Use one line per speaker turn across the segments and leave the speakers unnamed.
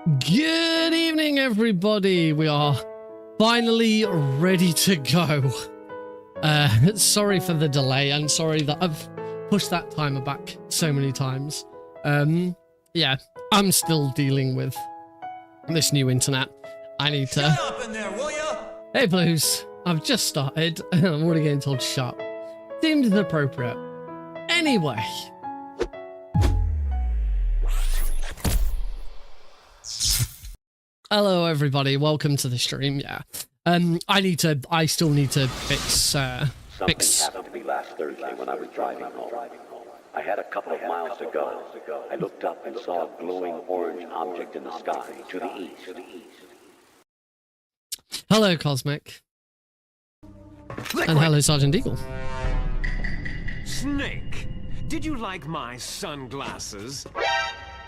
Good evening, everybody. We are finally ready to go. Sorry for the delay, and sorry that I've pushed that timer back so many times. Yeah, I'm still dealing with this new internet. I need to...
Shut up in there, will ya?
Hey, Blues. I've just started, and I'm already getting told shut. Seems inappropriate. Anyway... Hello, everybody. Welcome to the stream. Yeah, I still need to fix.
Something happened to me last Thursday when I was driving home. I had a couple of miles to go. I looked up and saw a glowing orange object in the sky to the east.
Hello, Cosmic. And hello, Sergeant Eagle.
Snake, did you like my sunglasses?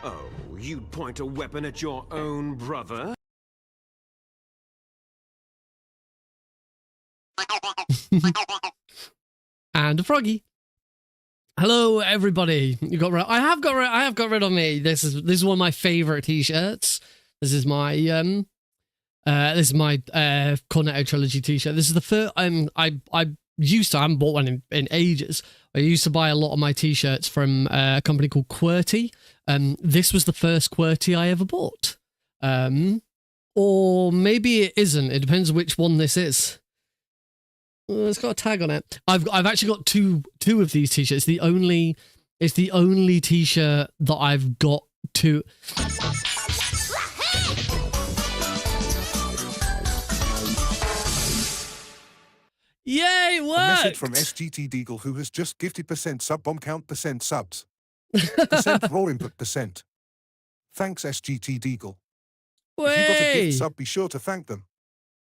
Oh, you'd point a weapon at your own brother?
And a froggy. Hello, everybody. You got rid. I have got rid of me. This is one of my favorite T-shirts. This is my Cornetto Trilogy T-shirt. This is the first. I haven't bought one in ages. I used to buy a lot of my T-shirts from a company called QWERTY. This was the first QWERTY I ever bought. Or maybe it isn't. It depends which one this is. It's got a tag on it. I've actually got two of these T-shirts. It's the only T-shirt that I've got two. Yay, it worked!
A message from SGT Deagle, who has just gifted % sub bomb count % subs. % raw input %. Thanks, SGT Deagle. If you got a gift sub, be sure to thank them.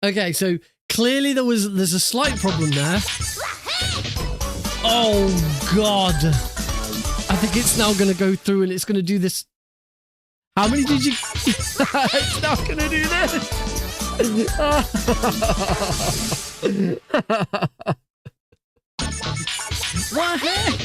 Okay, so clearly there's a slight problem there. Oh God! I think it's now going to go through and it's going to do this. How many did you? It's not going to do this. What the heck?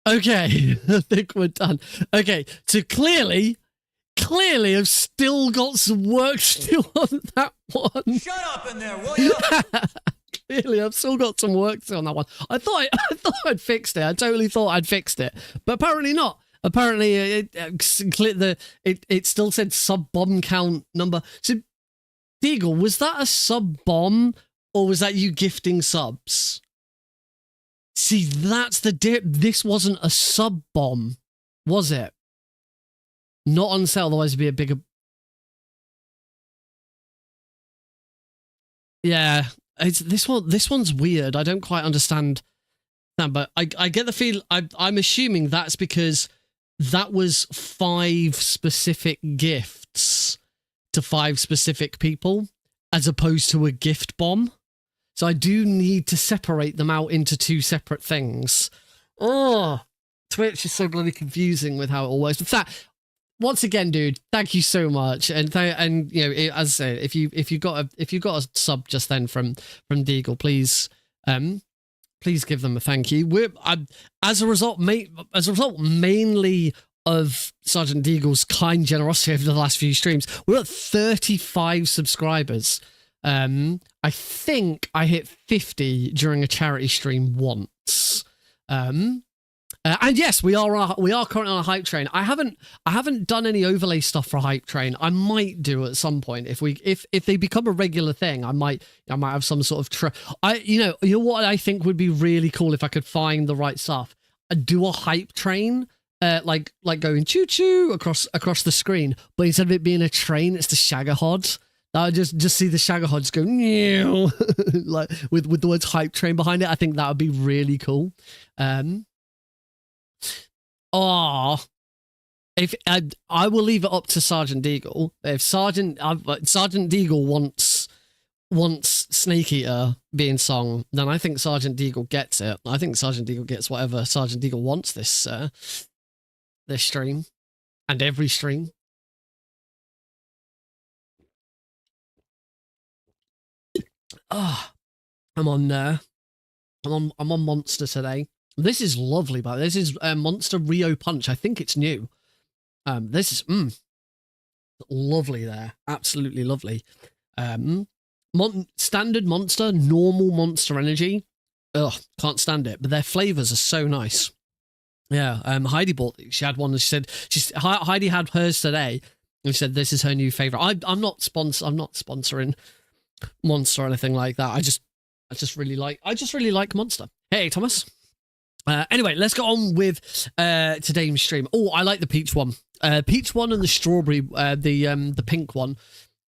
Okay, I think we're done. Okay, so clearly I've still got some work to do on that one.
Shut up in there, will ya?
Clearly, I've still got some work to do on that one. I thought I'd fixed it. I totally thought I'd fixed it, but apparently not. Apparently, it still said sub bomb count number. So, Deagle, was that a sub bomb or was that you gifting subs? See, that's the dip. This wasn't a sub bomb, was it? Not on sale, otherwise it'd be a bigger. Yeah, it's this one. This one's weird. I don't quite understand that, but I get the feel. I'm assuming that's because that was 5 specific gifts to 5 specific people, as opposed to a gift bomb. So I do need to separate them out into 2 separate things. Oh, Twitch is so bloody confusing with how it all works. But that, once again, dude, thank you so much. And you know, as I say, if you got a sub just then from Deagle, please give them a thank you. As a result mainly of Sergeant Deagle's kind generosity over the last few streams, we're at 35 subscribers. I think I hit 50 during a charity stream once. And yes, we are currently on a hype train. I haven't done any overlay stuff for hype train. I might do at some point if they become a regular thing. I might have some sort of you know what I think would be really cool if I could find the right stuff. I'd do a hype train. Like going choo choo across the screen, but instead of it being a train, it's the Shagahod. I just see the Shagahods go like with the words hype train behind it. I think that would be really cool. If I will leave it up to Sergeant Deagle. If Sergeant Deagle wants wants Snake Eater being sung, then I think Sergeant Deagle gets it. I think Sergeant Deagle gets whatever Sergeant Deagle wants this stream and every stream. Ah, I'm on Monster today. This is lovely, but this is Monster Rio Punch. I think it's new. This is lovely there, absolutely lovely. Standard Monster, normal Monster Energy. Ugh, can't stand it. But their flavors are so nice. Yeah, Heidi bought. She had one. And Heidi had hers today, and she said this is her new favorite. I'm not sponsoring Monster or anything like that. I just really like Monster. Hey, Thomas. Anyway, let's go on with today's stream. Oh, I like the peach one. Peach one and the strawberry, the pink one,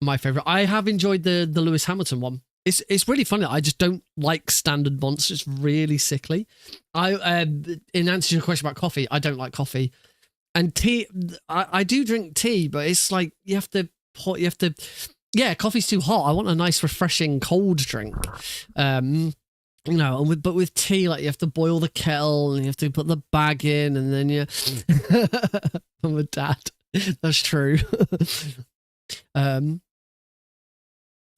my favorite. I have enjoyed the Lewis Hamilton one. It's really funny. I just don't like standard Monsters. Really sickly. In answer to your question about coffee, I don't like coffee, and tea. I do drink tea, but it's like you have to. Yeah, coffee's too hot. I want a nice, refreshing cold drink. You know, and but with tea, like you have to boil the kettle and you have to put the bag in, and then you. I'm a dad. That's true. I'm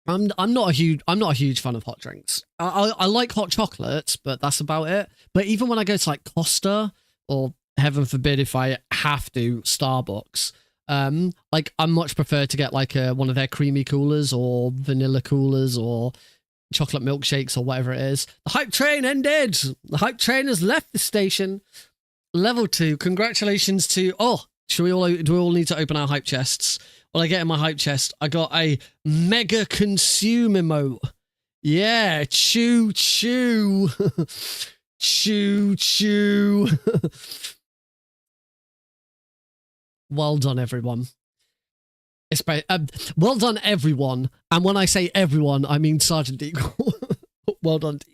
not a huge fan of hot drinks. I like hot chocolates, but that's about it. But even when I go to like Costa or heaven forbid if I have to Starbucks, like I much prefer to get like one of their creamy coolers or vanilla coolers or chocolate milkshakes or whatever it is. The hype train ended. The hype train has left the station. Level 2. Congratulations to... Oh, do we all need to open our hype chests? Well, I get in my hype chest. I got a mega consume emote. Yeah, chew, chew. Chew, chew. Well done, everyone. Well done, everyone. And when I say everyone, I mean Sergeant Deagle. Well done, Deagle.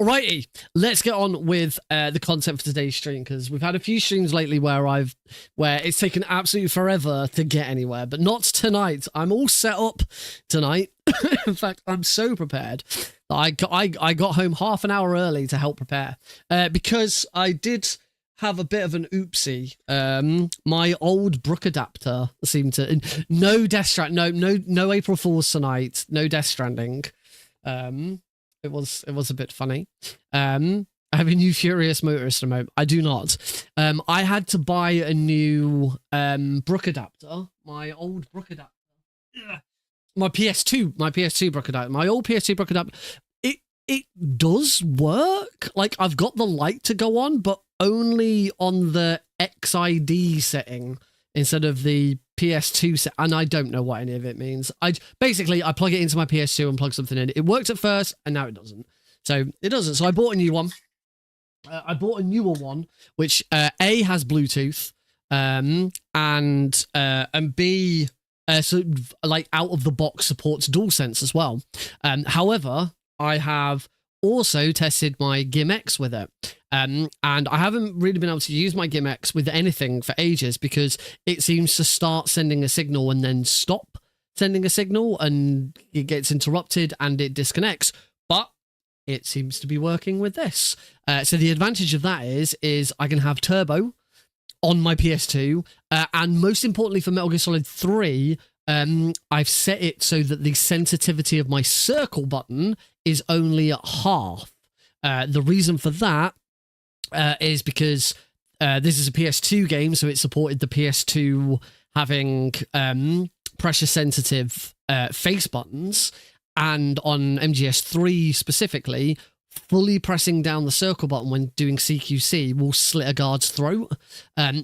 Alrighty, let's get on with the content for today's stream, because we've had a few streams lately where it's taken absolutely forever to get anywhere, but not tonight. I'm all set up tonight. In fact, I'm so prepared that I got home half an hour early to help prepare because I did have a bit of an oopsie. My old Brook adapter seemed to no April Fool's tonight, no Death Stranding. It was a bit funny. I have a new Furious Motorist remote. I do not. I had to buy a new Brook adapter. My old Brook adapter. Ugh. My PS2 Brook adapter. My old PS2 Brook adapter. It does work. Like I've got the light to go on, but only on the XID setting instead of the PS2 set, and I don't know what any of it means. I plug it into my PS2 and plug something in. It worked at first, and now it doesn't. So it doesn't. So I bought a new one. I bought a newer one, which A has Bluetooth, and B so like out of the box supports DualSense as well. However, I have also tested my GIMX with it. And I haven't really been able to use my GIMX with anything for ages because it seems to start sending a signal and then stop sending a signal and it gets interrupted and it disconnects. But it seems to be working with this. So the advantage of that is I can have turbo on my PS2. And most importantly for Metal Gear Solid 3, I've set it so that the sensitivity of my circle button is only at half. The reason for that is because this is a PS2 game, so it supported the PS2 having pressure-sensitive face buttons, and on MGS3 specifically, fully pressing down the circle button when doing CQC will slit a guard's throat,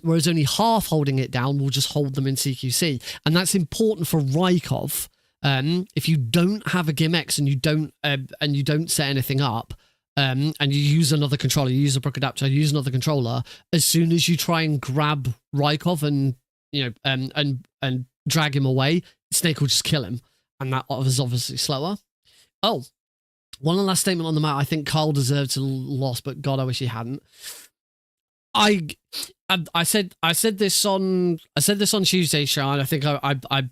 whereas only half holding it down will just hold them in CQC, and that's important for Rykov. If you don't have a GIMX and you don't set anything up, and you use another controller, you use a Brook adapter, you use another controller, as soon as you try and grab Rykov and and drag him away, Snake will just kill him, and that is obviously slower. Oh, one last statement on the matter. I think Carl deserved to loss, but God, I wish he hadn't. I said this on Tuesday's show, and I think I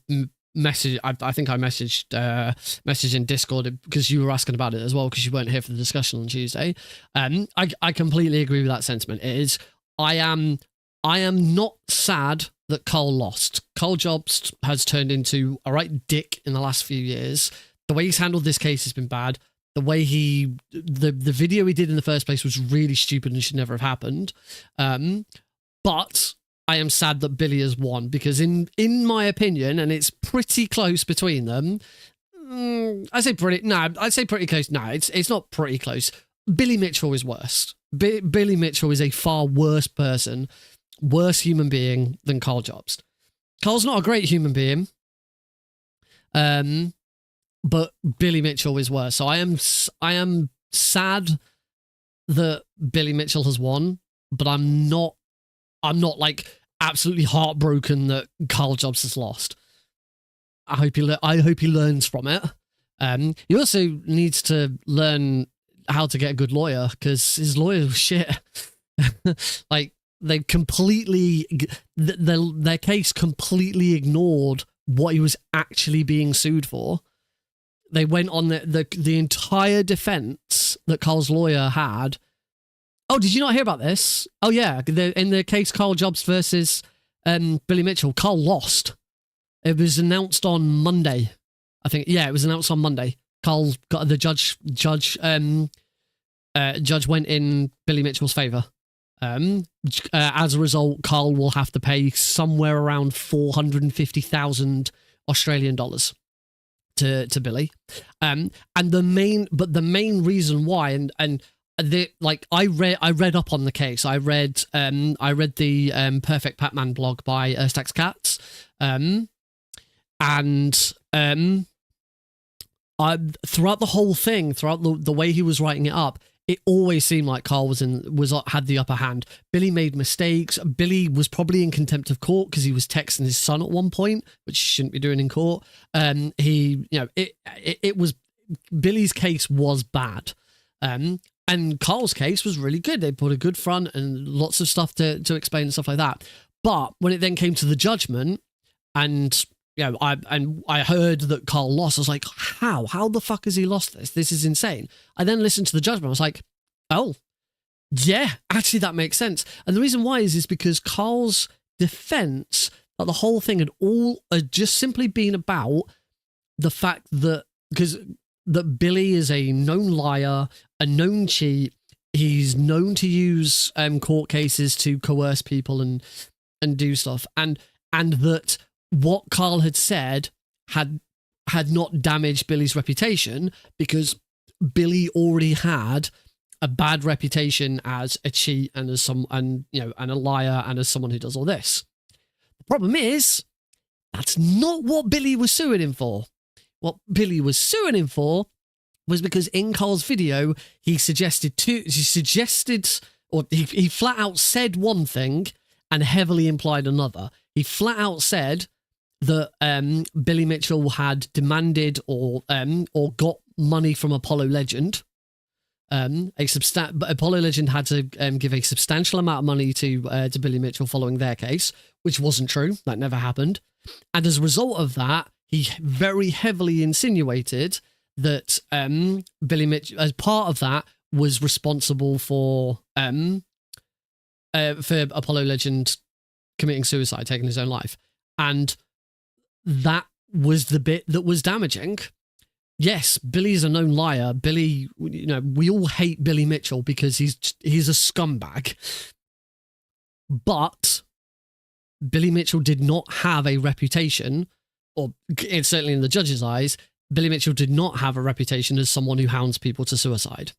message. I think I messaged in Discord because you were asking about it as well because you weren't here for the discussion on Tuesday. I completely agree with that sentiment. It is. I am not sad that Carl lost. Carl Jobst has turned into a right dick in the last few years. The way he's handled this case has been bad. The way the video he did in the first place was really stupid and should never have happened. But I am sad that Billy has won because in my opinion, and it's pretty close between them. I'd say pretty close. No, it's not pretty close. Billy Mitchell is worse. Billy Mitchell is a far worse person, worse human being than Carl Jobst. Carl's not a great human being. But Billy Mitchell is worse. So I am sad that Billy Mitchell has won, but I'm not like absolutely heartbroken that Carl Jobst has lost. I hope he learns from it. He also needs to learn how to get a good lawyer because his lawyer was shit. Like they completely their case completely ignored what he was actually being sued for. They went on the entire defense that Carl's lawyer had. Oh, did you not hear about this? Oh, yeah. In the case Carl Jobst versus Billy Mitchell, Carl lost. It was announced on Monday. I think, yeah, it was announced on Monday. Carl got the judge went in Billy Mitchell's favor. As a result, Carl will have to pay somewhere around 450,000 Australian dollars. To Billy, and the main reason why, and I read up on the case. I read the Perfect Pac-Man blog by Stacks Cats, and throughout the whole thing, throughout the way he was writing it up, it always seemed like Carl had the upper hand. Billy made mistakes. Billy was probably in contempt of court because he was texting his son at one point, which he shouldn't be doing in court. It was Billy's case was bad, and Carl's case was really good. They put a good front and lots of stuff to explain and stuff like that. But when it then came to the judgment, and I heard that Carl lost. I was like, how the fuck has he lost this? This is insane. I then listened to the judgment. I was like, oh, yeah, actually that makes sense. And the reason why is because Carl's defense, the whole thing had just simply been about the fact that Billy is a known liar, a known cheat. He's known to use court cases to coerce people and do stuff, and that what Carl had said had not damaged Billy's reputation because Billy already had a bad reputation as a cheat and and a liar and as someone who does all this. The problem is that's not what Billy was suing him for. What Billy was suing him for was because in Carl's video he flat out said one thing and heavily implied another. He flat out said that Billy Mitchell had demanded or got money from Apollo Legend. Apollo Legend had to give a substantial amount of money to Billy Mitchell following their case, which wasn't true. That never happened. And as a result of that, he very heavily insinuated that Billy Mitchell, as part of that, was responsible for Apollo Legend committing suicide, taking his own life. And that was the bit that was damaging. Yes, Billy's a known liar. Billy, we all hate Billy Mitchell because he's a scumbag. But Billy Mitchell did not have a reputation, or certainly in the judge's eyes, Billy Mitchell did not have a reputation as someone who hounds people to suicide.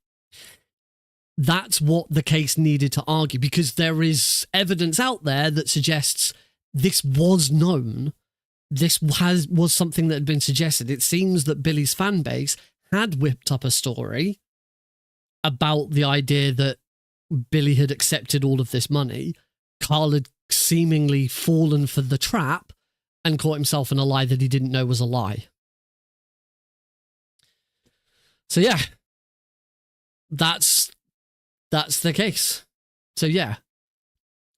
That's what the case needed to argue, because there is evidence out there that suggests this was known. This was something that had been suggested. It seems that Billy's fan base had whipped up a story about the idea that Billy had accepted all of this money. Carl had seemingly fallen for the trap and caught himself in a lie that he didn't know was a lie. So yeah, that's the case. So yeah,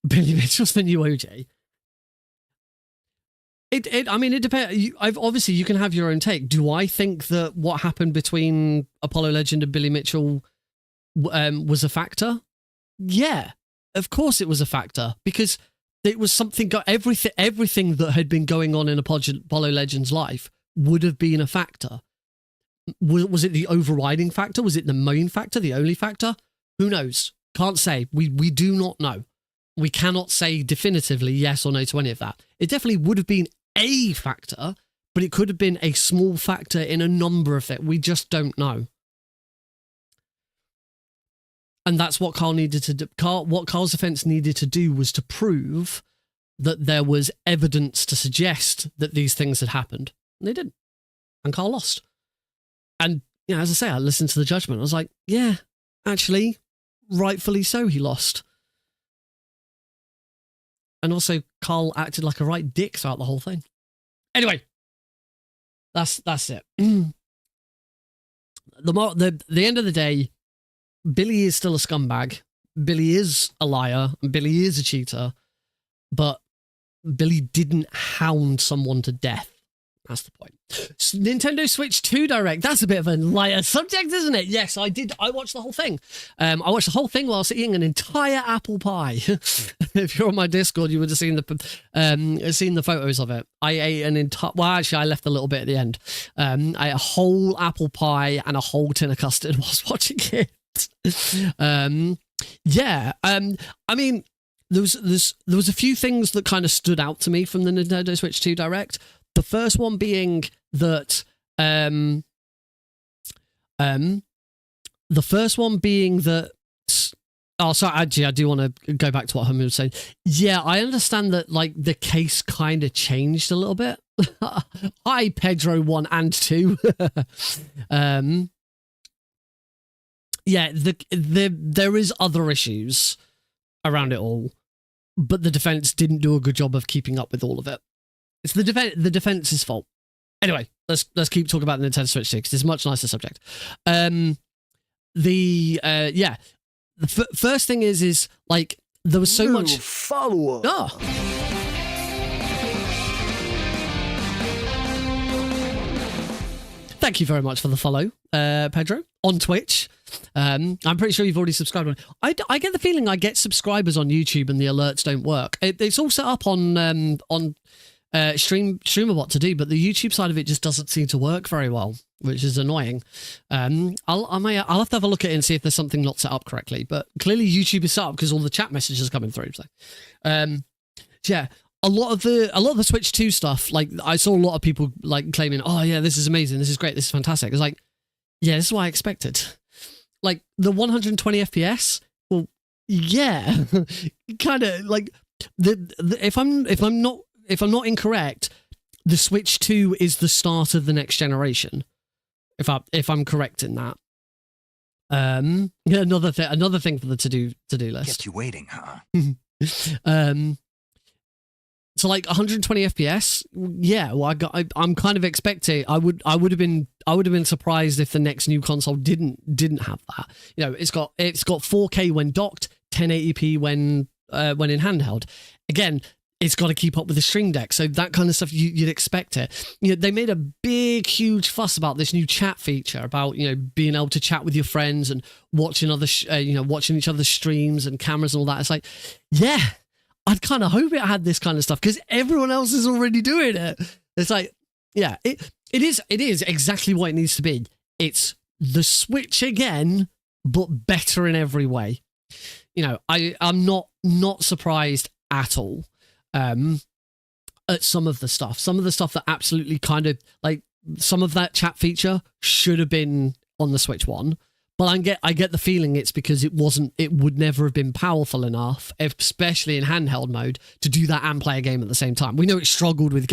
Billy Mitchell's the new OJ. I mean, it depends. Obviously, you can have your own take. Do I think that what happened between Apollo Legend and Billy Mitchell was a factor? Yeah, of course it was a factor, because it was something. Everything that had been going on in Apollo Legend's life would have been a factor. Was it the overriding factor? Was it the main factor? The only factor? Who knows? Can't say. We do not know. We cannot say definitively yes or no to any of that. It definitely would have been a factor, but it could have been a small factor in a number of things. We just don't know. And that's what Carl needed to do. What Carl's defense needed to do was to prove that there was evidence to suggest that these things had happened. And they didn't. And Carl lost. And, you know, as I say, I listened to the judgment. I was like, yeah, actually, rightfully so, he lost. And also, Carl acted like a right dick throughout the whole thing. Anyway, that's it. The end of the day, Billy is still a scumbag. Billy is a liar. And Billy is a cheater. But Billy didn't hound someone to death. That's the point. Nintendo Switch 2 Direct. That's a bit of a lighter subject, isn't it? Yes, I did. I watched the whole thing. I watched the whole thing whilst eating an entire apple pie. If you're on my Discord, you would have seen the photos of it. I ate an entire... Well, actually, I left a little bit at the end. I ate a whole apple pie and a whole tin of custard whilst watching it. I mean, there was a few things that kind of stood out to me from the Nintendo Switch 2 Direct. The first one being that, oh, sorry, actually, I do want to go back to what Homer was saying. Yeah, I understand that, like, the case kind of changed a little bit. Hi, Pedro 1 and 2. Yeah, there is other issues around it all, but the defense didn't do a good job of keeping up with all of it. It's the defense's fault. Anyway, let's keep talking about the Nintendo Switch 2 because it's a much nicer subject. The first thing is like there was so much
follow-up.
Oh. Thank you very much for the follow, Pedro, on Twitch. I'm pretty sure you've already subscribed. I get the feeling I get subscribers on YouTube and the alerts don't work. It's all set up on StreamerBot to do, but the YouTube side of it just doesn't seem to work very well, which is annoying. I'll have to have a look at it and see if there's something not set up correctly. But clearly YouTube is set up because all the chat messages are coming through. So, yeah. A lot of the Switch 2 stuff, like I saw a lot of people like claiming, oh yeah, this is amazing, this is great, this is fantastic. It's like, yeah, this is what I expected. Like the 120 FPS, well, yeah, kind of like if I'm not incorrect, the Switch 2 is the start of the next generation. If I'm correct in that. Another thing for the to-do list.
Kept you waiting, huh?
So like 120 FPS, yeah. Well, I'm kind of expecting. I would have been surprised if the next new console didn't have that. You know, it's got 4K when docked, 1080p when in handheld. Again, it's got to keep up with the Stream Deck, so that kind of stuff you'd expect it. You know, they made a big, huge fuss about this new chat feature, about being able to chat with your friends and watching watching each other's streams and cameras and all that. It's like, yeah. I'd kind of hope it had this kind of stuff because everyone else is already doing it. It's like, yeah, it is exactly what it needs to be. It's the Switch again, but better in every way. You know, I'm not surprised at all at some of the stuff. Some of the stuff that absolutely kind of like some of that chat feature should have been on the Switch 1. But I get the feeling it's because it would never have been powerful enough, especially in handheld mode, to do that and play a game at the same time. We know it struggles with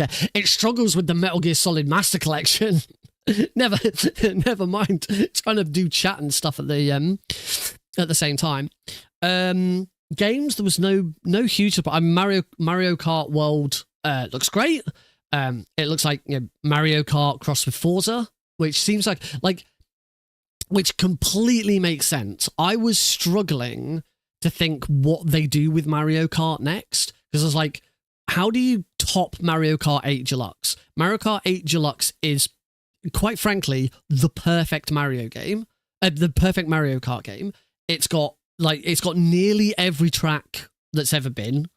the Metal Gear Solid Master Collection. never mind trying to do chat and stuff at the same time. Games, there was no huge surprise. Mario Kart World looks great. It looks like Mario Kart crossed with Forza, which seems like. Which completely makes sense. I was struggling to think what they do with Mario Kart next, because I was like, how do you top Mario Kart 8 Deluxe. Mario Kart 8 Deluxe is, quite frankly, the perfect Mario game. The perfect Mario Kart game. It's got nearly every track that's ever been.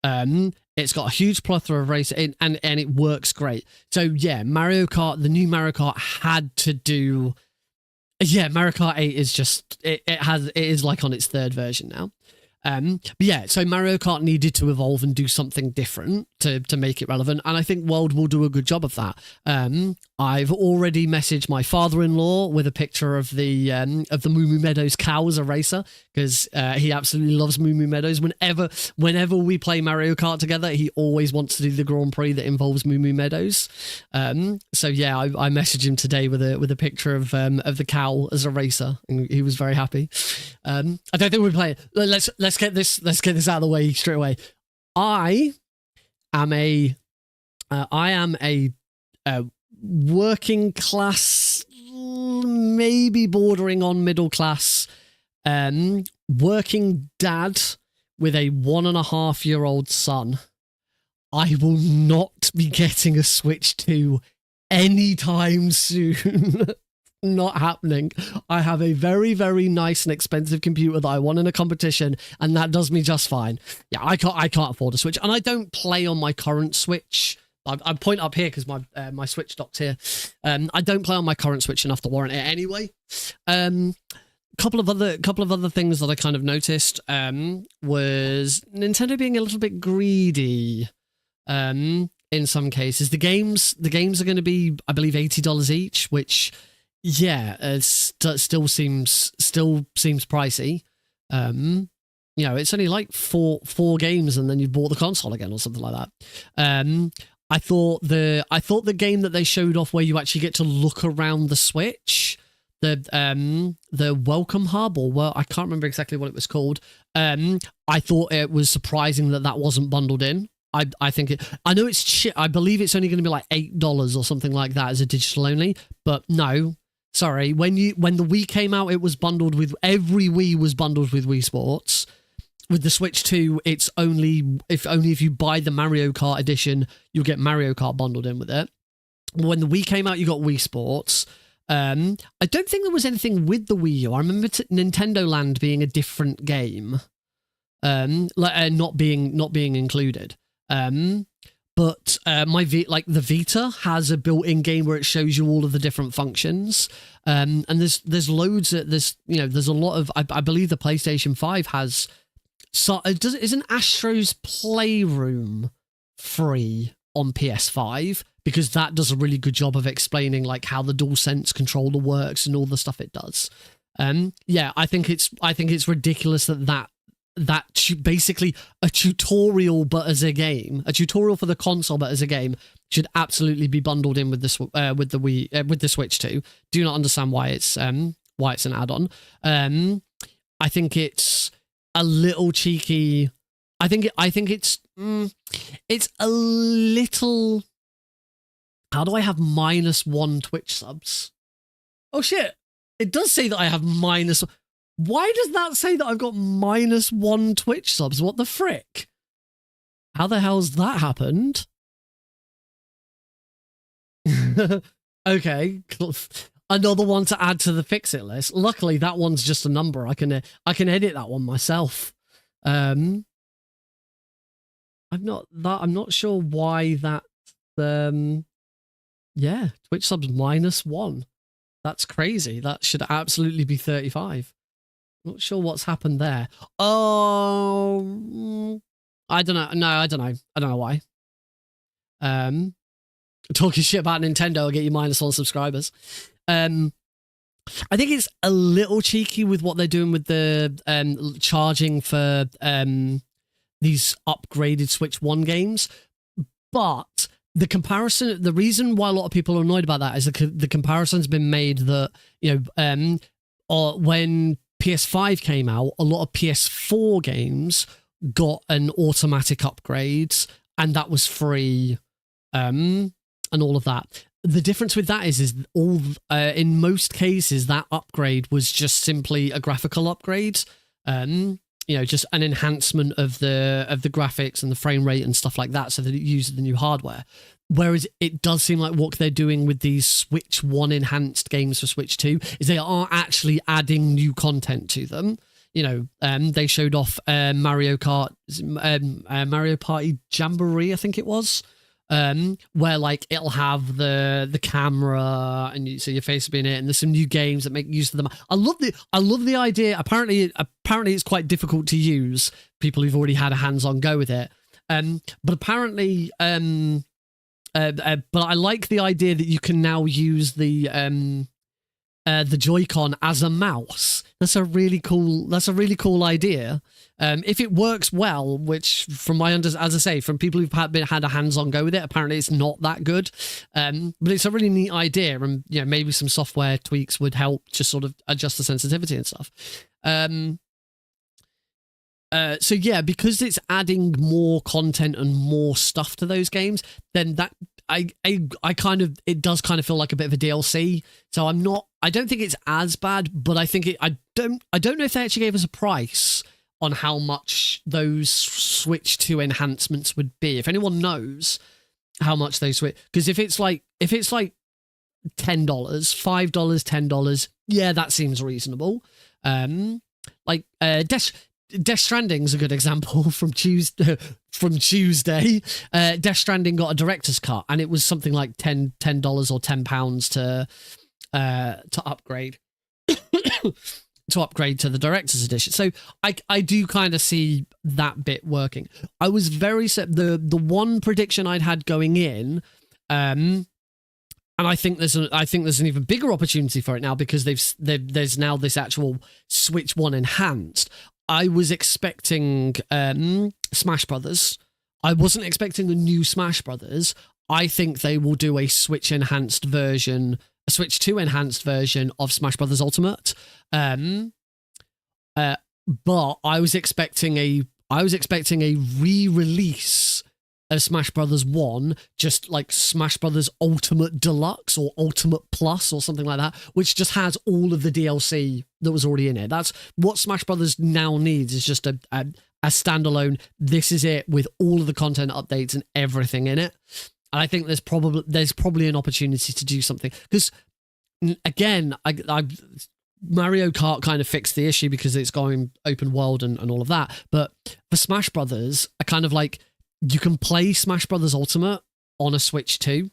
It's got a huge plethora of races, and it works great. So yeah, Mario Kart, the new Mario Kart had to do. Yeah, Mario Kart 8 is just it is like on its third version now. But yeah, so Mario Kart needed to evolve and do something different to make it relevant, and I think World will do a good job of that. I've already messaged my father-in-law with a picture of the Moo Moo Meadows cow as a racer, because he absolutely loves Moo Moo Meadows. Whenever we play Mario Kart together, he always wants to do the Grand Prix that involves Moo Moo Meadows. So yeah, I messaged him today with a picture of the cow as a racer, and he was very happy. I don't think we're playing. Let's get this out of the way straight away. I am a working class, maybe bordering on middle class, working dad with a 1.5-year-old son. I will not be getting a Switch 2 anytime soon. Not happening. I have a very, very nice and expensive computer that I won in a competition, and that does me just fine. Yeah, I can't afford a Switch, and I don't play on my current Switch. I point up here because my Switch dock's here. I don't play on my current Switch enough to warrant it anyway. Couple of other things that I kind of noticed was Nintendo being a little bit greedy. In some cases, the games are going to be, I believe, $80 each, which. Yeah, it still seems pricey. It's only like four games, and then you've bought the console again or something like that. I thought the game that they showed off where you actually get to look around the Switch, the Welcome Hub, or I can't remember exactly what it was called. I thought it was surprising that wasn't bundled in. I think I know it's I believe it's only going to be like $8 or something like that as a digital only, but no. Sorry, when the Wii came out, it was bundled with every Wii was bundled with Wii Sports. With the Switch 2, it's only if you buy the Mario Kart edition, you'll get Mario Kart bundled in with it. When the Wii came out, you got Wii Sports. I don't think there was anything with the Wii U. I remember Nintendo Land being a different game, not being included. But the Vita has a built-in game where it shows you all of the different functions, and there's loads of there's a lot of I believe the PlayStation 5 has. So isn't Astro's Playroom free on PS5, because that does a really good job of explaining like how the DualSense controller works and all the stuff it does. Yeah, I think it's ridiculous that basically a tutorial but as a game, a tutorial for the console but as a game should absolutely be bundled in with this with the Wii with the Switch 2. Do not understand why it's an add-on. I think it's a little cheeky. I think it's a little. How do I have -1 Twitch subs? Oh shit! It does say that I have minus. Why does that say that I've got -1 Twitch subs? What the frick? How the hell's that happened? Okay, another one to add to the fix-it list. Luckily, that one's just a number. I can edit that one myself. I'm not sure why that. Yeah, Twitch subs -1. That's crazy. That should absolutely be 35. Not sure what's happened there. Oh, I don't know. No, I don't know. I don't know why. Talking shit about Nintendo will get you -1 subscribers. I think it's a little cheeky with what they're doing with the charging for these upgraded Switch 1 games, but the reason why a lot of people are annoyed about that is the comparison's been made that when PS5 came out, a lot of PS4 games got an automatic upgrades, and that was free, and all of that. The difference with that is all in most cases that upgrade was just simply a graphical upgrade. just an enhancement of the graphics and the frame rate and stuff like that, so that it uses the new hardware. Whereas it does seem like what they're doing with these Switch 1 enhanced games for Switch 2 is they are actually adding new content to them. They showed off Mario Party Jamboree, I think it was, where like it'll have the camera and you see your face being it, and there's some new games that make use of them. I love the idea. Apparently it's quite difficult to use. People who've already had a hands-on go with it, but apparently. But I like the idea that you can now use the Joy-Con as a mouse. That's a really cool idea. If it works well, which from as I say, from people who've had a hands-on go with it, apparently it's not that good. But it's a really neat idea, and maybe some software tweaks would help just sort of adjust the sensitivity and stuff. So yeah, because it's adding more content and more stuff to those games, then that it does kind of feel like a bit of a DLC. So I don't think it's as bad, but I think I don't know if they actually gave us a price on how much those Switch 2 enhancements would be. If anyone knows how much they switch, because if it's like $10, $5, $10, yeah, that seems reasonable. Death Stranding's a good example from Tuesday. Death Stranding got a director's cut, and it was something like $10 or £10 to upgrade to upgrade to the director's edition. So I do kind of see that bit working. I was very set. The one prediction I'd had going in, and I think there's an even bigger opportunity for it now, because there's now this actual Switch 1 enhanced. I was expecting Smash Brothers. I wasn't expecting a new Smash Brothers. I think they will do a Switch 2 enhanced version of Smash Brothers Ultimate. But I was expecting a re-release of Smash Brothers 1, just like Smash Brothers Ultimate Deluxe or Ultimate Plus or something like that, which just has all of the DLC that was already in it. That's what Smash Brothers now needs, is just a standalone, this is it, with all of the content updates and everything in it. And I think there's probably an opportunity to do something, because again, Mario Kart kind of fixed the issue because it's going open world and all of that. But for Smash Brothers, I kind of like, you can play Smash Brothers Ultimate on a Switch 2.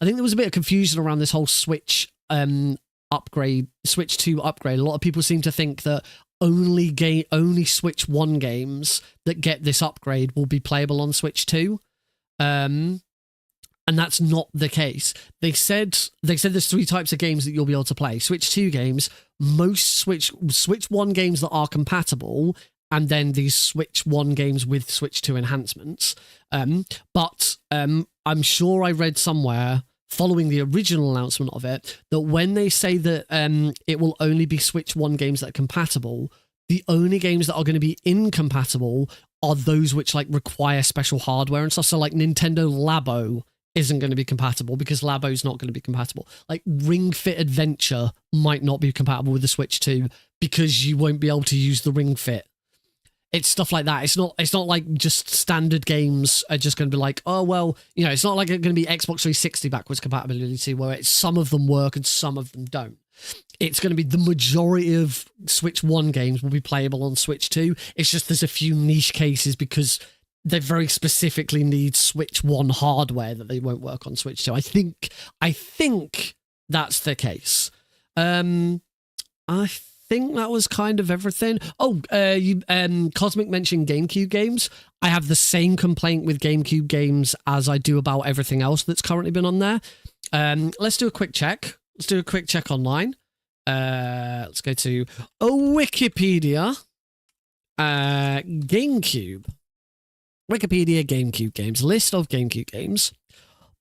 I think there was a bit of confusion around this whole Switch Switch 2 upgrade. A lot of people seem to think that only Switch 1 games that get this upgrade will be playable on Switch 2. And that's not the case. They said there's 3 types of games that you'll be able to play. Switch 2 games, most Switch 1 games that are compatible, and then these Switch 1 games with Switch 2 enhancements. But I'm sure I read somewhere, following the original announcement of it, that when they say that it will only be Switch 1 games that are compatible, the only games that are going to be incompatible are those which like require special hardware and stuff. So like Nintendo Labo isn't going to be compatible, because Labo's not going to be compatible. Like Ring Fit Adventure might not be compatible with the Switch 2 because you won't be able to use the Ring Fit. It's stuff like that. It's not like just standard games are just going to be like, oh, well, it's not like it's going to be Xbox 360 backwards compatibility where some of them work and some of them don't. It's going to be the majority of Switch 1 games will be playable on Switch 2. It's just there's a few niche cases because they very specifically need Switch 1 hardware that they won't work on Switch 2. I think that's the case. I think that was kind of everything. Cosmic mentioned GameCube games. I have the same complaint with GameCube games as I do about everything else that's currently been on there. Let's do a quick check. Let's do a quick check online. Let's go to Wikipedia. GameCube. Wikipedia GameCube games. List of GameCube games.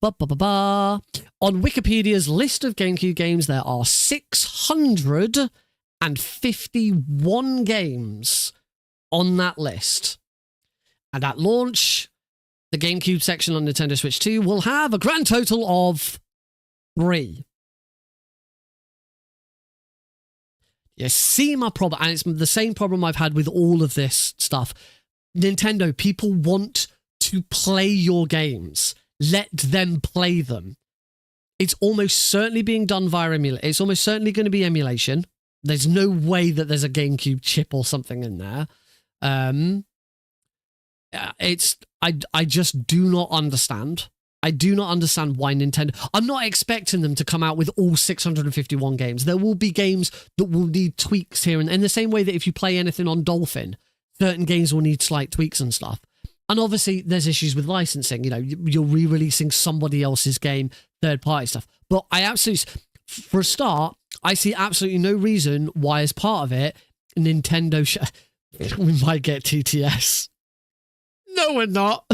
On Wikipedia's list of GameCube games, there are 651 games on that list. And at launch, the GameCube section on Nintendo Switch 2 will have a grand total of 3. You see my problem, and it's the same problem I've had with all of this stuff. Nintendo, people want to play your games. Let them play them. It's almost certainly being done via emulation. It's almost certainly going to be emulation. There's no way that there's a GameCube chip or something in there. I just do not understand. I do not understand why Nintendo... I'm not expecting them to come out with all 651 games. There will be games that will need tweaks here, and in the same way that if you play anything on Dolphin, certain games will need slight tweaks and stuff. And obviously, there's issues with licensing. You know, you're re-releasing somebody else's game, third-party stuff. But I absolutely... For a start, I see absolutely no reason why, as part of it, Nintendo... we might get TTS. No, we're not.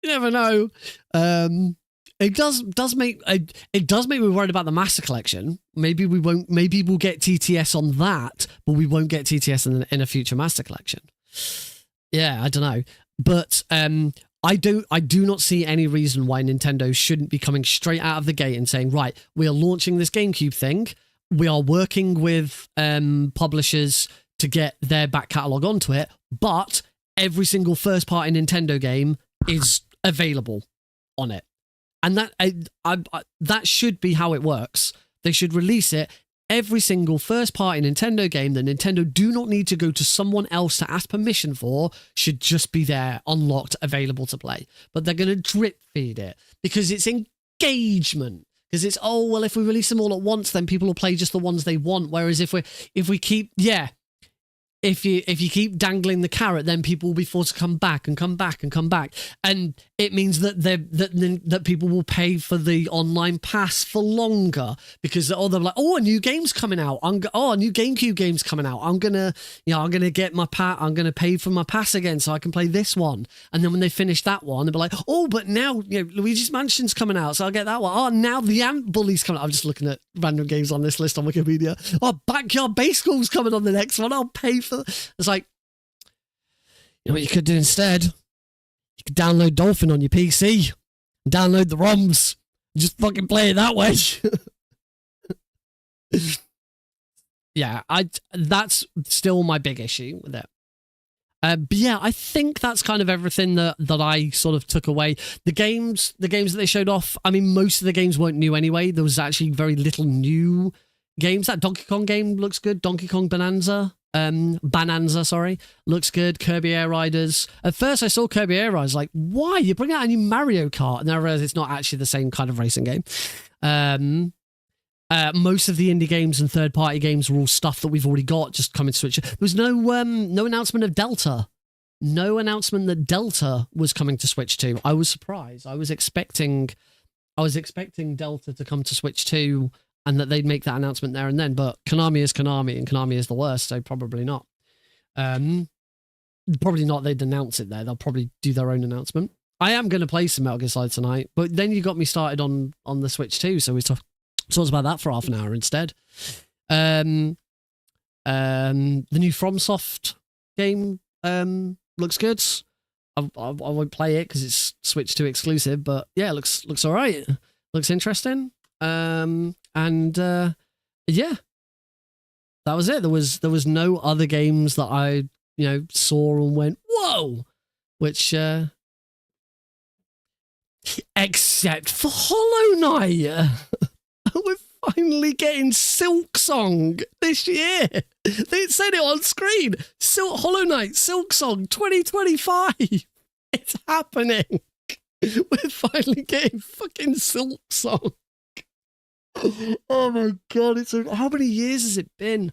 You never know. It does make me worried about the Master Collection. Maybe we won't. Maybe we'll get TTS on that, but we won't get TTS in a future Master Collection. Yeah, I don't know, but I do not see any reason why Nintendo shouldn't be coming straight out of the gate and saying, right, we are launching this GameCube thing. We are working with publishers to get their back catalogue onto it, but every single first-party Nintendo game is available on it. And that should be how it works. They should release it. Every single first-party Nintendo game that Nintendo do not need to go to someone else to ask permission for should just be there, unlocked, available to play. But they're going to drip feed it because it's engagement. Because it's, oh, well, if we release them all at once, then people will play just the ones they want. Whereas if we keep, if you keep dangling the carrot, then people will be forced to come back and come back and come back, and it means that people will pay for the online pass for longer because they're like, oh, a new game's coming out. A new GameCube game's coming out. I'm gonna get my I'm gonna pay for my pass again so I can play this one. And then when they finish that one, they'll be like, oh, but now Luigi's Mansion's coming out, so I'll get that one. Oh, now the Ant Bully's coming out. I'm just looking at random games on this list on Wikipedia. Oh, Backyard Baseball's coming on the next one. I'll pay for. It's like, you know what you could do instead? You could download Dolphin on your PC, download the ROMs, and just fucking play it that way. Yeah, that's still my big issue with it. But yeah, I think that's kind of everything that I sort of took away. The games that they showed off, I mean, most of the games weren't new anyway. There was actually very little new games. That Donkey Kong game looks good. Donkey Kong Bonanza. Bonanza, looks good. Kirby Air Riders. At first I saw Kirby Air Riders, like, why? You bring out a new Mario Kart? And then I realized it's not actually the same kind of racing game. Most of the indie games and third-party games were all stuff that we've already got, just coming to Switch. There was no announcement of Delta. No announcement that Delta was coming to Switch 2. I was surprised. I was expecting Delta to come to Switch 2 and that they'd make that announcement there and then, but Konami is Konami, and Konami is the worst, so probably not. Probably not. They'd announce it there. They'll probably do their own announcement. I am going to play some Metal Gear Solid tonight, but then you got me started on the Switch too, so we talked about that for half an hour instead. The new FromSoft game looks good. I won't play it because it's Switch 2 exclusive, but yeah, it looks all right. Looks interesting. Yeah, that was it. There was no other games that I saw and went, whoa, which except for Hollow Knight. We're finally getting Silk Song this year. They said it on screen. Hollow Knight Silk Song 2025. It's happening. We're finally getting fucking Silk Song. Oh my god, how many years has it been?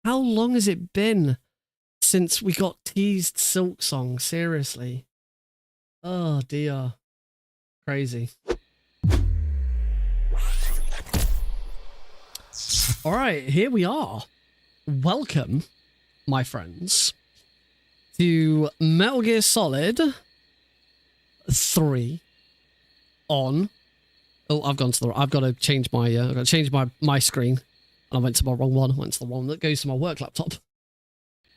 How long has it been since we got teased Silk Song? Seriously. Oh dear. Crazy. All right, here we are. Welcome, my friends, to Metal Gear Solid 3 on. Oh, I've got to change my screen. And I went to my wrong one. I went to the one that goes to my work laptop.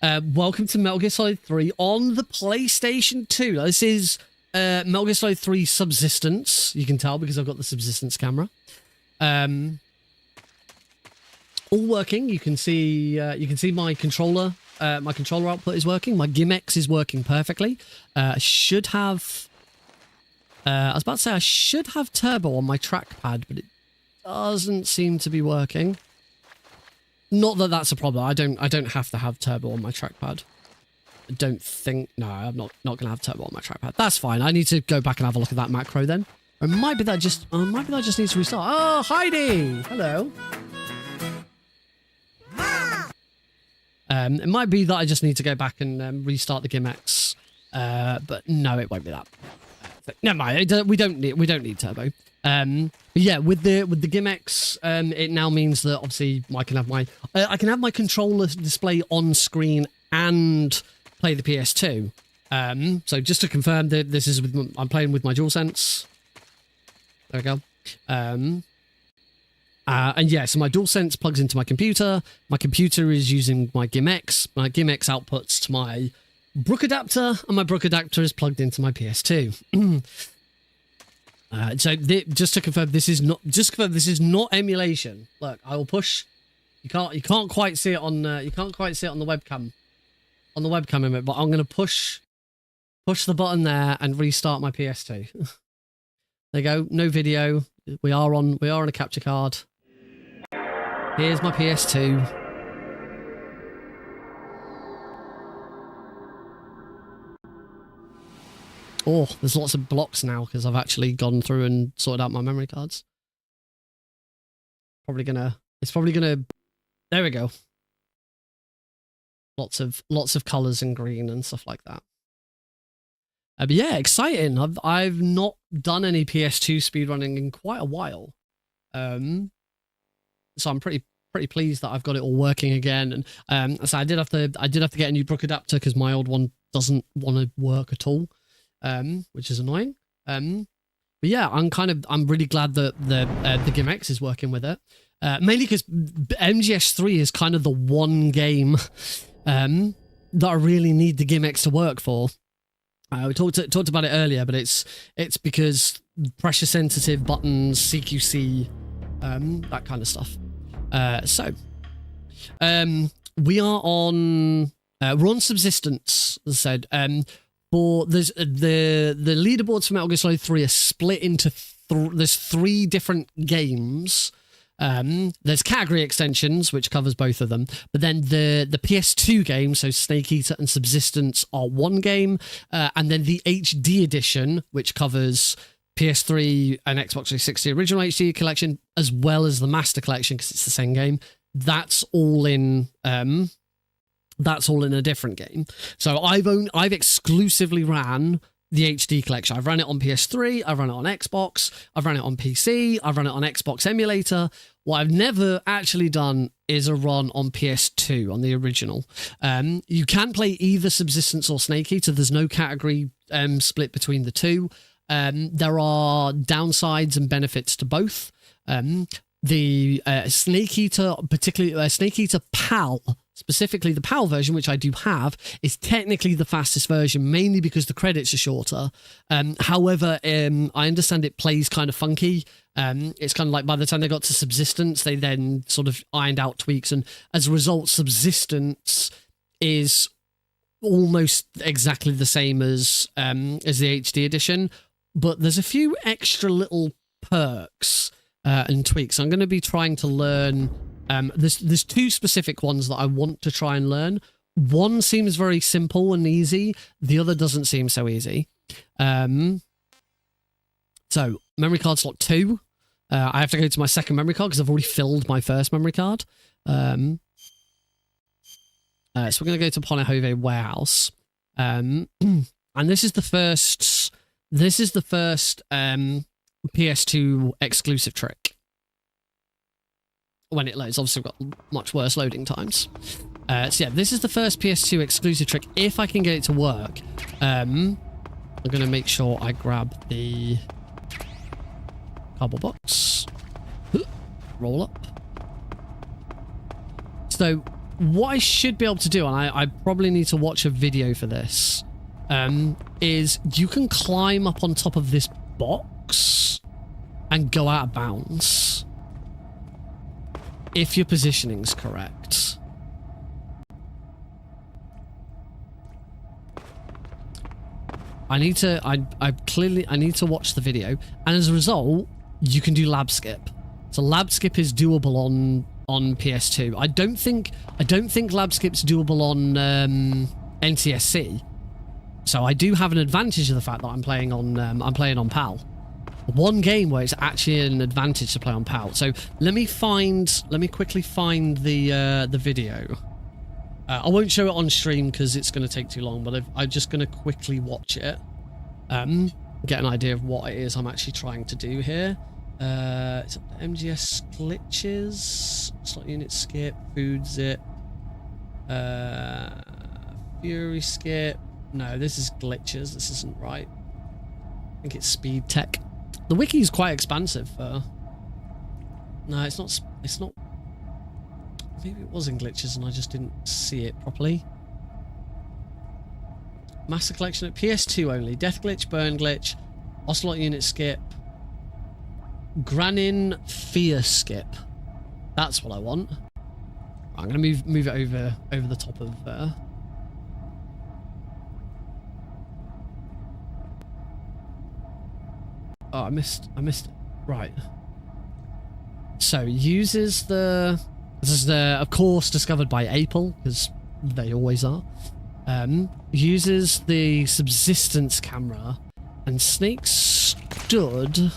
Welcome to Metal Gear Solid 3 on the PlayStation 2. Now, this is Metal Gear Solid 3 Subsistence. You can tell because I've got the Subsistence camera. all working. You can see my controller. My controller output is working. My gimmicks is working perfectly. I should have. I was about to say I should have turbo on my trackpad, but it doesn't seem to be working. Not that that's a problem. I don't have to have turbo on my trackpad. I don't think. No, I'm not gonna have turbo on my trackpad. That's fine. I need to go back and have a look at that macro then. Or it might be that just needs to restart. Oh, Heidi! Hello. It might be that I just need to go back and restart the gimmicks. But no, it won't be that. Never mind. We don't need turbo. But yeah, with the gimmicks, it now means that obviously I can have my controller display on screen and play the PS2. So just to confirm that this is I'm playing with my DualSense. There we go. And yeah, so my DualSense plugs into my computer. My computer is using my gimmicks. My gimmicks outputs to my Brook adapter, and my Brook adapter is plugged into my PS2. So just to confirm, this is not emulation. Look, I will push. You can't quite see it on the webcam. On the webcam image, but I'm going to push the button there and restart my PS2. There you go. No video. We are on a capture card. Here's my PS2. Oh, there's lots of blocks now because I've actually gone through and sorted out my memory cards. It's probably gonna. There we go. Lots of colors and green and stuff like that. But yeah, exciting. I've not done any PS2 speedrunning in quite a while. So I'm pretty pleased that I've got it all working again. And so I did have to get a new Brook adapter because my old one doesn't want to work at all, which is annoying. But yeah, I'm really glad that the gimmicks is working with it. Mainly because MGS3 is kind of the one game that I really need the gimmicks to work for. We talked about it earlier, but it's because pressure sensitive buttons, CQC, that kind of stuff. So we are on we're on subsistence, as I said. For there's the leaderboards for Metal Gear Solid 3 are split into there's 3 different games. There's category extensions, which covers both of them, but then the PS2 games, so Snake Eater and Subsistence, are one game, and then the HD edition, which covers PS3 and Xbox 360 original HD collection, as well as the Master Collection, because it's the same game. That's all in a different game. So I've exclusively ran the HD collection. I've run it on PS3, I've run it on Xbox, I've run it on PC, I've run it on Xbox emulator. What I've never actually done is a run on PS2, on the original. You can play either Subsistence or Snake Eater. There's no category split between the two. There are downsides and benefits to both. The Snake Eater, particularly Snake Eater PAL, specifically the PAL version, which I do have, is technically the fastest version, mainly because the credits are shorter. However, I understand it plays kind of funky. It's kind of like by the time they got to Subsistence, they then sort of ironed out tweaks, and as a result, Subsistence is almost exactly the same as the HD edition, but there's a few extra little perks and tweaks. I'm going to be trying to learn. There's 2 specific ones that I want to try and learn. One seems very simple and easy. The other doesn't seem so easy. So memory card slot 2. I have to go to my second memory card because I've already filled my first memory card. So we're going to go to Ponehove Warehouse. And this is the first PS2 exclusive trick. When it loads, obviously we've got much worse loading times. So yeah, this is the first PS2 exclusive trick. If I can get it to work, I'm going to make sure I grab the cardboard box. Roll up. So what I should be able to do, and I probably need to watch a video for this, is you can climb up on top of this box and go out of bounds. if your positioning's correct. I need to watch the video, and as a result, you can do lab skip. So lab skip is doable on PS2. I don't think lab skip's doable on NTSC. So I do have an advantage of the fact that I'm playing on PAL. One game where it's actually an advantage to play on PAL. So let me quickly find the video. I won't show it on stream because it's going to take too long, but I'm just going to quickly watch it. Get an idea of what it is I'm actually trying to do here. It's MGS glitches, slot unit skip, food zip, fury skip. No, this is glitches. This isn't right. I think it's speed tech. The wiki is quite expansive. No, it's not. It's not. Maybe it was in glitches and I just didn't see it properly. Master collection at PS2 only. Death glitch, burn glitch, ocelot unit skip, Granin fear skip. That's what I want. I'm gonna move it over the top of Oh, I missed it. Right. So uses the. This is of course discovered by Apple because they always are. Uses the subsistence camera, and Snake stood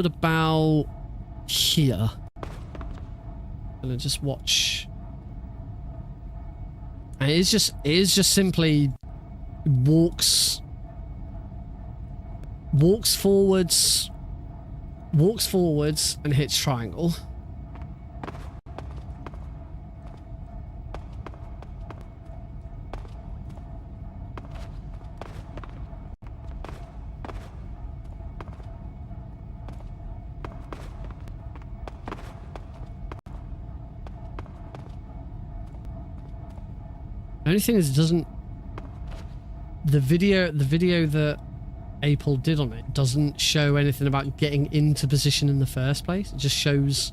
about here. I'm gonna just watch. And it is just simply walks forwards and hits triangle. The only thing is it doesn't. The video that Apple did on it doesn't show anything about getting into position in the first place. It just shows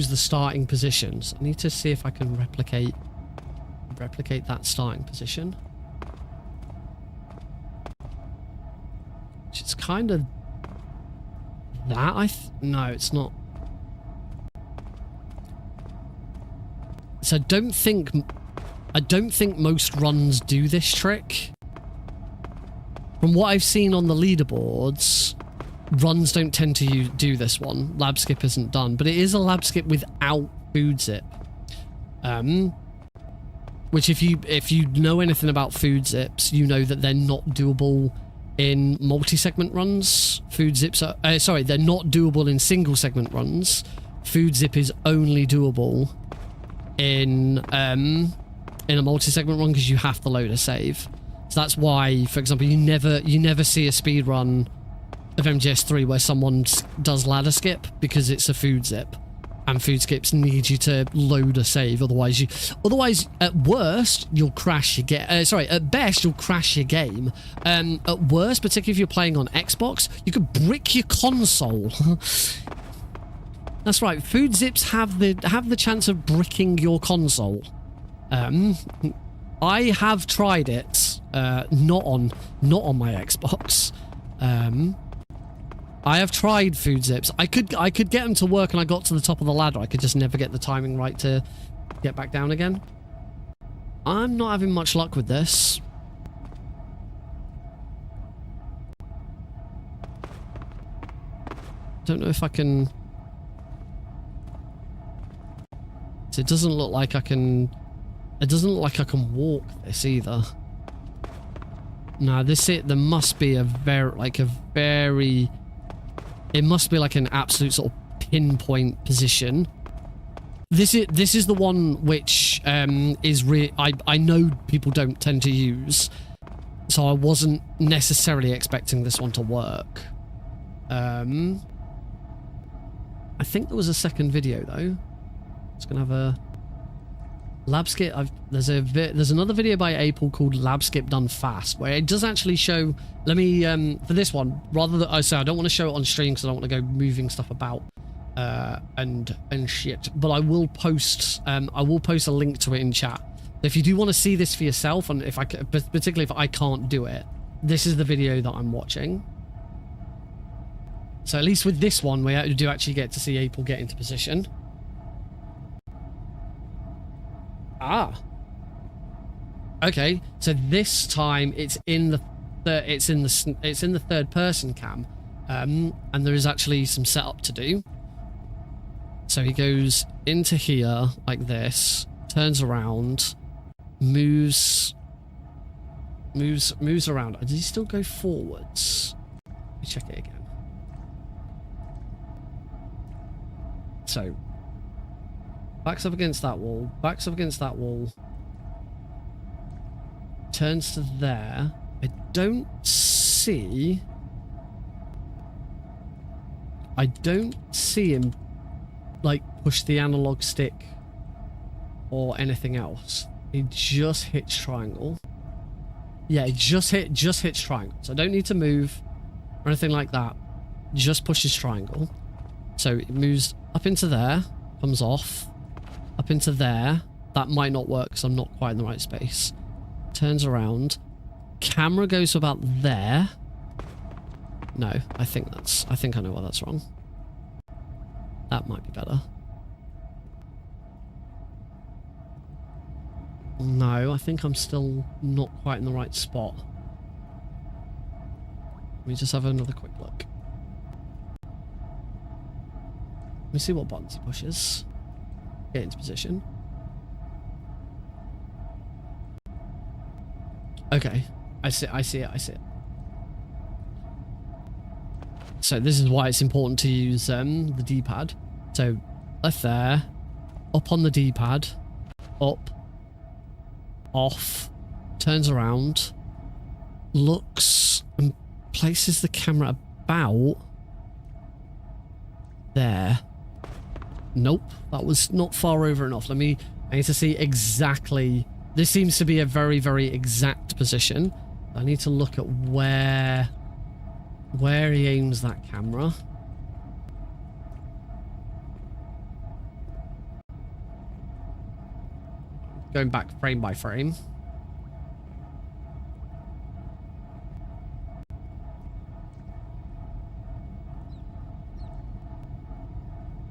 the starting positions. I need to see if I can replicate that starting position. It's kind of that. No, it's not. So I don't think most runs do this trick. From what I've seen on the leaderboards, runs don't tend to do this one. Lab skip isn't done, but it is a lab skip without food zip. Which if you know anything about food zips, you know that they're not doable in multi-segment runs. Food zips are they're not doable in single segment runs. Food zip is only doable in a multi-segment run because you have to load a save. So that's why, for example, you never see a speed run of MGS3 where someone does ladder skip because it's a food zip, and food skips need you to load a save. Otherwise, at worst you'll crash your game. At best you'll crash your game. At worst, particularly if you're playing on Xbox, you could brick your console. That's right. Food zips have the chance of bricking your console. I have tried it. Not on my Xbox. I have tried food zips. I could get them to work, and I got to the top of the ladder. I could just never get the timing right to get back down again. I'm not having much luck with this. Don't know if I can. So it doesn't look like I can. It doesn't look like I can walk this either. No, there must be it must be like an absolute sort of pinpoint position. This is the one which I know people don't tend to use, so I wasn't necessarily expecting this one to work. I think there was a second video though. It's gonna have a. Lab skip. There's another video by April called Lab Skip Done Fast, where it does actually show. Let me for this one, rather than I don't want to show it on stream because I don't want to go moving stuff about and shit. But I will post a link to it in chat. If you do want to see this for yourself, and particularly if I can't do it, this is the video that I'm watching. So at least with this one, we do actually get to see April get into position. Ah. Okay, so this time it's in the third person cam, and there is actually some setup to do. So he goes into here like this, turns around, moves around. Does he still go forwards? Let me check it again. So backs up against that wall, turns to there. I don't see him like push the analog stick or anything else. He just hits triangle. Yeah, it just hits triangle. So I don't need to move or anything like that. Just pushes triangle. So it moves up into there, comes off, up into there. That might not work because I'm not quite in the right space. Turns around. Camera goes to about there. No, I think I know why that's wrong. That might be better. No, I think I'm still not quite in the right spot. Let me just have another quick look. Let me see what buttons he pushes. Get into position. Okay, I see it. So this is why it's important to use the D-pad. So left there, up on the D-pad, up, off, turns around, looks and places the camera about there. Nope, that was not far over enough. I need to see exactly. This seems to be a very, very exact position. I need to look at where he aims that camera. Going back frame by frame.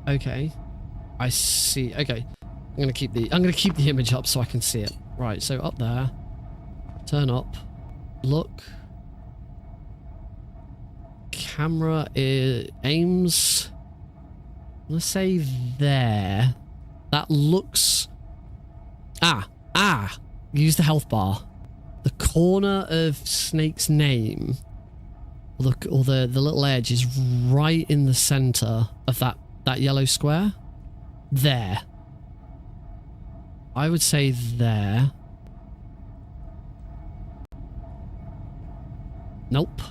Okay. I see. Okay. I'm gonna keep the image up so I can see it. Right, so up there. Turn up. Look. Camera aims. Let's say there. That looks. Use the health bar. The corner of Snake's name, or the little edge, is right in the center of that yellow square. There. I would say there. Nope.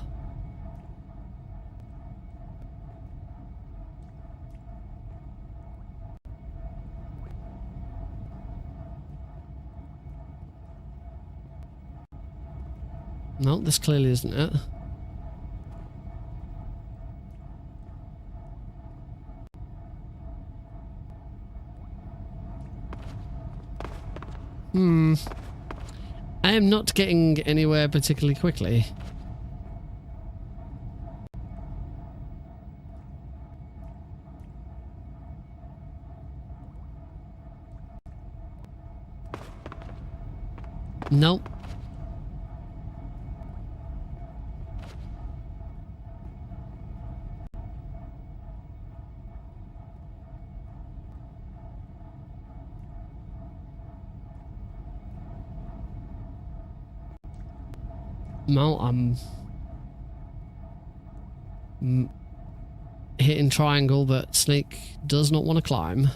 No, this clearly isn't it. I am not getting anywhere particularly quickly. Nope. No, I'm hitting triangle, but Snake does not want to climb.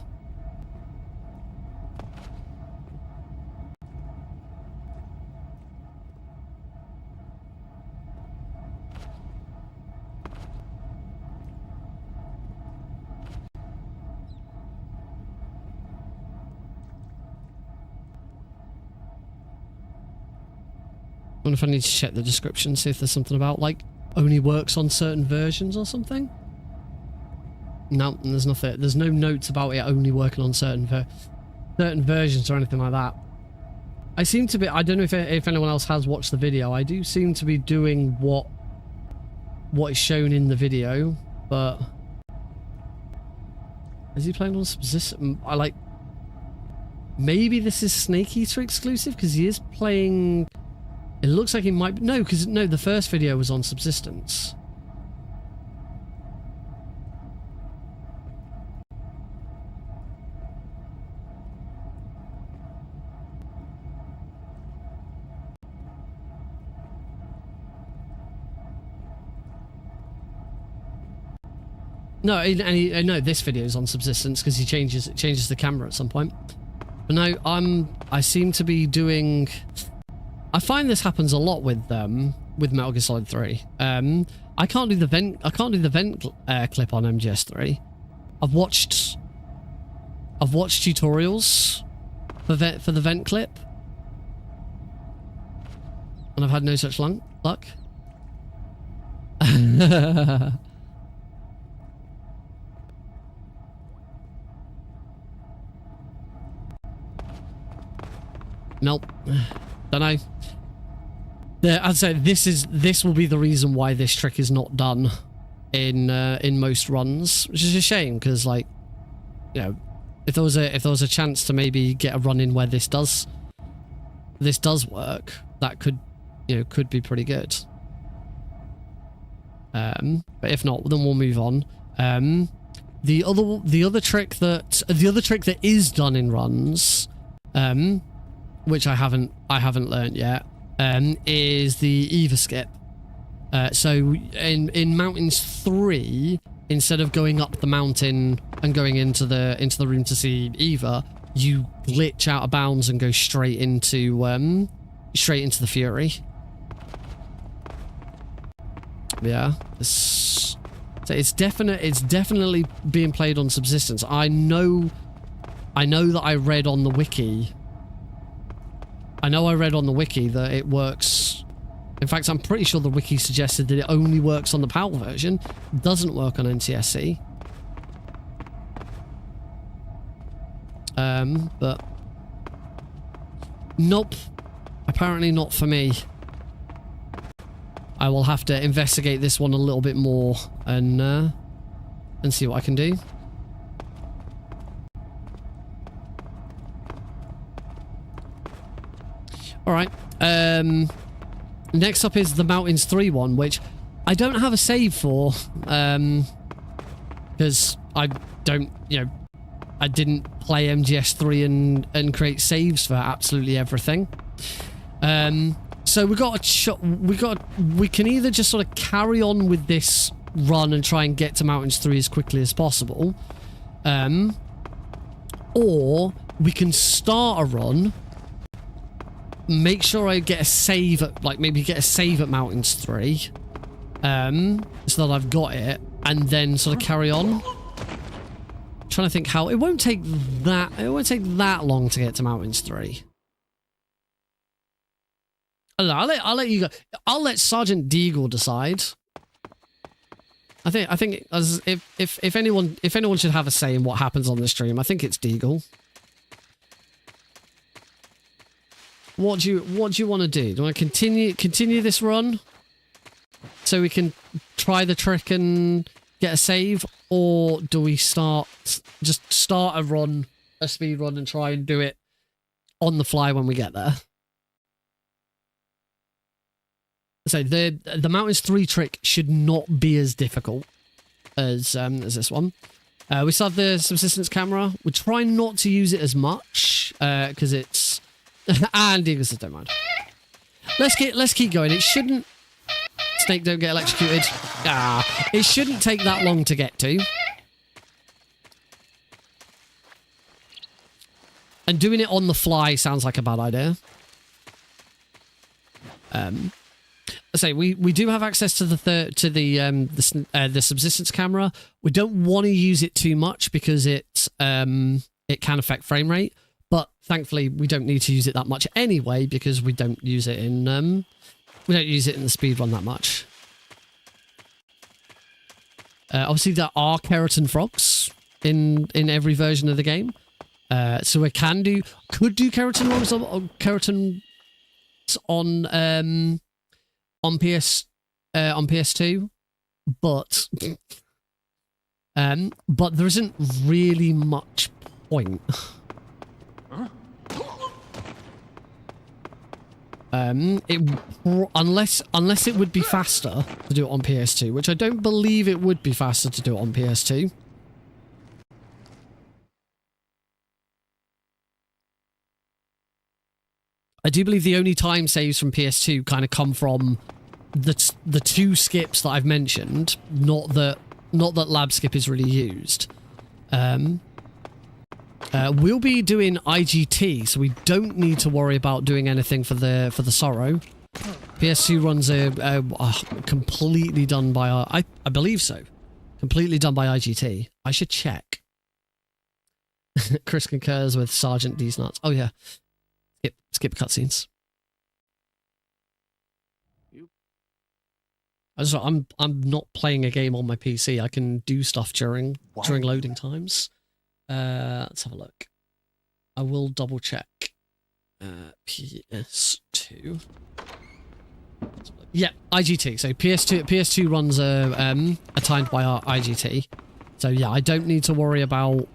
wonder if I need to check the description, see if there's something about, like, only works on certain versions or something. No, there's nothing. There's no notes about it only working on certain versions or anything like that. I seem to be, I don't know if anyone else has watched the video, I do seem to be doing what is shown in the video, but is he playing on subsistence? I like, maybe this is Snake Eater exclusive, because he is playing, it looks like he might, no, because no, the first video was on subsistence. No, no, this video is on subsistence because he changes the camera at some point. But no, I seem to be doing. I find this happens a lot with Metal Gear Solid 3. I can't do the vent. I can't do the vent clip on MGS3. I've watched tutorials for the vent clip, and I've had no such luck. Nope. Don't know. I'd say this will be the reason why this trick is not done in most runs, which is a shame because, like, you know, if there was a chance to maybe get a run in where this does work, that could be pretty good. But if not, then we'll move on. The other trick that is done in runs, which I haven't learnt yet, is the Eva skip. So in Mountains 3, instead of going up the mountain and going into the room to see Eva, you glitch out of bounds and go straight into the Fury. Yeah, it's definitely being played on subsistence. I know that I read on the wiki. I know I read on the wiki that it works. In fact, I'm pretty sure the wiki suggested that it only works on the PAL version. It doesn't work on NTSC. But nope. Apparently not for me. I will have to investigate this one a little bit more and see what I can do. All right. Next up is the Mountains 3 one, which I don't have a save for, because I don't, I didn't play MGS3 and create saves for absolutely everything. So we can either just sort of carry on with this run and try and get to Mountains 3 as quickly as possible, or we can start a run. Make sure I get a save at, maybe get a save at Mountains 3, so that I've got it, and then sort of carry on. I'm trying to think how it won't take that long to get to Mountains 3. I don't know, I'll let you go. I'll let Sergeant Deagle decide. I think as if anyone should have a say in what happens on the stream, I think it's Deagle. What do you want to do? Do you want to continue this run so we can try the trick and get a save, or do we start a run, a speed run, and try and do it on the fly when we get there? So the Mountains 3 trick should not be as difficult as this one. We still have the subsistence camera. We try not to use it as much because it's and Eagle says don't mind. Let's keep going. It shouldn't. Snake, don't get electrocuted. It shouldn't take that long to get to. And doing it on the fly sounds like a bad idea. I say we do have access to the subsistence camera. We don't want to use it too much because it can affect frame rate. But thankfully, we don't need to use it that much anyway because we don't use it in the speedrun that much. Obviously, there are keratin frogs in every version of the game, so we could do keratin frogs on PS2, but there isn't really much point. Unless it would be faster to do it on PS2, which I don't believe it would be faster to do it on PS2. I do believe the only time saves from PS2 kind of come from the two skips that I've mentioned, not that lab skip is really used. We'll be doing IGT, so we don't need to worry about doing anything for the Sorrow. PS2 runs are completely done by I believe so. Completely done by IGT. I should check. Chris concurs with Sergeant D's nuts. Oh yeah. Skip cutscenes. I'm not playing a game on my PC. I can do stuff during loading times. Let's have a look. I will double check. PS2. Yeah, IGT. So PS2 runs are timed by our IGT. So yeah, I don't need to worry about.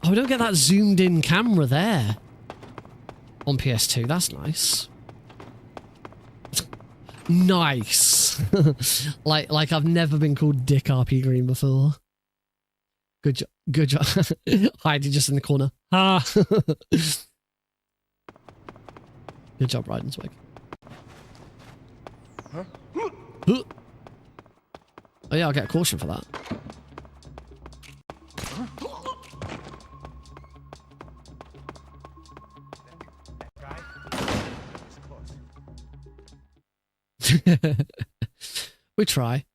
Oh, we don't get that zoomed in camera there on PS2. That's nice. Nice. like I've never been called Dick RP Green before. Good job. Hiding just in the corner. Ah. Good job, Rydenswig. Huh? Oh yeah, I'll get a caution for that. We try.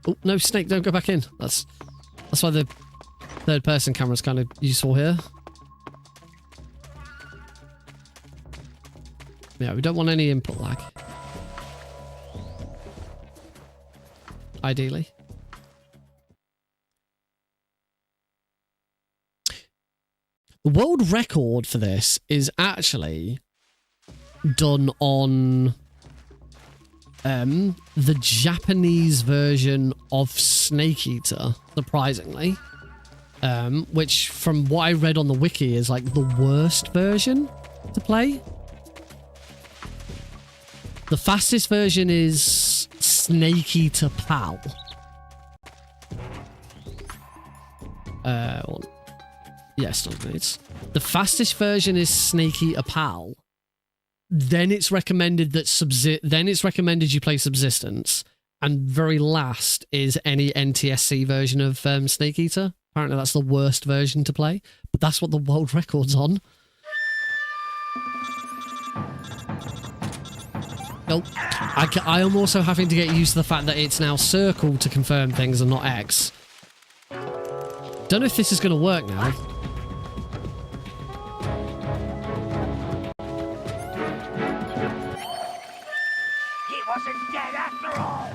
Oh no, Snake! Don't go back in. That's why the third-person camera is kind of useful here. Yeah, we don't want any input lag. Ideally. The world record for this is actually done on the Japanese version of Snake Eater, surprisingly. Which, from what I read on the wiki, is like the worst version to play. The fastest version is Snake Eater PAL. Yes, the fastest version is Snake Eater PAL. Then it's recommended that you play Subsistence, and very last is any NTSC version of Snake Eater. Apparently, that's the worst version to play, but that's what the world record's on. Nope. I am also having to get used to the fact that it's now circle to confirm things and not X. Don't know if this is going to work now.
He wasn't dead after all.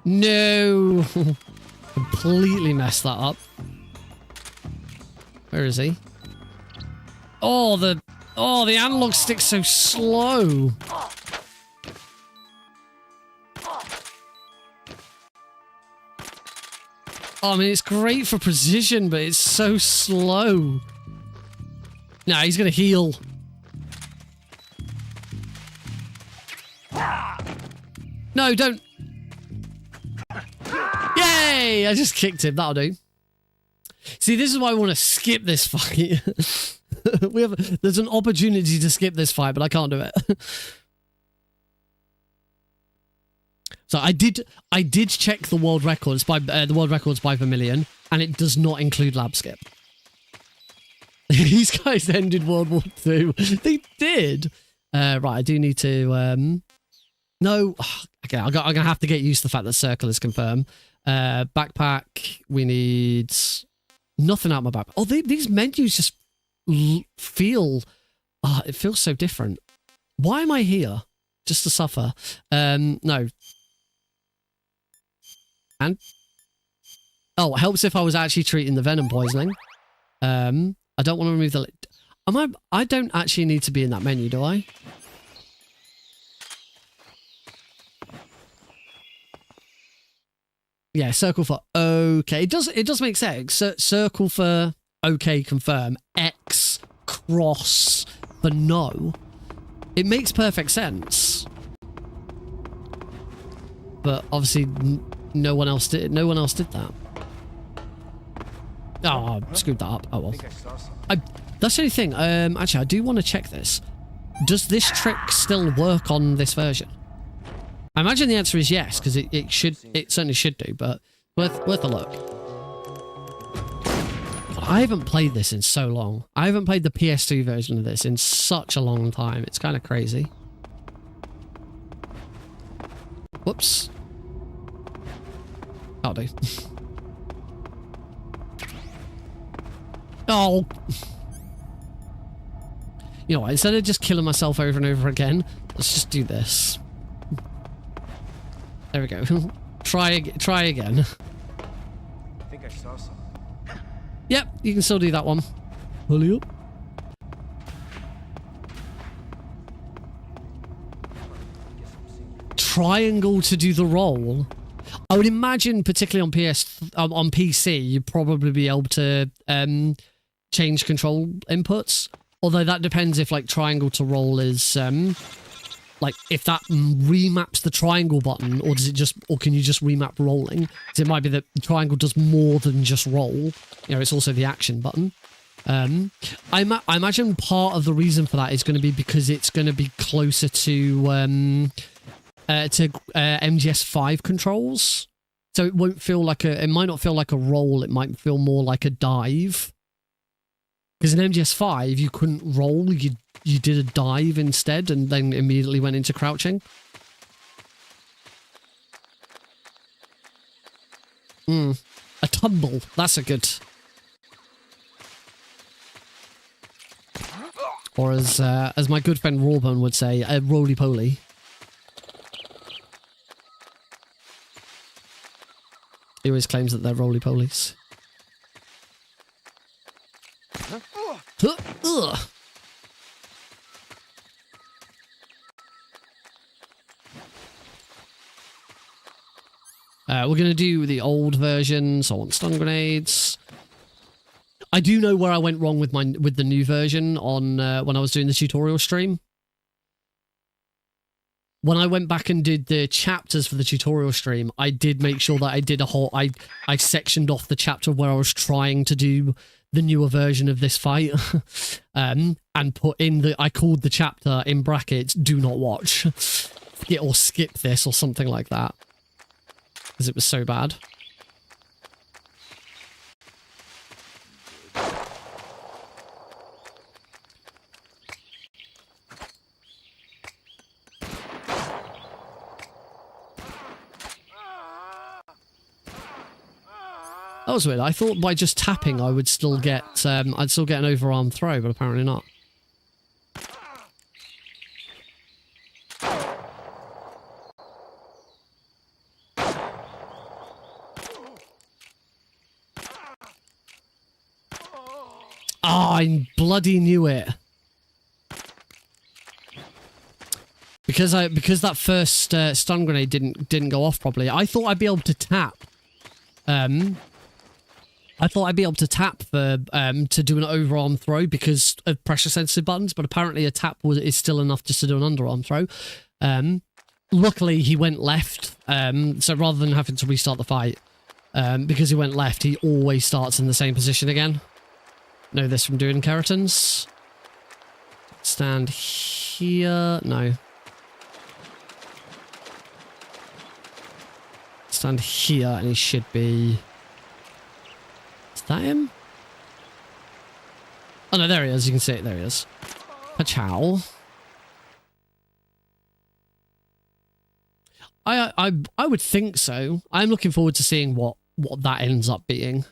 No. Completely messed that up. Where is he? Oh, the analog stick's so slow. Oh, I mean, it's great for precision, but it's so slow. Nah, he's gonna heal. No, don't. Yay! I just kicked him. That'll do. See, this is why I want to skip this fight. There's an opportunity to skip this fight, but I can't do it. So I did check the world records by Vermilion, and it does not include lab skip. These guys ended World War II. They did. Right, I do need to... no. Okay, I'm going to have to get used to the fact that circle is confirmed. Backpack. We need... nothing out of my backpack. Oh, these menus just feel... it feels so different. Why am I here? Just to suffer. No. And... oh, it helps if I was actually treating the venom poisoning. I don't want to remove the... I don't actually need to be in that menu, do I? Yeah, circle for okay. It does make sense. Circle for okay, confirm. X, cross for no. It makes perfect sense. But obviously no one else did that. Oh, I screwed that up. Oh well. That's the only thing. Actually, I do want to check this. Does this trick still work on this version? I imagine the answer is yes, because it certainly should do, but worth a look. I haven't played this in so long. I haven't played the PS2 version of this in such a long time. It's kind of crazy. Whoops. I'll do. Oh. You know what? Instead of just killing myself over and over again, let's just do this. There we go. Try again.
I think I saw something.
Yep, you can still do that one. Hurry up. Triangle to do the roll. I would imagine, particularly on PC, you'd probably be able to change control inputs. Although that depends if like triangle to roll is like if that remaps the triangle button, or does it just, or can you just remap rolling? Because it might be that triangle does more than just roll. You know, it's also the action button. I imagine part of the reason for that is going to be because it's going to be closer to MGS5 controls. So it won't feel like it might not feel like a roll. It might feel more like a dive. Because in MGS5, you couldn't roll. You did a dive instead, and then immediately went into crouching. A tumble. That's a good. Or as my good friend Rawburn would say, a roly-poly. He always claims that they're roly-polies. Ugh. We're going to do the old version, so I want stun grenades. I do know where I went wrong with the new version on when I was doing the tutorial stream. When I went back and did the chapters for the tutorial stream, I did make sure that I did a whole... I sectioned off the chapter where I was trying to do the newer version of this fight. And put in the... I called the chapter in brackets, do not watch. Or skip this or something like that. Because it was so bad. That was weird. I thought by just tapping I would still get I'd still get an overarm throw, but apparently not. Oh, I bloody knew it. Because that first stun grenade didn't go off properly. I thought I'd be able to tap. I thought I'd be able to tap for to do an overarm throw because of pressure sensitive buttons, but apparently a tap is still enough just to do an underarm throw. Luckily he went left, so rather than having to restart the fight, because he went left, he always starts in the same position again. Know this from doing keratins. Stand here. No. Stand here and he should be... Is that him? Oh no, there he is. You can see it. There he is. Pachow. I would think so. I'm looking forward to seeing what that ends up being.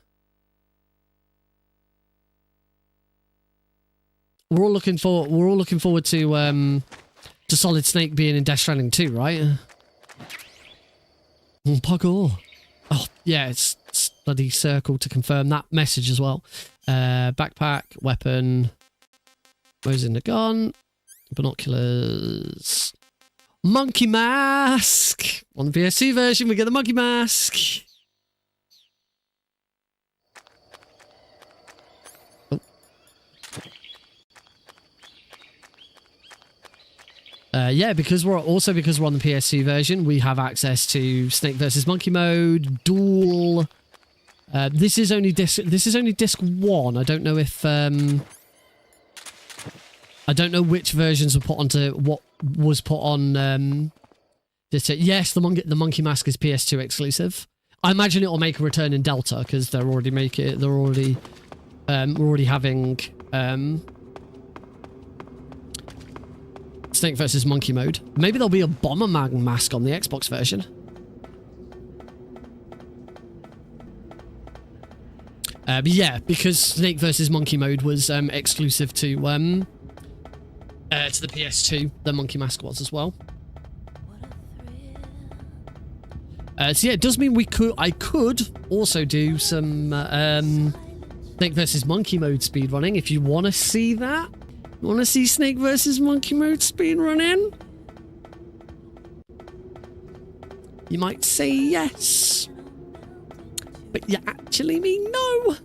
We're all looking forward to Solid Snake being in Death Stranding 2, right? Parkour. Oh yeah, it's bloody circle to confirm that message as well. Backpack, weapon, Mo's in the gun, binoculars. Monkey mask! On the PS2 version, we get the monkey mask. Oh. Yeah, because we're on the PS2 version, we have access to Snake versus Monkey mode, duel. This is only disc 1. I don't know if I don't know which versions were put onto what was put on this. Yes, the monkey mask is PS2 exclusive. I imagine it will make a return in Delta because they're already we're already having Snake versus Monkey mode. Maybe there'll be a Bomberman mask on the Xbox version. But yeah, because Snake versus Monkey mode was exclusive to the PS2, the monkey mask was as well. So yeah, it does mean I could also do some Snake versus Monkey mode speedrunning if you want to see that. You want to see Snake versus Monkey mode speedrunning? You might say yes, but you actually mean no.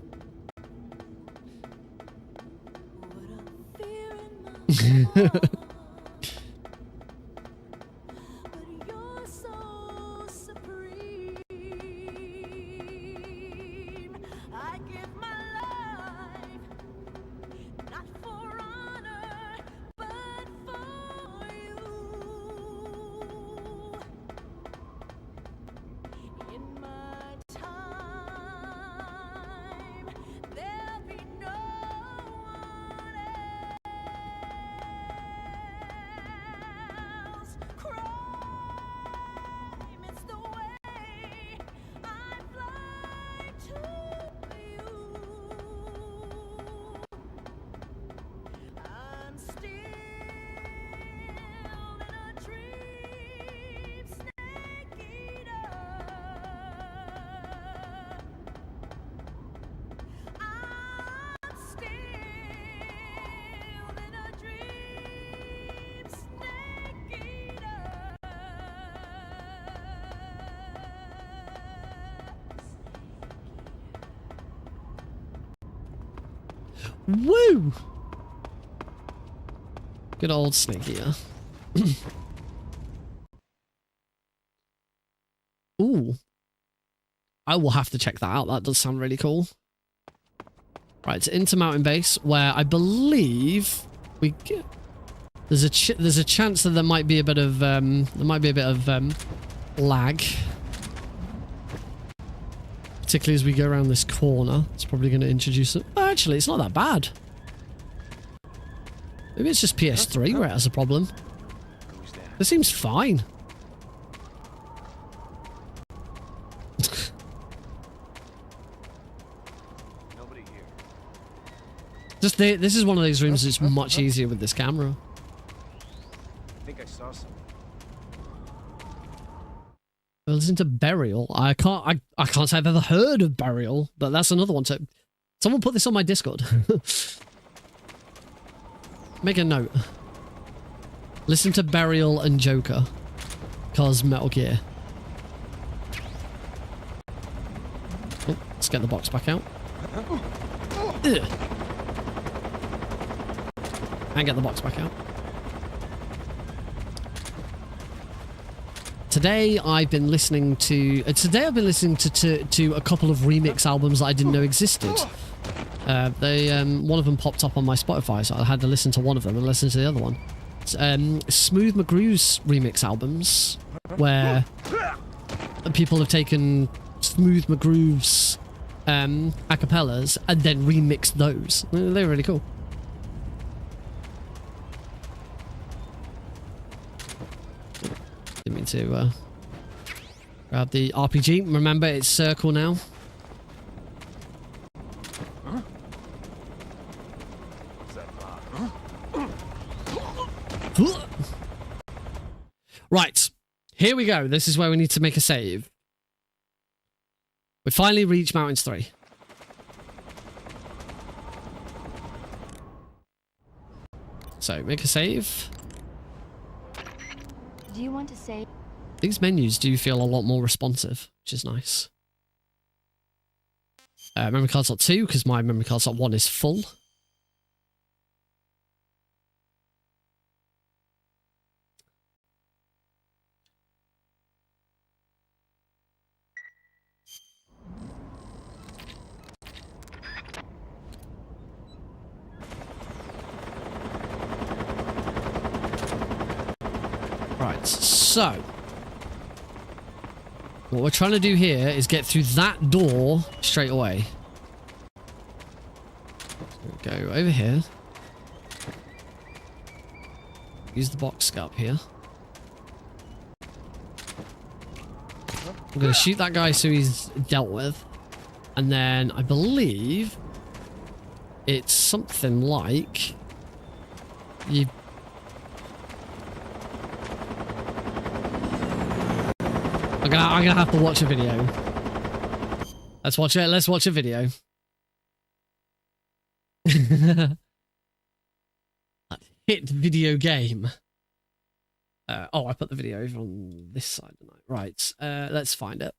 Woo! Good old Snake here. Ooh. I will have to check that out. That does sound really cool. Right, it's into Mountain Base, where I believe we get... There's a chance that there might be a bit of lag. Particularly as we go around this corner. It's probably going to introduce it. Oh, actually, it's not that bad. Maybe it's just PS3 where it has a problem. This seems fine.
Nobody here.
This is one of those rooms that's much easier with this camera.
I think I saw something.
Listen to Burial. I can't say I've ever heard of Burial, but that's another one. So someone put this on my Discord. Make a note. Listen to Burial and Joker. Cause Metal Gear. Oh, let's get the box back out. Ugh. And get the box back out. Today I've been listening to a couple of remix albums that I didn't know existed. One of them popped up on my Spotify, so I had to listen to one of them and listen to the other one. It's, Smooth McGrew's remix albums, where people have taken Smooth McGrew's acapellas and then remixed those. They're really cool. Didn't mean to grab the RPG. Remember, it's circle now. Right, here we go. This is where we need to make a save. We finally reached Mountains 3. So, make a save.
Do you want to save?
These menus do feel a lot more responsive, which is nice. Memory card slot 2, because my memory card slot 1 is full. Right, so what we're trying to do here is get through that door straight away. So go over here. Use the box up here. I'm going to shoot that guy so he's dealt with. And then I believe it's something like you... I'm gonna have to watch a video. Let's watch it. Let's watch a video. Hit video game. Oh, I put the video over on this side tonight. Right. Let's find it.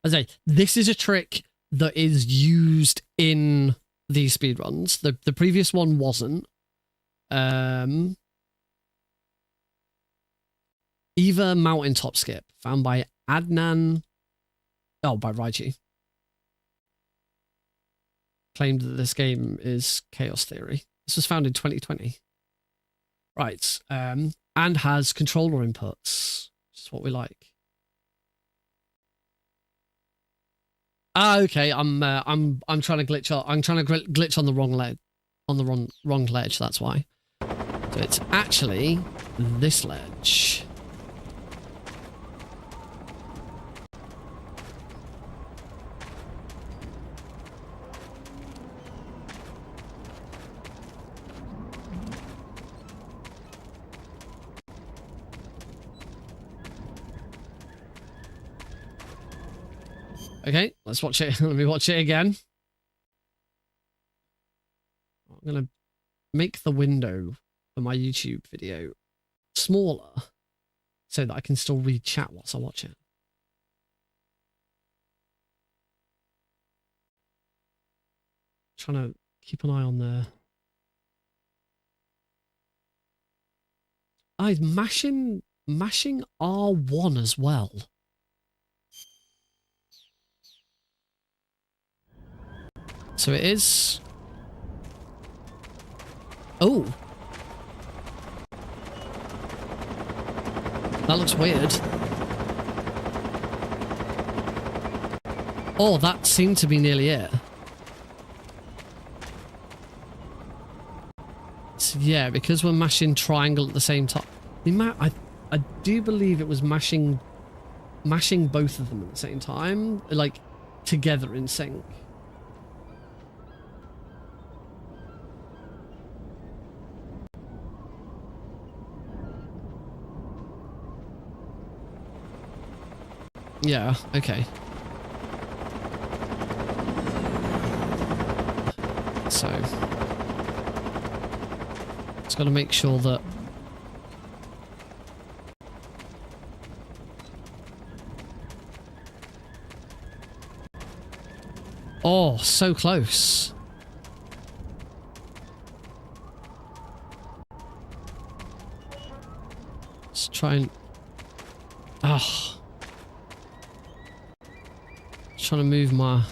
As I say, this is a trick that is used in these speedruns. The previous one wasn't. Eva Mountaintop Skip, found by Adnan. Oh, by Raiji. Claimed that this game is Chaos Theory. This was found in 2020. Right. And has controller inputs, which is what we like. Ah, okay. I'm trying to glitch. I'm trying to glitch on the wrong ledge. On the wrong ledge. That's why. So it's actually this ledge. Okay, let's watch it. Let me watch it again. I'm going to make the window for my YouTube video smaller so that I can still read chat whilst I watch it. Trying to keep an eye on the... Ah, he's mashing R1 as well. So it is... Oh! That looks weird. Oh, that seemed to be nearly it. So yeah, because we're mashing triangle at the same time. I do believe it was mashing both of them at the same time, like together in sync. Yeah, okay. So, it's got to make sure that oh, so close. Let's try and oh. Trying to move my...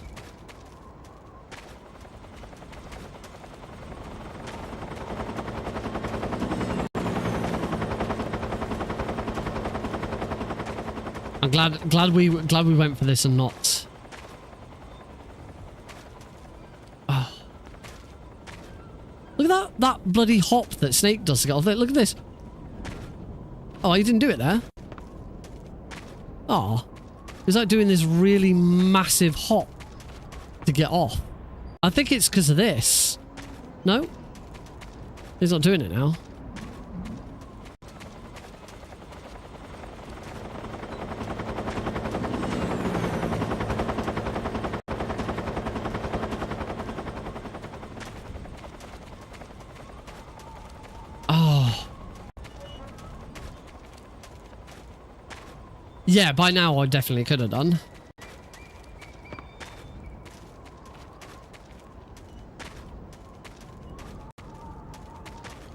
I'm glad we went for this and not... Oh. Look at that bloody hop that Snake does to get off there. Look at this. Oh, you didn't do it there? Oh, it's like doing this really massive hop to get off. I think it's because of this. No? He's not doing it now. Yeah, by now I definitely could have done.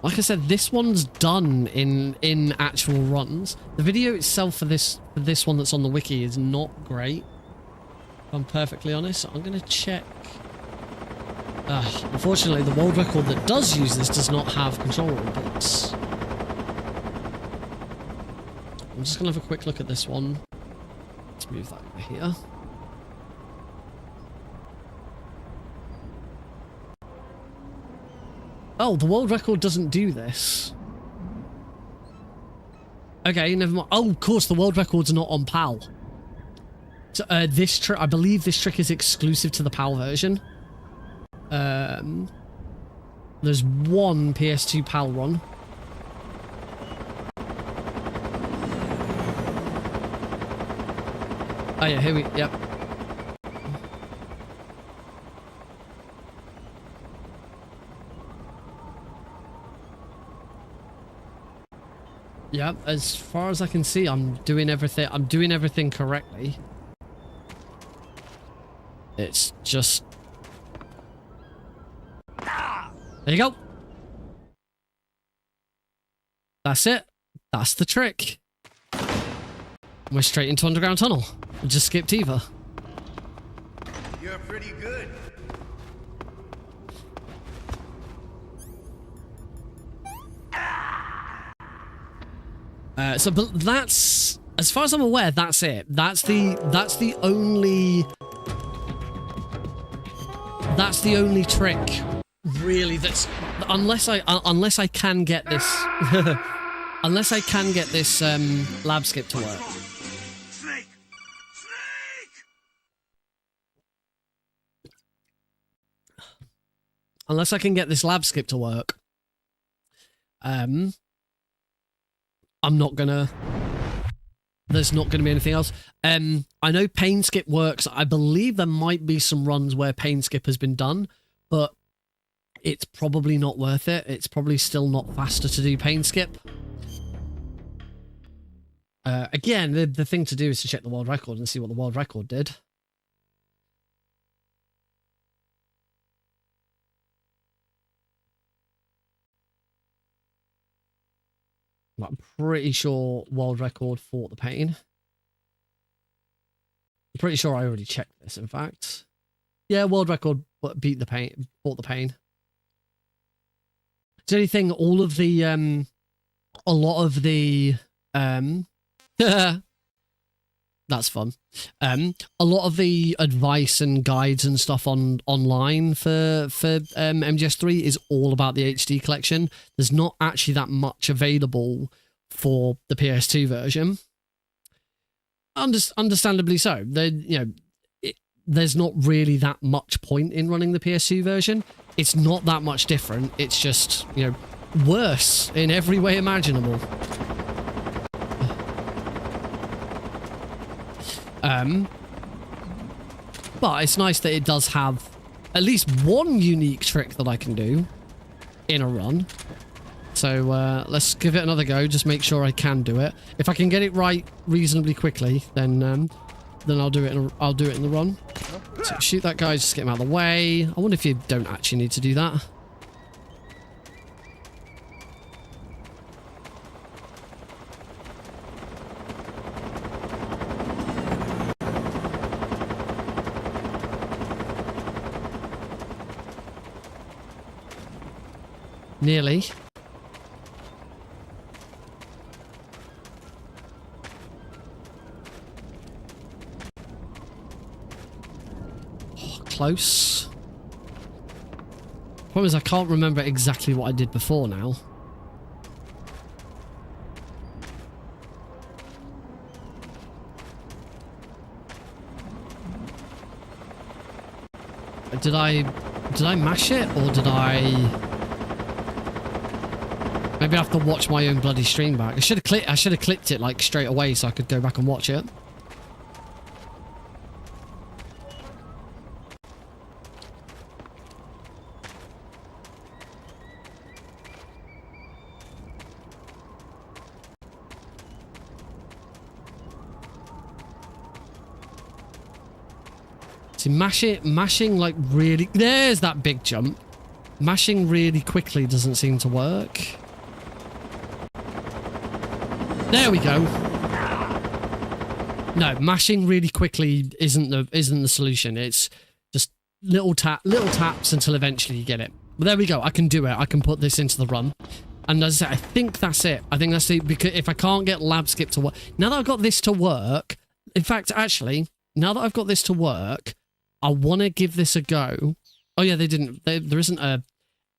Like I said, this one's done in actual runs. The video itself for this one that's on the wiki is not great, if I'm perfectly honest. I'm gonna check. Unfortunately, the world record that does use this does not have control inputs. I'm just going to have a quick look at this one. Let's move that over here. Oh, the world record doesn't do this. Okay, never mind. Oh, of course, the world record's not on PAL. So, this trick, I believe this trick is exclusive to the PAL version. There's one PS2 PAL run. Oh yeah, here we, yep. Yep, as far as I can see, I'm doing everything correctly. It's just... There you go. That's it. That's the trick. We're straight into underground tunnel. Just skipped Eva.
You're pretty good.
But that's, as far as I'm aware, that's it. That's the only trick, really. That's unless I can get this unless I can get this lab skip to work. Unless I can get this lab skip to work, I'm not gonna... There's not gonna be anything else. I know pain skip works. I believe there might be some runs where pain skip has been done, but it's probably not worth it. It's probably still not faster to do pain skip. Again, the thing to do is to check the world record and see what the world record did. I'm pretty sure world record fought the pain. I'm pretty sure I already checked this, in fact. Yeah, world record beat the pain, fought the pain. Is there anything, all of the, a lot of the, that's fun. A lot of the advice and guides and stuff online for MGS3 is all about the HD collection. There's not actually that much available for the PS2 version. Understandably so. There's not really that much point in running the PS2 version. It's not that much different. It's just, worse in every way imaginable. But it's nice that it does have at least one unique trick that I can do in a run. So let's give it another go. Just make sure I can do it. If I can get it right reasonably quickly, then I'll do it. I'll do it in the run. So shoot that guy. Just get him out of the way. I wonder if you don't actually need to do that. Nearly. Oh, close. Problem is I can't remember exactly what I did before now. Did I mash it or did I? Maybe I have to watch my own bloody stream back. I should have clicked it like straight away so I could go back and watch it. See, mashing like really... There's that big jump. Mashing really quickly doesn't seem to work. There we go. No, mashing really quickly isn't the solution. It's just little taps until eventually you get it. But there we go. I can do it. I can put this into the run. And as I say, I think that's it. I think that's it, because if I can't get lab skip to work... Now that I've got this to work... In fact, actually, now that I've got this to work... I want to give this a go. Oh yeah, they didn't. There isn't a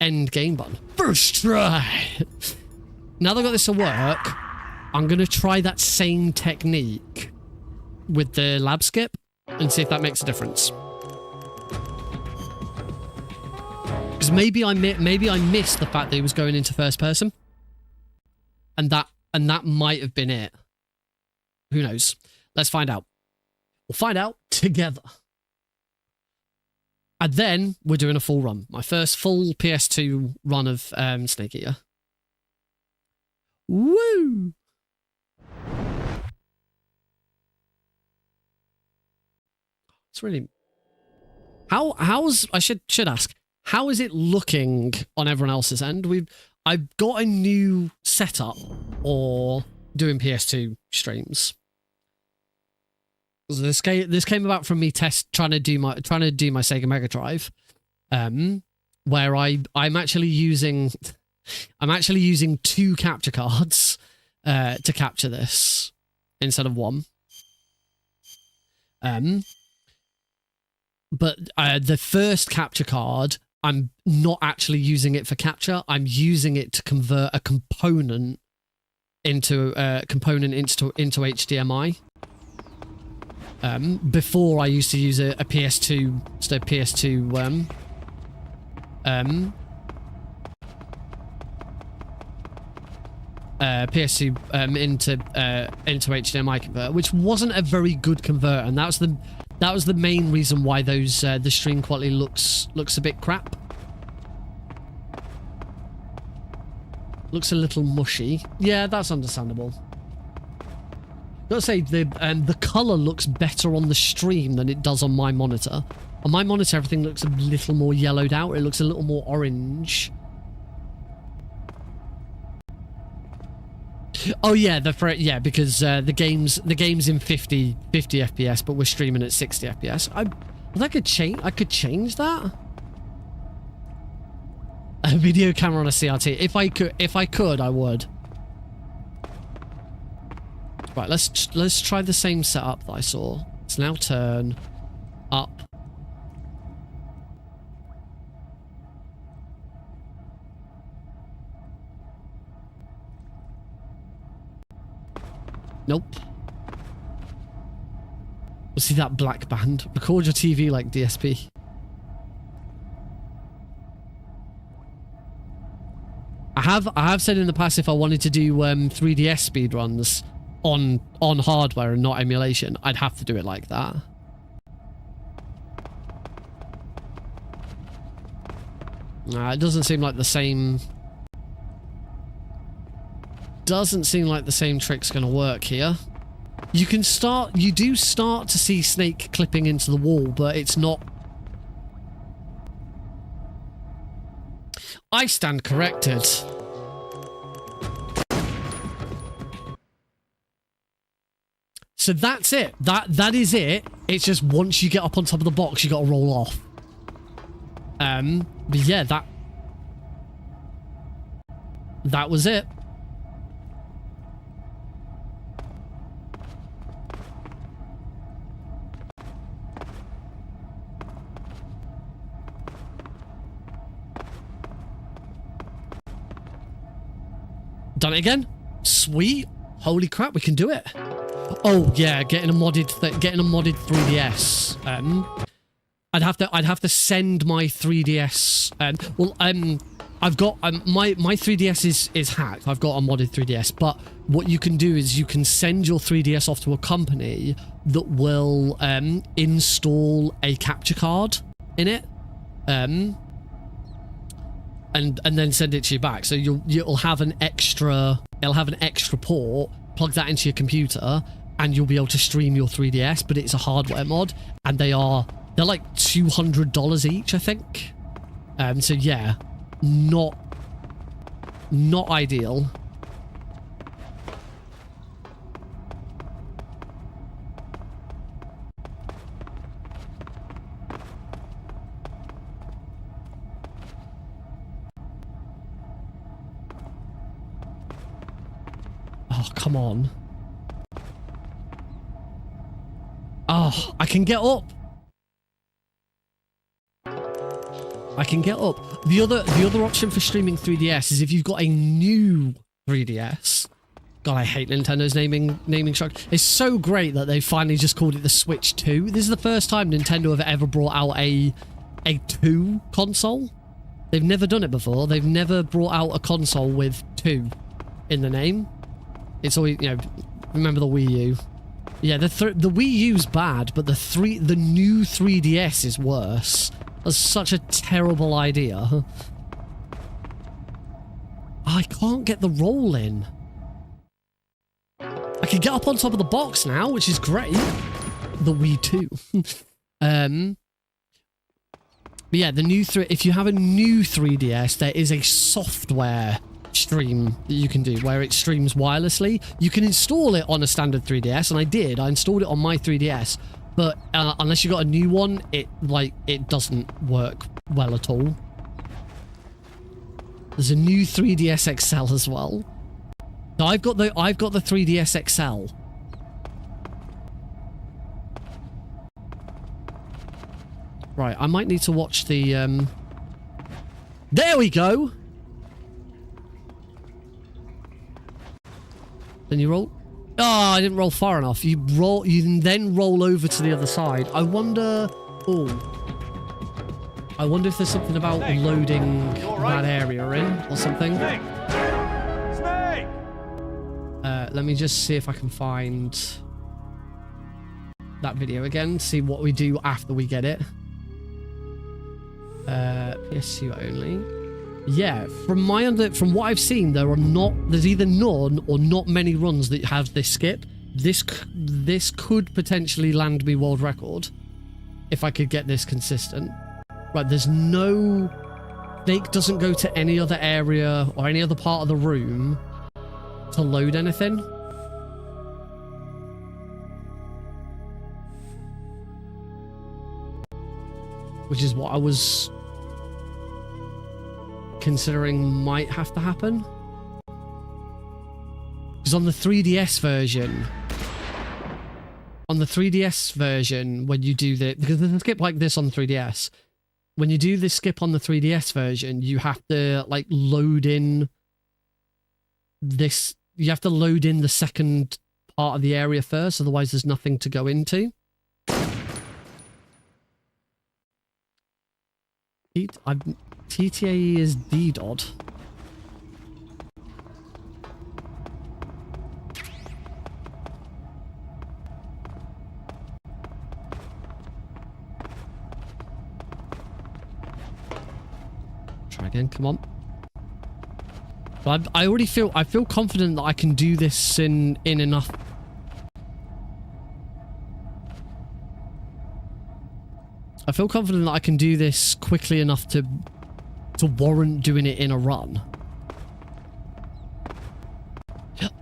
end game button. First try. Now that I've got this to work, I'm going to try that same technique with the lab skip and see if that makes a difference. Because maybe I missed the fact that he was going into first person, and that might have been it. Who knows? Let's find out. We'll find out together. And then we're doing a full run. My first full PS2 run of Snake Eater. Woo! It's really... How's... I should ask. How is it looking on everyone else's end? I've got a new setup or doing PS2 streams. This came about from me trying to do my Sega Mega Drive, where I'm actually using two capture cards to capture this instead of one. But the first capture card, I'm not actually using it for capture. I'm using it to convert a component into HDMI. Before I used to use a PS2, so PS2 PS2 into HDMI converter, which wasn't a very good converter, and that was the main reason why those the stream quality looks a bit crap. Looks a little mushy. Yeah, that's understandable. Gotta say, the colour looks better on the stream than it does on my monitor. On my monitor, everything looks a little more yellowed out. It looks a little more orange. Oh yeah, because the game's in 50 FPS, but we're streaming at 60 FPS. I could change that. A video camera on a CRT. If I could, I would. Right, let's try the same setup that I saw. Let's now turn up. Nope. We'll see that black band. Record your TV like DSP. I have said in the past if I wanted to do 3DS speedruns on hardware and not emulation, I'd have to do it like that. Nah, it doesn't seem like the same... Doesn't seem like the same trick's gonna work here. You do start to see Snake clipping into the wall, but it's not... I stand corrected. So that's it. That is it. It's just once you get up on top of the box, you gotta roll off. But yeah, that was it. Done it again. Sweet. Holy crap, we can do it. Oh yeah, getting a modded 3DS. I'd have to send my 3DS. I've got my 3DS is hacked. I've got a modded 3DS, but what you can do is you can send your 3DS off to a company that will install a capture card in it, and then send it to you back. So you'll have an extra port. Plug that into your computer, and you'll be able to stream your 3DS. But it's a hardware mod, and they're like $200 each, I think. So yeah. Not ideal. Oh, come on. Oh, I can get up. I can get up. The other option for streaming 3DS is if you've got a new 3DS. God, I hate Nintendo's naming structure. It's so great that they finally just called it the Switch 2. This is the first time Nintendo have ever brought out a 2 console. They've never done it before. They've never brought out a console with 2 in the name. It's always, you know, remember the Wii U. Yeah, the Wii U's bad, but the new 3DS is worse. That's such a terrible idea. I can't get the roll in. I can get up on top of the box now, which is great. The Wii 2. But yeah, if you have a new 3DS, there is a software stream that you can do where it streams wirelessly. You can install it on a standard 3DS, and I did. I installed it on my 3DS. But unless you got a new one, it doesn't work well at all. There's a new 3DS XL as well. So I've got the 3DS XL. Right, I might need to watch the There we go. Then you roll. Oh, I didn't roll far enough. You then roll over to the other side. I wonder... Oh. I wonder if there's something about loading that area in or something.
Snake!
Let me just see if I can find that video again. See what we do after we get it. PS2 only. Yeah, from what I've seen, there's either none or not many runs that have this skip. This could potentially land me world record if I could get this consistent. Right, there's no... Snake doesn't go to any other area or any other part of the room to load anything. Which is what I was considering might have to happen. Because on the 3DS version, when you do because there's a skip like this on the 3DS, when you do this skip on the 3DS version, you have to like load in this, you have to load in the second part of the area first, otherwise there's nothing to go into. TTAE is DDoD. Try again, come on. But I feel confident that I can do this in enough. I feel confident that I can do this quickly enough to warrant doing it in a run.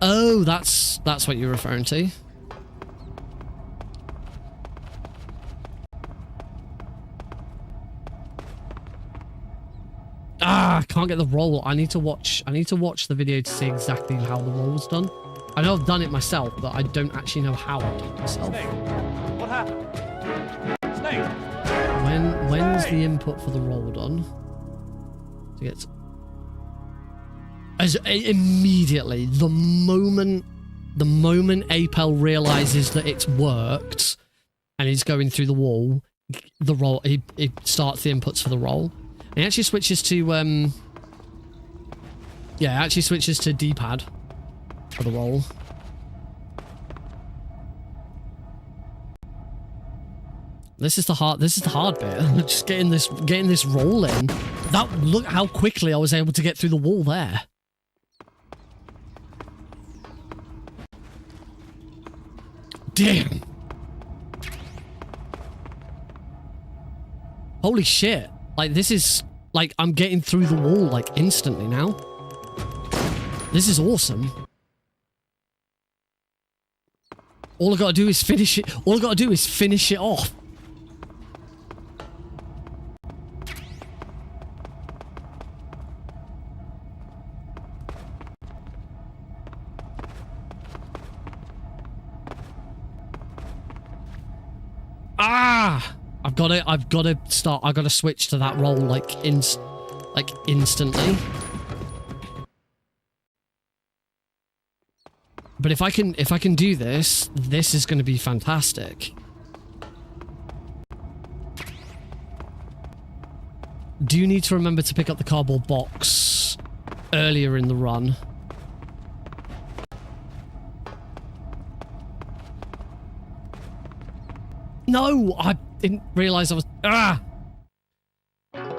Oh, that's what you're referring to. Ah, I can't get the roll. I need to watch the video to see exactly how the roll's done. I know I've done it myself, but I don't actually know how I've done it myself.
Snake, what happened? Snake!
When's the input for the roll done? To get immediately, the moment Apel realizes that it's worked and he's going through the wall, the roll. He starts the inputs for the roll. And he actually switches to yeah, it actually switches to D-pad for the roll. This is the hard bit. Just getting this roll in. Look how quickly I was able to get through the wall there. Damn. Holy shit. Like, this is... Like, I'm getting through the wall, like, instantly now. This is awesome. All I gotta do is finish it. All I gotta do is finish it off. Ah! I've got to switch to that roll like instantly. But if I can do this, this is going to be fantastic. Do you need to remember to pick up the cardboard box earlier in the run? No, I didn't realize I was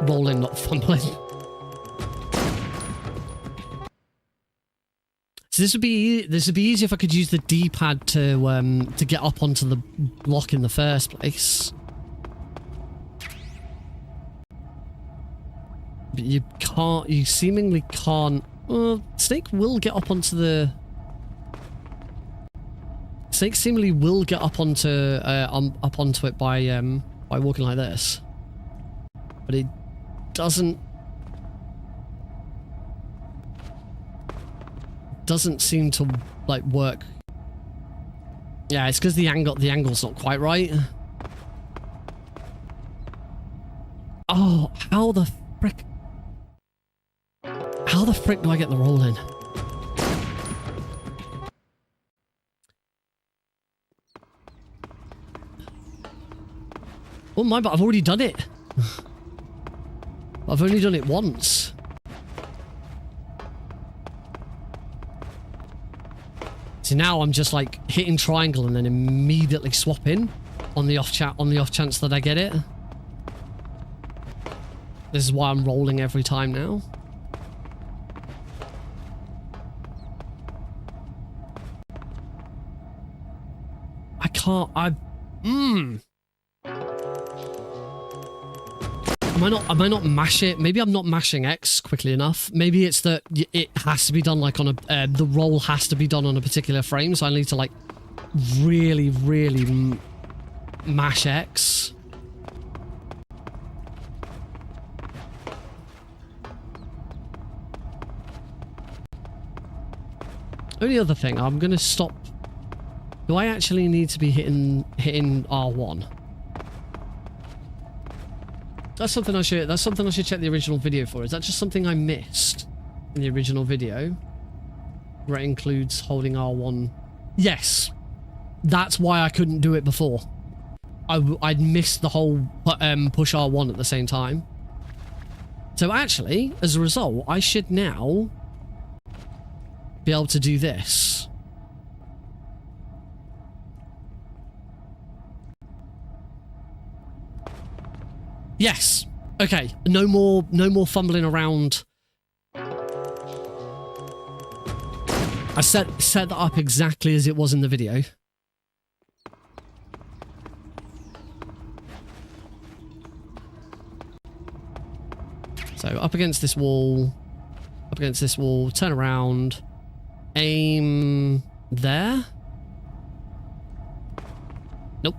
rolling, not fumbling. So this would be easy if I could use the D-pad to get up onto the block in the first place. But you can't. You seemingly can't. Well, Snake will get up onto the. Snake seemingly will get up onto it by walking like this, but it doesn't seem to like work. Yeah, it's because the angle's not quite right. Oh, how the frick do I get the roll in? Oh my, but I've already done it. I've only done it once. So now I'm just like hitting triangle and then immediately swapping on the off chance that I get it. This is why I'm rolling every time now. I can't. Am I not mashing? Maybe I'm not mashing X quickly enough. Maybe it's that it has to be done like on a the roll has to be done on a particular frame, so I need to like really mash X. Only other thing, I'm gonna stop. Do I actually need to be hitting R1? That's something I should check the original video for. Is that just something I missed in the original video? Where it includes holding R1. Yes. That's why I couldn't do it before. I'd missed the whole push R1 at the same time. So actually, as a result, I should now be able to do this. Yes. Okay. No more fumbling around. I set that up exactly as it was in the video. So up against this wall, turn around, aim there. Nope.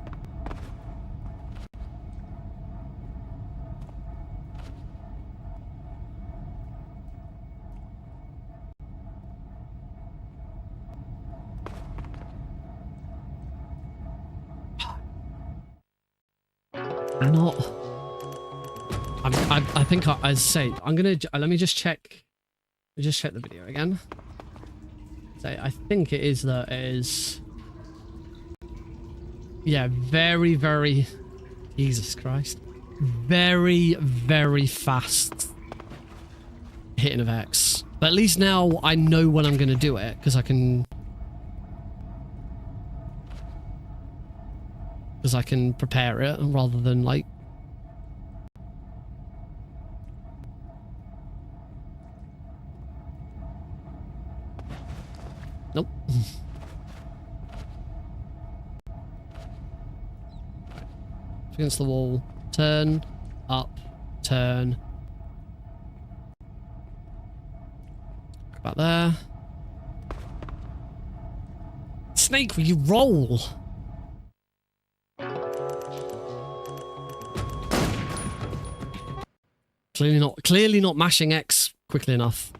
I think I say I'm gonna let me just check the video again. So I think it is yeah, very Jesus Christ. Very, very fast hitting of X. But at least now I know when I'm going to do it, because I can... Because I can prepare it rather than, like... Nope. Against the wall. Turn. Up. Turn. Back there. Snake, will you roll? Clearly not mashing X quickly enough.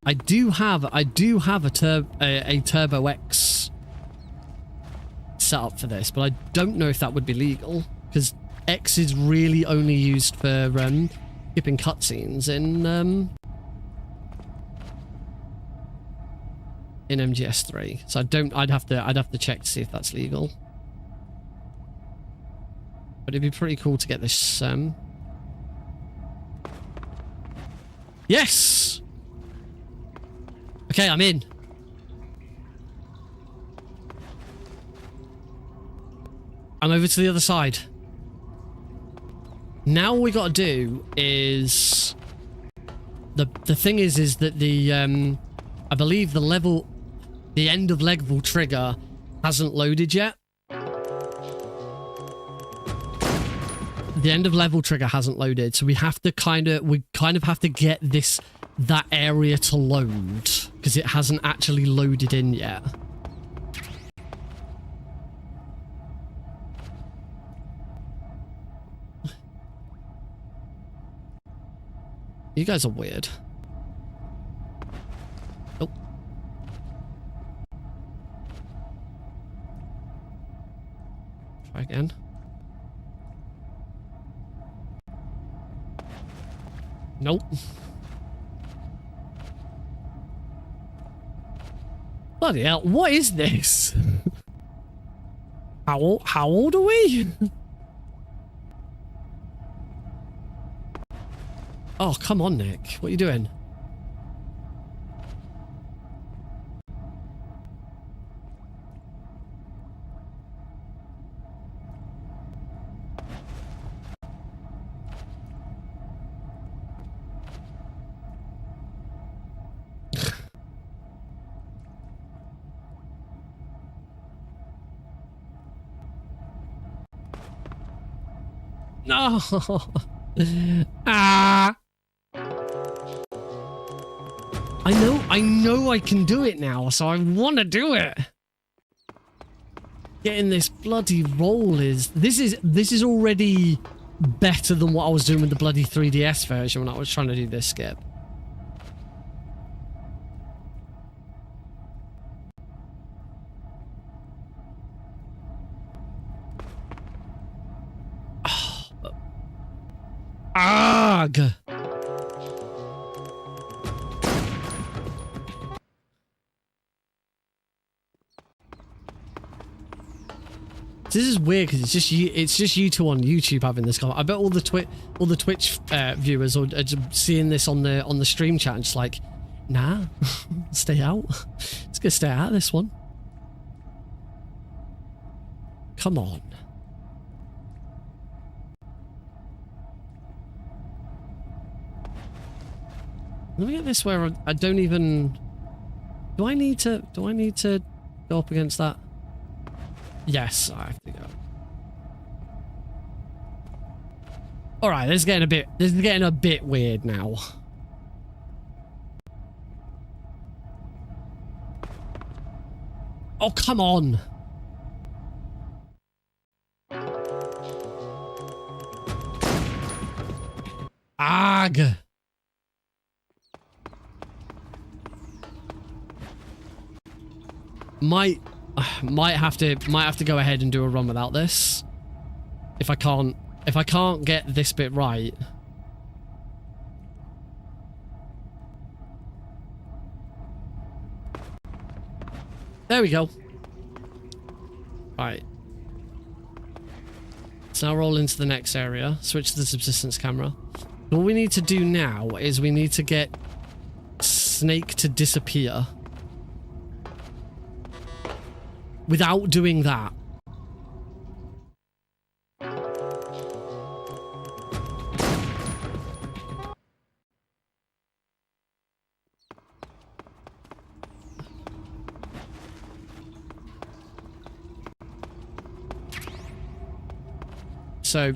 I do have a Turbo X set up for this, but I don't know if that would be legal because X is really only used for skipping cutscenes in MGS3. So I'd have to check to see if that's legal. But it'd be pretty cool to get this Yes! Okay, I'm in. I'm over to the other side. Now all we gotta do is... The thing is that the, I believe the end of level trigger hasn't loaded yet. The end of level trigger hasn't loaded, so we kind of have to get that area to load, because it hasn't actually loaded in yet. You guys are weird. Oh. Try again. Nope. Bloody hell, what is this? How old are we? Oh, come on, Nick. What are you doing? No. Ah. I know I can do it now, so I want to do it. Getting this bloody roll is this is already better than what I was doing with the bloody 3DS version when I was trying to do this skip. Arg! This is weird because it's just you two on YouTube having this comment. I bet all the Twitch viewers are just seeing this on the stream chat and just like, nah, stay out. It's gonna stay out of this one. Come on. Let me get this where I don't even... Do I need to go up against that? Yes, I have to go. Alright, this is getting a bit weird now. Oh, come on. Ag. Might have to go ahead and do a run without this. If I can't get this bit right. There we go. Right. Let's now roll into the next area. Switch to the subsistence camera. What we need to do now is we need to get Snake to disappear. Without doing that. So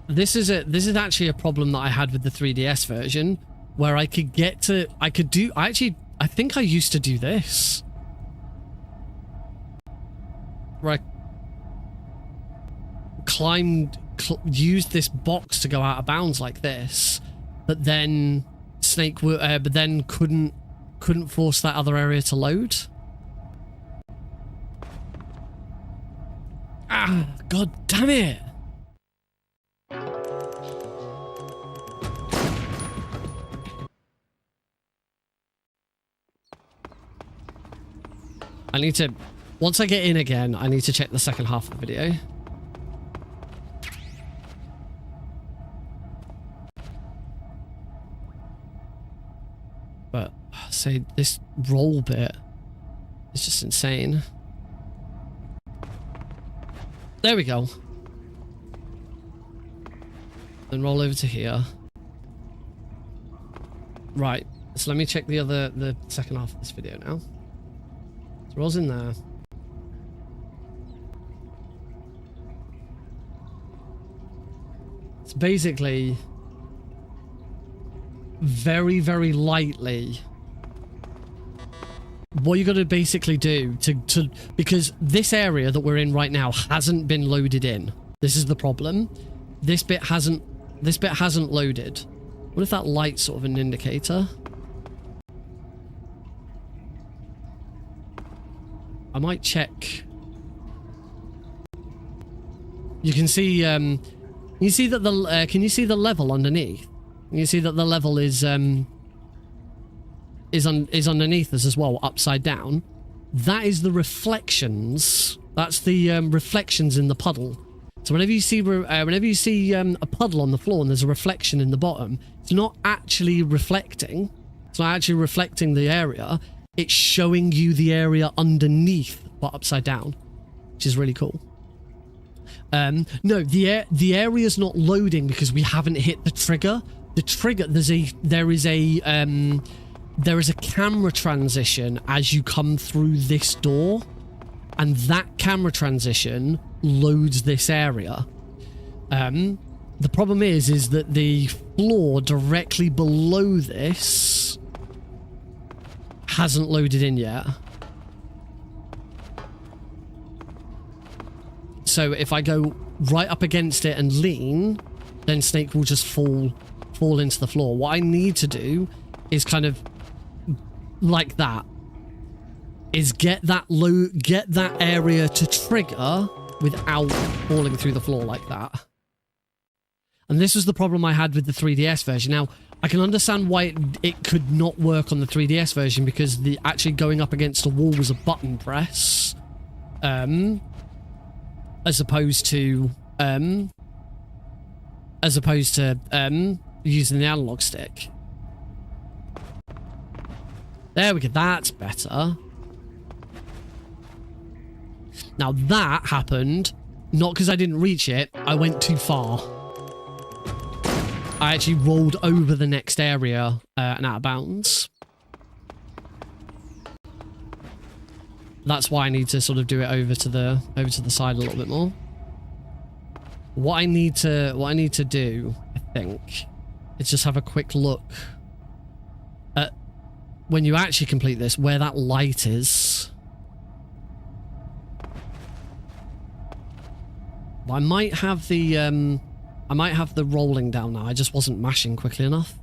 this is actually a problem that I had with the 3DS version, where I think I used to do this. Where I used this box to go out of bounds like this, but then couldn't force that other area to load. Ah, god damn it! I need to, once I get in again, I need to check the second half of the video. But, say, this roll bit is just insane. There we go. Then roll over to here. Right, so let me check the second half of this video now. So rolls in there. It's basically very, very lightly. What you got to basically do because this area that we're in right now hasn't been loaded in. This is the problem. This bit hasn't loaded. What if that light's sort of an indicator? I might check. You can see you see that the can you see the level underneath? You see that the level is underneath us as well, upside down. That is the reflections. That's the reflections in the puddle. So whenever you see a puddle on the floor and there's a reflection in the bottom, it's not actually reflecting. It's not actually reflecting the area. It's showing you the area underneath, but upside down, which is really cool. No, the area's not loading because we haven't hit the trigger. The trigger, there is a camera transition as you come through this door, and that camera transition loads this area. The problem is that the floor directly below this hasn't loaded in yet. So if I go right up against it and lean, then Snake will just fall into the floor. What I need to do is kind of like that, is get that area to trigger without falling through the floor like that. And this was the problem I had with the 3DS version. Now, I can understand why it could not work on the 3DS version, because the actually going up against a wall was a button press, as opposed to using the analog stick. There we go, that's better. Now that happened not because I didn't reach it, I went too far. I actually rolled over the next area and out of bounds. That's why I need to sort of do it over to the side a little bit more. What I need to do, I think, is just have a quick look at when you actually complete this, where that light is. I might have the rolling down now. I just wasn't mashing quickly enough.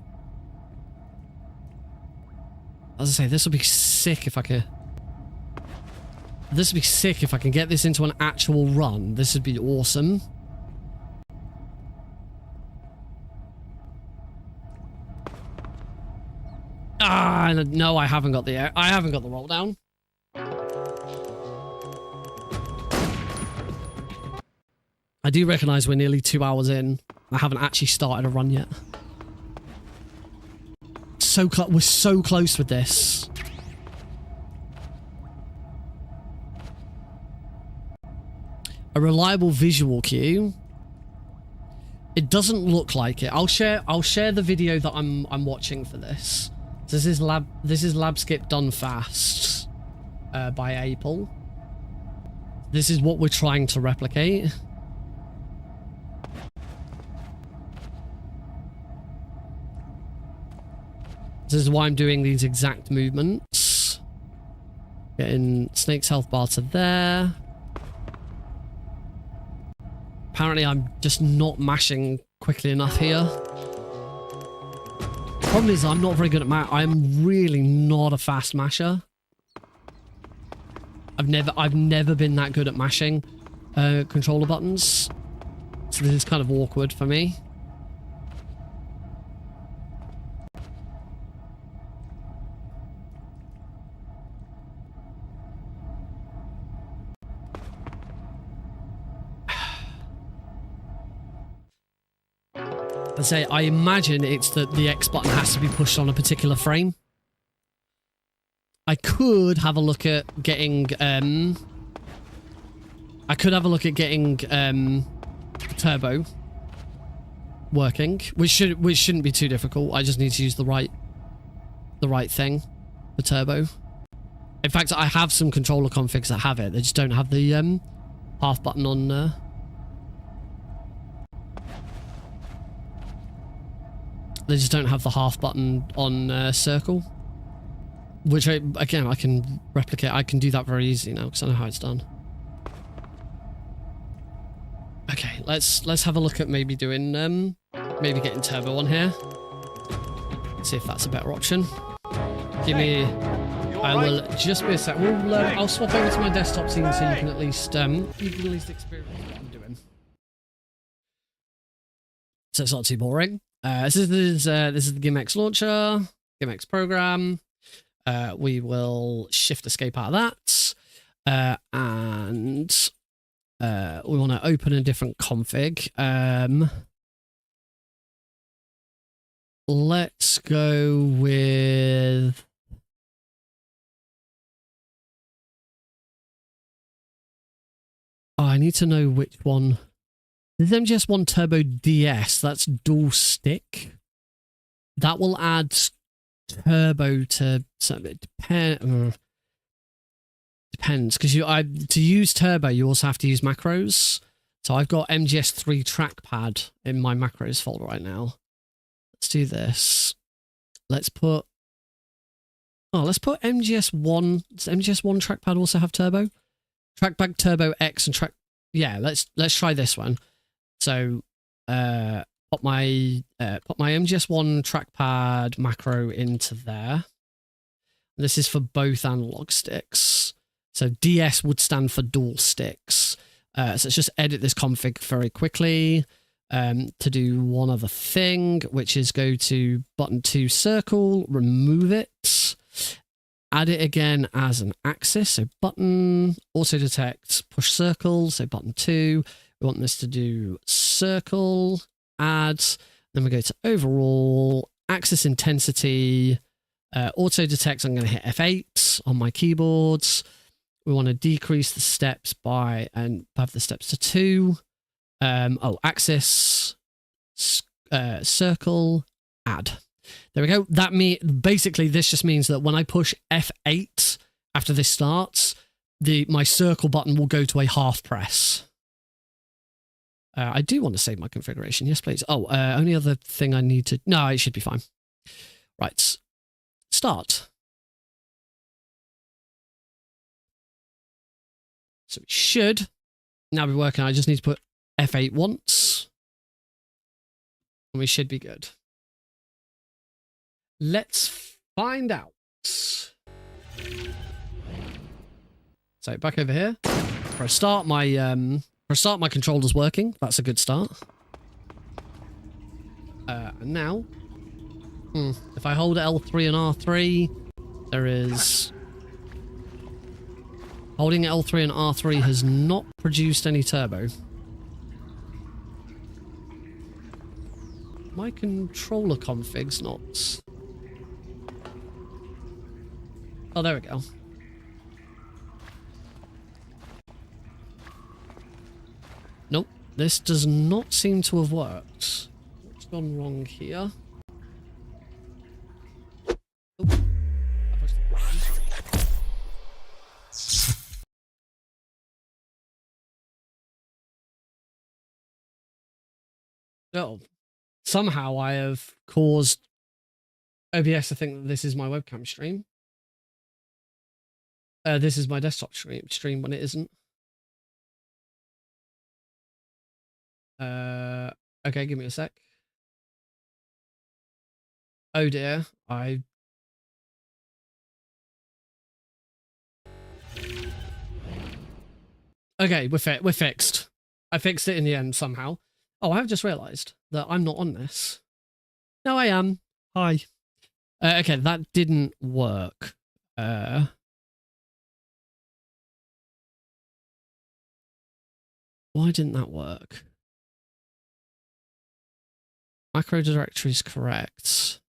As I say, this would be sick if I could. This would be sick if I can get this into an actual run. This would be awesome. Ah, no, I haven't got the roll down. I do recognise we're nearly 2 hours in. I haven't actually started a run yet. We're so close with this. A reliable visual cue. It doesn't look like it. I'll share the video that I'm watching for this. This is lab skip done fast by Apple. This is what we're trying to replicate. This is why I'm doing these exact movements. Getting Snake's health bar to there. Apparently I'm just not mashing quickly enough here. Problem is I'm not very good at I'm really not a fast masher. I've never been that good at mashing controller buttons. So this is kind of awkward for me. I imagine it's that the X button has to be pushed on a particular frame. I could have a look at getting turbo working, which shouldn't be too difficult. I just need to use the right thing, the turbo. In fact, I have some controller configs that have it. They just don't have the half button on. They just don't have the half button on circle, which again I can replicate. I can do that very easily now because I know how it's done. Okay, let's have a look at maybe doing maybe getting turbo on here. See if that's a better option. Give me. I will just be a sec. I'll swap over to my desktop scene so you can at least experience what I'm doing. So it's not too boring. This is the GimX launcher, GimX program. We will shift escape out of that, and we want to open a different config. Let's go with. Oh, I need to know which one. This is MGS1 Turbo DS, that's dual stick. That will add turbo to, so it depends, because to use turbo you also have to use macros. So I've got MGS3 trackpad in my macros folder right now. Let's do this. Let's put MGS1. Does MGS1 trackpad also have turbo? Trackpad Turbo X and track. Yeah, let's try this one. So, pop my MGS1 trackpad macro into there. This is for both analog sticks. So DS would stand for dual sticks. So let's just edit this config very quickly to do one other thing, which is go to button 2 circle, remove it, add it again as an axis. So button, auto detect, push circle. So button 2. We want this to do circle, add, then we go to overall, axis intensity, auto detect, I'm going to hit F8 on my keyboards. We want to decrease the steps by, and have the steps to 2. Axis, circle, add. There we go. Basically this just means that when I push F8 after this starts, my circle button will go to a half press. I do want to save my configuration. Yes, please. Oh, only other thing I need to... No, it should be fine. Right. Start. So it should now be working. I just need to put F8 once. And we should be good. Let's find out. So back over here. For a start, my controller's working. That's a good start. And now, if I hold L3 and R3, there is... Holding L3 and R3 has not produced any turbo. My controller config's not... Oh, there we go. Nope. This does not seem to have worked. What's gone wrong here? Oh. Oh. Somehow I have caused OBS to think that this is my webcam stream. This is my desktop stream when it isn't. Okay, give me a sec. Oh dear, Okay, we're fixed. I fixed it in the end somehow. Oh, I've just realised that I'm not on this. No, I am. Hi. Okay, that didn't work. Why didn't that work? Macro directory is correct.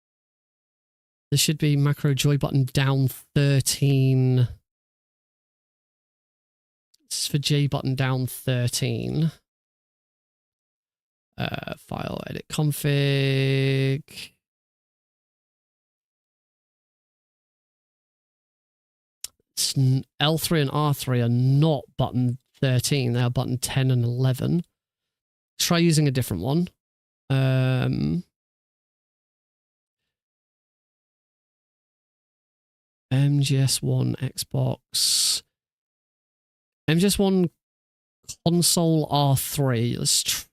This should be macro joy button down 13. This is for J button down 13. File edit config. L3 and R3 are not button 13. They are button 10 and 11. Try using a different one. MGS1 Xbox. MGS1 console R3. Let's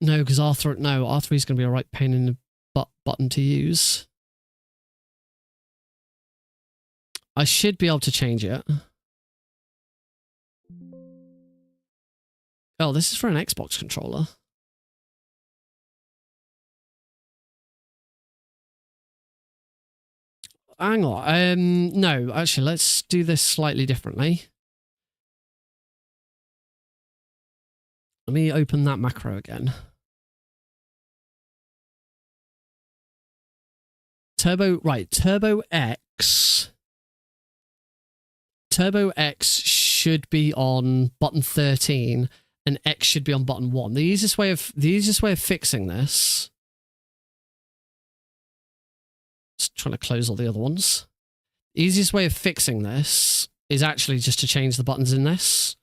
no, because R3 is going to be a right pain in the butt button to use. I should be able to change it. Oh, this is for an Xbox controller. Hang on. No, actually, let's do this slightly differently. Let me open that macro again. Turbo X. Turbo X should be on button 13 and X should be on button 1. The easiest way of fixing this. Just trying to close all the other ones. The easiest way of fixing this is actually just to change the buttons in this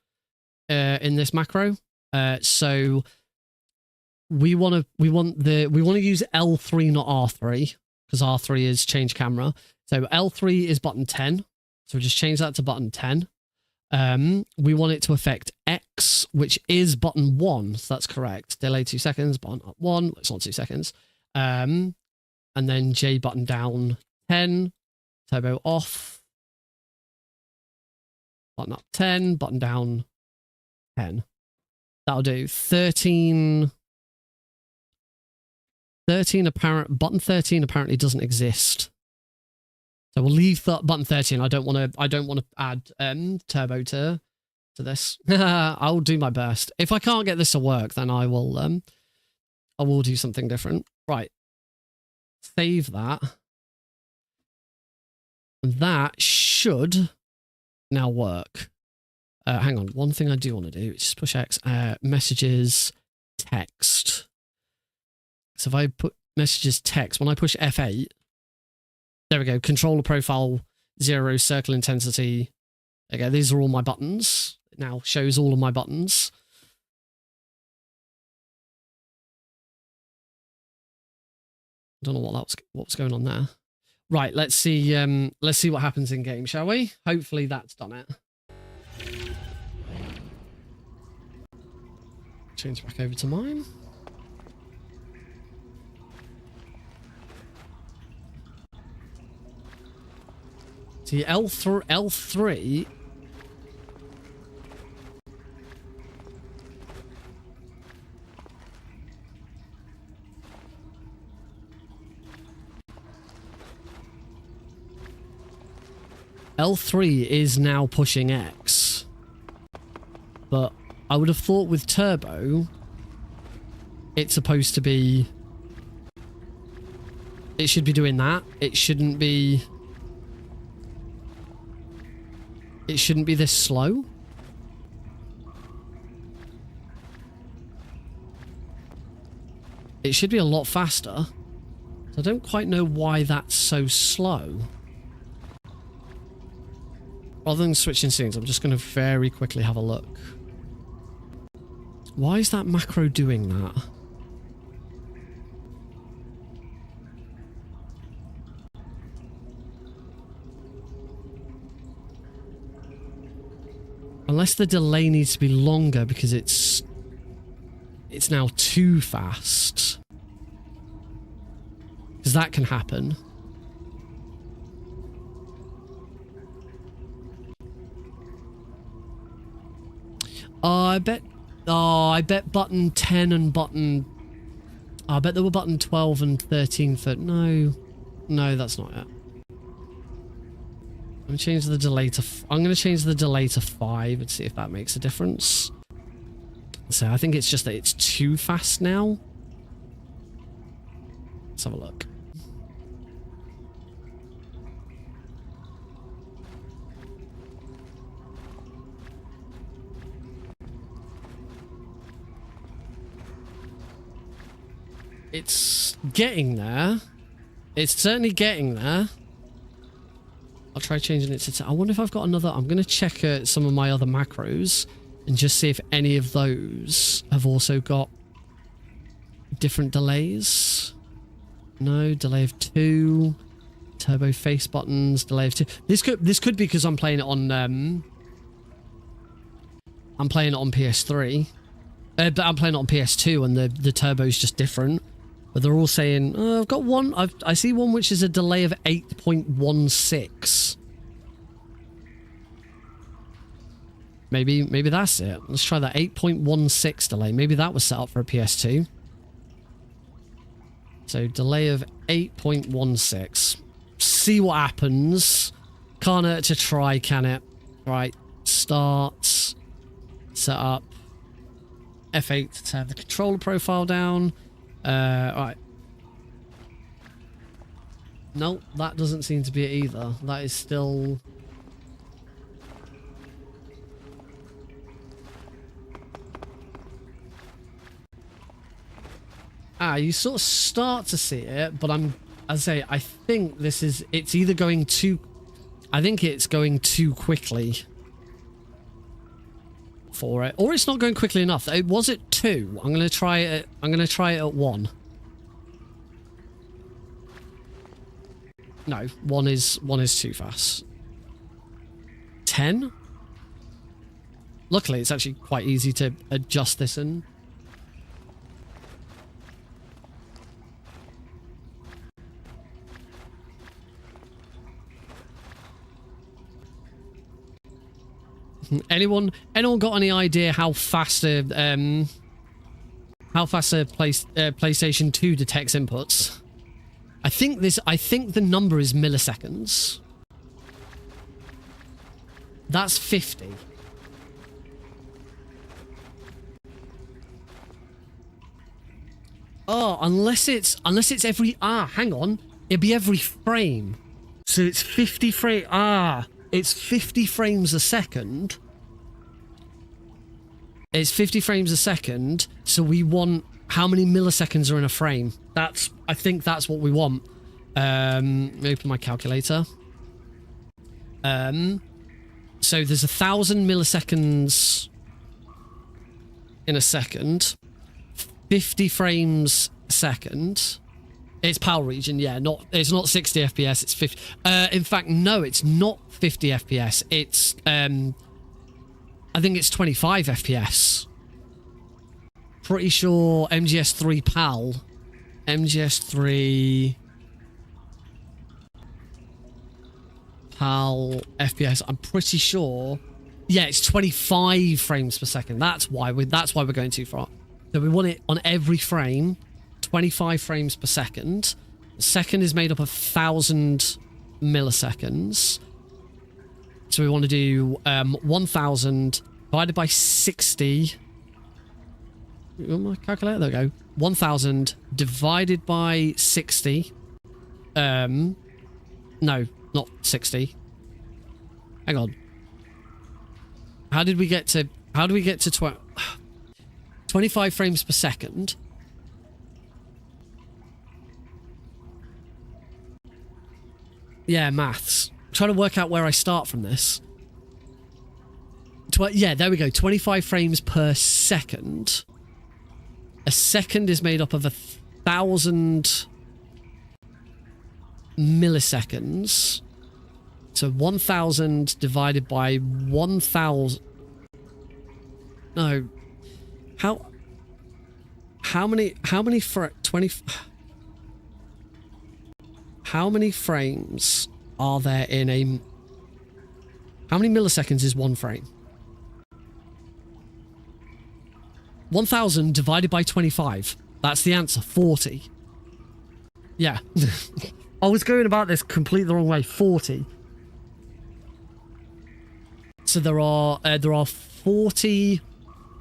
macro. So we want to use L3, not R3, because R3 is change camera. So L3 is button 10. So we just change that to button 10. We want it to affect X, which is button 1. So that's correct. Delay 2 seconds, button up 1. It's not 2 seconds. And then J button down 10. Turbo off. Button up 10. Button down 10. That'll do. 13 button 13 apparently doesn't exist. So we'll leave button 13. I don't want to add turbo to this. I'll do my best. If I can't get this to work, then I will do something different. Right. Save that. That should now work. Hang on. One thing I do want to do is just push X. Messages text. So if I put messages text, when I push F8, there we go. Controller profile 0, circle intensity. Okay, these are all my buttons. It now shows all of my buttons. I don't know what was going on there. Right, let's see what happens in game, shall we? Hopefully that's done it. Change back over to mine. See, L3 L3 is now pushing X, but I would have thought with turbo it's supposed to be It should be doing that. It shouldn't be... It shouldn't be this slow. It should be a lot faster. So I don't quite know why that's so slow. Rather than switching scenes, I'm just going to very quickly have a look. Why is that macro doing that? Unless the delay needs to be longer because it's now too fast. Because that can happen. I bet button 10 and button... I bet there were button 12 and 13 for... No, that's not it. I'm going to change the delay to... I'm going to change the delay to 5 and see if that makes a difference. So I think it's just that it's too fast now. Let's have a look. It's getting there. It's certainly getting there. I'll try changing it to... I wonder if I've got another... I'm going to check some of my other macros and just see if any of those have also got different delays. No, delay of 2. Turbo face buttons, delay of 2. This could be because I'm playing it on... I'm playing it on PS3. But I'm playing it on PS2 and the turbo's just different. But they're all saying, I've got one, I see one which is a delay of 8.16. Maybe that's it. Let's try that 8.16 delay. Maybe that was set up for a PS2. So delay of 8.16. See what happens. Can't hurt to try, can it? Right, start, set up. F8 to turn the controller profile down. Right. No, that doesn't seem to be it either. That is still... you sort of start to see it, but I think this is... It's either going too... I think it's going too quickly for it, or it's not going quickly enough. It was at 2. I'm going to try it. I'm going to try it at 1. No, 1 is too fast. 10. Luckily, it's actually quite easy to adjust this in. Anyone got any idea how fast a PlayStation 2 detects inputs? I think the number is milliseconds. That's 50. Oh, unless it's every... hang on. It'd be every frame. So it's 50 frame... It's 50 frames a second. It's 50 frames a second, so we want how many milliseconds are in a frame. I think that's what we want. Open my calculator. So there's 1,000 milliseconds in a second. 50 frames a second. It's PAL region, yeah. It's not 60 FPS. It's 50. In fact, no, it's not 50 FPS. It's I think it's 25 FPS. Pretty sure MGS3 PAL. MGS3 PAL FPS. I'm pretty sure. Yeah, it's 25 frames per second. That's why we're going too far. So we want it on every frame. 25 frames per second. The second is made up of 1,000 milliseconds. So we want to do 1,000 divided by 60. My calculator, there we go. 1,000 divided by 60 No, not 60. Hang on. How do we get to 25 frames per second? Yeah, maths. I'm trying to work out where I start from this. Yeah, there we go. 25 frames per second. A second is made up of 1,000 milliseconds. So 1,000 divided by 1,000. No. How many How many frames are there in a... How many milliseconds is one frame? 1,000 divided by 25. That's the answer. 40. Yeah. I was going about this completely the wrong way. 40. So there are 40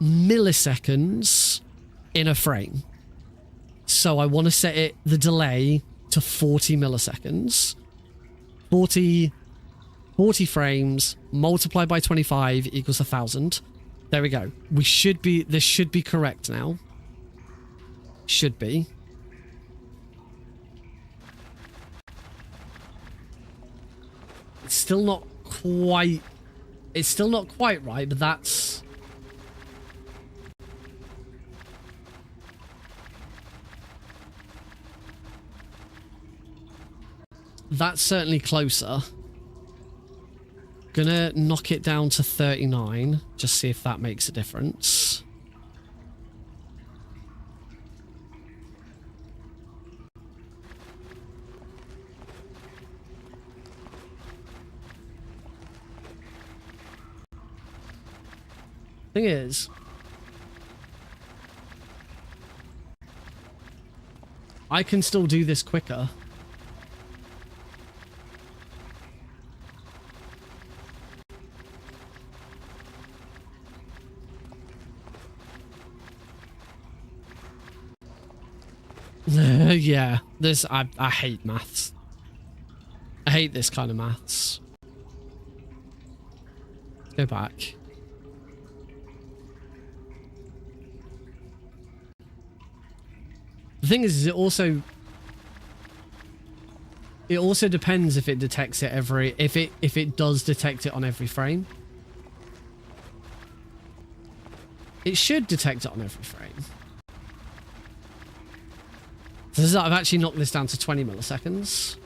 milliseconds in a frame. So I want to set the delay to 40 milliseconds. 40 frames multiplied by 25 equals 1,000. There we go. This should be correct now. Should be. It's still not quite right, but that's... That's certainly closer. Gonna knock it down to 39. Just see if that makes a difference. Thing is, I can still do this quicker. Yeah, I hate maths. I hate this kind of maths. Go back. The thing is it also depends if it detects it if it does detect it on every frame. It should detect it on every frame. So I've actually knocked this down to 20 milliseconds.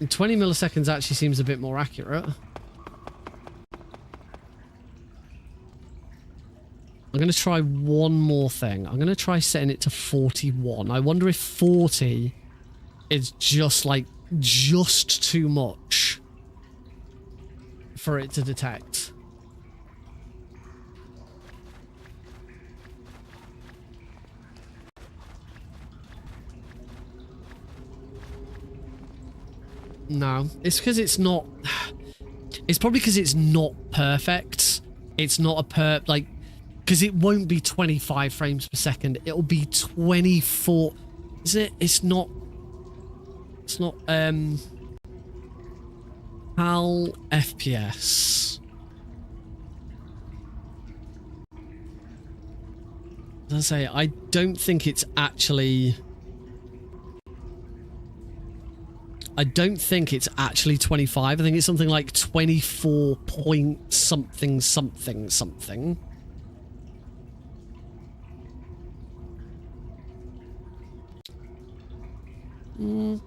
And 20 milliseconds actually seems a bit more accurate. I'm going to try one more thing. I'm going to try setting it to 41. I wonder if 40 is just too much for it to detect. No, it's because it's not... It's probably because it's not perfect. It's not because it won't be 25 frames per second. It'll be 24. Is it? It's not... It's not, HAL FPS. As I say, I don't think it's actually... I don't think it's actually 25. I think it's something like 24 point something something something.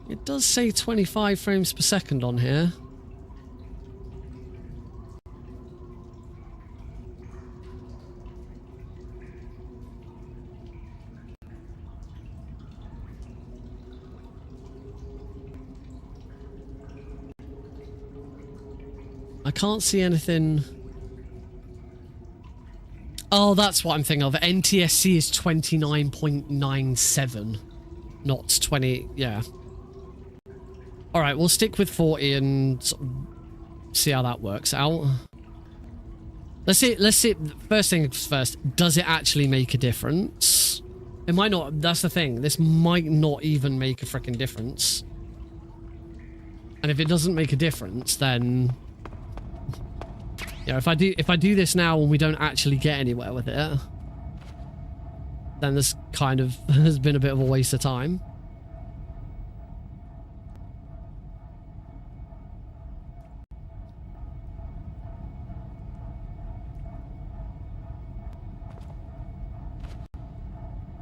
It does say 25 frames per second on here. I can't see anything. Oh, that's what I'm thinking of. NTSC is 29.97, not 20. Yeah. All right, we'll stick with 40 and see how that works out. Let's see. First things first. Does it actually make a difference? It might not. That's the thing. This might not even make a freaking difference. And if it doesn't make a difference, then if I do this now and we don't actually get anywhere with it, then this kind of has been a bit of a waste of time.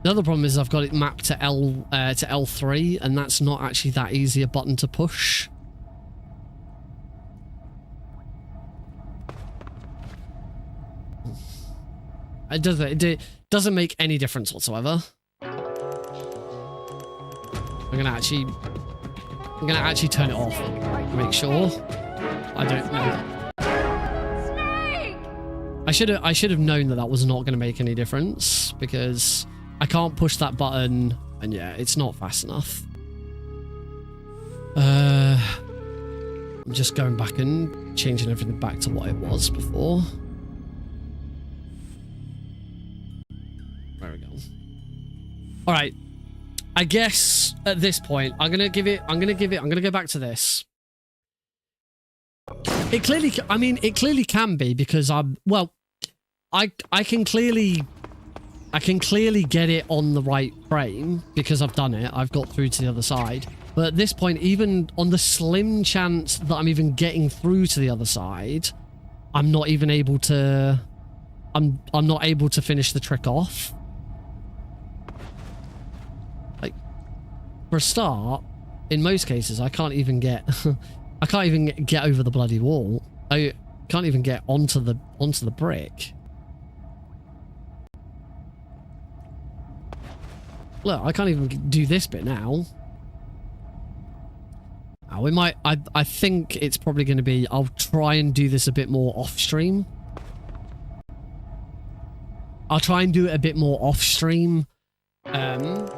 The other problem is I've got it mapped to L3, and that's not actually that easy a button to push. It doesn't make any difference whatsoever. I'm gonna actually turn it off to make sure. I don't know. Snake! I should have known that that was not gonna make any difference, because I can't push that button, and yeah, it's not fast enough. I'm just going back and changing everything back to what it was before. There we go. All right. I guess at this point, I'm gonna go back to this. It clearly, I mean, it clearly can be, because I can clearly get it on the right frame because I've done it. I've got through to the other side. But at this point, even on the slim chance that I'm even getting through to the other side, I'm not even able to... I'm not able to finish the trick off. Like, for a start, in most cases, I can't even get... I can't even get over the bloody wall. I can't even get onto the brick. Look, I can't even do this bit now. We might... I think it's probably going to be... I'll try and do this a bit more off-stream. I'll try and do it a bit more off-stream. And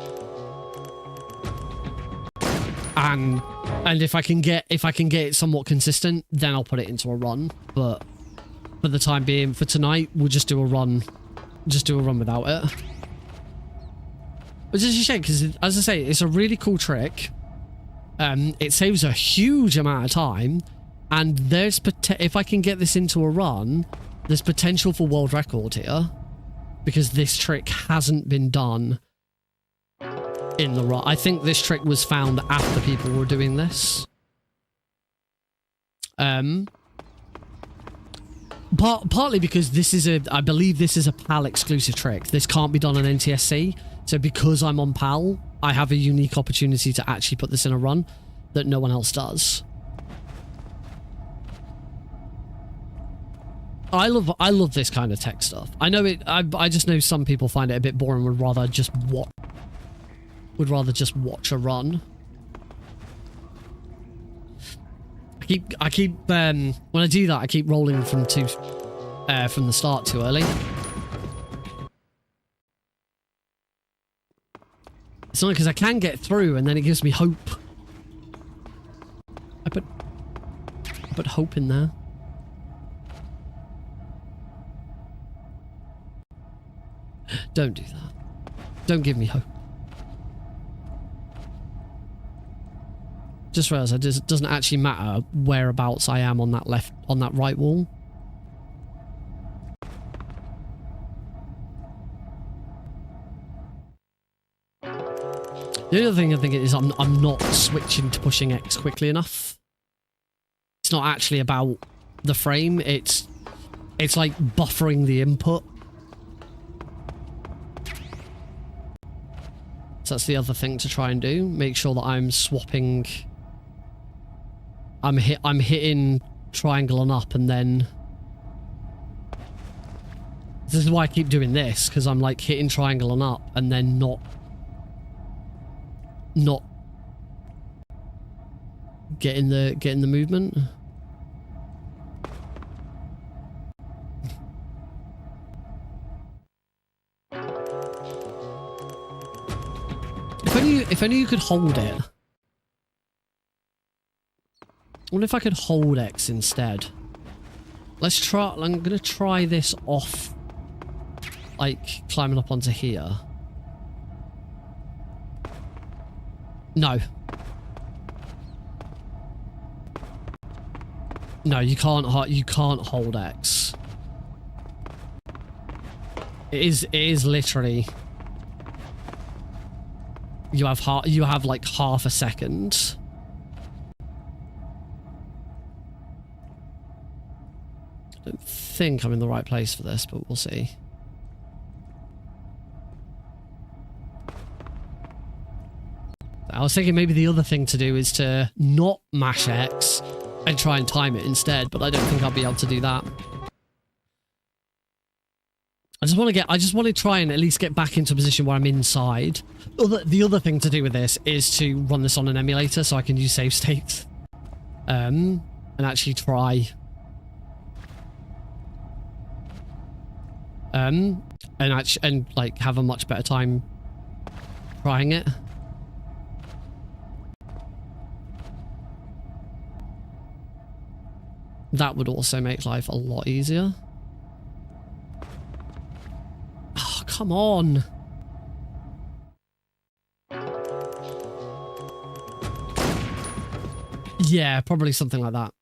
if I can get it somewhat consistent, then I'll put it into a run. But for the time being, for tonight, we'll just do a run. Just do a run without it. Which is a shame, because, as I say, it's a really cool trick. It saves a huge amount of time, and there's if I can get this into a run, there's potential for world record here, because this trick hasn't been done in the run. I think this trick was found after people were doing this. Partly because this is I believe this is a PAL exclusive trick. This can't be done on NTSC. So because I'm on PAL, I have a unique opportunity to actually put this in a run that no one else does. I love this kind of tech stuff. I know it. I just know some people find it a bit boring. Would rather just watch a run. I keep when I do that, I keep rolling from the start too early. It's only because I can get through, and then it gives me hope. I put hope in there. Don't do that. Don't give me hope. Just realised it doesn't actually matter whereabouts I am on that right wall. The other thing I think is I'm not switching to pushing X quickly enough. It's not actually about the frame. It's like buffering the input. So that's the other thing to try and do. Make sure that I'm swapping. I'm hitting triangle and up, and then this is why I keep doing this, because I'm like hitting triangle and up, and then not getting the movement. If only you could hold it. I wonder if I could hold X instead. Let's try. I'm gonna try this off, like climbing up onto here. No. No, you can't hold X. It is literally you have like half a second. I don't think I'm in the right place for this, but we'll see. I was thinking maybe the other thing to do is to not mash X and try and time it instead, but I don't think I'll be able to do that. I just want to try and at least get back into a position where I'm inside. The other thing to do with this is to run this on an emulator so I can use save states. And actually try. And like have a much better time trying it. That would also make life a lot easier. Oh, come on. Yeah, probably something like that.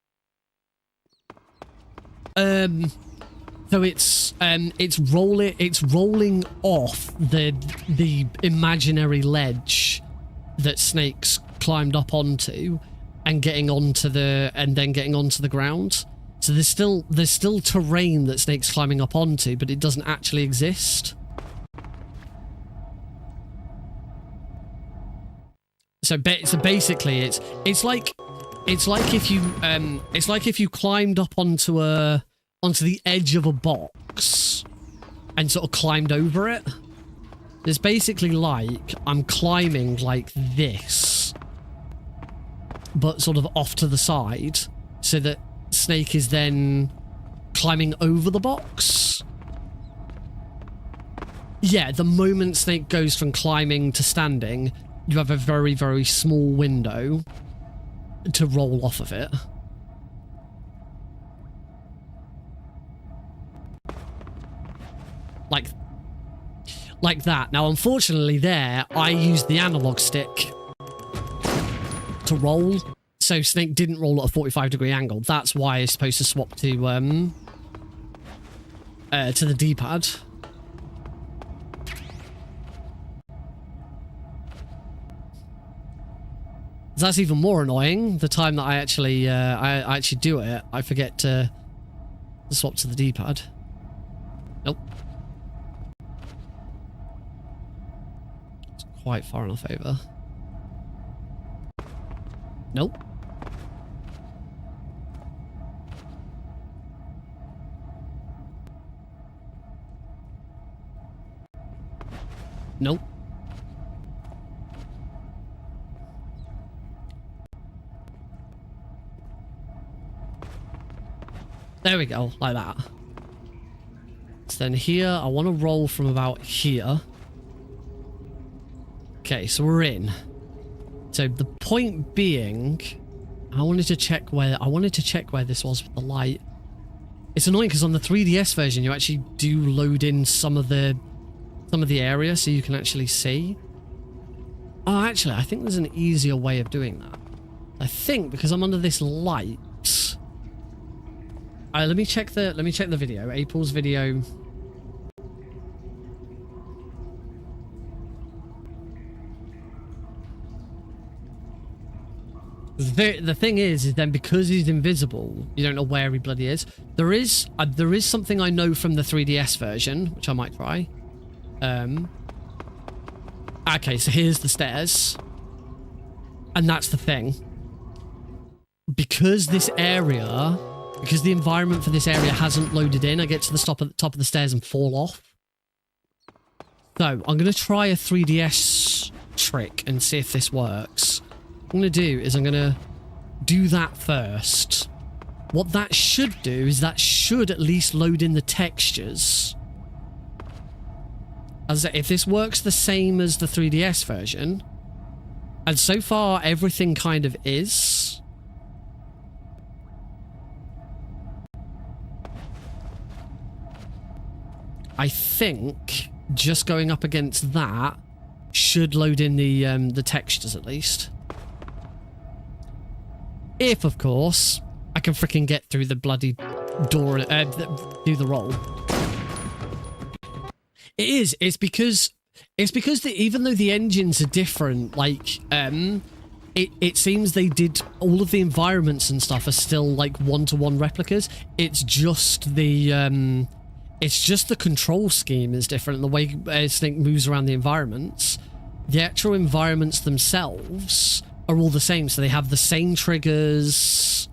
So it's rolling off the imaginary ledge that Snake's climbed up onto and getting onto the ground. So there's still terrain that Snake's climbing up onto, but it doesn't actually exist. So basically it's like if you climbed up onto the edge of a box and sort of climbed over it. It's basically like I'm climbing like this, but sort of off to the side, so that Snake is then climbing over the box. Yeah, the moment Snake goes from climbing to standing, you have a very, very small window to roll off of it. Like that. Now, unfortunately there, I used the analog stick to roll, so Snake didn't roll at a 45-degree angle. That's why it's supposed to swap to the D-pad. That's even more annoying. The time that I actually do it, I forget to swap to the D-pad. Nope. It's quite far enough over. Nope. Nope. There we go, like that. So then here, I want to roll from about here. Okay, so we're in. So the point being, I wanted to check where this was with the light. It's annoying because on the 3DS version, you actually do load in some of the area so you can actually see. Oh, actually, I think there's an easier way of doing that. I think because I'm under this light. Let me check the video. April's video. The thing is then because he's invisible, you don't know where he bloody is. There is something I know from the 3DS version, which I might try. Okay, so here's the stairs. And that's the thing. Because the environment for this area hasn't loaded in, I get to the top of the stairs and fall off. So, I'm going to try a 3DS trick and see if this works. What I'm going to do is I'm going to do that first. What that should do is that should at least load in the textures. As I say, if this works the same as the 3DS version, and so far everything kind of is, I think just going up against that should load in the textures at least. If, of course, I can freaking get through the bloody door, do the roll. It is. It's because even though the engines are different, like, it seems they did all of the environments and stuff are still like one-to-one replicas. It's just the control scheme is different, and the way Snake moves around the environments. The actual environments themselves are all the same, so they have the same triggers.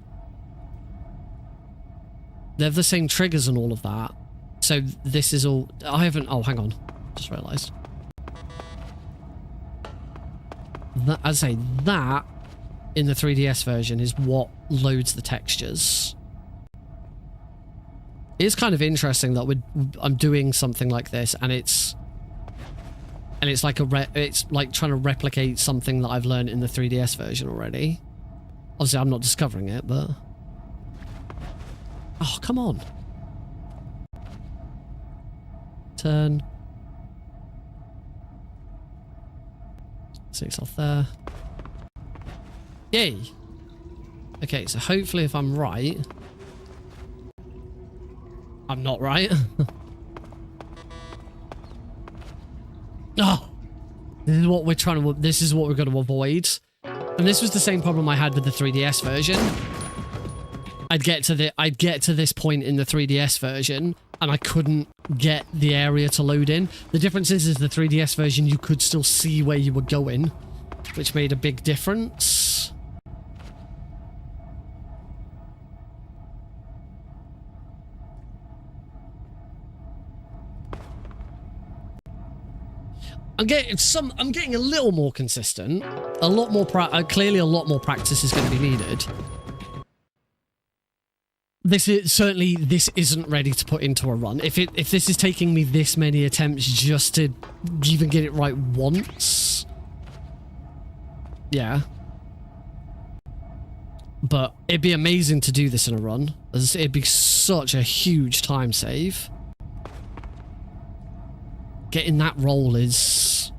They have the same triggers and all of that. So this is all... I haven't... Oh, hang on. Just realised. As I say, that in the 3DS version is what loads the textures. It's kind of interesting that I'm doing something like this, and it's like it's like trying to replicate something that I've learned in the 3DS version already. Obviously, I'm not discovering it, but... Oh, come on. Turn. 6 off there. Yay! Okay, so hopefully if I'm right... I'm not right. Oh! This is what we're trying to... This is what we're going to avoid. And this was the same problem I had with the 3DS version. I'd get to this point in the 3DS version, and I couldn't get the area to load in. The difference is the 3DS version, you could still see where you were going, which made a big difference. I'm getting a little more consistent. A lot more clearly a lot more practice is going to be needed. This isn't ready to put into a run. If this is taking me this many attempts just to even get it right once, yeah. But it'd be amazing to do this in a run. It'd be such a huge time save. Getting that roll is...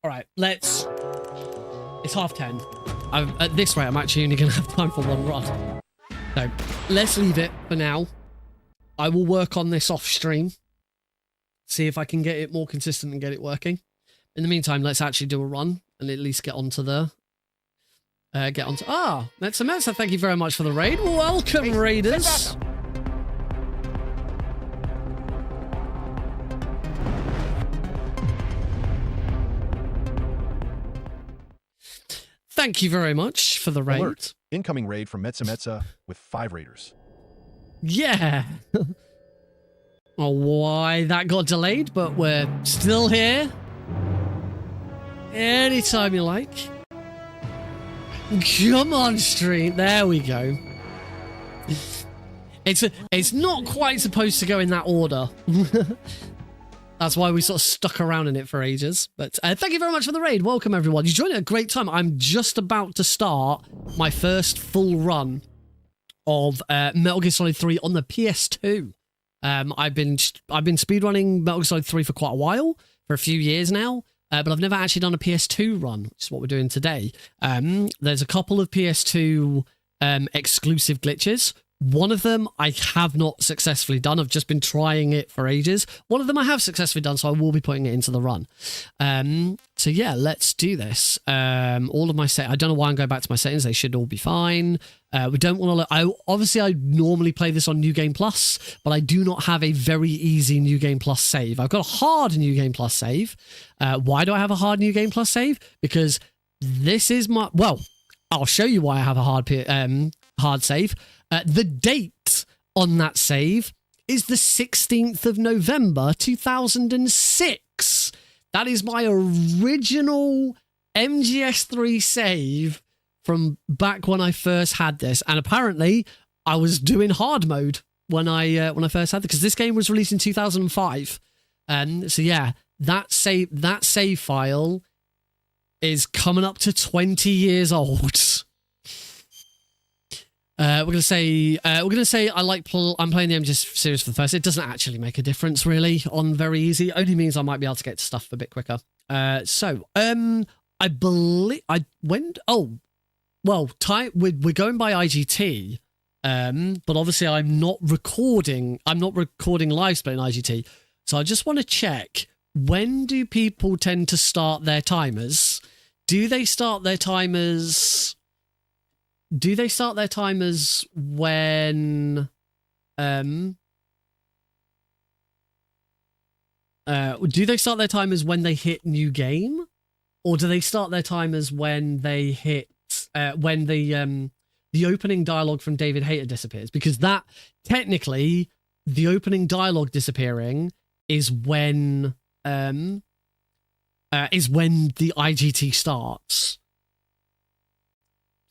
Alright, let's... It's 10:30. At this rate, I'm actually only going to have time for one run. So, let's leave it for now. I will work on this off stream. See if I can get it more consistent and get it working. In the meantime, let's actually do a run and at least get onto the... Metsa, thank you very much for the raid. Welcome, raiders. Thank you very much for the raid.
Alert. Incoming raid from Metsa with 5 raiders.
Yeah. Oh, why that got delayed, but we're still here. Anytime you like. Come on, stream. There we go. It's not quite supposed to go in that order. That's why we sort of stuck around in it for ages. But thank you very much for the raid. Welcome, everyone. You joined at a great time. I'm just about to start my first full run of Metal Gear Solid 3 on the PS2. I've been speedrunning Metal Gear Solid 3 for quite a while, for a few years now. But I've never actually done a PS2 run, which is what we're doing today. There's a couple of PS2 exclusive glitches. One of them I have not successfully done. I've just been trying it for ages. One of them I have successfully done, so I will be putting it into the run. So yeah, let's do this. All of my I don't know why I'm going back to my settings. They should all be fine. We don't want to... Obviously, I normally play this on New Game Plus, but I do not have a very easy New Game Plus save. I've got a hard New Game Plus save. Why do I have a hard New Game Plus save? Because this is my... Well, I'll show you why I have a hard save. The date on that save is the 16th of November, 2006. That is my original MGS3 save from back when I first had this. And apparently, I was doing hard mode when I first had it, because this game was released in 2005. So yeah, that save file is coming up to 20 years old. We're gonna say I'm playing the MGS series for the first. It doesn't actually make a difference really on very easy. Only means I might be able to get stuff a bit quicker. I believe we're going by IGT. But obviously I'm not recording live split in IGT. So I just want to check, when do people tend to start their timers? Do they start their timers when do they start their timers when they hit new game, or do they start their timers when they hit when the opening dialogue from David Hayter disappears? Because that technically, the opening dialogue disappearing is when the IGT starts.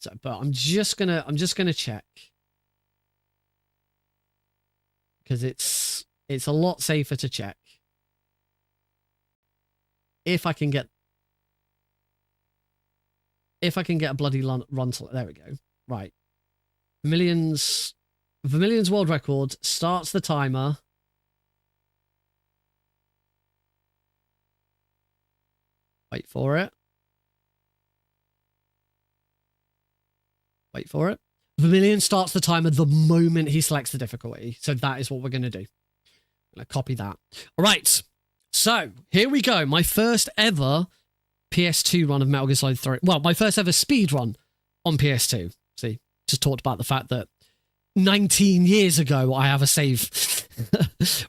So, but I'm just gonna check, because it's a lot safer to check if I can get a bloody run to, there we go. Right. Vermilion's world record starts the timer. Wait for it. Wait for it. Vermilion starts the timer the moment he selects the difficulty. So that is what we're going to do. I'm going to copy that. All right. So here we go. My first ever PS2 run of Metal Gear Solid 3. Well, my first ever speed run on PS2. See, just talked about the fact that 19 years ago I have a save.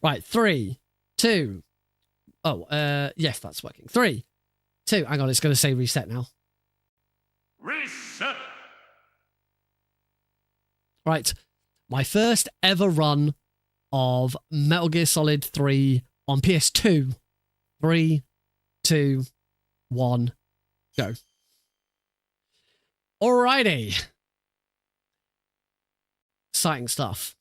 Right, 3, 2. Oh, yes, that's working. 3, 2. Hang on, it's going to say reset now.
Reset.
Right, my first ever run of Metal Gear Solid 3 on PS2. 3, 2, 1, go. Alrighty. Exciting stuff.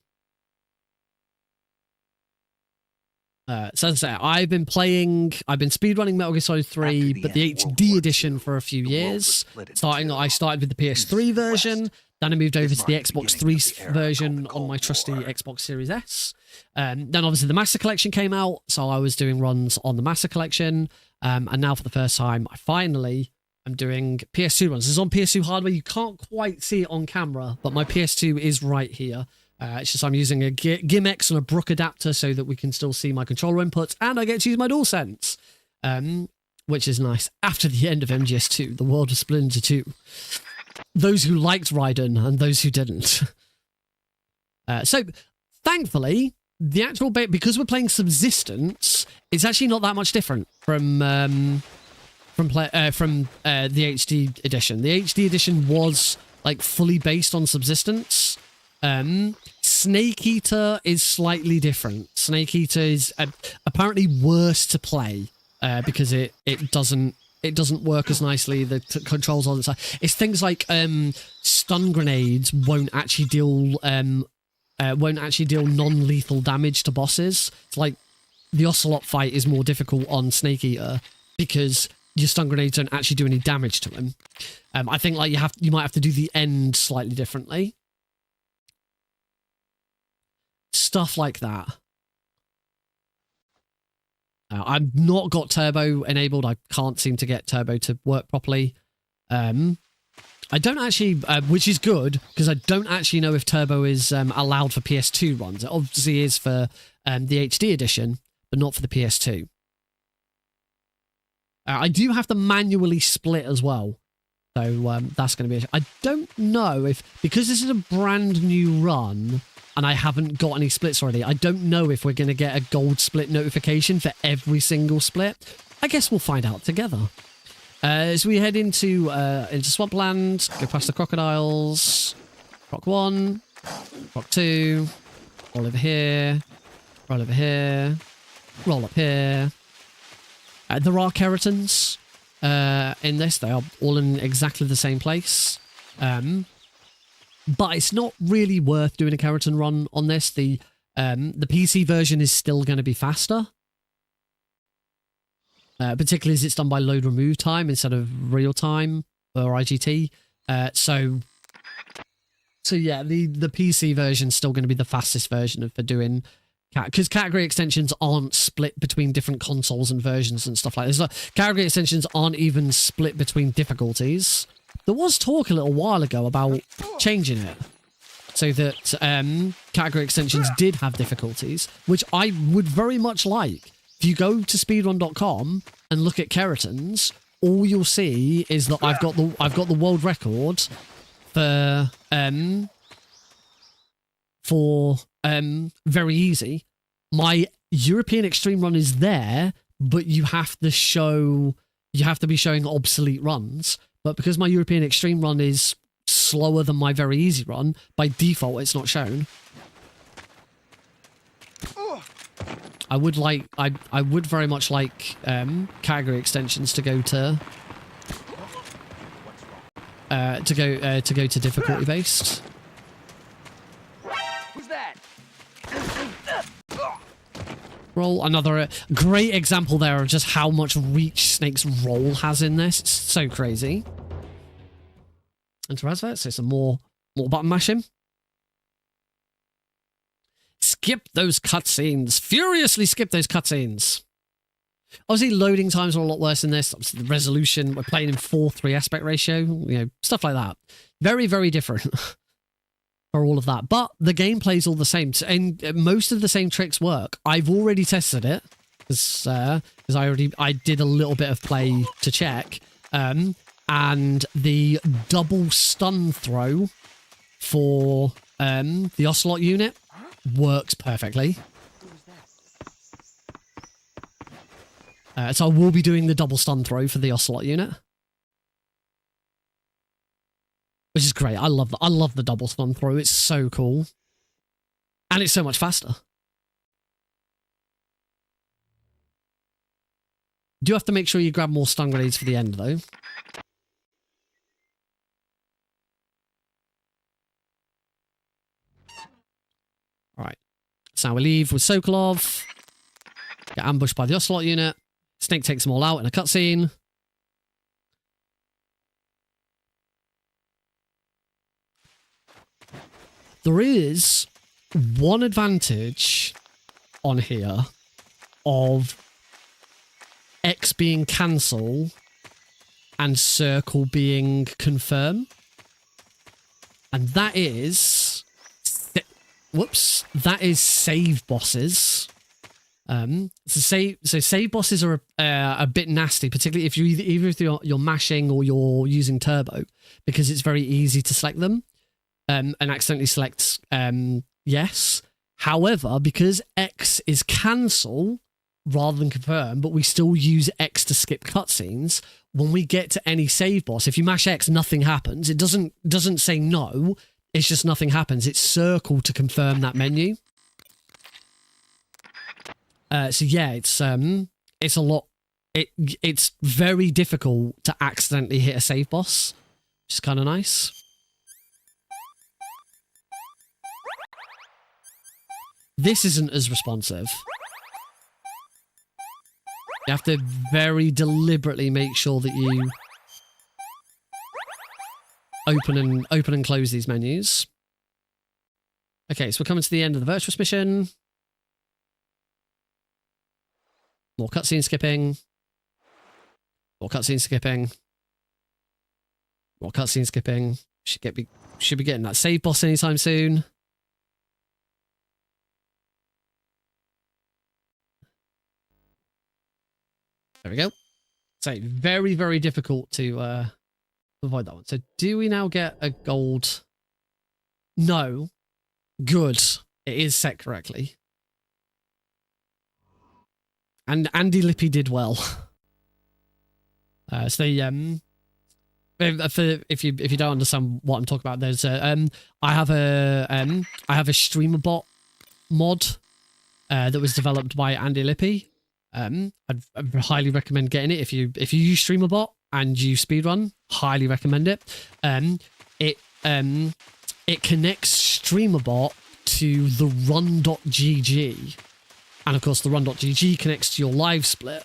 So as I say, I've been speedrunning Metal Gear Solid 3, but the HD edition for a few years. I started with the PS3 version, then I moved over to the Xbox 3 version on my trusty Xbox Series S. Then obviously the Master Collection came out, so I was doing runs on the Master Collection. And now for the first time, I'm doing PS2 runs. This is on PS2 hardware. You can't quite see it on camera, but my PS2 is right here. It's just I'm using a GIMX and a Brook adapter so that we can still see my controller inputs, and I get to use my DualSense, which is nice. After the end of MGS2, the world was split into two. Those who liked Raiden and those who didn't. So, thankfully, the actual bit, because we're playing Subsistence, it's actually not that much different from the HD edition. The HD edition was like fully based on Subsistence. Snake Eater is slightly different. Snake Eater is apparently worse to play because it doesn't work as nicely. The controls on the side. It's things like stun grenades won't actually deal non-lethal damage to bosses. It's like the Ocelot fight is more difficult on Snake Eater because your stun grenades don't actually do any damage to him. I think like you might have to do the end slightly differently. Stuff like that. I've not got turbo enabled. I can't seem to get turbo to work properly. I don't actually, which is good, because I don't actually know if turbo is allowed for PS2 runs. It obviously is for the HD edition, but not for the PS2. I do have to manually split as well. So that's going to be... I don't know if... Because this is a brand new run... and I haven't got any splits already, I don't know if we're going to get a gold split notification for every single split. I guess we'll find out together. As we head into Swampland, go past the crocodiles. Rock 1, Rock 2, roll over here, roll over here, roll up here. There are keratins in this. They are all in exactly the same place. But it's not really worth doing a keratin run on this. The PC version is still going to be faster. Particularly as it's done by load remove time instead of real time or IGT. So So yeah, the PC version's still going to be the fastest version for doing because category extensions aren't split between different consoles and versions and stuff like this. Like, category extensions aren't even split between difficulties. There was talk a little while ago about changing it so that category extensions did have difficulties, which I would very much like. If you go to speedrun.com and look at Keratin's, all you'll see is that I've got the world record for very easy. My European Extreme Run is there, but you have to be showing obsolete runs. But because my European Extreme Run is slower than my very easy run, by default it's not shown. I would very much like category extensions to go to difficulty based.
Who's that?
Roll, another great example there of just how much reach Snake's roll has in this. It's so crazy. And to that, so some more button mashing. Skip those cutscenes. Furiously skip those cutscenes. Obviously, loading times are a lot worse in this. Obviously, the resolution, we're playing in 4:3 aspect ratio, you know, stuff like that. Very, very different for all of that. But the gameplay's all the same, and most of the same tricks work. I've already tested it because I did a little bit of play to check, and the double stun throw for the Ocelot unit works perfectly. So I will be doing the double stun throw for the Ocelot unit, which is great. I love the double stun throw. It's so cool, and it's so much faster. Do have to make sure you grab more stun grenades for the end, though. All right. So now we leave with Sokolov. Get ambushed by the Ocelot unit. Snake takes them all out in a cutscene. There is one advantage on here of X being cancel and circle being confirm. And that is... Whoops. That is save bosses. So save bosses are a bit nasty, particularly if you're mashing or you're using turbo, because it's very easy to select them and accidentally select yes. However, because X is cancel rather than confirm, but we still use X to skip cutscenes, when we get to any save boss, if you mash X, nothing happens. It doesn't say no. It's just nothing happens. It's circle to confirm that menu. So yeah, it's a lot. It's very difficult to accidentally hit a save boss, which is kind of nice. This isn't as responsive. You have to very deliberately make sure that you open and close these menus. Okay, so we're coming to the end of the Virtuous mission. More cutscene skipping. More cutscene skipping. More cutscene skipping. Should be getting that save boss anytime soon. There we go. So very, very difficult to avoid that one. So do we now get a gold? No. Good. It is set correctly. And Andy Lippy did well. So if you don't understand what I'm talking about, there's I have a streamer bot mod that was developed by Andy Lippy. I'd highly recommend getting it if you use streamer bot and you speedrun. Highly recommend it. It connects StreamerBot to the run.gg. And of course, the run.gg connects to your live split.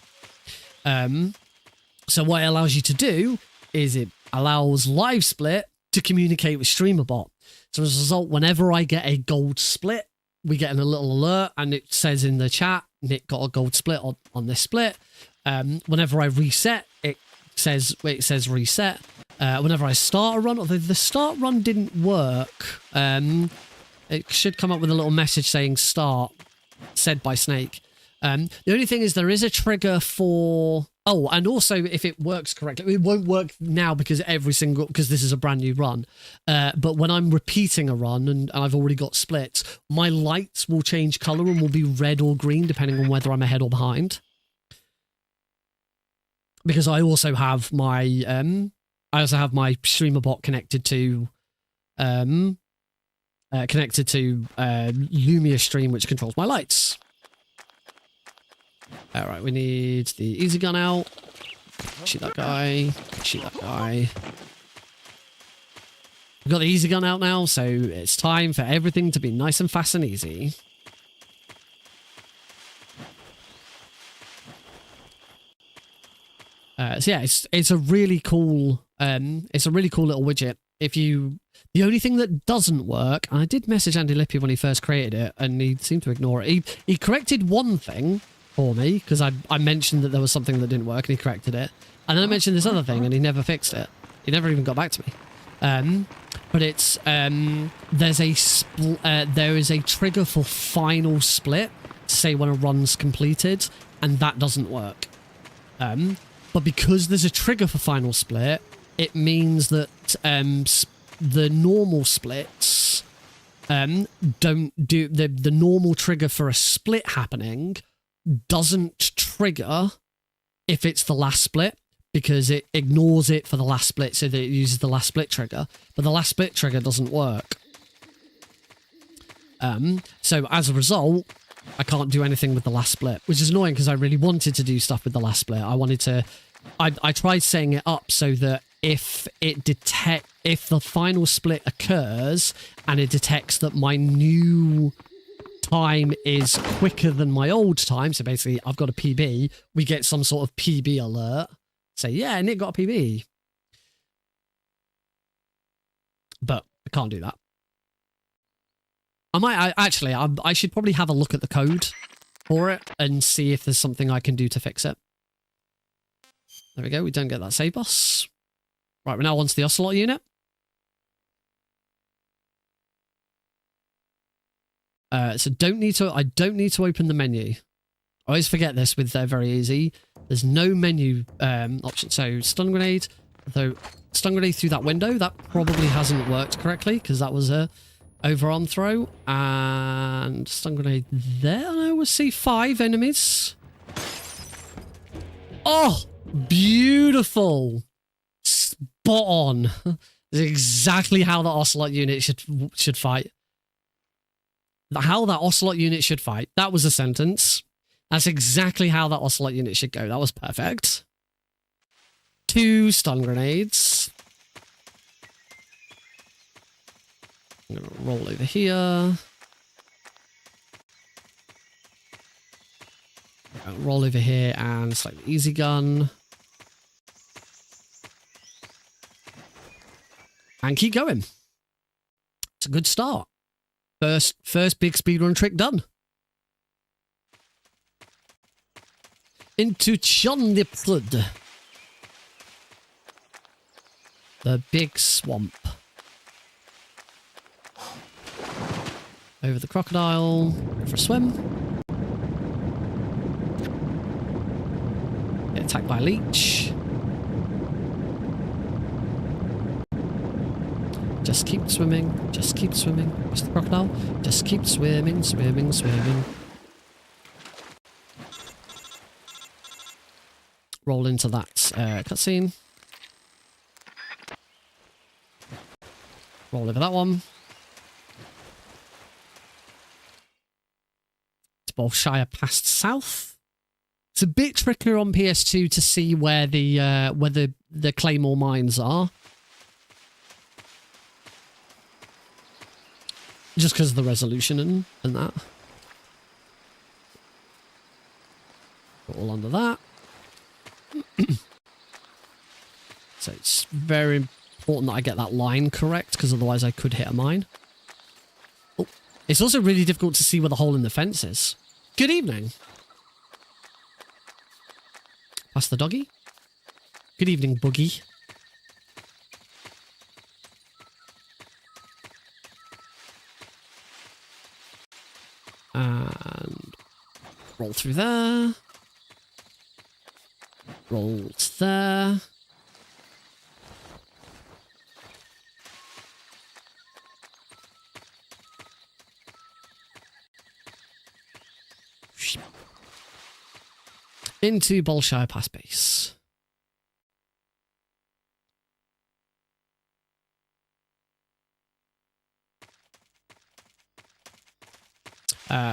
So what it allows you to do is it allows live split to communicate with StreamerBot. So as a result, whenever I get a gold split, we get a little alert, and it says in the chat, Nick got a gold split on this split. Whenever I reset, it says reset. Whenever I start a run, although the start run didn't work, it should come up with a little message saying start, said by Snake. The only thing is there is a trigger for... Oh, and also if it works correctly, it won't work now because because this is a brand new run. But when I'm repeating a run and I've already got splits, my lights will change color and will be red or green depending on whether I'm ahead or behind. Because I also have my streamer bot connected to Lumia Stream, which controls my lights. All right, we need the easy gun out. Shoot that guy. Shoot that guy. We've got the easy gun out now, so it's time for everything to be nice and fast and easy. So yeah, it's a really cool little widget. The only thing that doesn't work, and I did message Andy Lippy when he first created it, and he seemed to ignore it. He corrected one thing for me, because I mentioned that there was something that didn't work, and he corrected it. And then I mentioned this other thing, and he never fixed it. He never even got back to me. But it's there is a trigger for final split to say when a run's completed, and that doesn't work. But because there's a trigger for final split, it means that the normal splits don't do the normal trigger for a split happening doesn't trigger if it's the last split, because it ignores it for the last split so that it uses the last split trigger, but the last split trigger doesn't work. So as a result, I can't do anything with the last split, which is annoying because I really wanted to do stuff with the last split. I tried setting it up so that if the final split occurs and it detects that my new time is quicker than my old time, so basically I've got a PB, we get some sort of PB alert. Say, yeah, Nick got a PB. But I can't do that. I should probably have a look at the code for it and see if there's something I can do to fix it. There we go, we don't get that save boss. Right, we're now onto the Ocelot unit. So I don't need to open the menu. I always forget this with very easy. There's no menu option. So stun grenade, though stun grenade through that window, that probably hasn't worked correctly because that was a overarm throw. And stun grenade there. I will see 5 enemies. Oh, beautiful. Spot on. This is exactly how the Ocelot unit should fight. How that Ocelot unit should fight. That was a sentence. That's exactly how that Ocelot unit should go. That was perfect. 2 stun grenades. I'm going to roll over here. Roll over here and select the easy gun. And keep going. It's a good start. First big speedrun trick done. Into Chondipflud. The big swamp. Over the crocodile. For a swim. Get attacked by a leech. Just keep swimming. Just keep swimming. Where's the crocodile? Just keep swimming, swimming, swimming. Roll into that cutscene. Roll over that one. It's Bolshire past south. It's a bit trickier on PS2 to see where the Claymore mines are. Just because of the resolution and that. All under that. So it's very important that I get that line correct, because otherwise I could hit a mine. Oh. It's also really difficult to see where the hole in the fence is. Good evening. Past the doggy. Good evening, Boogie. And roll through there. Roll to there. Into Bolshire Pass Base.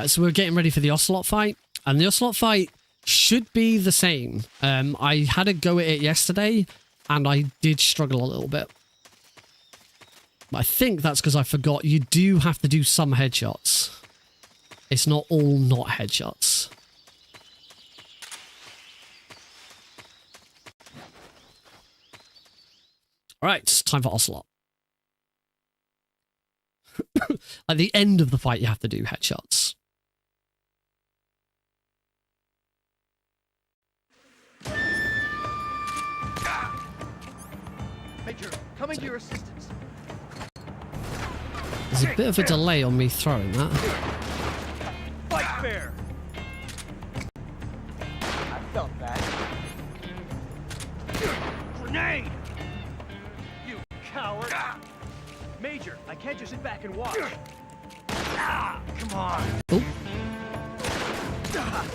So we're getting ready for the Ocelot fight, and the Ocelot fight should be the same. I had a go at it yesterday, and I did struggle a little bit. But I think that's because I forgot you do have to do some headshots. It's not all not headshots. Alright, time for Ocelot. At the end of the fight, you have to do headshots.
Major, coming to your assistance.
There's a bit of a delay on me throwing that.
Fight fair. I felt that. Grenade! You coward! Major, I can't just sit back and watch. Come on.
Oh.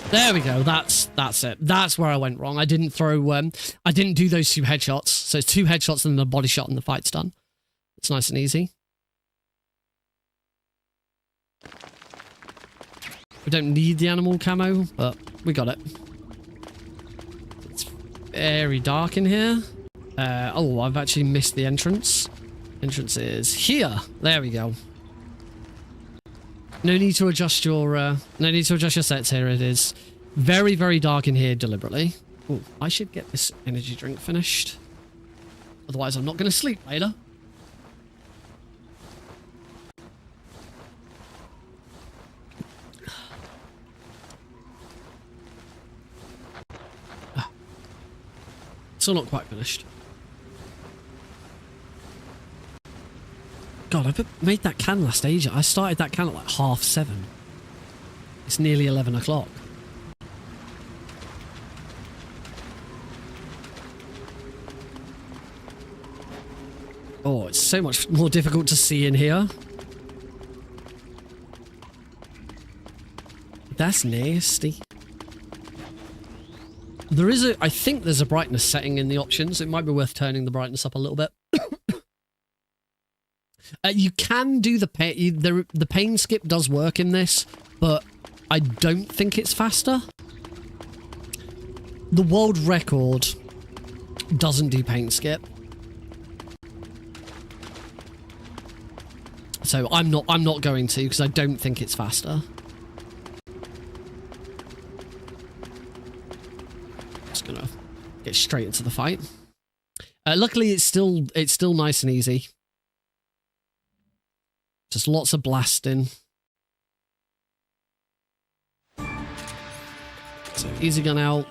There we go. That's it. That's where I went wrong. I didn't throw. I didn't do those 2 headshots. So it's 2 headshots and then a body shot, and the fight's done. It's nice and easy. We don't need the animal camo, but we got it. It's very dark in here. Oh, I've actually missed the entrance. Entrance is here. There we go. No need to adjust your sets here. It is very, very dark in here deliberately. Ooh, I should get this energy drink finished. Otherwise, I'm not going to sleep later. Still not quite finished. God, I made that can last ages. I started that can at like 7:30. It's nearly 11 o'clock. Oh, it's so much more difficult to see in here. That's nasty. There is I think there's a brightness setting in the options. It might be worth turning the brightness up a little bit. You can do the pain skip does work in this, but I don't think it's faster. The world record doesn't do pain skip, so I'm not going to, because I don't think it's faster. Just gonna get straight into the fight. Luckily, it's still nice and easy. Just lots of blasting. So easy gun out.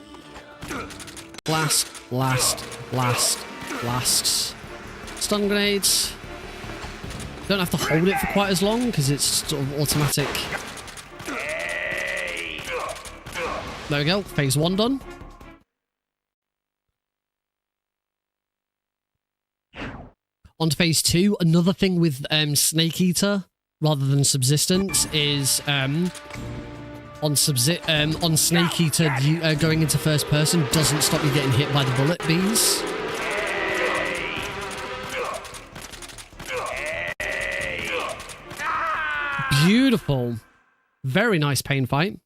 Blast, blast, blast, blasts. Stun grenades. Don't have to hold it for quite as long because it's sort of automatic. There we go. Phase 1 done. On to phase 2. Another thing with Snake Eater rather than Subsistence is on Snake Eater, going into first person doesn't stop you getting hit by the bullet bees. Beautiful, very nice pain fight.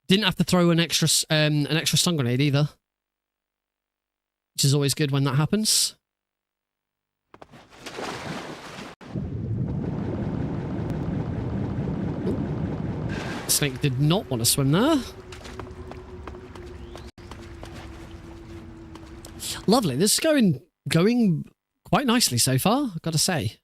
Didn't have to throw an extra stun grenade either, which is always good when that happens. Snake did not want to swim there. Lovely. This is going quite nicely so far, I've got to say.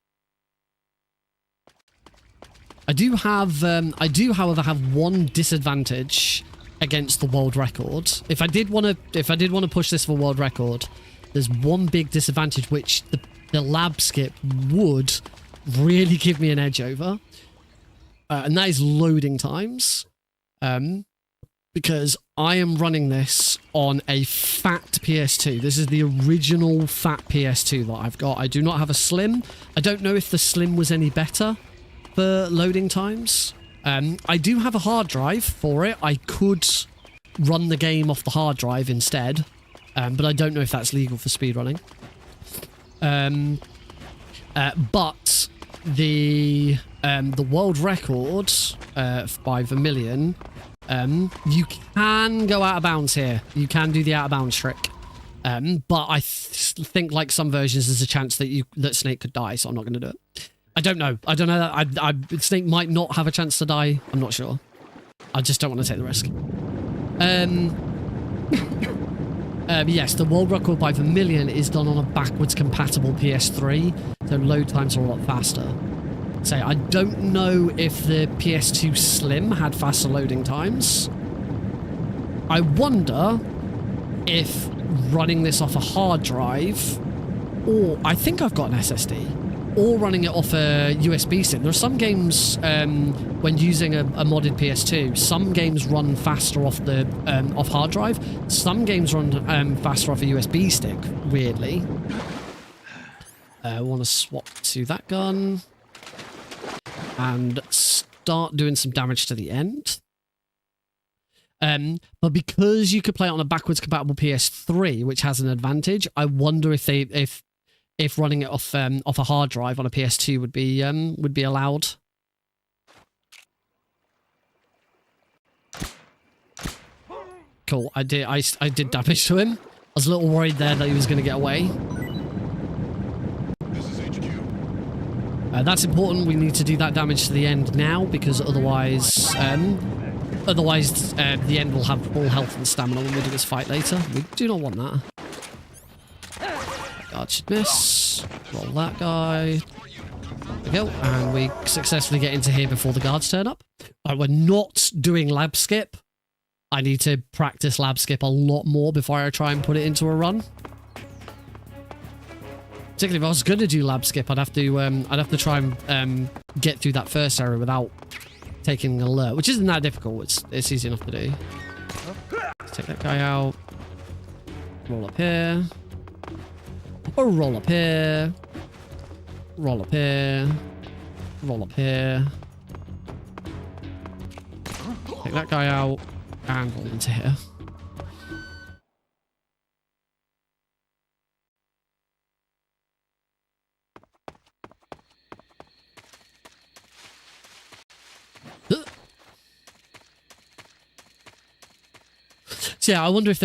I do, however, have one disadvantage against the world record. If I did want to push this for world record, there's one big disadvantage which the lab skip would really give me an edge over, and that is loading times. Because I am running this on a fat PS2. This is the original fat PS2 that I've got. I do not have a slim. I don't know if the slim was any better for loading times. I do have a hard drive for it. I could run the game off the hard drive instead, but I don't know if that's legal for speedrunning. But the world record by Vermilion, you can go out of bounds here. You can do the out of bounds trick. But I think like some versions there's a chance that Snake could die, so I'm not going to do it. I don't know. I don't know that Snake might not have a chance to die. I'm not sure. I just don't want to take the risk. Yes, the world record by Vermilion is done on a backwards compatible PS3, so load times are a lot faster. So I don't know if the PS2 Slim had faster loading times. I wonder if running this off a hard drive, or I think I've got an SSD, or running it off a USB stick. There are some games, when using a modded PS2, some games run faster off the off hard drive. Some games run faster off a USB stick, weirdly. I want to swap to that gun and start doing some damage to the end. But because you could play it on a backwards compatible PS3, which has an advantage, I wonder if running it off a hard drive on a PS2 would be allowed. Cool. I did damage to him. I was a little worried there that he was going to get away.
This is HQ.
That's important. We need to do that damage to the end now, because otherwise the end will have full health and stamina when we do this fight later. We do not want that. Guard should miss. Roll that guy. There we go. And we successfully get into here before the guards turn up. Right, we're not doing lab skip. I need to practice lab skip a lot more before I try and put it into a run. Particularly if I was going to do lab skip, I'd have to try and get through that first area without taking an alert, which isn't that difficult. It's easy enough to do. Let's take that guy out. Roll up here. Or roll up here. Roll up here. Roll up here. Take that guy out and roll into here. So yeah, I wonder if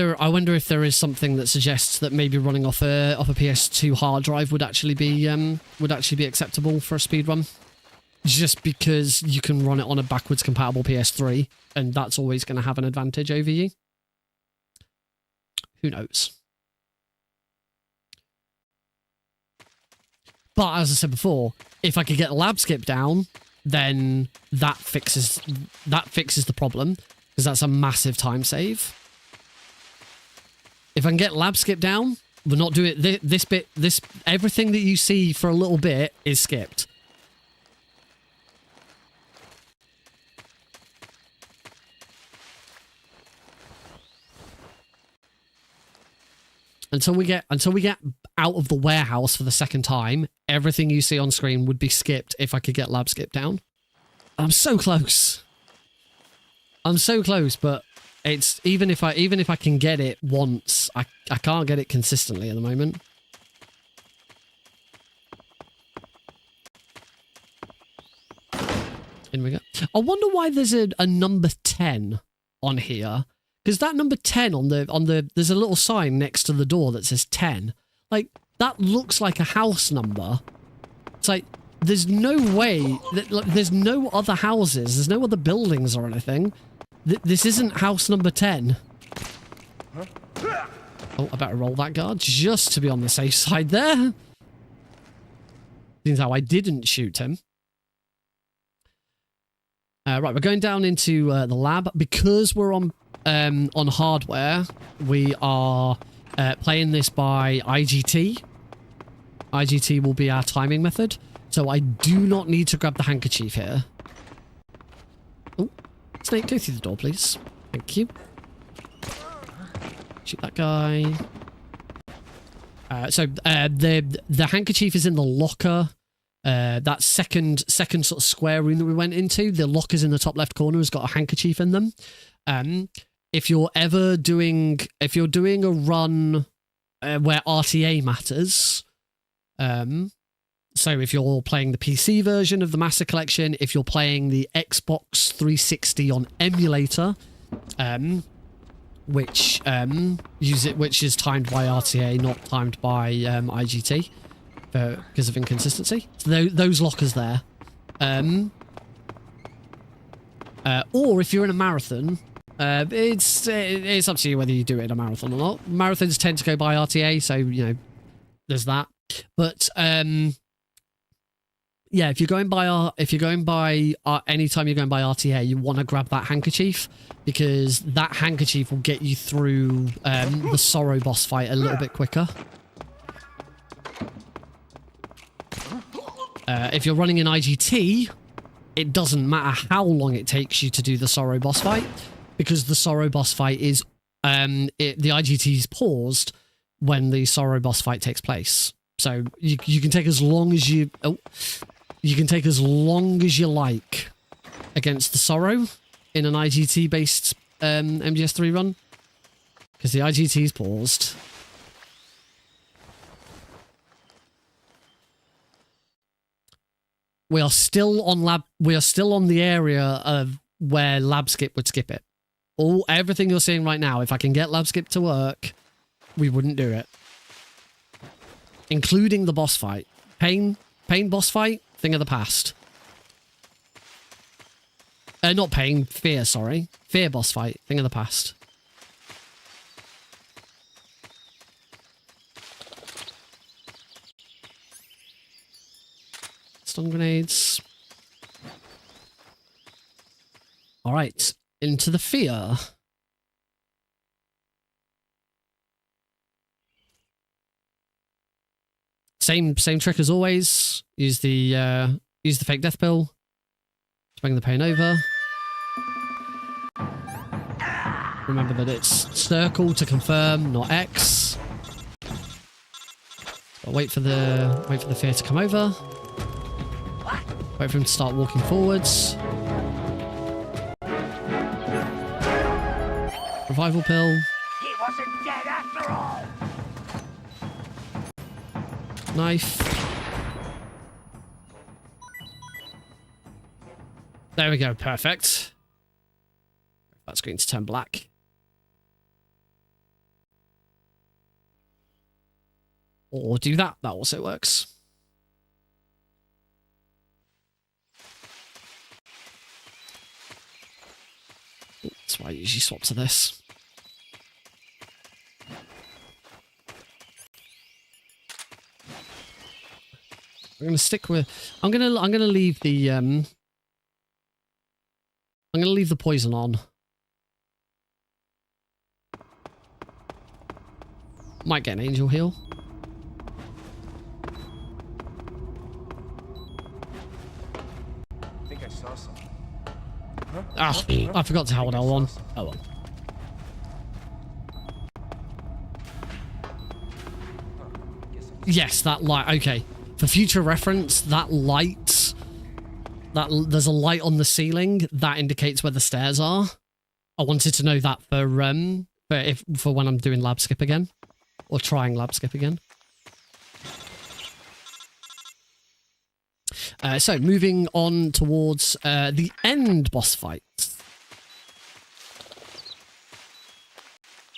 there is something that suggests that maybe running off a PS2 hard drive would actually be acceptable for a speedrun. Just because you can run it on a backwards compatible PS3, and that's always going to have an advantage over you. Who knows? But as I said before, if I could get the lab skip down, then that fixes the problem, because that's a massive time save. If I can get lab skip down, we're not doing this everything that you see for a little bit is skipped. Until we get out of the warehouse for the second time, everything you see on screen would be skipped if I could get lab skip down. I'm so close. I'm so close, but it's even if I can get it once, I can't get it consistently at the moment. In we go. I wonder why there's a number 10 on here. Because that number 10 on the there's a little sign next to the door that says 10. Like, that looks like a house number. It's like, there's no way, there's no other houses, there's no other buildings or anything. This isn't house number 10. Oh, I better roll that guard just to be on the safe side there. Seems how I didn't shoot him. Right, we're going down into the lab. Because we're on hardware, we are playing this by IGT. IGT will be our timing method. So I do not need to grab the handkerchief here. Oh, Snake, go through the door, please. Thank you. Shoot that guy. So the handkerchief is in the locker. That second sort of square room that we went into. The lockers in the top left corner has got a handkerchief in them. If you're doing a run where RTA matters, so if you're playing the PC version of the Master Collection, if you're playing the Xbox 360 on emulator, which is timed by RTA, not timed by IGT, because of inconsistency. So those lockers there. Or if you're in a marathon, it's up to you whether you do it in a marathon or not. Marathons tend to go by RTA, so you know there's that. But yeah, if you're going by anytime you're going by RTA, you want to grab that handkerchief, because that handkerchief will get you through the Sorrow boss fight a little bit quicker. If you're running in IGT, it doesn't matter how long it takes you to do the Sorrow boss fight, because the Sorrow boss fight is the IGT is paused when the Sorrow boss fight takes place. So you can take as long as you like against the Sorrow in an IGT based MGS3 run, because the IGT is paused. We are still on the area of where lab skip would skip it. Everything you're seeing right now, if I can get lab skip to work, we wouldn't do it. Including the boss fight. Pain boss fight, thing of the past. Not pain, fear, sorry. Fear boss fight, thing of the past. Stun grenades. Alright, into the fear. Same trick as always. Use the fake death pill. Bring the pain over. Remember that it's circle to confirm, not X. But wait for the fear to come over. Wait for him to start walking forwards. Revival pill.
He wasn't dead after all.
Knife. There we go, perfect. That screen to turn black. Or do that also works. That's why I usually swap to this. I'm gonna stick with. I'm gonna leave the. I'm gonna leave the poison on. Might get an angel heal.
I think I saw something.
Ah, I forgot to hold L1. Oh well. Yes, that light. Okay. For future reference, that light, there's a light on the ceiling that indicates where the stairs are. I wanted to know that for when I'm doing lab skip again, or trying lab skip again. So moving on towards the end boss fight.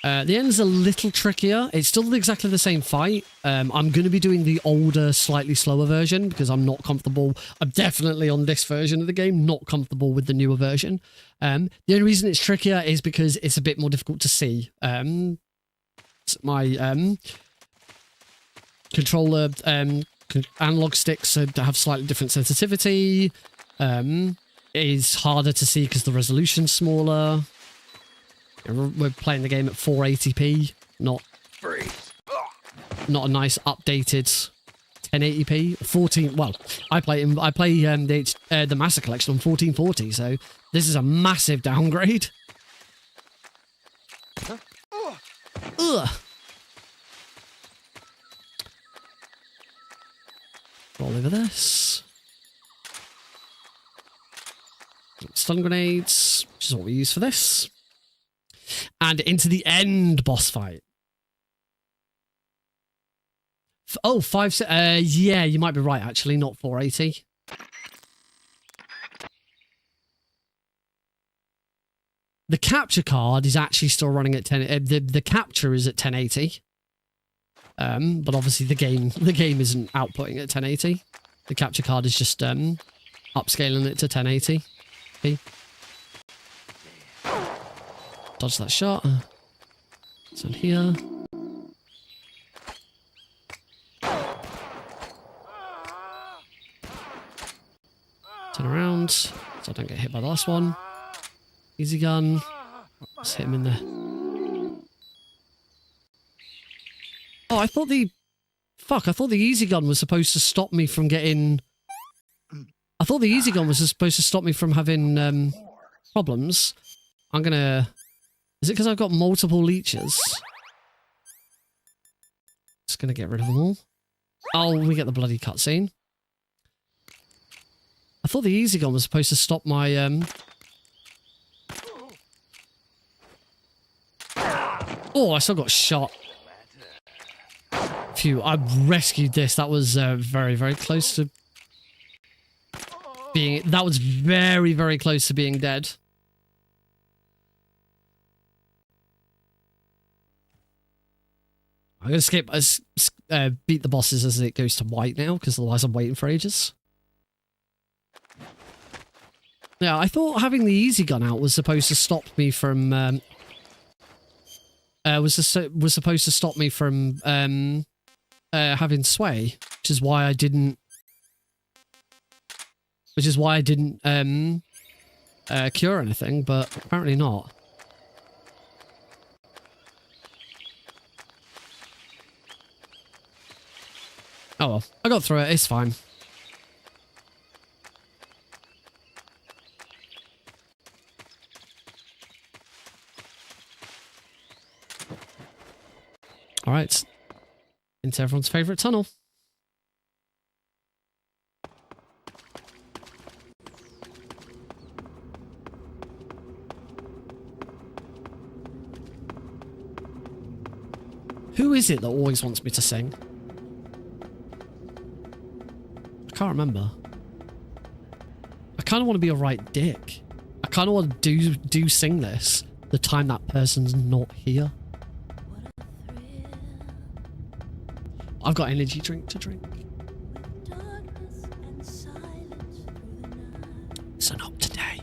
The end's a little trickier. It's still exactly the same fight. I'm going to be doing the older, slightly slower version because I'm not comfortable. I'm definitely on this version of the game, not comfortable with the newer version. The only reason it's trickier is because it's a bit more difficult to see. My controller analog sticks have slightly different sensitivity. Is harder to see because the resolution's smaller. We're playing the game at 480p, not a nice updated 1080p. 14. Well, I play the Master Collection on 1440, so this is a massive downgrade. Ugh. Roll over this. Stun grenades, which is what we use for this. And into the end boss fight. Oh, yeah, you might be right, actually, not 480. The capture card is actually still running at 10. The capture is at 1080. But obviously the game isn't outputting at 1080. The capture card is just upscaling it to 1080. Dodge that shot. It's in here. Turn around so I don't get hit by the last one. Easy gun. Let's hit him in there. Oh, I thought the easy gun was supposed to stop me from getting... I thought the easy gun was supposed to stop me from having problems. I'm gonna... Is it because I've got multiple leeches? Just gonna get rid of them all. Oh, we get the bloody cutscene. I thought the easy gun was supposed to stop my... Oh, I still got shot. Phew, I rescued this. That was very, very close to being... That was very, very close to being dead. I'm going to skip... beat the bosses as it goes to white now, because otherwise I'm waiting for ages. Yeah, I thought having the easy gun out was supposed to stop me from... was supposed to stop me from having sway, which is why I didn't cure anything, but apparently not. Oh well, I got through it, it's fine. Alright, into everyone's favourite tunnel. Who is it that always wants me to sing? I can't remember. I kind of want to be a right dick. I kind of want to do sing this the time that person's not here. I've got energy drink to drink. So not today.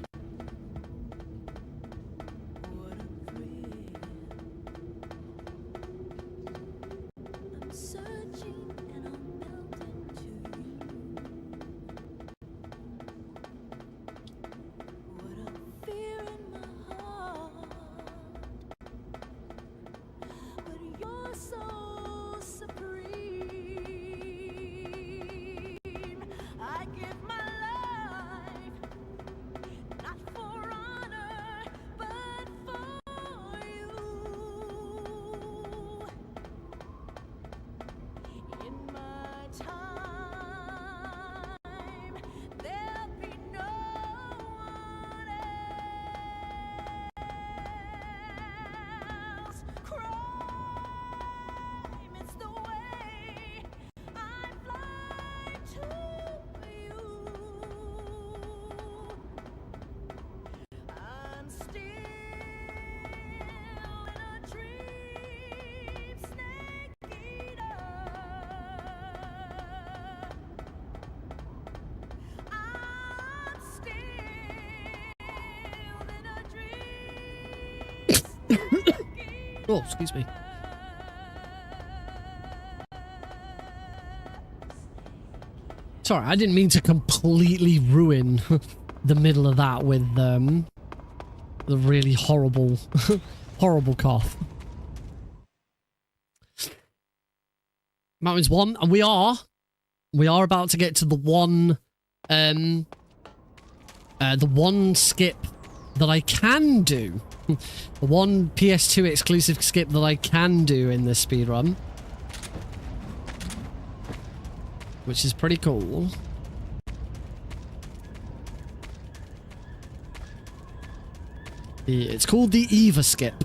Oh, excuse me. Sorry, I didn't mean to completely ruin the middle of that with the really horrible, horrible cough. Mountains 1, and we are about to get to the one skip that I can do. The one PS2 exclusive skip that I can do in this speedrun. Which is pretty cool. It's called the Eva skip.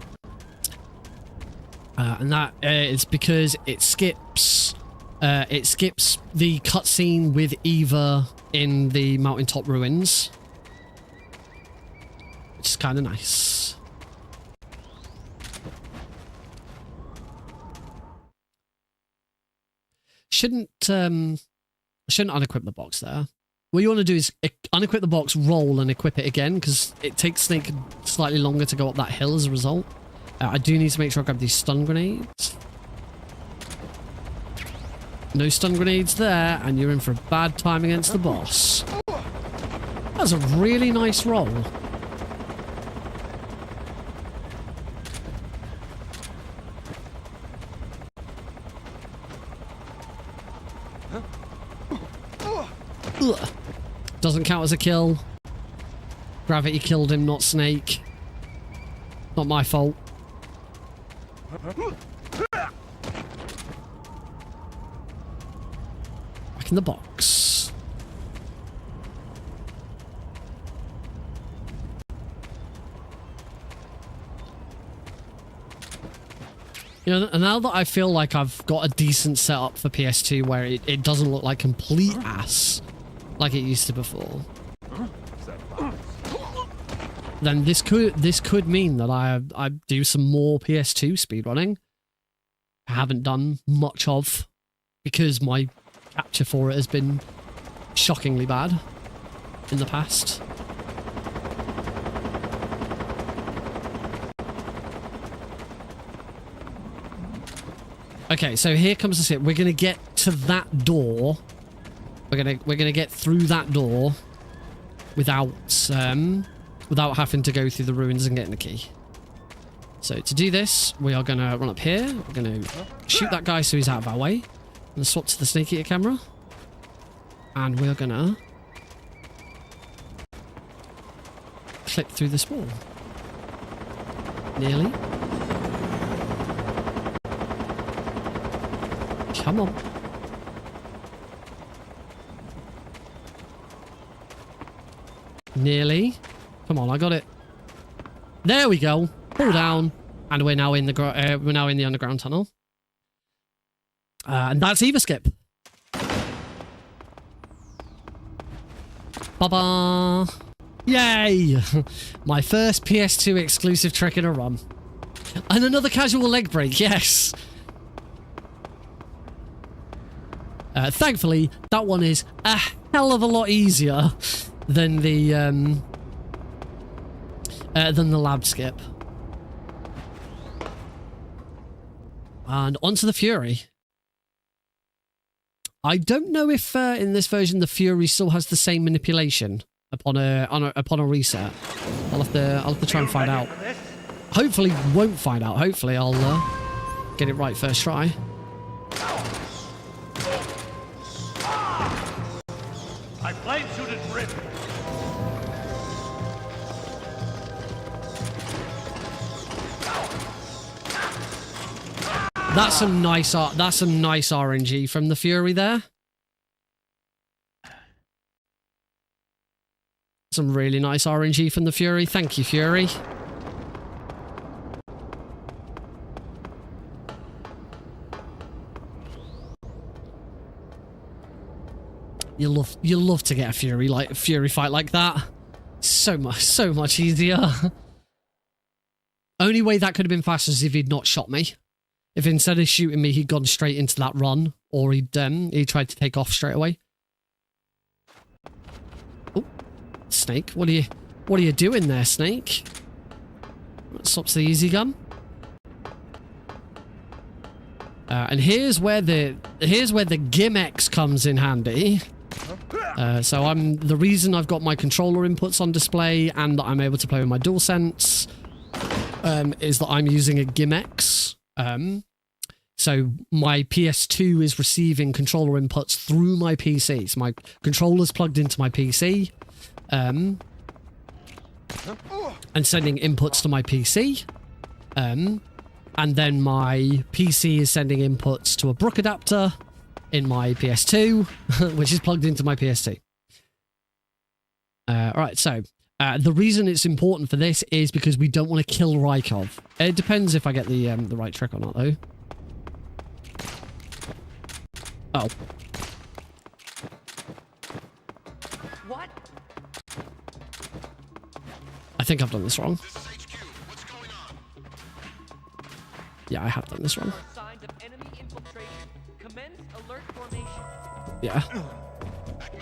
And that is because it skips the cutscene with Eva in the mountaintop ruins. Which is kind of nice. Shouldn't unequip the box there. What you want to do is unequip the box, roll, and equip it again, because it takes Snake slightly longer to go up that hill as a result. I do need to make sure I grab these stun grenades. No stun grenades there, and you're in for a bad time against the boss. That was a really nice roll. Ugh. Doesn't count as a kill. Gravity killed him, not Snake. Not my fault. Back in the box. You know, now that I feel like I've got a decent setup for PS2 where it doesn't look like complete ass like it used to before, then this could mean that I do some more PS2 speedrunning. I haven't done much of because my capture for it has been shockingly bad in the past. Okay, so here comes the skip. We're gonna get to that door. We're gonna get through that door without having to go through the ruins and getting the key. So to do this, we are gonna run up here. We're gonna shoot that guy so he's out of our way. I'm gonna swap to the Snake Eater camera, and we're gonna clip through this wall. Nearly. Come on. Nearly. Come on, I got it. There we go. Pull down, and we're now in the underground tunnel. And that's Eva skip. Ba-ba! Yay! My first PS2 exclusive trick in a run. And another casual leg break, yes! Thankfully, that one is a hell of a lot easier than the lab skip. And onto the Fury. I don't know if in this version the Fury still has the same manipulation upon a reset. I'll have to try and find out. Hopefully, won't find out. Hopefully, I'll get it right first try.
I flame shooted rip.
That's some nice RNG from the Fury there. Some really nice RNG from the Fury. Thank you, Fury. You love to get a Fury fight like that. So much easier. Only way that could have been faster is if he'd not shot me. If instead of shooting me, he'd gone straight into that run, or he tried to take off straight away. Oh, Snake, what are you doing there, Snake? Stops the easy gun. And here's where the Gimmicks comes in handy. So the reason I've got my controller inputs on display and that I'm able to play with my DualSense is that I'm using a Gimex. So my PS2 is receiving controller inputs through my PC. So my controller's plugged into my PC and sending inputs to my PC. And then my PC is sending inputs to a Brook adapter in my PS2, which is plugged into my PS2. Alright, so the reason it's important for this is because we don't want to kill Rykov. It depends if I get the right trick or not, though. Oh.
What?
I think I've done this wrong. Yeah, I have done this wrong.
Signs of enemy infiltration. Commence alert formation.
Yeah.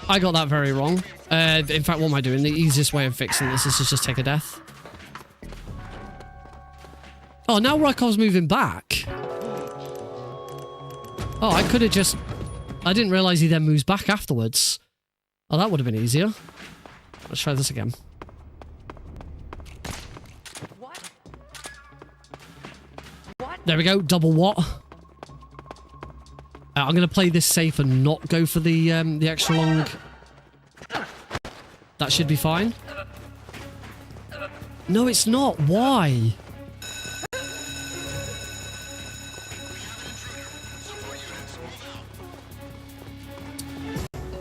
I got that very wrong. In fact, what am I doing? The easiest way of fixing this is to just take a death. Oh, now Rykov's moving back. Oh, I could have just... I didn't realize he then moves back afterwards. Oh, that would have been easier. Let's try this again.
What? What?
There we go. Double what? I'm going to play this safe and not go for the extra long... That should be fine. No, it's not. Why?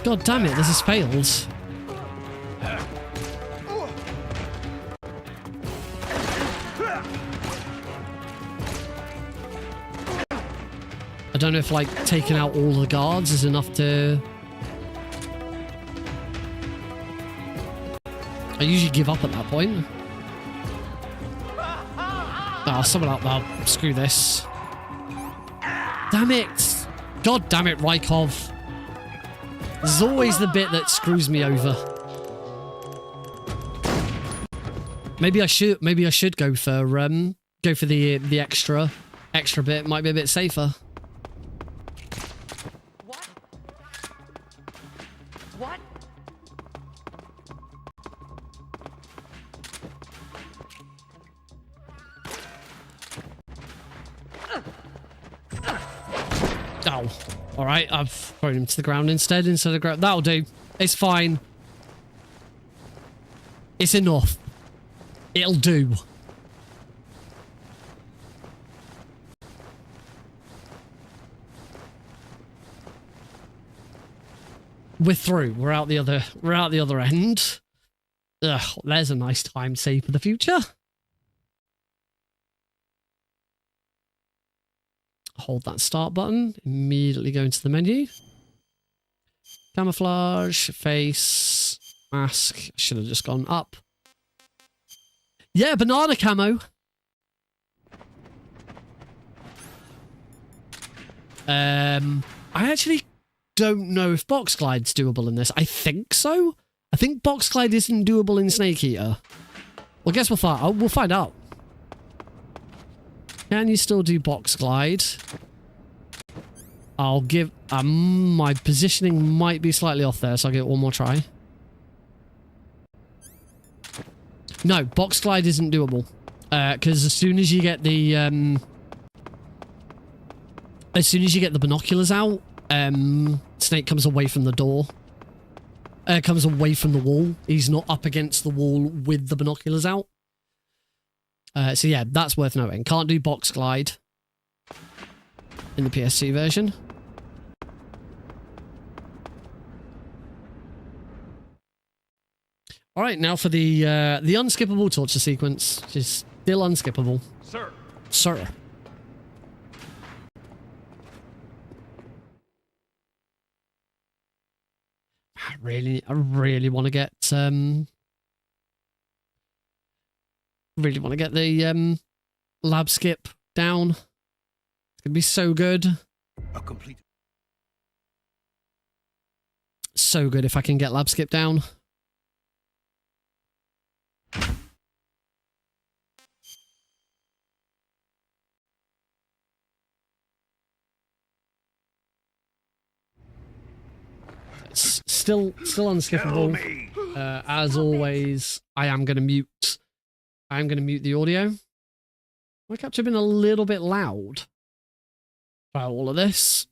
God damn it, this has failed. I don't know if, like, taking out all the guards is enough to... I usually give up at that point. Oh, someone out there. Screw this. Damn it! God damn it, Rykov. This is always the bit that screws me over. Maybe I should go for the extra bit. It might be a bit safer.
What? What?
Oh, all right. I've thrown him to the ground instead of ground. That'll do. It's fine. It's enough. It'll do. We're through. We're out the other end. Ugh, there's a nice time save for the future. Hold that start button. Immediately go into the menu. Camouflage, face, mask. Should have just gone up. Yeah, banana camo. I actually don't know if box glide's doable in this. I think so. I think box glide isn't doable in Snake Eater. Well, guess we'll find out. Can you still do box glide? I'll give... my positioning might be slightly off there, so I'll give it one more try. No, box glide isn't doable. Because as soon as you get the... as soon as you get the binoculars out, Snake comes away from the door. Comes away from the wall. He's not up against the wall with the binoculars out. So yeah, that's worth noting. Can't do box glide in the PS2 version. All right, now for the unskippable torture sequence, which is still unskippable.
Sir.
Sir. I really want to get really want to get the lab skip down. It's gonna be so good.
A complete.
So good if I can get lab skip down. Let's still unskippable. As always, I am going to mute the audio. My capture been a little bit loud about all of this.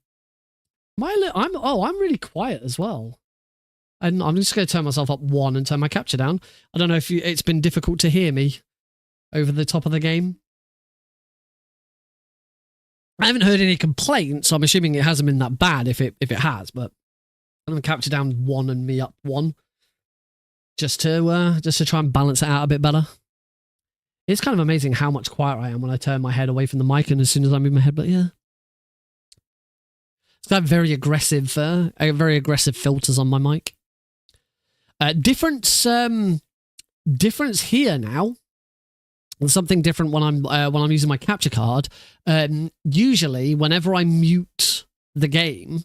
I'm really quiet as well. And I'm just going to turn myself up 1 and turn my capture down. I don't know if it's been difficult to hear me over the top of the game. I haven't heard any complaints, so I'm assuming it hasn't been that bad if it has, but I'm going to capture down 1 and me up 1 just to try and balance it out a bit better. It's kind of amazing how much quieter I am when I turn my head away from the mic and as soon as I move my head, but yeah. It's got very aggressive filters on my mic. Difference here now. Something different when I'm using my capture card. Usually, whenever I mute the game,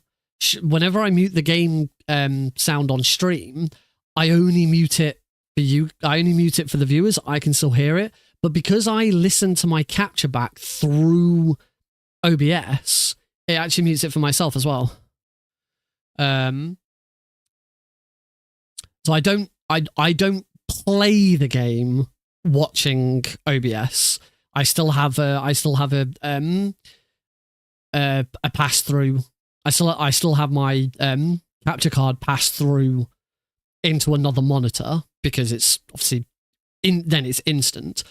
sound on stream, I only mute it for you. I only mute it for the viewers. I can still hear it, but because I listen to my capture back through OBS, it actually mutes it for myself as well. So I don't play the game watching OBS. I still have a pass through. I still have my capture card pass through into another monitor because it's obviously then it's instant.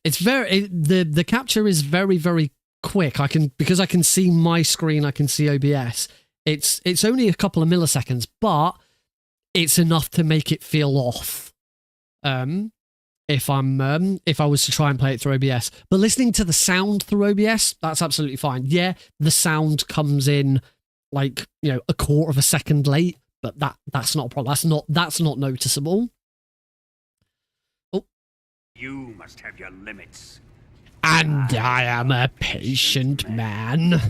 It's the capture is very, very quick. Because I can see my screen, I can see OBS. It's only a couple of milliseconds, but it's enough to make it feel off. If I was to try and play it through OBS, but listening to the sound through OBS, that's absolutely fine. Yeah, the sound comes in like, a quarter of a second late, but that's not a problem. That's not noticeable. Oh,
You must have your limits.
and I am a patient man.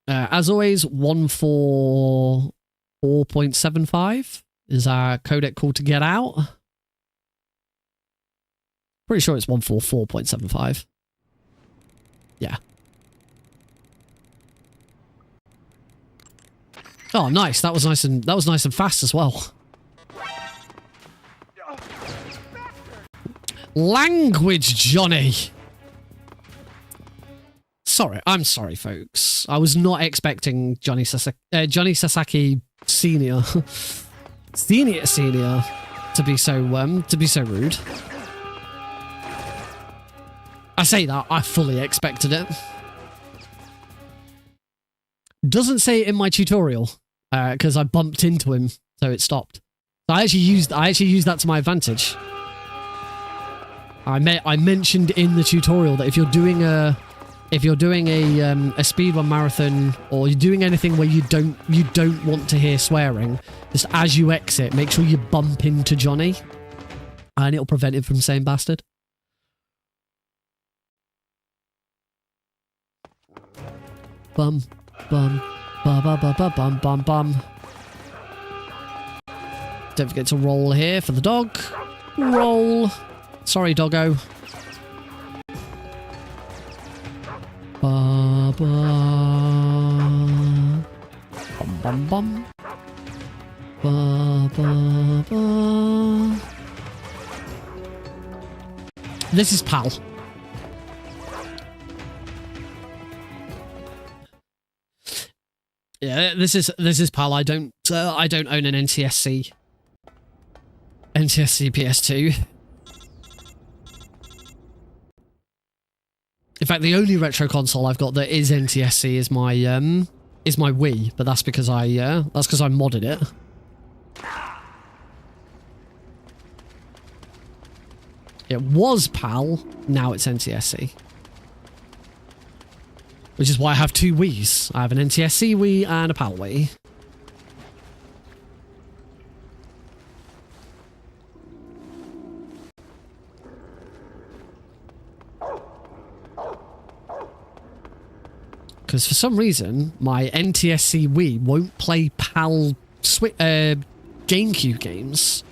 As always, 144.75 is our codec call to get out. Pretty sure it's 144.75. Yeah. Oh, nice. That was nice and fast as well. Language, Johnny. I'm sorry, folks. I was not expecting Johnny Sasaki Senior, Senior to be so rude. I say that I fully expected it. Doesn't say it in my tutorial because I bumped into him, so it stopped. So I actually used that to my advantage. I mentioned in the tutorial that if you're doing a speedrun marathon or you're doing anything where you don't want to hear swearing, just as you exit, make sure you bump into Johnny, and it'll prevent him from saying bastard. Bum bum ba ba ba ba bum bum bum. Don't forget to roll here for the dog. Roll. Sorry, doggo. Ba ba bum bum bum. Ba ba ba. This is PAL. Yeah, this is PAL. I don't own an NTSC PS2. In fact, the only retro console I've got that is NTSC is my Wii, but that's because I modded it. It was PAL, now it's NTSC. Which is why I have two Wiis. I have an NTSC Wii and a PAL Wii. Because for some reason, my NTSC Wii won't play PAL GameCube games.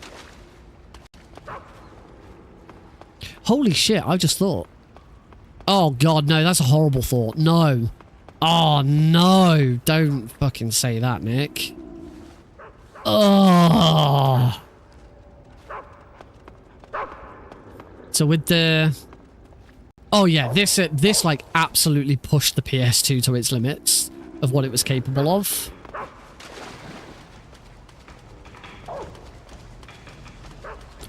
Holy shit, I just thought. Oh god, no, that's a horrible thought. No. Oh, no. Don't fucking say that, Nick. Oh. So with the... Oh, yeah. This like, absolutely pushed the PS2 to its limits of what it was capable of.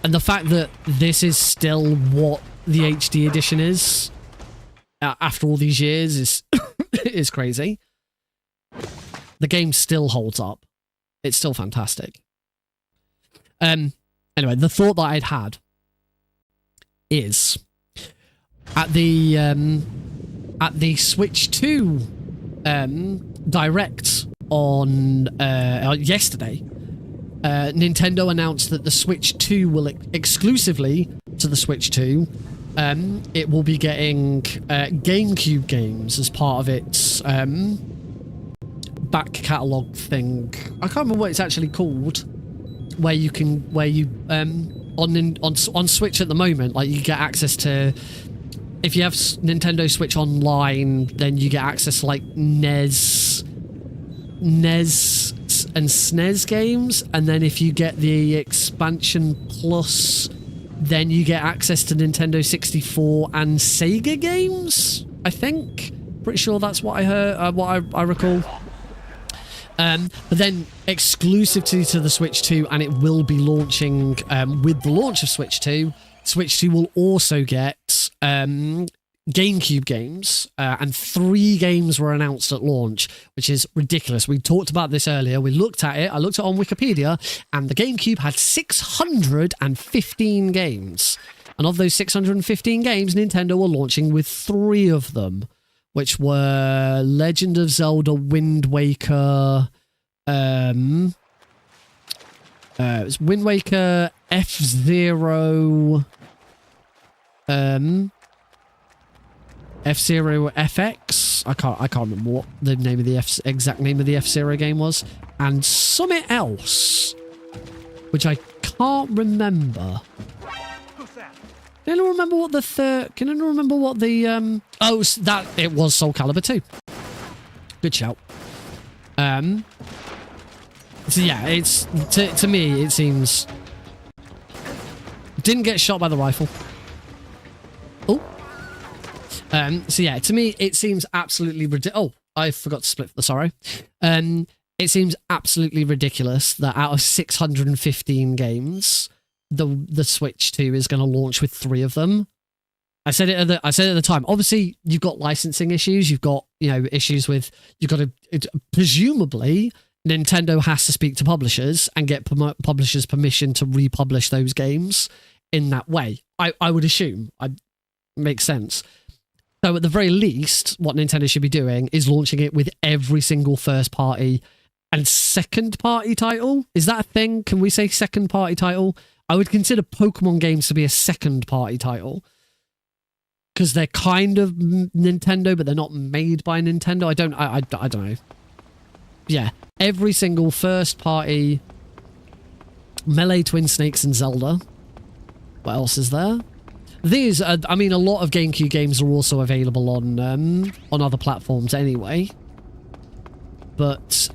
And the fact that this is still what the HD edition is after all these years is is crazy. The game still holds up. It's still fantastic. Anyway, the thought that I'd had is at the Switch 2 Direct on yesterday, Nintendo announced that the Switch 2 will exclusively to the Switch 2. It will be getting GameCube games as part of its back catalogue thing. I can't remember what it's actually called. On Switch at the moment, like you get access to, if you have Nintendo Switch Online, then you get access to like NES and SNES games, and then if you get the expansion plus, then you get access to Nintendo 64 and Sega games, I think. Pretty sure that's what I heard, what I recall. But then exclusively to the Switch 2, and it will be launching with the launch of Switch 2. Switch 2 will also get GameCube games, and 3 games were announced at launch, which is ridiculous. We talked about this earlier. We looked at it. I looked at it on Wikipedia, and the GameCube had 615 games. And of those 615 games, Nintendo were launching with 3 of them, which were Legend of Zelda Wind Waker, it was Wind Waker, F-Zero, F-Zero FX. I can't remember what the name of the exact name of the F-Zero game was, and something else, which I can't remember. Can anyone remember what the third? Can anyone remember what the Oh, that it was Soul Calibur 2. Good shout. So yeah, it's to me it seems didn't get shot by the rifle. Oh. So yeah, to me it seems absolutely ridiculous. Oh, I forgot to split the sorrow. It seems absolutely ridiculous that out of 615 games, the Switch 2 is going to launch with 3 of them. I said it at the time. Obviously, you've got licensing issues. You've got, issues with, presumably Nintendo has to speak to publishers and get publishers' permission to republish those games in that way. I would assume. Makes sense. So at the very least, what Nintendo should be doing is launching it with every single first party and second party title. Is that a thing? Can we say second party title? I would consider Pokemon games to be a second party title because they're kind of Nintendo, but they're not made by Nintendo. I don't know. Yeah, every single first party, Melee, Twin Snakes, and Zelda. What else is there? These, a lot of GameCube games are also available on other platforms anyway. But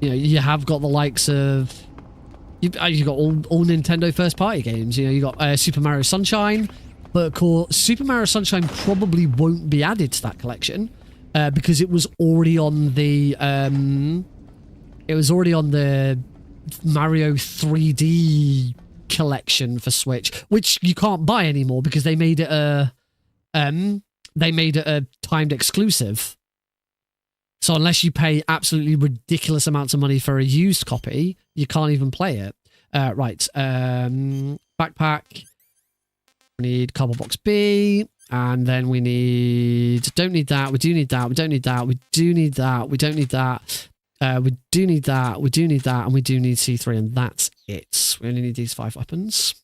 you have got the likes of. You've got all Nintendo first-party games. You got Super Mario Sunshine, but of course, Super Mario Sunshine probably won't be added to that collection because it was already on the Mario 3D collection for Switch, which you can't buy anymore because they made it a timed exclusive. So unless you pay absolutely ridiculous amounts of money for a used copy, you can't even play it. Right. Backpack. We need Cardboard Box B. And then we need... Don't need that. We do need that. We don't need that. We do need that. We don't need that. We do need that. We do need that. And we do need C3. And that's it. We only need these 5 weapons.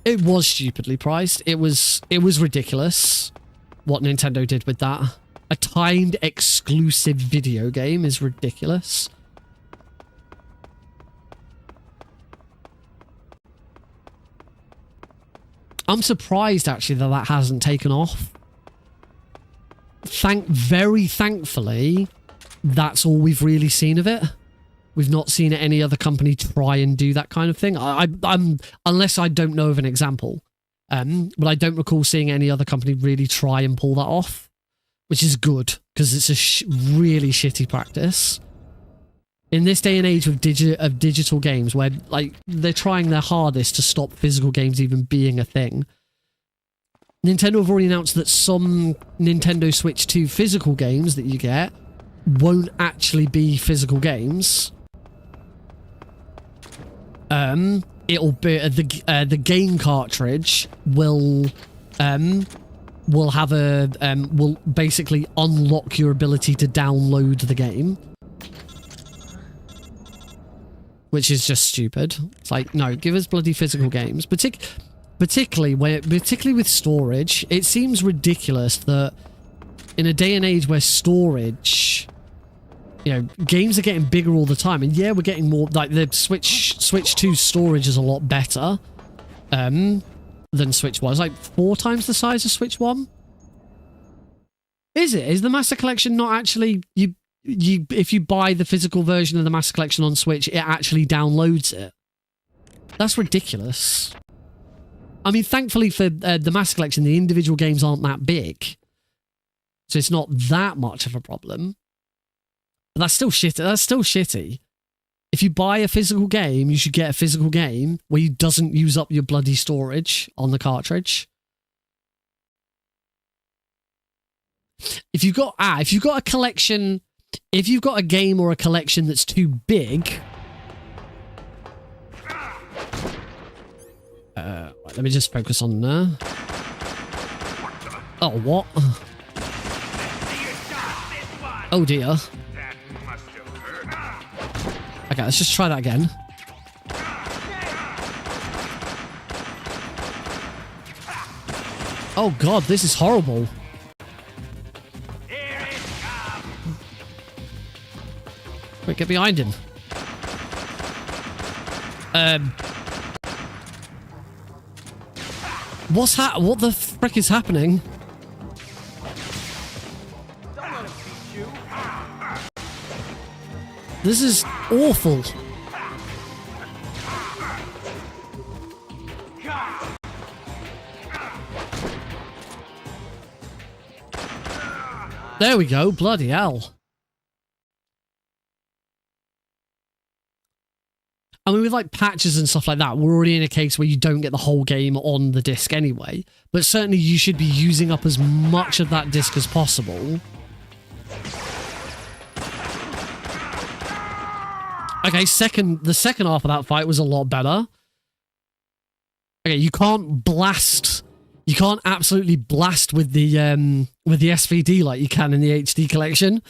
It was stupidly priced. It was ridiculous what Nintendo did with that. A timed exclusive video game is ridiculous. I'm surprised actually that hasn't taken off. very thankfully, that's all we've really seen of it. We've not seen any other company try and do that kind of thing. I'm unless I don't know of an example. But I don't recall seeing any other company really try and pull that off, which is good because it's a really shitty practice. In this day and age of digital games, where like they're trying their hardest to stop physical games even being a thing, Nintendo have already announced that some Nintendo Switch 2 physical games that you get won't actually be physical games. It'll be the game cartridge will have will basically unlock your ability to download the game, which is just stupid. It's like, no, give us bloody physical games. Particularly with storage, it seems ridiculous that in a day and age where storage, you know, games are getting bigger all the time, and yeah, we're getting more, like the Switch 2 storage is a lot better than Switch 1. It's like 4 times the size of Switch 1. Is it? Is the Master Collection not actually, if you buy the physical version of the Master Collection on Switch, it actually downloads it? That's ridiculous. I mean, thankfully for the Master Collection, the individual games aren't that big, so it's not that much of a problem. But that's still shitty. That's still shitty. If you buy a physical game, you should get a physical game where you doesn't use up your bloody storage on the cartridge. If you've got a collection, if you've got a game or a collection that's too big, right, let me just focus on there. Oh, what? Oh dear. Okay, let's just try that again. Oh god, this is horrible. Wait, get behind him. What the frick is happening?
Don't let him beat you.
This is awful. There we go, bloody hell. I mean, with like patches and stuff like that, we're already in a case where you don't get the whole game on the disc anyway. But certainly you should be using up as much of that disc as possible. Okay, the second half of that fight was a lot better. Okay, you can't absolutely blast with the SVD like you can in the HD collection.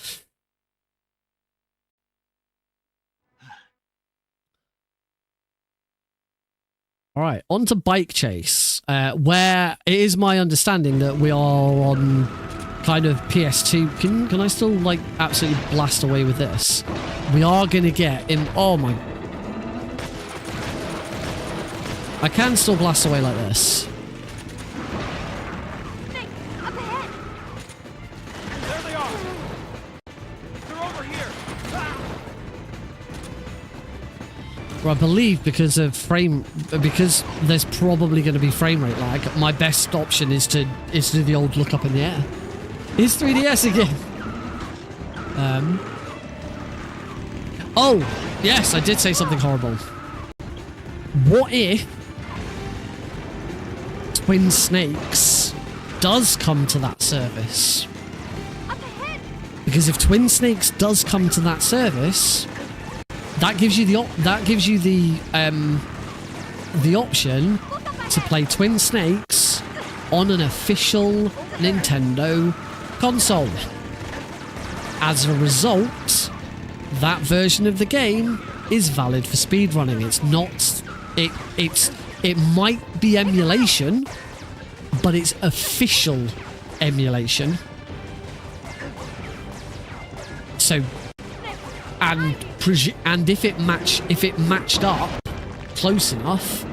All right, on to Bike Chase, where it is my understanding that we are on kind of PS2. Can I still, like, absolutely blast away with this? We are going to get in... Oh, my... I can still blast away like this.
There they are. They're over here.
Well, I believe because there's probably going to be frame rate lag, my best option is to do the old look up in the air. It's 3DS again. Oh, yes, I did say something horrible. What if Twin Snakes does come to that service? Because if Twin Snakes does come to that service, that gives you the option to play Twin Snakes on an official Nintendo console. As a result, that version of the game is valid for speedrunning. It's not... It might be emulation, but it's official emulation. So... And if it matched up close enough,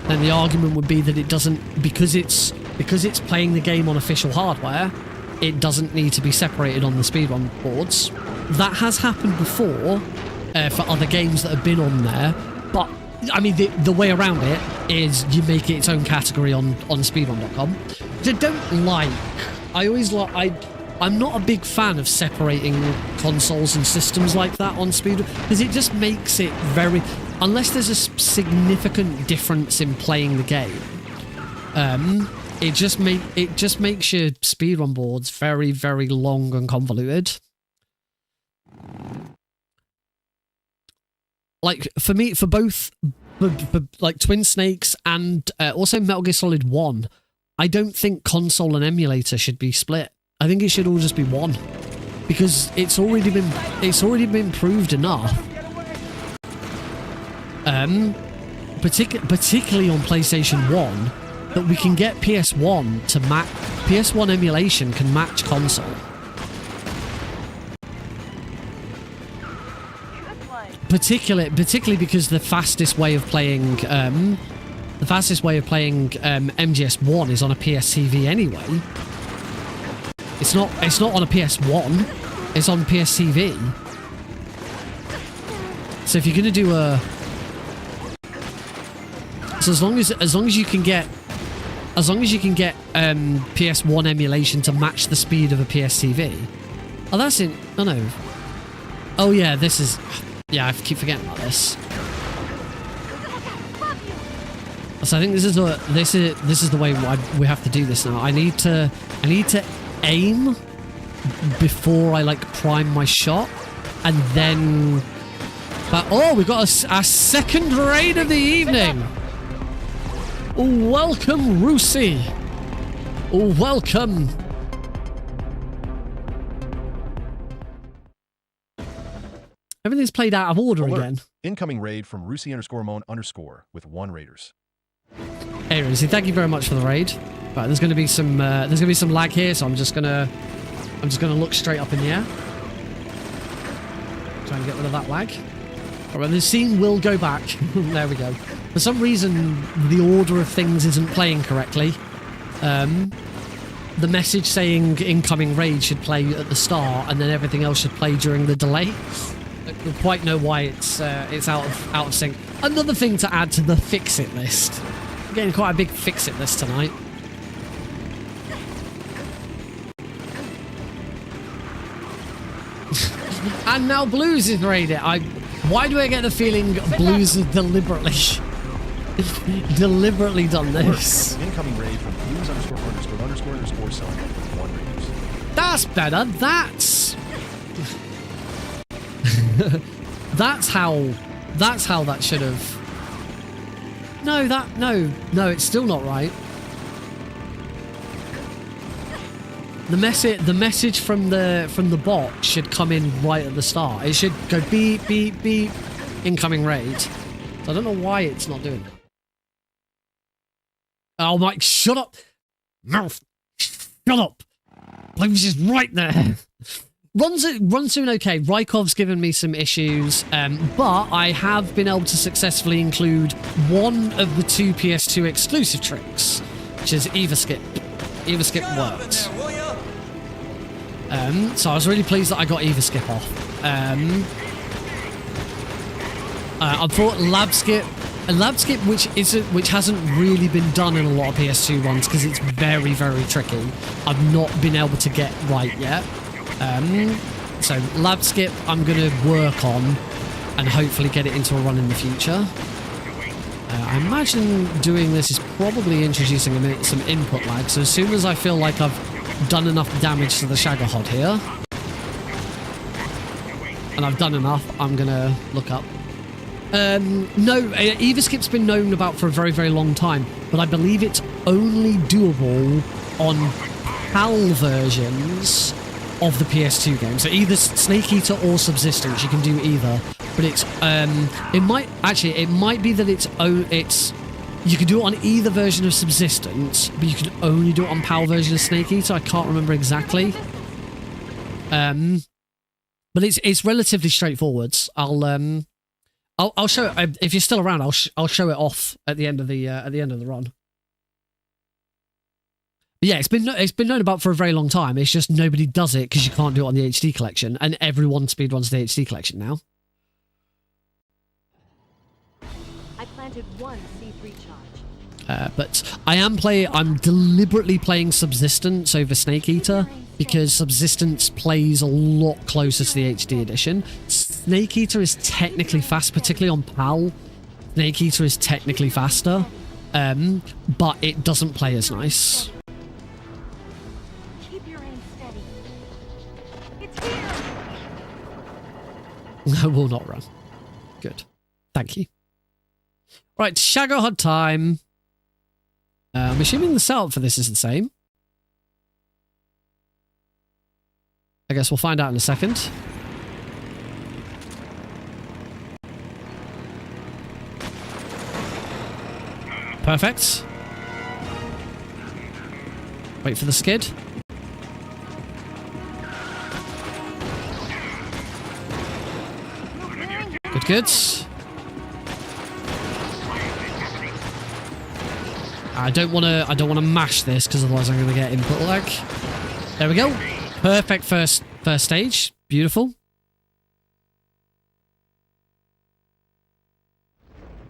then the argument would be that it doesn't, because it's because it's playing the game on official hardware, it doesn't need to be separated on the speedrun boards. That has happened before for other games that have been on there, but I mean, the way around it is you make it its own category on speedrun.com. Which I don't like. I always like... I'm not a big fan of separating consoles and systems like that on speedrun, because it just makes it very... Unless there's a significant difference in playing the game, it just makes your speedrun boards very, very long and convoluted. Like, for me, for both, for like Twin Snakes and also Metal Gear Solid 1, I don't think console and emulator should be split. I think it should all just be one, because it's already been proved enough. Particularly on PlayStation 1, that we can get PS1 to match... PS1 emulation can match console. Particularly because the fastest way of playing MGS1 is on a PSTV anyway. It's not on a PS1. It's on PSTV. So if you're gonna do a... So as long as you can get PS1 emulation to match the speed of a PSTV. Oh, that's in... Oh no. Oh yeah, this is... Yeah, I keep forgetting about this. So I think this is the way we have to do this now. I need to aim before I like prime my shot, and then. But oh, we've got a second raid of the evening. Welcome, Rusi. Welcome. Everything's played out of order again.
Incoming raid from Rusi_Mon_ with 1 Raiders.
Hey, Rusi, thank you very much for the raid. Right, there's going to be some lag here, so I'm just gonna look straight up in the air. Try and get rid of that lag. Alright, the scene will go back. There we go. For some reason, the order of things isn't playing correctly. The message saying incoming raid should play at the start, and then everything else should play during the delay. I don't quite know why it's out of sync. Another thing to add to the fix-it list. We're getting quite a big fix-it list tonight. And now Blues is raided. Why do I get the feeling Blues has deliberately done this?
Incoming raid from Blues_____son with 1 Raiders.
That's better. That's how that should have. No, it's still not right. The message from the bot should come in right at the start. It should go beep beep beep, incoming raid. So I don't know why it's not doing it. Oh my! Shut up, mouth! Shut up! Blues is right there. Runs doing okay. Rykov's given me some issues, but I have been able to successfully include one of the 2 PS2 exclusive tricks, which is Eva Skip. Eva Skip worked. So I was really pleased that I got Eva Skip off. I thought Lab Skip, which hasn't really been done in a lot of PS2 ones because it's very, very tricky. I've not been able to get right yet. So Lab Skip I'm going to work on and hopefully get it into a run in the future. I imagine doing this is probably introducing some input lag, so as soon as I feel like I've done enough damage to the Shaggerhod here, and I've done enough, I'm going to look up. No, Eva Skip's been known about for a very, very long time, but I believe it's only doable on PAL versions of the PS2 game. So either Snake Eater or Subsistence, you can do either. But it's it might be that it's you can do it on either version of Subsistence, but you can only do it on PAL version of Snake Eater. I can't remember exactly. But it's relatively straightforward. I'll show it if you're still around. I'll show it off at the end of the run. Yeah, it's been known about for a very long time. It's just nobody does it because you can't do it on the HD collection, and everyone speedruns the HD collection now.
I planted one C3 charge.
But I'm deliberately playing Subsistence over Snake Eater because Subsistence plays a lot closer to the HD edition. Snake Eater is technically fast, particularly on PAL. Snake Eater is technically faster, but it doesn't play as nice.
Keep your aim steady. It's here.
I will not run. Good. Thank you. Right, Shaggerhod time. I'm assuming the setup for this is the same. I guess we'll find out in a second. Perfect. Wait for the skid. Good, good. I don't want to mash this because otherwise I'm going to get input lag. There we go. Perfect first stage. Beautiful.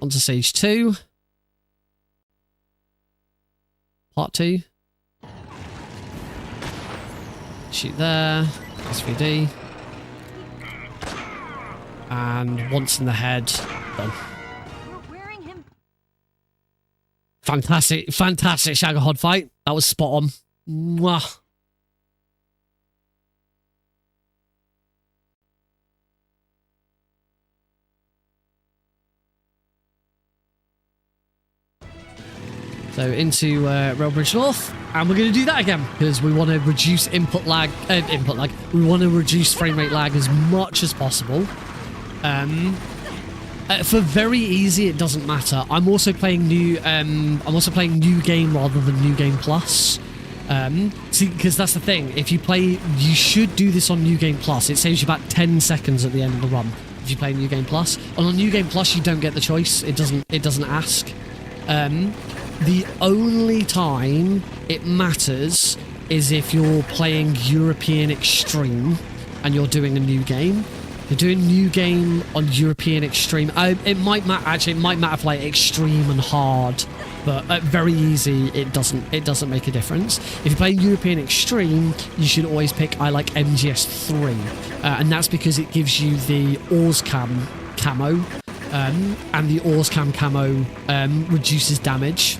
On to stage 2. Part 2. Shoot there. SVD. And once in the head. Done. Fantastic Shaggerhod fight. That was spot on. Mwah. So into Railbridge North, and we're going to do that again because we want to reduce input lag. We want to reduce frame rate lag as much as possible. For very easy, it doesn't matter. I'm also playing new. I'm also playing New Game rather than New Game Plus. See, because that's the thing. If you play, you should do this on New Game Plus. It saves you about 10 seconds at the end of the run if you play New Game Plus. And on New Game Plus, you don't get the choice. It doesn't ask. The only time it matters is if you're playing European Extreme and you're doing a new game. You're doing new game on European Extreme. It might matter. Actually, it might matter for like Extreme and Hard, but at very easy, it doesn't make a difference. If you're playing European Extreme, you should always pick I like MGS3, and that's because it gives you the Orscam camo, and the Orscam camo reduces damage,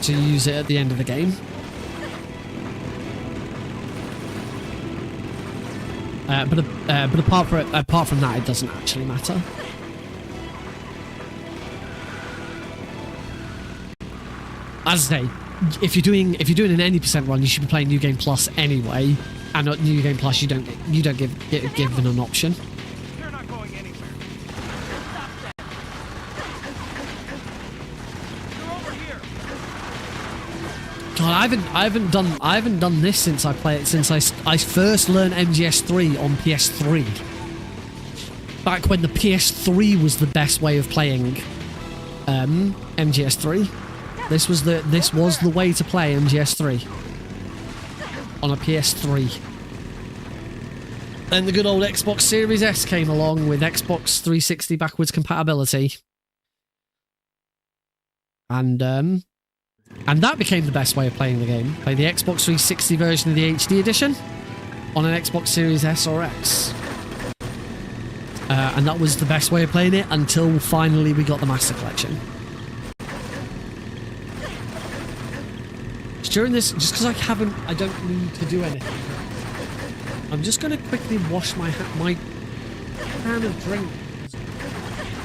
so you use it at the end of the game. But apart from that, it doesn't actually matter. As I say, if you're doing an any percent run, you should be playing New Game Plus anyway. And at New Game Plus, you don't get given an option.
You're not going anywhere. You're over here.
God, I haven't done this since I first learned MGS3 on PS3. Back when the PS3 was the best way of playing MGS3. This was the way to play MGS3 on a PS3. Then the good old Xbox Series S came along with Xbox 360 backwards compatibility. And that became the best way of playing the game. Play the Xbox 360 version of the HD edition on an Xbox Series S or X. And that was the best way of playing it until finally we got the Master Collection. During this, just because I don't need to do anything, I'm just going to quickly wash my can of drink.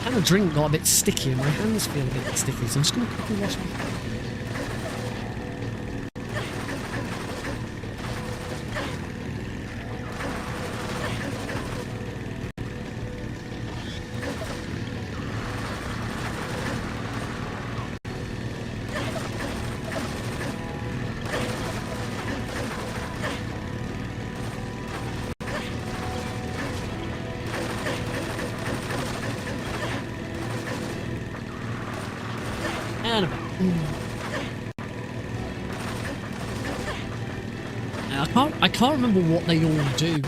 Can of drink got a bit sticky and my hands feel a bit sticky, so I'm just going to quickly wash my hands. I can't remember what they all do.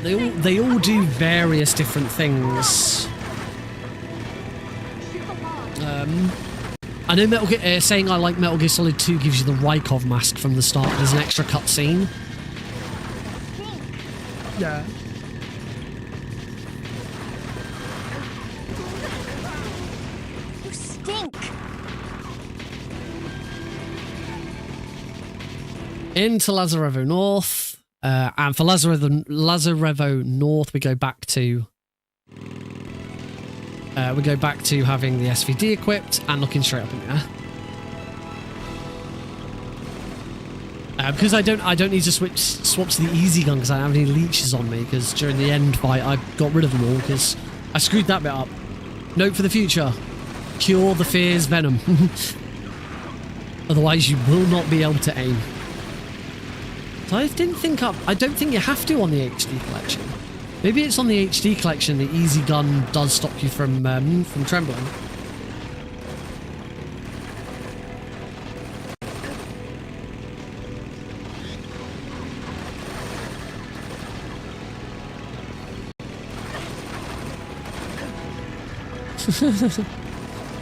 They all do various different things. I know saying I like Metal Gear Solid 2 gives you the Rykov mask from the start. There's an extra cutscene. Yeah.
You stink.
Into Lazarevo North. And for Lazarevo North, we go back to having the SVD equipped and looking straight up in there. Because I don't need to swap to the easy gun because I don't have any leeches on me, because during the end fight I got rid of them all because I screwed that bit up. Note for the future: cure the fear's venom. Otherwise you will not be able to aim. So I don't think you have to on the HD collection. Maybe it's on the HD collection the easy gun does stop you from trembling.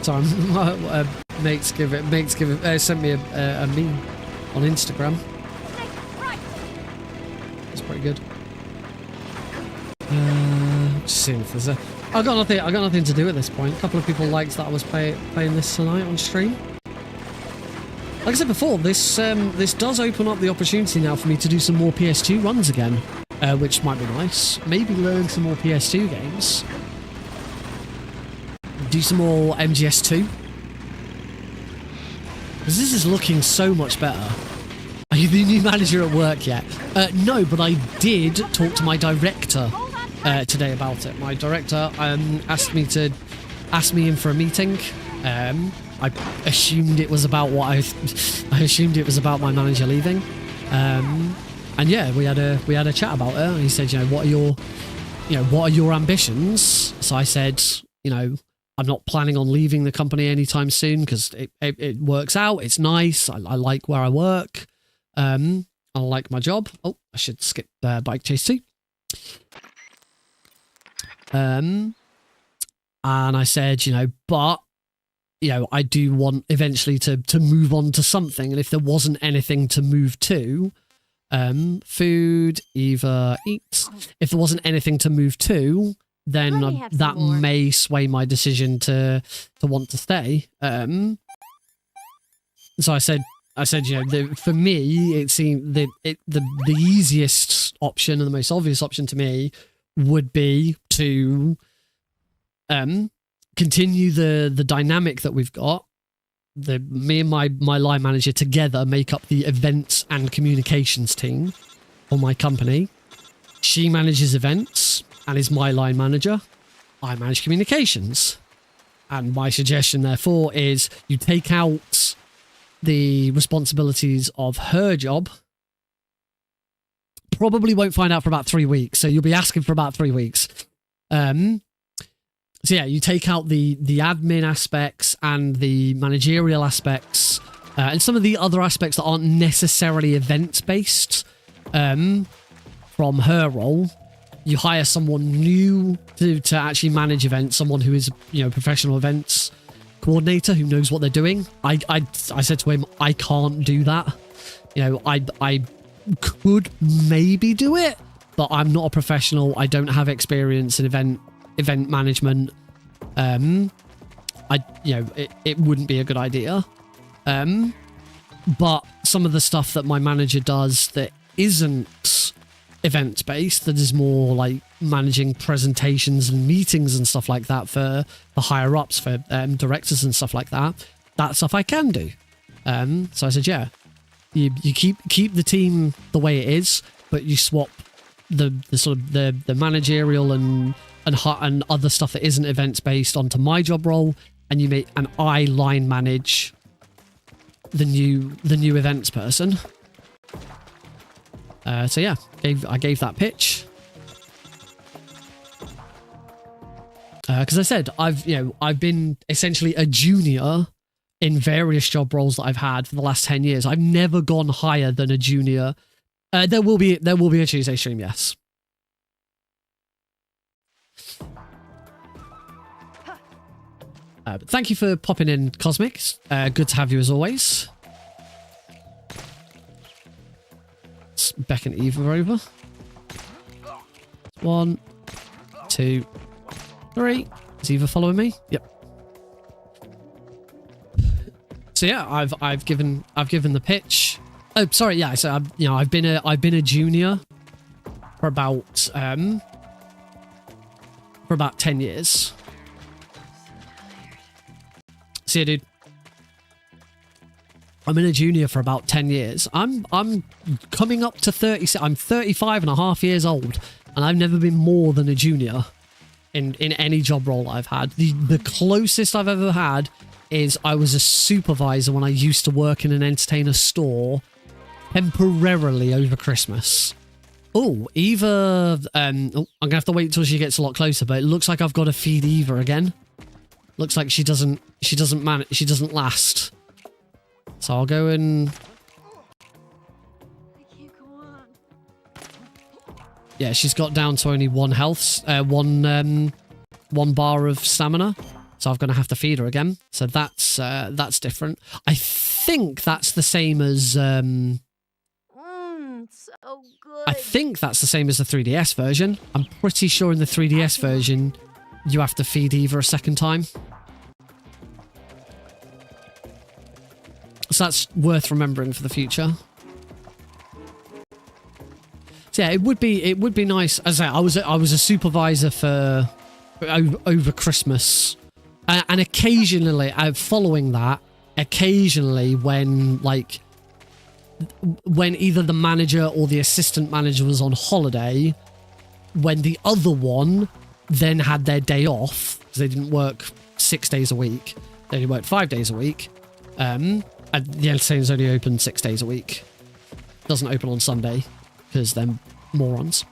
Sorry, mates sent me a meme on Instagram. That's pretty good. Just seeing if there's I got nothing to do at this point. A couple of people liked that I was playing this tonight on stream. Like I said before, this does open up the opportunity now for me to do some more PS2 runs again, which might be nice. Maybe learn some more PS2 games. Do some more MGS2. Because this is looking so much better. Are you the new manager at work yet? No, but I did talk to my director today about it. My director asked me in for a meeting. I assumed it was about I assumed it was about my manager leaving. And yeah, we had a chat about it. And he said, what are your ambitions? So I said, I'm not planning on leaving the company anytime soon because it works out. It's nice. I like where I work. I like my job. Oh, I should skip Bike Chase 2. And I said, but, I do want eventually to move on to something. And if there wasn't anything to move to, food, either eat. If there wasn't anything to move to, then that may sway my decision to want to stay. So I said, for me, it seemed the easiest option and the most obvious option to me would be to continue the dynamic that we've got. Me and my line manager together make up the events and communications team for my company. She manages events and is my line manager. I manage communications. And my suggestion, therefore, is you take out the responsibilities of her job. Probably won't find out for about 3 weeks, so you'll be asking for about 3 weeks. So yeah, you take out the admin aspects and the managerial aspects, and some of the other aspects that aren't necessarily events-based from her role. You hire someone new to actually manage events, someone who is, professional events coordinator who knows what they're doing. I said to him, I can't do that. I could maybe do it, but I'm not a professional. I don't have experience in event management. It wouldn't be a good idea. But some of the stuff that my manager does that isn't event based, that is more like managing presentations and meetings and stuff like that for the higher ups, for directors and stuff like that stuff I can do. So I said, yeah, you keep the team the way it is, but you swap the sort of the managerial and other stuff that isn't events based onto my job role, and I line manage the new events person. So yeah, I gave that pitch. Because I said I've been essentially a junior in various job roles that I've had for the last 10 years. I've never gone higher than a junior. There will be a Tuesday stream, yes. But thank you for popping in, Cosmic. Good to have you as always. Let's beckon Eva over. 1, 2, 3. Is Eva following me? Yep. So yeah, I've given the pitch. Oh, sorry. Yeah. So I've been a junior for about 10 years. See ya, dude. I've been a junior for about 10 years. I'm coming up to 30. I'm 35 and a half years old, and I've never been more than a junior in any job role I've had. The closest I've ever had is I was a supervisor when I used to work in an entertainer store temporarily over Christmas. Oh, Eva. I'm gonna have to wait until she gets a lot closer, but it looks like I've got to feed Eva again. Looks like she doesn't last. So I'll go and...
I can't go on.
Yeah, she's got down to only one health, one bar of stamina. So I'm going to have to feed her again. So that's different. I think that's the same as...
So good.
I think that's the same as the 3DS version. I'm pretty sure in the 3DS version, you have to feed Eva a second time. So that's worth remembering for the future. So yeah, it would be nice. As I say, I was a supervisor for over Christmas, and occasionally, following that, occasionally when either the manager or the assistant manager was on holiday, when the other one then had their day off because they didn't work 6 days a week, they only worked 5 days a week. And the entertainer's only open 6 days a week. Doesn't open on Sunday because they're morons.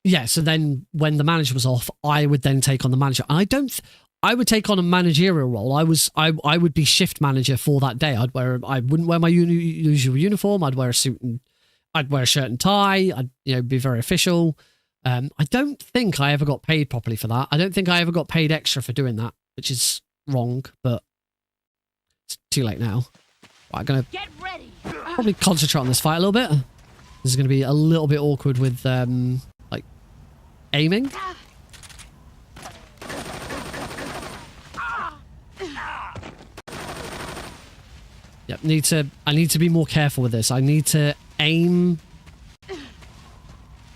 Yeah, so then when the manager was off, I would then take on the manager. And I would take on a managerial role. I would be shift manager for that day. I wouldn't wear my usual uniform. I'd wear a suit and I'd wear a shirt and tie. I'd be very official. I don't think I ever got paid properly for that. I don't think I ever got paid extra for doing that, which is wrong, but it's too late now. I'm going to probably concentrate on this fight a little bit. This is going to be a little bit awkward with, aiming. Yep, I need to be more careful with this. I need to aim.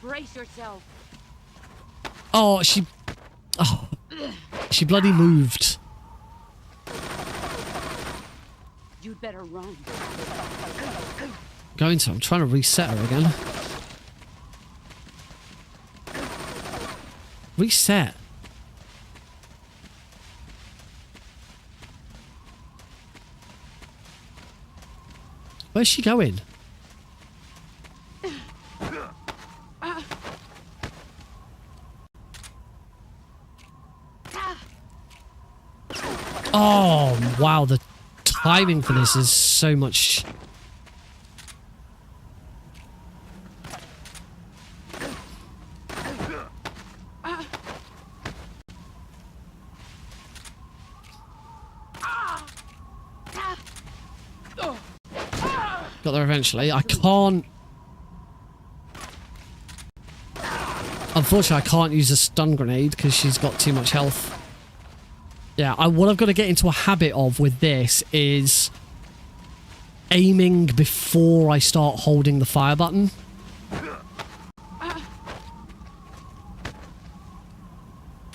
Brace yourself.
Oh, she bloody moved.
You'd better run.
I'm trying to reset her again. Reset. Where's she going? Oh, wow. The timing for this is so much... Got there eventually. I can't... Unfortunately, I can't use a stun grenade because she's got too much health. Yeah, what I've got to get into a habit of with this is aiming before I start holding the fire button.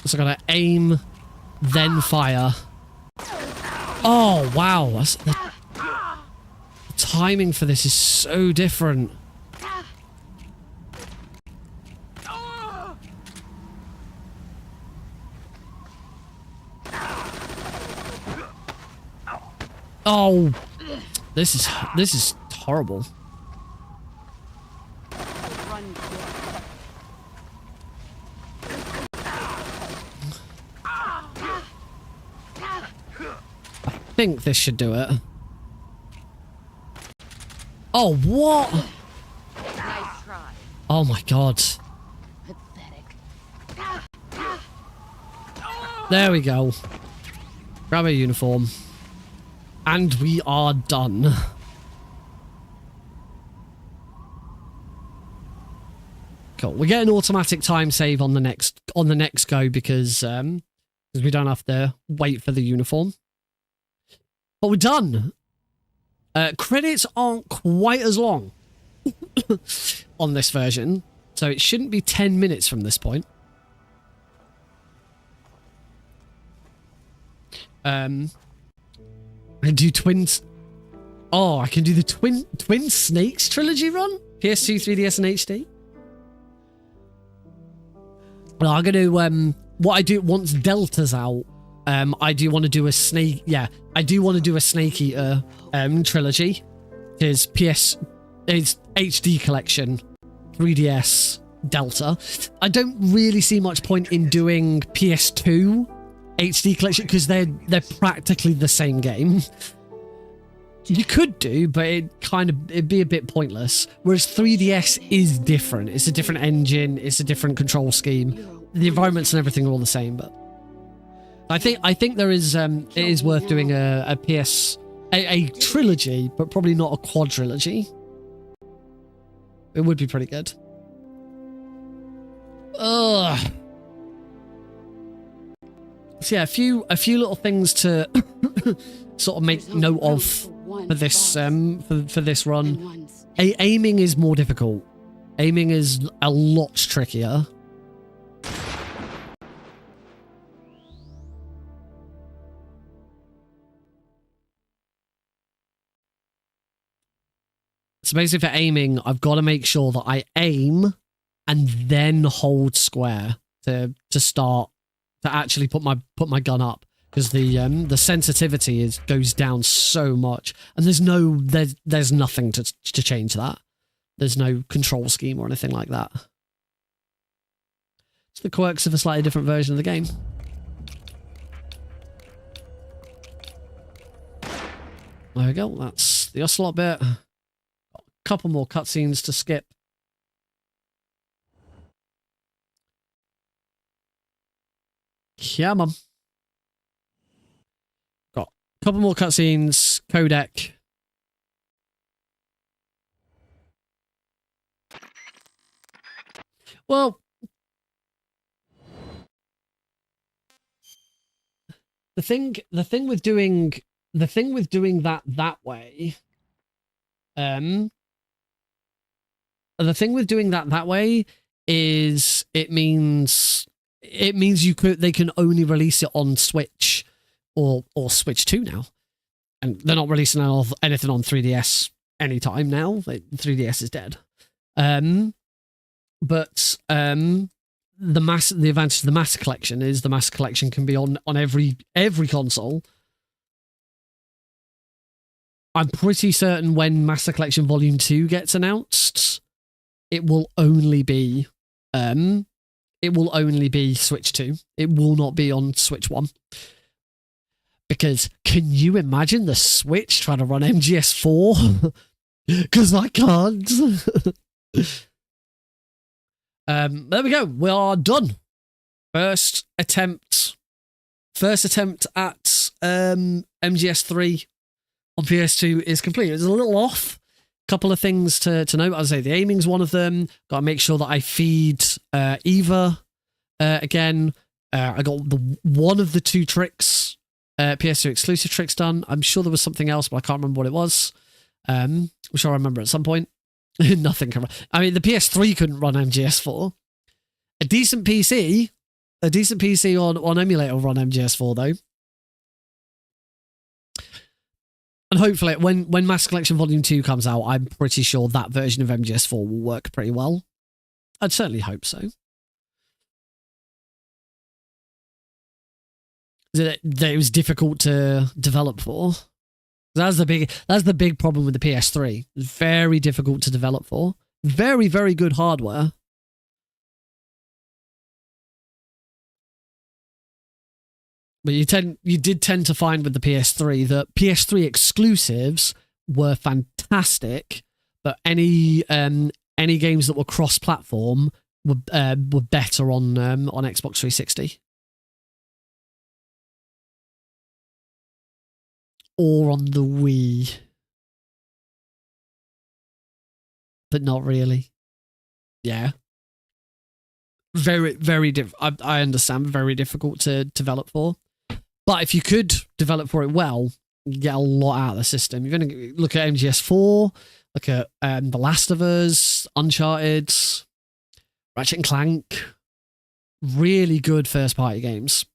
So I gotta aim, then fire. Oh, wow. The timing for this is so different. Oh, this is horrible. think this should do it. Oh, what?
Nice try.
Oh my god.
Pathetic.
There we go. Grab a uniform. And we are done. Cool. We get an automatic time save on the next go because we don't have to wait for the uniform. But we're done. Credits aren't quite as long on this version, so it shouldn't be 10 minutes from this point. I do twins. Oh, I can do the Twin Snakes trilogy run? PS2, 3DS, and HD? Well, I'm going to, what I do once Delta's out, I do want to do a snake, yeah, I do want to do a Snake Eater trilogy. It's HD collection, 3DS, Delta. I don't really see much point in doing PS2 HD collection because they're practically the same game. You could do, but it'd be a bit pointless. Whereas 3DS is different. It's a different engine. It's a different control scheme. The environments and everything are all the same. But I think there is it is worth doing a trilogy, but probably not a quadrilogy. It would be pretty good. Ugh. So yeah, a few little things to sort of make note of for this for this run. Aiming is more difficult. Aiming is a lot trickier. So basically for aiming, I've got to make sure that I aim and then hold square to start to actually put my gun up, because the sensitivity goes down so much, and there's nothing to change that. There's no control scheme or anything like that. It's the quirks of a slightly different version of the game. There we go. That's the Ocelot bit. Got a couple more cutscenes to skip. Yeah, mum. Got a couple more cutscenes. Codec. Well, the thing with doing that way, the thing with doing that way is it means they can only release it on Switch or Switch 2 now, and they're not releasing anything on 3DS anytime now. 3DS is dead. But the advantage of the Master Collection is the Master Collection can be on every console. I'm pretty certain when Master Collection Volume 2 gets announced, it will only be Switch 2. It will not be on Switch 1. Because can you imagine the Switch trying to run MGS4? Because I can't. There we go. We are done. First attempt at MGS3 on PS2 is complete. It's a little off. Couple of things to note. As I say, the aiming's one of them. Got to make sure that I feed Eva again. I got one of the two tricks, PS2 exclusive tricks done. I'm sure there was something else, but I can't remember what it was. Which I'll remember at some point. Nothing can run. I mean, the PS3 couldn't run MGS4. A decent PC on emulator will run MGS4 though. And hopefully, when Master Collection Volume 2 comes out, I'm pretty sure that version of MGS4 will work pretty well. I'd certainly hope so. That it was difficult to develop for. That's the big problem with the PS3. It's very difficult to develop for. Very, very good hardware. But you did tend to find with the PS3 that PS3 exclusives were fantastic, but any games that were cross-platform were better on Xbox 360 or on the Wii, but not really. Yeah, very I understand, very difficult to develop for. But if you could develop for it well, you get a lot out of the system. You're going to look at MGS4, look at The Last of Us, Uncharted, Ratchet and Clank. Really good first-party games.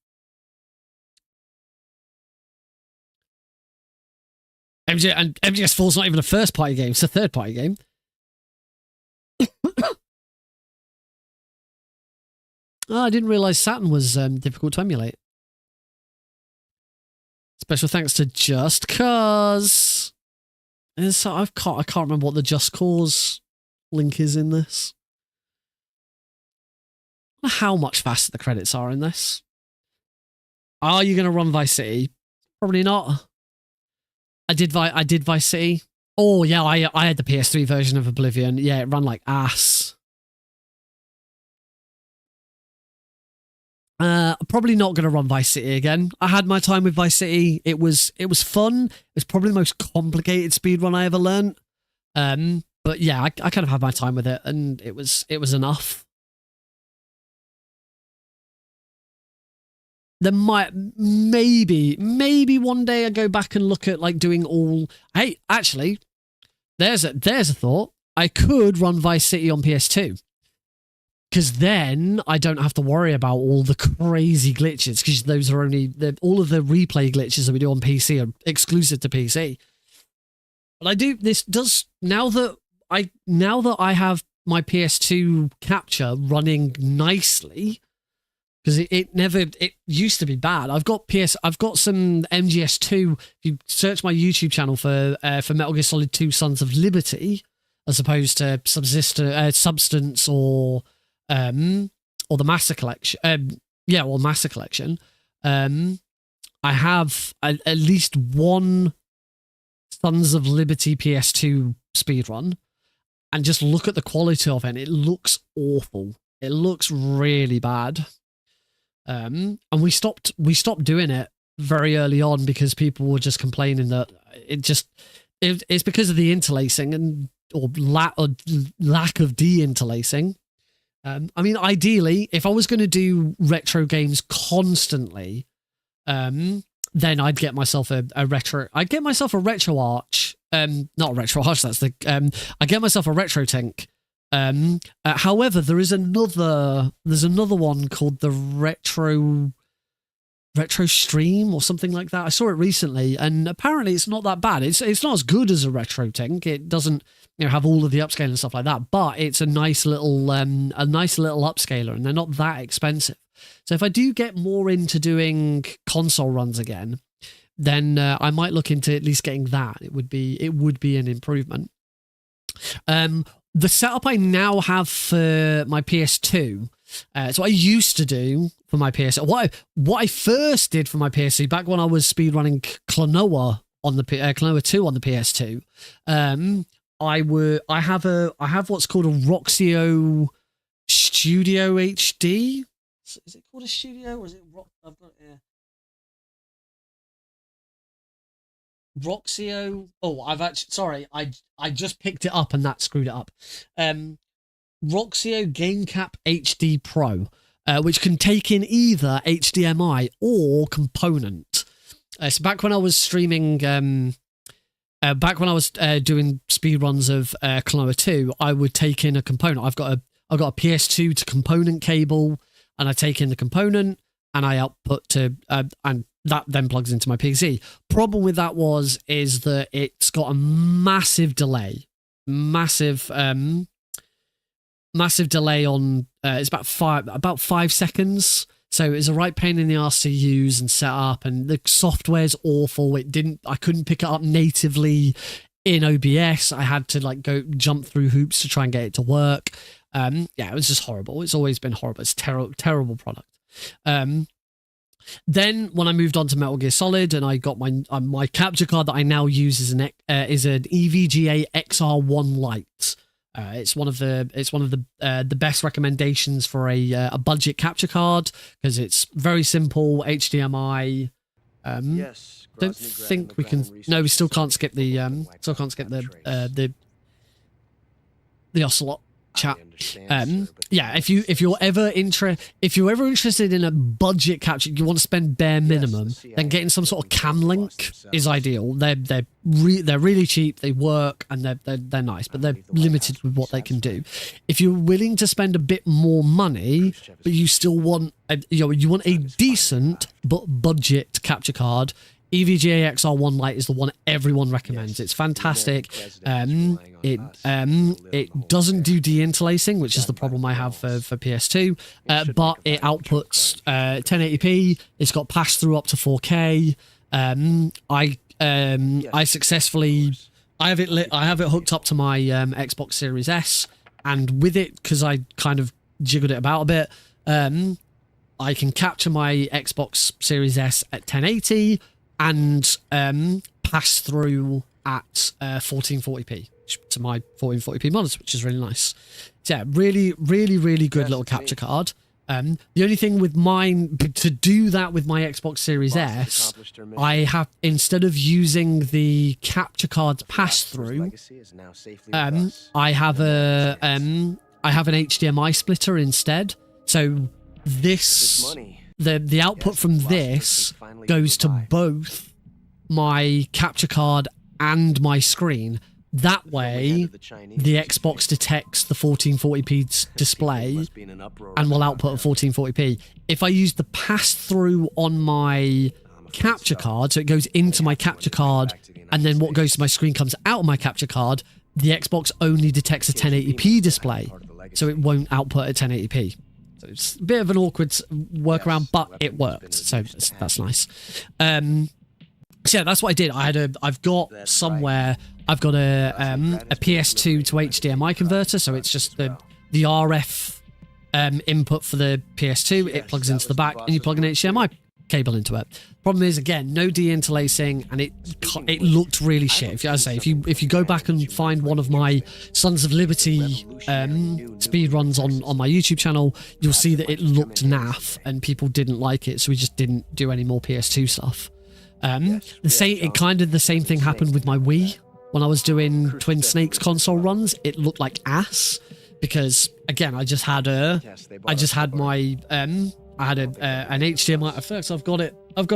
MGS4 is not even a first-party game; it's a third-party game. Oh, I didn't realize Saturn was difficult to emulate. Special thanks to Just Cause. And so I can't remember what the Just Cause link is in this. I wonder how much faster the credits are in this. Are you going to run Vice City? Probably not. I did Vice City. Oh yeah, I had the PS3 version of Oblivion. Yeah, it ran like ass. Probably not going to run Vice City again. I had my time with Vice City. It was fun. It was probably the most complicated speedrun I ever learned. But yeah, I kind of had my time with it, and it was enough. There might maybe one day I go back and look at like doing all. Hey, actually, there's a thought. I could run Vice City on PS2. Because then I don't have to worry about all the crazy glitches, because those are all of the replay glitches that we do on PC are exclusive to PC. But now that I have my PS2 capture running nicely, because it used to be bad. I've got some MGS2. If you search my YouTube channel for Metal Gear Solid 2 Sons of Liberty, as opposed to Substance or the Master Collection, Master Collection. I have at least one Sons of Liberty PS2 speedrun, and just look at the quality of it. It looks awful. It looks really bad. And we stopped doing it very early on because people were just complaining that it's because of the interlacing or lack of de-interlacing. I mean, ideally, if I was going to do retro games constantly, then I'd get myself a retro. I'd get myself a retro arch. Not a retro arch. That's the. I get myself a retro tank. However, there's another one called the retro stream or something like that. I saw it recently, and apparently it's not that bad. It's not as good as a retro tank. It doesn't have all of the upscaling and stuff like that, but it's a nice little upscaler, and they're not that expensive. So if I do get more into doing console runs again, then I might look into at least getting that. It would be an improvement. The setup I now have for my PS2, so I used to do for my PS2. What I first did for my PS2 back when I was speedrunning Klonoa on the Klonoa 2 on the PS2. I have what's called a Roxio Studio HD. Is it called a Studio or is it I've got it here. Roxio. Oh, I just picked it up and that screwed it up. Roxio GameCap HD Pro, which can take in either HDMI or component. So back when I was streaming, back when I was doing speedruns of Klonoa 2, I would take in a component. I've got a PS2 to component cable, and I take in the component and I output to and that then plugs into my PC. Problem with that is that it's got a massive delay. Massive delay on it's about 5 seconds. So it's a right pain in the ass to use and set up, and the software's awful. I couldn't pick it up natively in OBS. I had to go jump through hoops to try and get it to work. It was just horrible. It's always been horrible. It's terrible product. Then when I moved on to Metal Gear Solid and I got my capture card that I now use is an EVGA XR1 Lite. It's one of the best recommendations for a budget capture card because it's very simple HDMI.
Yes.
Don't think we can. No, we still can't skip the the Ocelot chat. Yeah, if you're ever interested in a budget capture, you want to spend bare minimum, then getting some sort of cam link is ideal. They're really cheap, they work, and they're nice, but they're limited with what they can do. If you're willing to spend a bit more money, but you still want you want a decent but budget capture card, EVGA XR1 Lite is the one everyone recommends. It's fantastic. It doesn't do de-interlacing, which is the problem I have for PS2, but it outputs 1080p. It's got pass-through up to 4K. I successfully I have it hooked up to my Xbox Series S, and with it, because I kind of jiggled it about a bit, I can capture my Xbox Series S at 1080 and pass through at 1440p to my 1440p monitor, which is really nice. So yeah, really good little capture card. The only thing with mine, to do that with my Xbox Series S, I have, instead of using the capture card pass through, I have an HDMI splitter instead. So this, the output from this goes to both my capture card and my screen. That way, the Xbox detects the 1440p display and will output at 1440p. If I use the pass-through on my capture card, so it goes into my capture card, and then what goes to my screen comes out of my capture card, the Xbox only detects a 1080p display, so it won't output at 1080p. So it's a bit of an awkward workaround, but it worked, so that's nice. So yeah, that's what I did. I've got a PS2 to HDMI converter, so it's just the RF input for the PS2. It plugs into the back, and you plug an HDMI cable into it. Problem is, again, no de-interlacing, and it looked really shit. If you go back and find one of my Sons of Liberty speedruns on my YouTube channel, you'll see that it looked naff, and people didn't like it, so we just didn't do any more PS2 stuff. The same thing happened with my Wii. When I was doing Twin Snakes console runs, it looked like ass because, again, I had an HDMI. In fact, I've got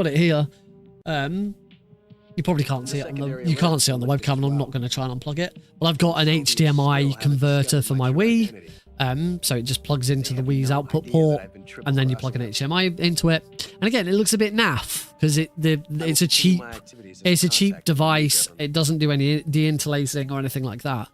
it here. You probably can't see it on the webcam, and I'm not going to try and unplug it. Well, I've got an HDMI converter for my Wii. So it just plugs into the Wii's output port, and then you plug an HDMI into it. And again, it looks a bit naff because it's a cheap device. It doesn't do any de-interlacing or anything like that.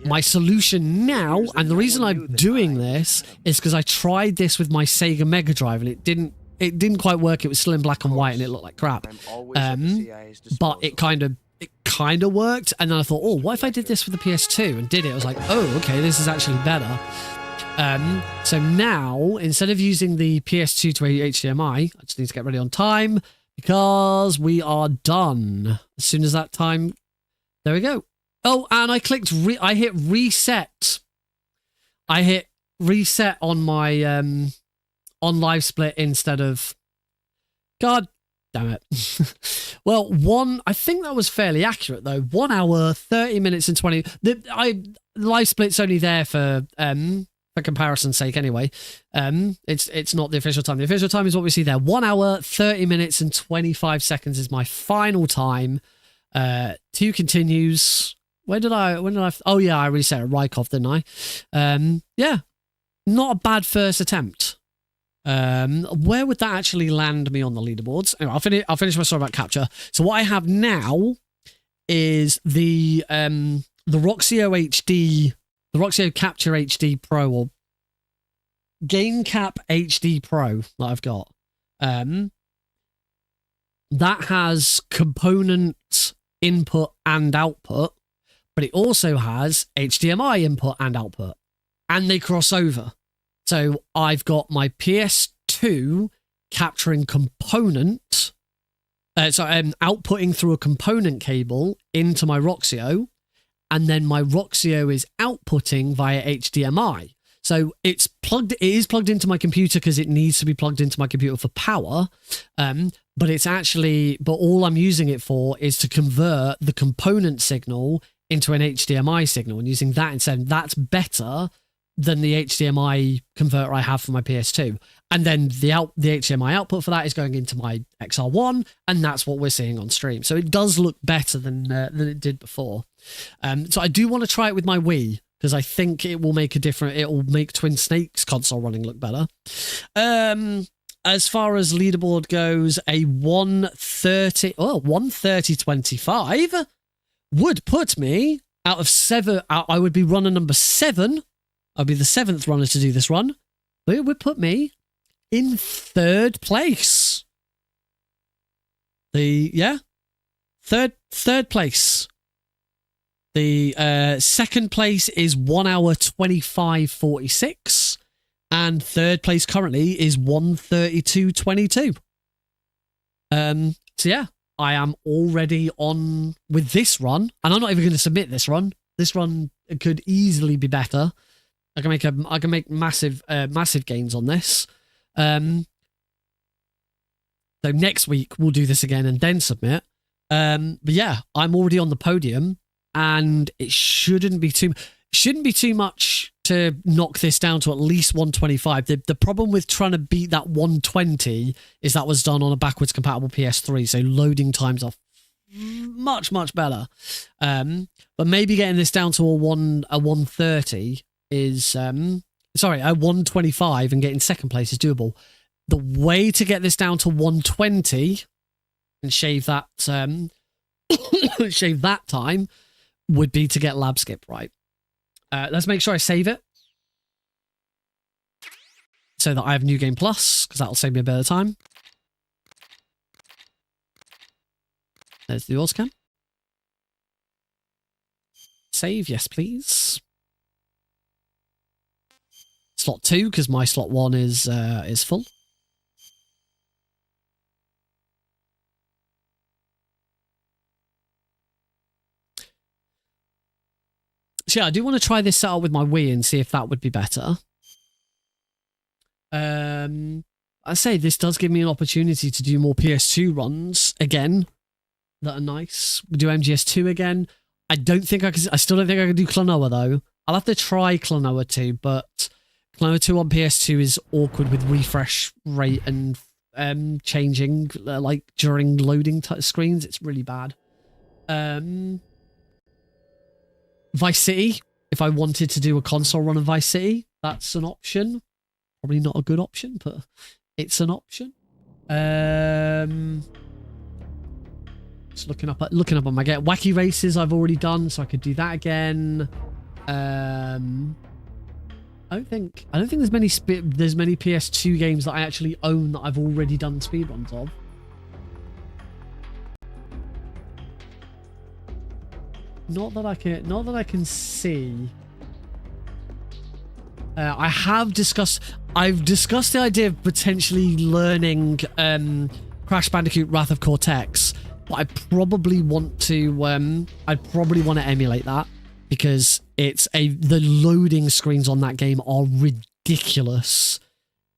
My solution now, and the reason I'm doing this is because I tried this with my Sega Mega Drive, and it didn't quite work. It was still in black and white, and it looked like crap. But it kind of worked, and then I thought, oh, what if I did this with the PS2 and did it? I was like, oh, okay, this is actually better. So now, instead of using the PS2 to HDMI, I just need to get ready on time because we are done. As soon as that time, there we go. Oh, and I clicked, I hit reset. I hit reset on my, on live split instead of, God damn it. Well, I think that was fairly accurate though. 1 hour, 30 minutes and 20. Live split's only there for comparison's sake anyway. It's not the official time. The official time is what we see there. 1 hour, 30 minutes and 25 seconds is my final time. 2 continues. When did I, oh yeah, I reset it Rykov, didn't I? Yeah, not a bad first attempt. Where would that actually land me on the leaderboards? Anyway, I'll finish my story about capture. So what I have now is the Roxio HD, the Roxio Capture HD Pro, or Gain Cap HD Pro that I've got. That has component input and output, but it also has HDMI input and output, and they cross over. So I've got my PS2 capturing component, outputting through a component cable into my Roxio, and then my Roxio is outputting via HDMI. So it is plugged into my computer because it needs to be plugged into my computer for power. But all I'm using it for is to convert the component signal into an HDMI signal, and using that instead. That's better than the HDMI converter I have for my PS2. And then the HDMI output for that is going into my XR1, and that's what we're seeing on stream. So it does look better than it did before. So I do want to try it with my Wii, because I think it will make a difference. It will make Twin Snakes console running look better. As far as leaderboard goes, a 130.25 would put me out of 7. I would be runner number 7. I'd be the 7th runner to do this run. But it would put me in 3rd place. Third place. The 2nd place is 1 hour 25:46, and 3rd place currently is 1:32:22. So yeah, I am already on with this run, and I'm not even going to submit this run. This run could easily be better. I can make massive gains on this. So next week we'll do this again and then submit. But yeah, I'm already on the podium, and it shouldn't be too much to knock this down to at least 125. The problem with trying to beat that 120 is that was done on a backwards compatible PS3, so loading times are much better. But maybe getting this down to a 130 is a 125 and getting 2nd place is doable. The way to get this down to 120 and shave that time would be to get lab skip right. Let's make sure I save it so that I have New Game Plus, because that'll save me a bit of time. There's the Auscam. Save, yes please. Slot 2, because my slot 1 is full. So yeah, I do want to try this out with my Wii and see if that would be better. I say this does give me an opportunity to do more PS2 runs again that are nice. We'll do MGS2 again. I still don't think I can do Klonoa though. I'll have to try Klonoa 2, but Klonoa 2 on PS2 is awkward with refresh rate and changing like during loading screens. It's really bad. Vice City, if I wanted to do a console run of Vice City, that's an option. Probably not a good option, but it's an option. Just looking up on my get Wacky Races I've already done, so I could do that again. I don't think there's many PS2 games that I actually own that I've already done speedruns of. Not that I can see. I've discussed the idea of potentially learning Crash Bandicoot Wrath of Cortex, but I probably want to emulate that, because the loading screens on that game are ridiculous.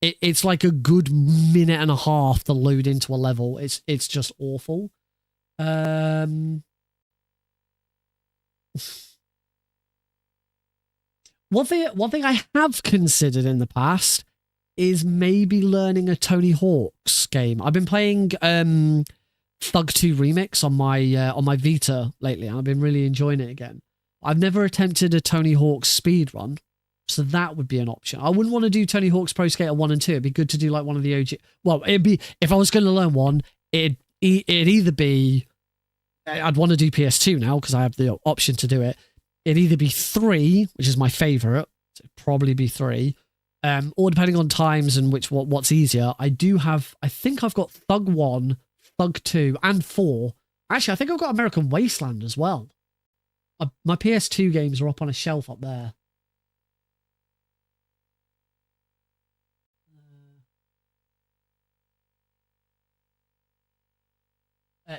It's like a good minute and a half to load into a level. It's just awful. One thing I have considered in the past is maybe learning a Tony Hawk's game. I've been playing Thug 2 Remix on my Vita lately, and I've been really enjoying it again. I've never attempted a Tony Hawk's speedrun, so that would be an option. I wouldn't want to do Tony Hawk's Pro Skater 1 and 2. It'd be good to do like one of the OG. Well, it'd be, if I was going to learn one, it'd either be, I'd want to do PS2 now because I have the option to do it. It'd either be 3, which is my favorite, so it'd probably be 3, or depending on times and what's easier. I think I've got Thug 1, Thug 2, and 4. Actually, I think I've got American Wasteland as well. My PS2 games are up on a shelf up there.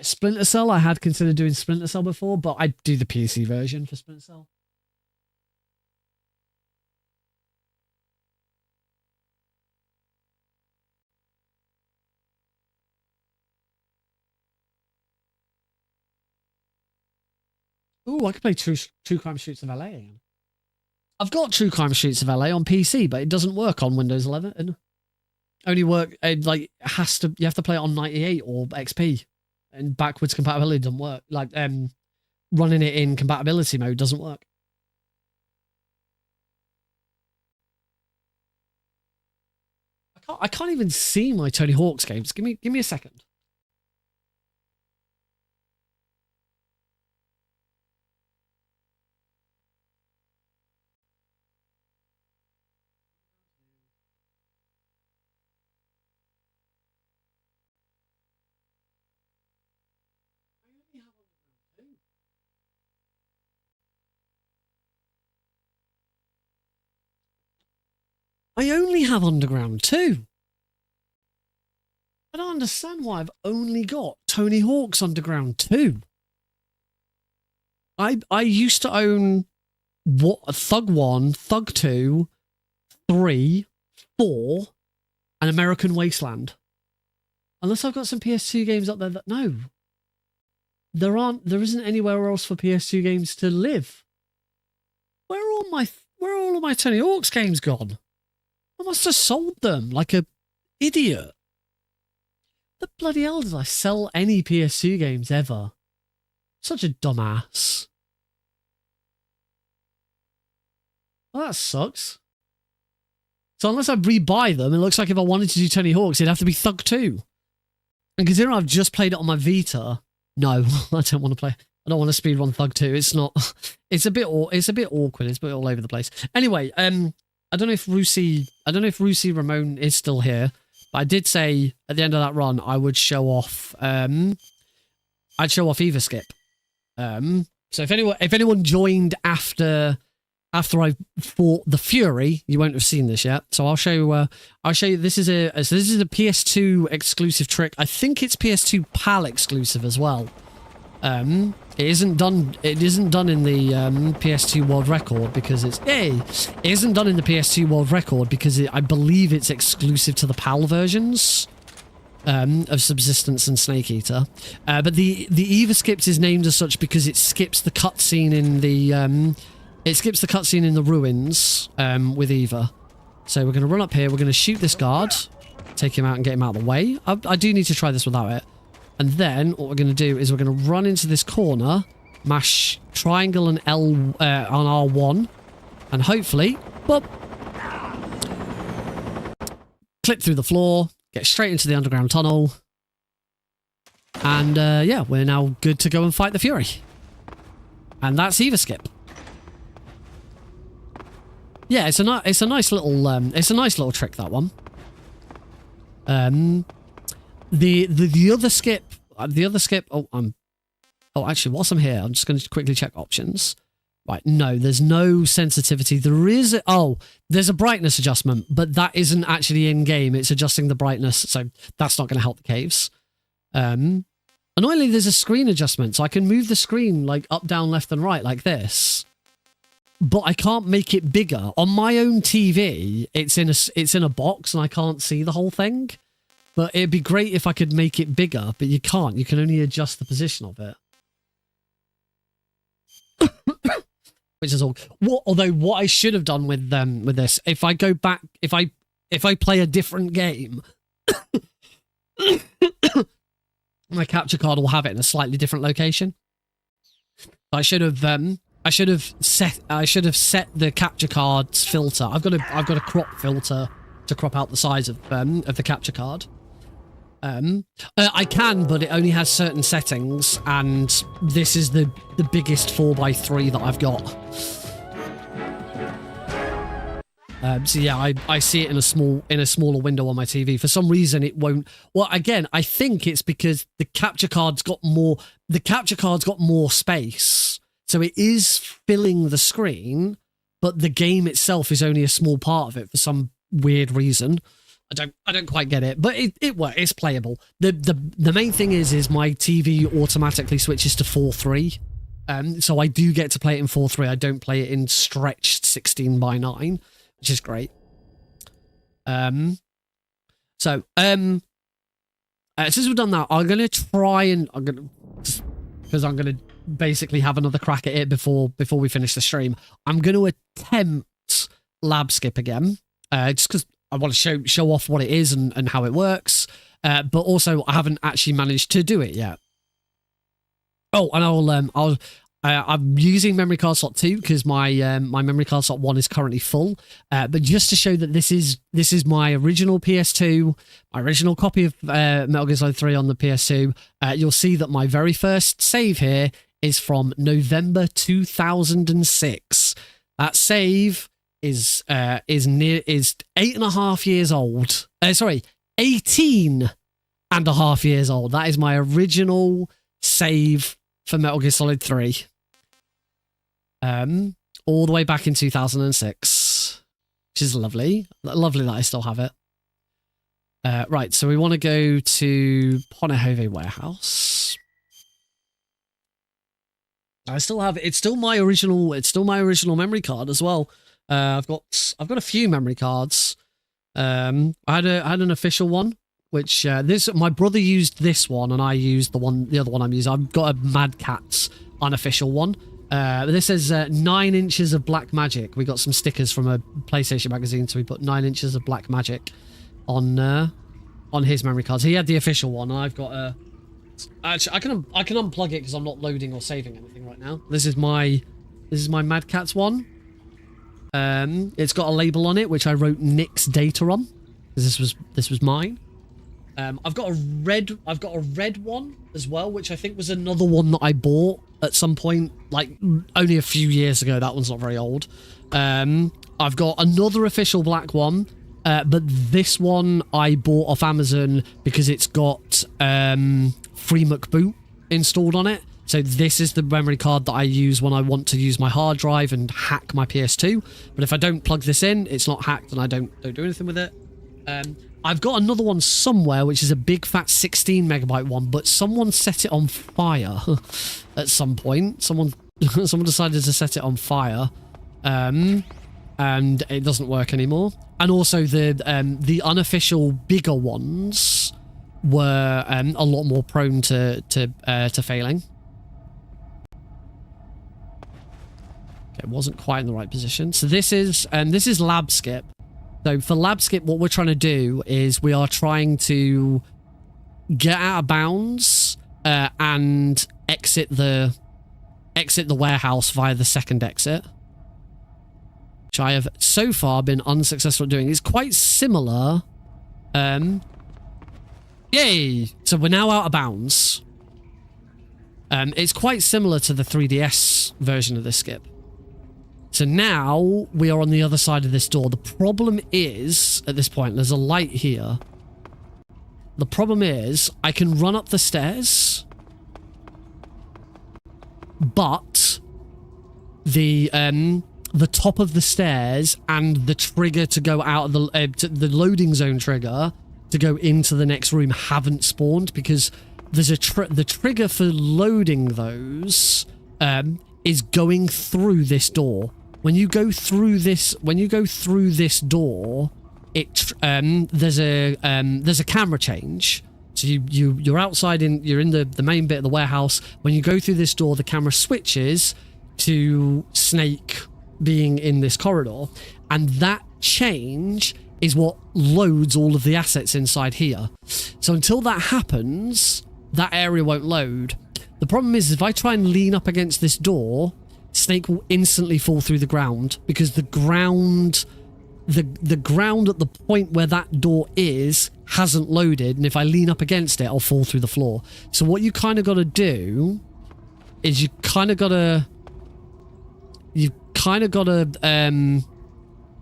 Splinter Cell, I had considered doing Splinter Cell before, but I'd do the PC version for Splinter Cell. Ooh, I could play True Crime Streets of LA again. I've got True Crime Streets of LA on PC, but it doesn't work on Windows 11. Only work, like, you have to play it on 98 or XP. And backwards compatibility doesn't work. Like, running it in compatibility mode doesn't work. I can't even see my Tony Hawk's games. Give me a second. I only have Underground 2. I don't understand why I've only got Tony Hawk's Underground 2. I used to own Thug 1, Thug 2, 3, 4, and American Wasteland. Unless I've got some PS2 games up there that no. There isn't anywhere else for PS2 games to live. Where are all of my Tony Hawk's games gone? I must have sold them like a idiot. The bloody hell did I sell any PS2 games ever? Such a dumbass. Well, that sucks. So unless I rebuy them, it looks like if I wanted to do Tony Hawk's, it'd have to be Thug 2. And considering I've just played it on my Vita, no, I don't want to play. I don't want to speedrun Thug 2. It's not. It's a bit awkward. It's a bit all over the place. Anyway, I don't know if Rusi Ramon is still here, but I did say at the end of that run I would show off. I'd show off Eva Skip. So if anyone joined after I fought the Fury, you won't have seen this yet. So I'll show you. This is a PS2 exclusive trick. I think it's PS2 PAL exclusive as well. It isn't done in the PS2 World Record because it isn't done in the PS2 World Record because I believe it's exclusive to the PAL versions of Subsistence and Snake Eater. But the Eva Skips is named as such because it skips the cutscene in the ruins with Eva. So we're going to run up here. We're going to shoot this guard, take him out and get him out of the way. I do need to try this without it. And then what we're going to do is we're going to run into this corner, mash triangle and L on R1, and hopefully, boop, clip through the floor, get straight into the underground tunnel, and yeah, we're now good to go and fight the Fury. And that's Eva Skip. Yeah, it's a nice little trick, that one. The other skip. Oh, actually, whilst I'm here, I'm just going to quickly check options. Right, no, there's no sensitivity. There's a brightness adjustment, but that isn't actually in game. It's adjusting the brightness, so that's not going to help the caves. Annoyingly, there's a screen adjustment, so I can move the screen like up, down, left, and right like this. But I can't make it bigger. On my own TV, it's in a box, and I can't see the whole thing. But it'd be great if I could make it bigger, but you can't. You can only adjust the position of it. Which is all. Although what I should have done with this, if I go back, if I play a different game, my capture card will have it in a slightly different location. I should have set the capture card's filter. I've got a crop filter to crop out the size of the capture card. I can, but it only has certain settings, and this is the biggest 4x3 that I've got. So yeah, I see it in a smaller window on my TV. For some reason, it won't. Well, again, I think it's because the capture card's got more. The capture card's got more space, so it is filling the screen, but the game itself is only a small part of it for some weird reason. I don't quite get it, but it works. It's playable. The main thing is my TV automatically switches to 4:3. So I do get to play it in 4:3. I don't play it in stretched 16:9, which is great. Since we've done that, I'm gonna try and because I'm gonna basically have another crack at it before we finish the stream. I'm gonna attempt lab skip again, just because I want to show off what it is and how it works. But also I haven't actually managed to do it yet. Oh, and I'm using memory card slot 2 because my my memory card slot 1 is currently full. But just to show that this is my original PS2, my original copy of Metal Gear Solid 3 on the PS2, you'll see that my very first save here is from November 2006. That save is 8.5 years old. Sorry, 18.5 years old. That is my original save for Metal Gear Solid 3. All the way back in 2006, which is lovely. Lovely that I still have it. Right, so we want to go to Ponehove Warehouse. I still have it. It's still my original memory card as well. I've got a few memory cards. I had an official one, which my brother used this one, and I used the other one I'm using. I've got a Mad Catz unofficial one. This says 9 inches of black magic. We got some stickers from a PlayStation magazine, so we put 9 inches of black magic on his memory cards. He had the official one, and I've got a. Actually, I can unplug it because I'm not loading or saving anything right now. This is my Mad Catz one. It's got a label on it which I wrote Nick's data on, because this was mine. I've got a red one as well, which I think was another one that I bought at some point, like only a few years ago. That one's not very old. I've got another official black one, but this one I bought off Amazon because it's got Free McBoot installed on it. So this is the memory card that I use when I want to use my hard drive and hack my PS2. But if I don't plug this in, it's not hacked and I don't do anything with it. I've got another one somewhere, which is a big fat 16 megabyte one, but someone set it on fire at some point. Someone decided to set it on fire, and it doesn't work anymore. And also the unofficial bigger ones were a lot more prone to failing. Okay, it wasn't quite in the right position. So this is lab skip. So for lab skip, what we're trying to do is we are trying to get out of bounds and exit the warehouse via the second exit, which I have so far been unsuccessful at doing. It's quite similar. Yay! So we're now out of bounds. It's quite similar to the 3DS version of this skip. So now we are on the other side of this door. The problem is, at this point, there's a light here. The problem is, I can run up the stairs, but the top of the stairs and the trigger to go out of the loading zone trigger to go into the next room haven't spawned, because there's the trigger for loading those is going through this door. When you go through this door, there's a camera change. So you're outside you're in the main bit of the warehouse. When you go through this door, the camera switches to Snake being in this corridor, and that change is what loads all of the assets inside here. So until that happens, that area won't load. The problem is, if I try and lean up against this door, Snake will instantly fall through the ground, because the ground at the point where that door is hasn't loaded, and if I lean up against it, I'll fall through the floor. So what you kind of got to do is you kind of got to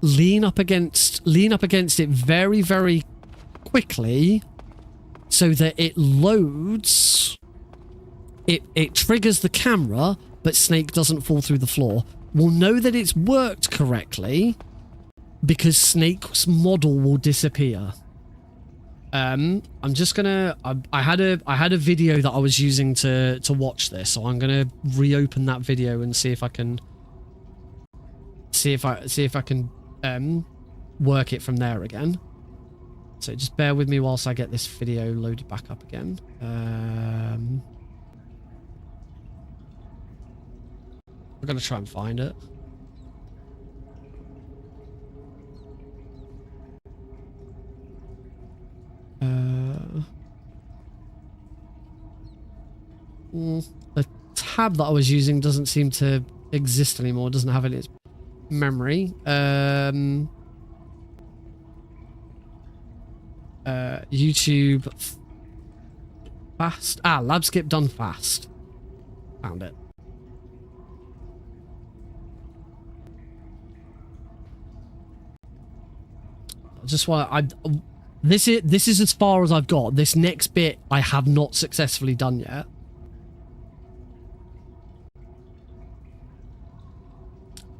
lean up against it very, very quickly, so that it loads. It triggers the camera, but Snake doesn't fall through the floor. We'll know that it's worked correctly because Snake's model will disappear. I'm just gonna. I had a video that I was using to watch this, so I'm gonna reopen that video and see if I can work it from there again. So just bear with me whilst I get this video loaded back up again. I'm gonna try and find it. The tab that I was using doesn't seem to exist anymore. It doesn't have any memory. YouTube fast. Lab skip done fast. Found it. Just want this is as far as I've got. This next bit I have not successfully done yet.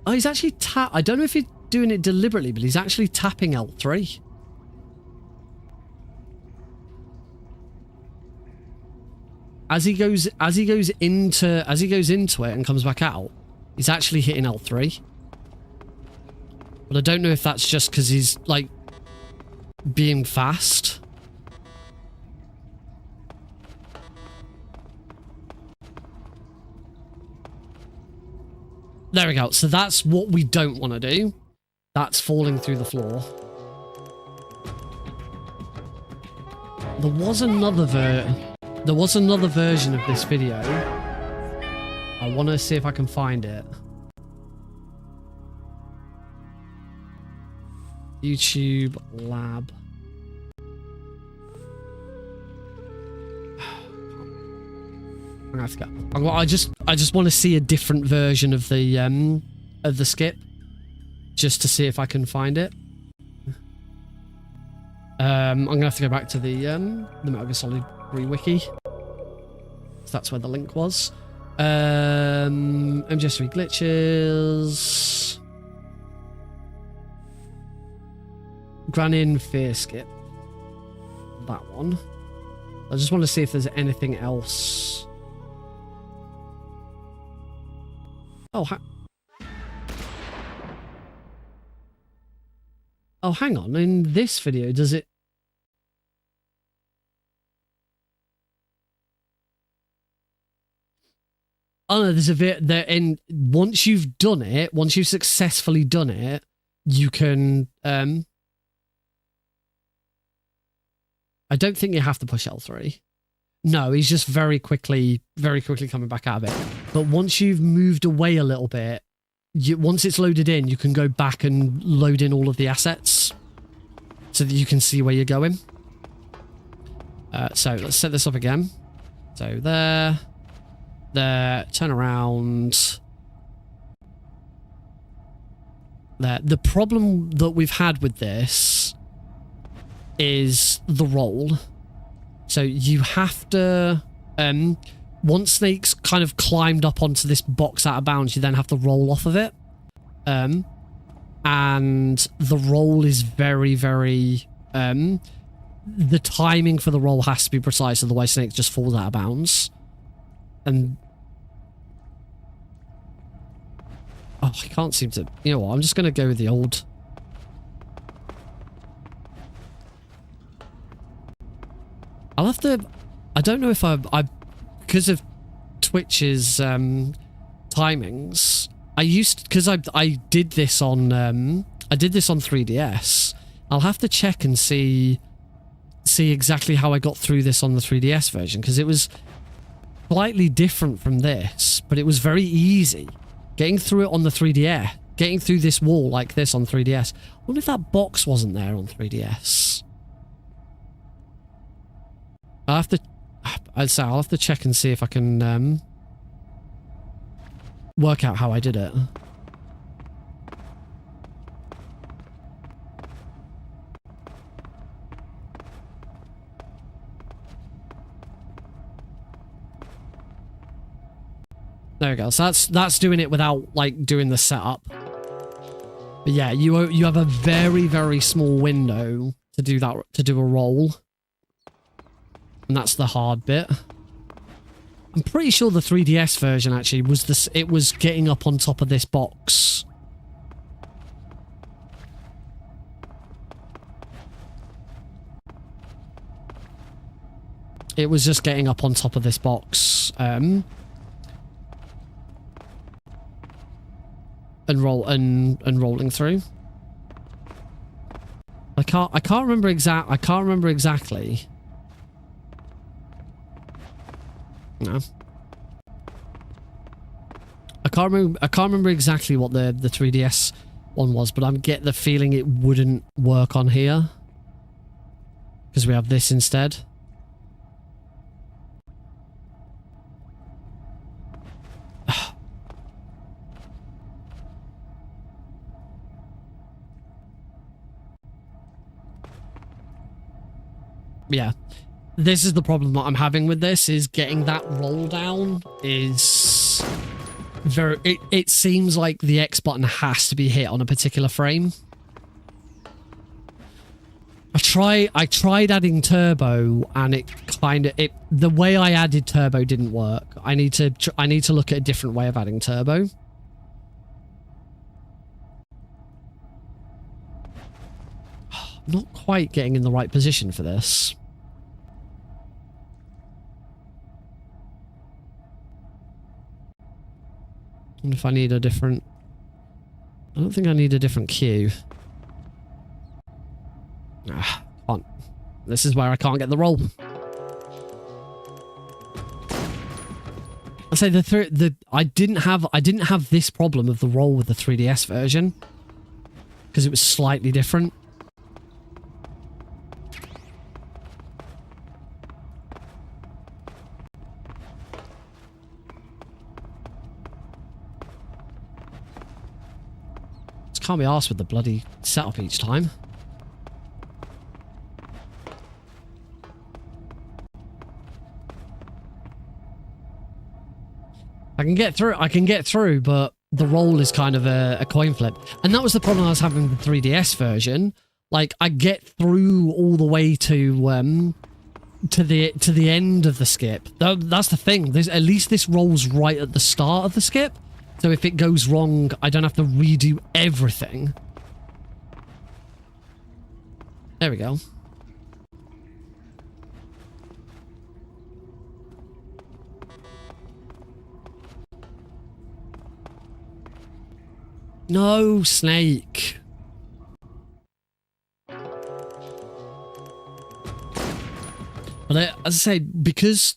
Oh, he's actually I don't know if he's doing it deliberately, but he's actually tapping L3. As he goes into it and comes back out, he's actually hitting L3. But I don't know if that's just because he's like being fast. There we go. So that's what we don't want to do. That's falling through the floor. There was another version of this video. I want to see if I can find it. YouTube lab. I'm gonna have to go. I just want to see a different version of the skip, just to see if I can find it. I'm gonna have to go back to the Metal Gear Solid 3 wiki. So that's where the link was. MGS3 glitches. Granin Fear Skip. That one. I just want to see if there's anything else. Oh, hang on. In this video, does it... Oh no, there's a bit there, and once you've done it, once you've successfully done it, you can I don't think you have to push L3. No, he's just very quickly coming back out of it. But once you've moved away a little bit, once it's loaded in, you can go back and load in all of the assets so that you can see where you're going. So let's set this up again. So there, turn around. There. The problem that we've had with this is the roll. So you have to, once Snake's kind of climbed up onto this box out of bounds, you then have to roll off of it. And the roll is very, very, the timing for the roll has to be precise, otherwise Snake just falls out of bounds. And oh, I can't seem to, you know what, I'm just going to go with the old. I'll have to, I don't know if I because of Twitch's timings, because I did this on 3DS. I'll have to check and see exactly how I got through this on the 3DS version, because it was slightly different from this, but it was very easy. Getting through it on the 3DS, getting through this wall like this on 3DS. I wonder if that box wasn't there on 3DS. I'll have to check and see if I can work out how I did it. There we go. So that's doing it without like doing the setup. But yeah, you have a very, very small window to do that, to do a roll. And that's the hard bit. I'm pretty sure the 3DS version actually was this. It was getting up on top of this box. It was just getting up on top of this box. And rolling through. I can't remember exactly. No. I can't remember exactly what the 3DS one was, but I get the feeling it wouldn't work on here. Because we have this instead. Yeah, this is the problem that I'm having with this, is getting that roll down is very... It seems like the X button has to be hit on a particular frame. I tried adding turbo and it the way I added turbo didn't work. I need to look at a different way of adding turbo. Not quite getting in the right position for this. And if I need a different... I don't think I need a different cue. Can't. This is where I can't get the roll. I say I didn't have this problem of the roll with the 3DS version because it was slightly different. Can't be arsed with the bloody setup each time. I can get through, but the roll is kind of a coin flip. And that was the problem I was having with the 3DS version. Like, I get through all the way to the end of the skip. That's the thing. At least this rolls right at the start of the skip. So if it goes wrong, I don't have to redo everything. There we go. No, Snake. But as I say, because...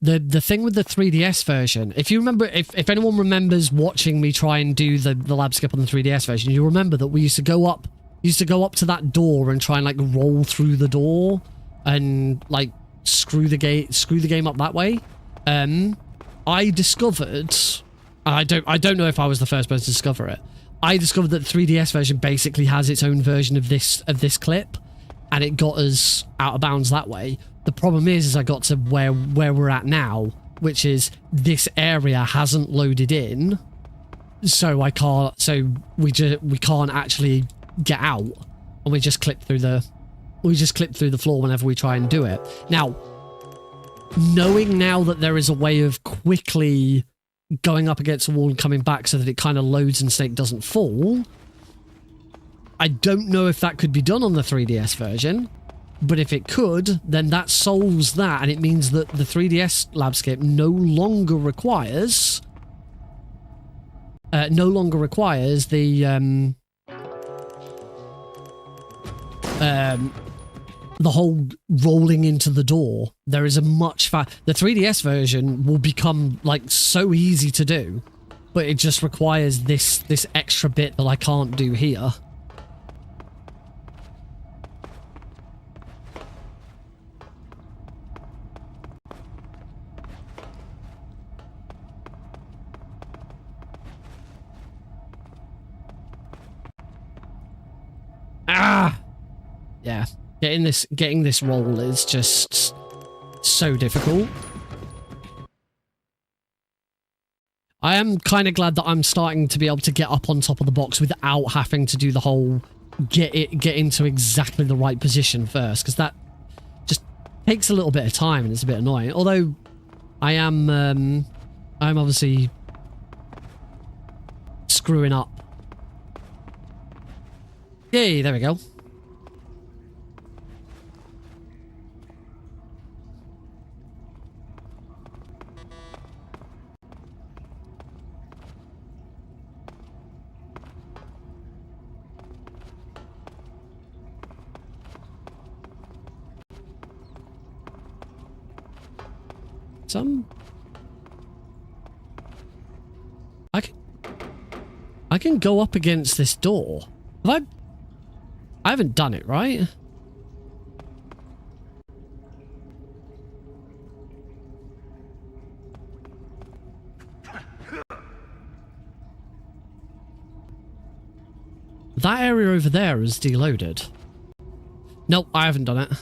The thing with the 3DS version, if you remember, if anyone remembers watching me try and do the lab skip on the 3DS version, you remember that we used to go up to that door and try and like roll through the door and like screw the game up that way. I discovered, I don't know if I was the first person to discover it. I discovered that the 3DS version basically has its own version of this clip, and it got us out of bounds that way. The problem is I got to where we're at now, which is this area hasn't loaded in, so we can't actually get out, and we just clip through the floor whenever we try and do it. Now, knowing now that there is a way of quickly going up against the wall and coming back so that it kind of loads and Snake doesn't fall, I don't know if that could be done on the 3DS version. But if it could, then that solves that, and it means that the 3DS lab skip no longer requires the whole rolling into the door. There is a much the 3DS version will become like so easy to do, but it just requires this extra bit that I can't do here. Yeah, getting this roll is just so difficult. I am kind of glad that I'm starting to be able to get up on top of the box without having to do the whole get into exactly the right position first, because that just takes a little bit of time and it's a bit annoying. Although I'm obviously screwing up. Yay, there we go. I can go up against this door. Have I haven't done it, right? That area over there is deloaded. Nope, I haven't done it.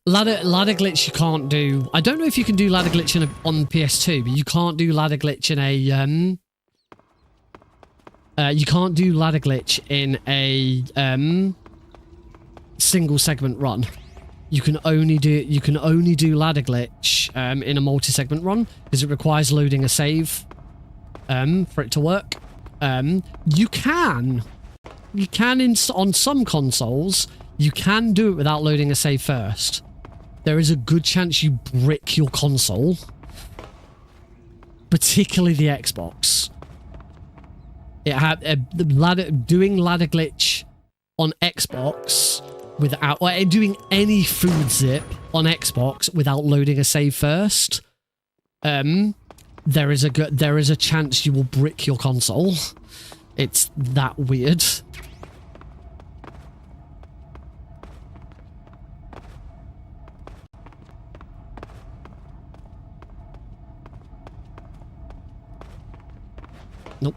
Ladder glitch you can't do. I don't know if you can do ladder glitch on PS2, but you can't do ladder glitch in a you can't do ladder glitch in a single segment run. You can only do ladder glitch in a multi-segment run because it requires loading a save for it to work. You can on some consoles you can do it without loading a save first. There is a good chance you brick your console, particularly the Xbox. Doing ladder glitch on Xbox without, or doing any food zip on Xbox without loading a save first, there is a chance you will brick your console. It's that weird. Nope.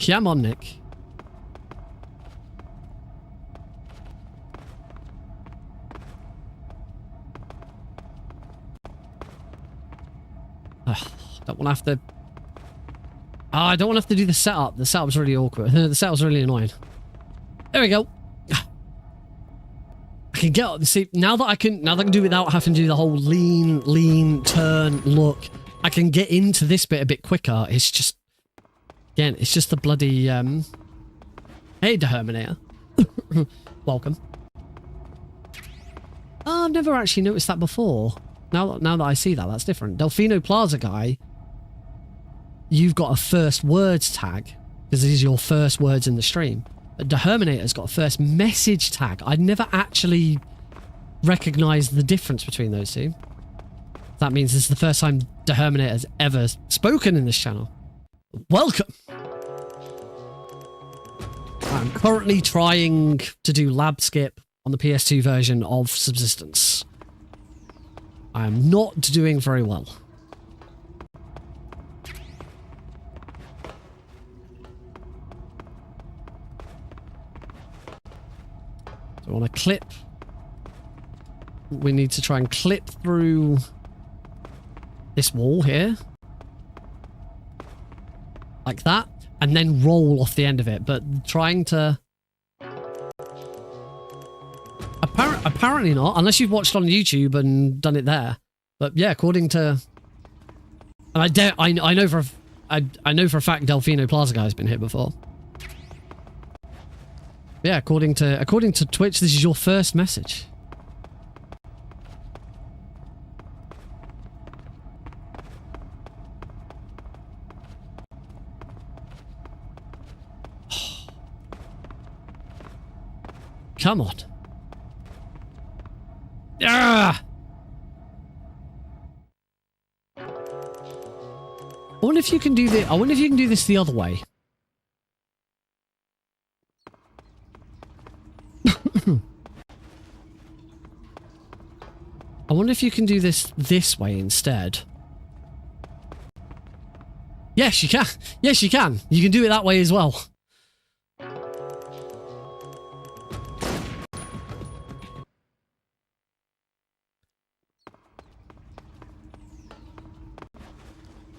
Come on, Nick. Don't want to have to... I don't want to have to do the setup. The setup's really awkward. The setup's really annoying. There we go. I can get up. See, now that I can do it without having to do the whole lean, turn, look, I can get into this bit a bit quicker. It's just... Again, it's just the bloody, Hey, Deherminator. Welcome. Oh, I've never actually noticed that before. Now that I see that, that's different. Delfino Plaza guy, you've got a first words tag, because these are your first words in the stream. But Deherminator's got a first message tag. I'd never actually recognized the difference between those two. That means this is the first time Deherminator's ever spoken in this channel. Welcome! I'm currently trying to do lab skip on the PS2 version of Subsistence. I am not doing very well. So I want to clip. We need to try and clip through this wall here. Like that, and then roll off the end of it, but trying to... Apparently not, unless you've watched on YouTube and done it there. But yeah, according to... And I know for a fact Delfino Plaza guy has been here before. Yeah, according to Twitch, this is your first message. Come on. Ah! I wonder if you can do this. I wonder if you can do this the other way. I wonder if you can do this way instead. Yes, you can. Yes, you can. You can do it that way as well.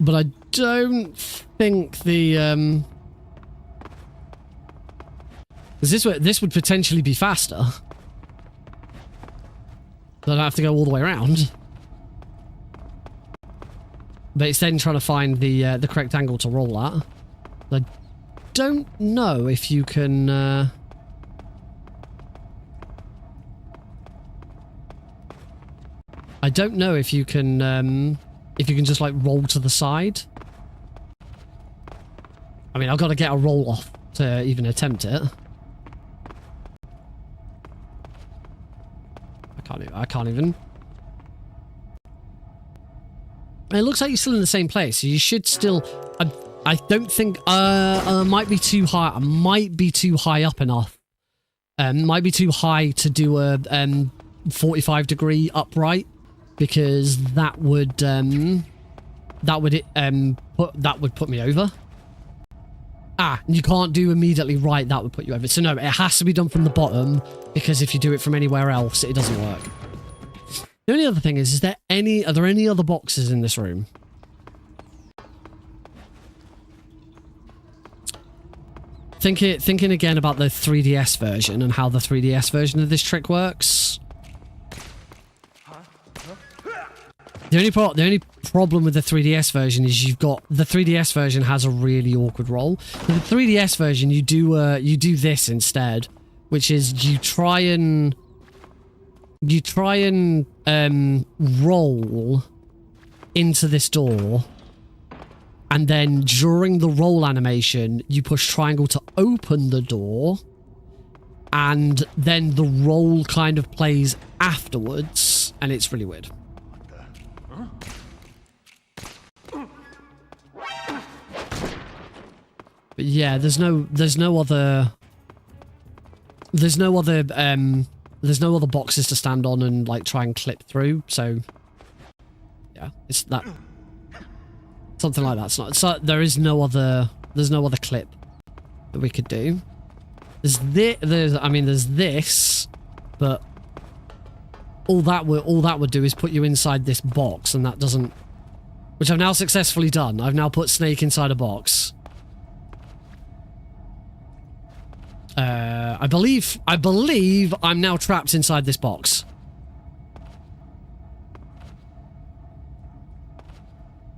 But I don't think the this would potentially be faster. So I don't have to go all the way around. But it's then trying to find the correct angle to roll at. I don't know if you can... I don't know if you can just like roll to the side. I mean, I've got to get a roll off to even attempt it. I can't even. It looks like you're still in the same place, so you should still... I don't think... might be too high. I might be too high up enough. Might be too high to do a 45-degree upright, because that would put me over. Ah, you can't do immediately right. That would put you over. So no, it has to be done from the bottom, because if you do it from anywhere else, it doesn't work. The only other thing is are there any other boxes in this room? Thinking again about the 3DS version and how the 3DS version of this trick works. The only problem with the 3DS version is the 3DS version has a really awkward roll. In the 3DS version, you do this instead, which is you try and roll into this door, and then during the roll animation, you push triangle to open the door, and then the roll kind of plays afterwards, and it's really weird. But yeah, there's no other boxes to stand on and like try and clip through. So yeah, it's that something like that. It's not. So there's no other clip that we could do. There's this, but all that would do is put you inside this box, and that doesn't. Which I've now successfully done. I've now put Snake inside a box. I believe I'm now trapped inside this box.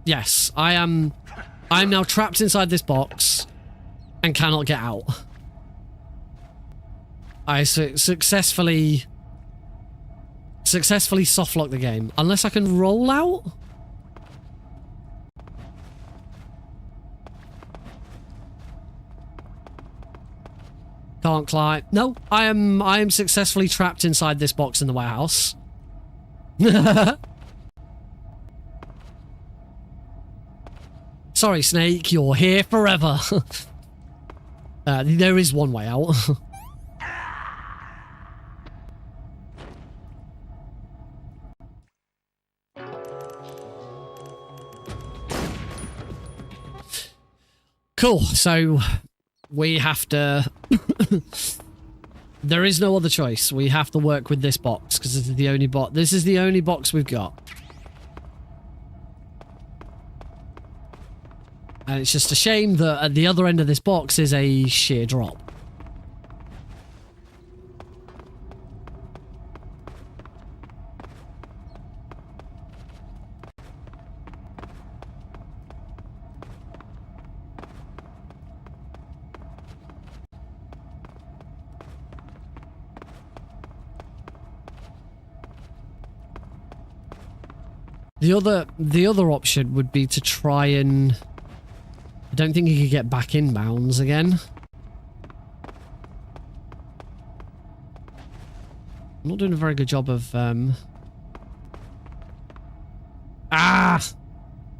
Yes, I am now trapped inside this box and cannot get out. I successfully softlock the game. Unless I can roll out? Can't climb. No, I am successfully trapped inside this box in the warehouse. Sorry, Snake, you're here forever. There is one way out. Cool, so we have to... There is no other choice. We have to work with this box, because this is the only box. This is the only box we've got. And it's just a shame that at the other end of this box is a sheer drop. The other option would be to try and... I don't think he could get back in bounds again. I'm not doing a very good job of... Ah!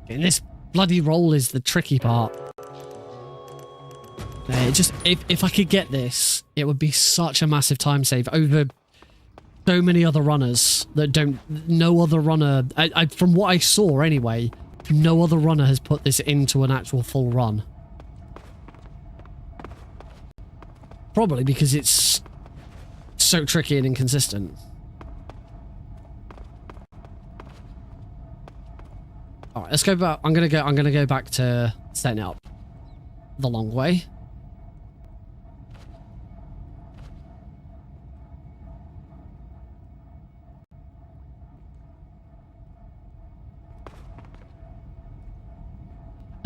And this bloody roll is the tricky part. It just... If I could get this, it would be such a massive time save over... so many other runners that don't... No other runner... from what I saw anyway, no other runner has put this into an actual full run. Probably because it's so tricky and inconsistent. Alright, let's go back. I'm gonna go back to setting it up the long way.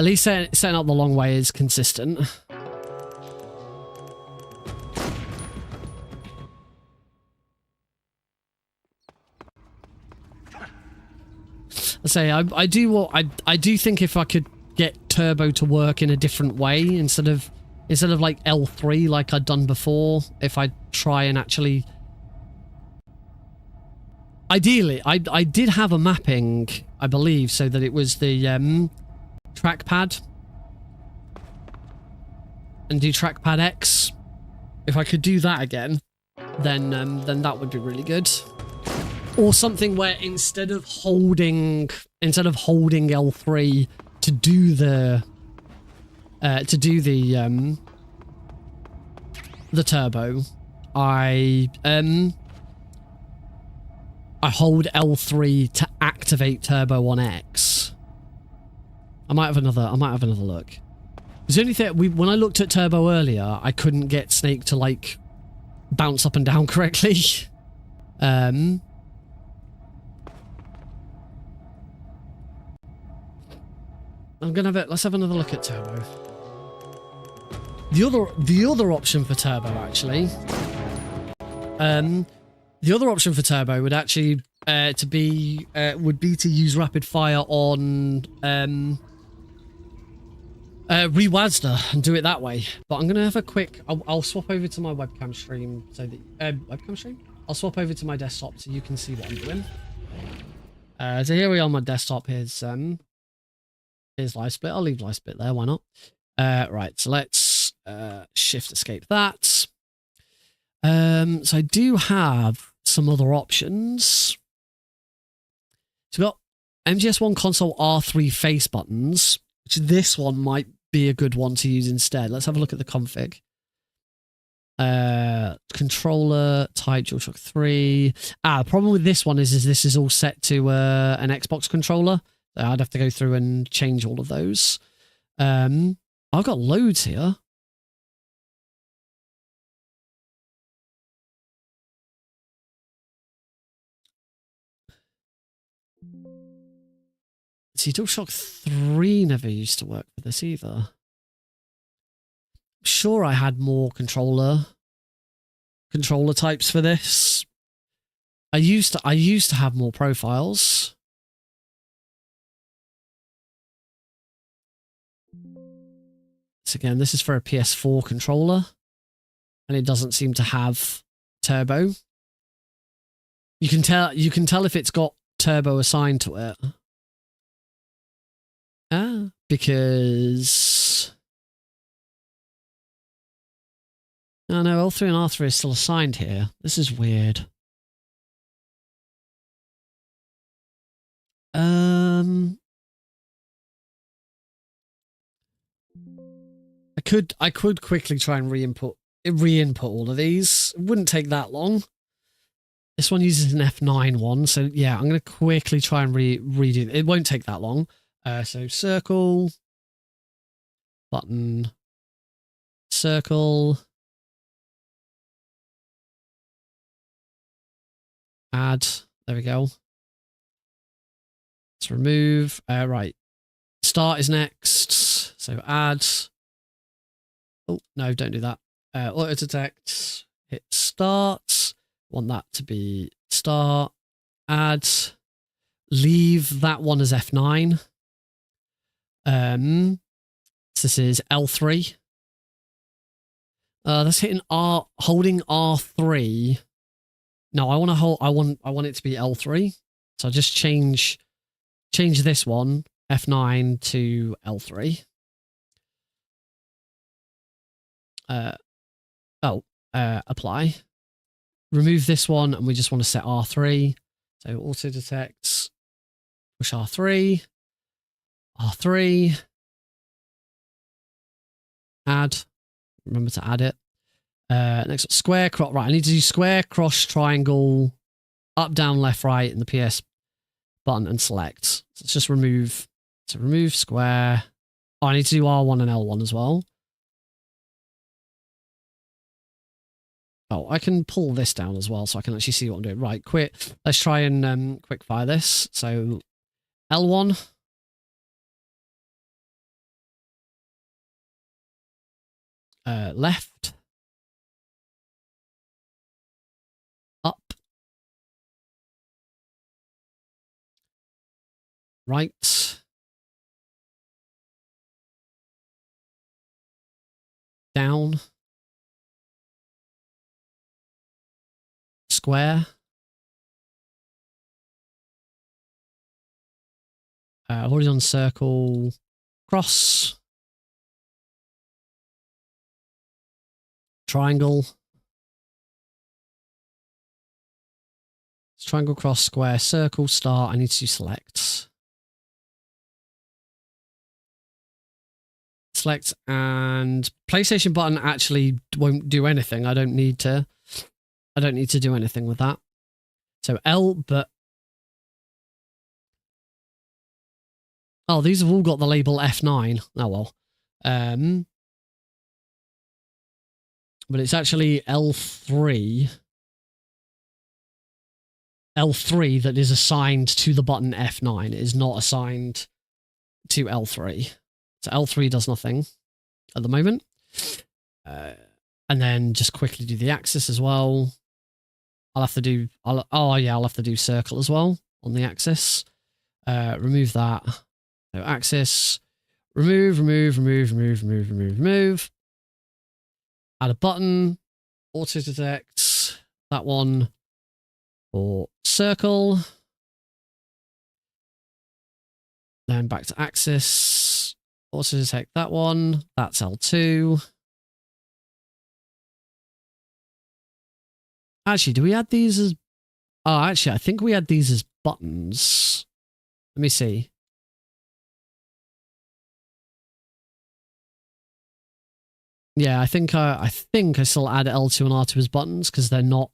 At least setting up the long way is consistent. I say I do think if I could get turbo to work in a different way instead of like L3 like I'd done before, if I try and actually ideally I did have a mapping, I believe, so that it was the trackpad and do trackpad X. If I could do that again, then that would be really good. Or something where instead of holding L3 to do the turbo, I hold L3 to activate turbo on X. I might have another look. The only thing when I looked at turbo earlier, I couldn't get Snake to like bounce up and down correctly. Let's have another look at turbo. The other option for turbo actually. The other option for turbo would actually would be to use rapid fire on Rewazda and do it that way. But I'm gonna have a quick. I'll swap over to my webcam stream so that webcam stream. I'll swap over to my desktop so you can see what I'm doing. So here we are on my desktop. Here's live split. I'll leave live split there. Why not? Right. So let's shift escape that. So I do have some other options. So we've got MGS1 console R3 face buttons, which this one might be a good one to use instead. Let's have a look at the config. Controller type DualShock 3. The problem with this one is this is all set to an Xbox controller. So I'd have to go through and change all of those. I've got loads here. See, DualShock 3 never used to work for this either. I'm sure I had more controller types for this. I used to have more profiles. So again, this is for a PS4 controller, and it doesn't seem to have turbo. You can tell if it's got turbo assigned to it. Because no, L3 and R3 is still assigned here. This is weird. I could quickly try and re-input all of these. It wouldn't take that long. This one uses an F9 one, so yeah, I'm going to quickly try and redo it. It won't take that long. So circle, button, circle, add, there we go. Let's remove, right. Start is next, so add. Oh, no, don't do that. Auto detect, hit start. Want that to be start, add, leave that one as F9. So this is L3. That's hitting R, holding R3. No, I want to hold. I want it to be L3. So I just change this one F9 to L3. Apply. Remove this one, and we just want to set R3. So auto detect, push R3. R3, add, remember to add it. Next up, square, cross, right, I need to do square, cross, triangle, up, down, left, right, and the PS button and select. So let's just remove, remove square. Oh, I need to do R1 and L1 as well. Oh, I can pull this down as well so I can actually see what I'm doing. Right, quit. Let's try and quick fire this. So L1. Left. Up. Right. Down. Square. I've already done circle. Cross. Triangle. Triangle, cross, square, circle, start. I need to select. Select, and PlayStation button actually won't do anything. I don't need to do anything with that. So L, but oh, these have all got the label F9. Oh well. But it's actually L3 that is assigned to the button F9. It is not assigned to L3. So L3 does nothing at the moment. And then just quickly do the axis as well. I'll have to do circle as well on the axis. Remove that. So axis. Remove. Add a button. Auto detect. That one. For circle. Then back to axis. Also detect that one. That's L2. Actually, do we add these as... Oh, actually, I think we add these as buttons. Let me see. Yeah, I think I still add L2 and R2 as buttons because they're not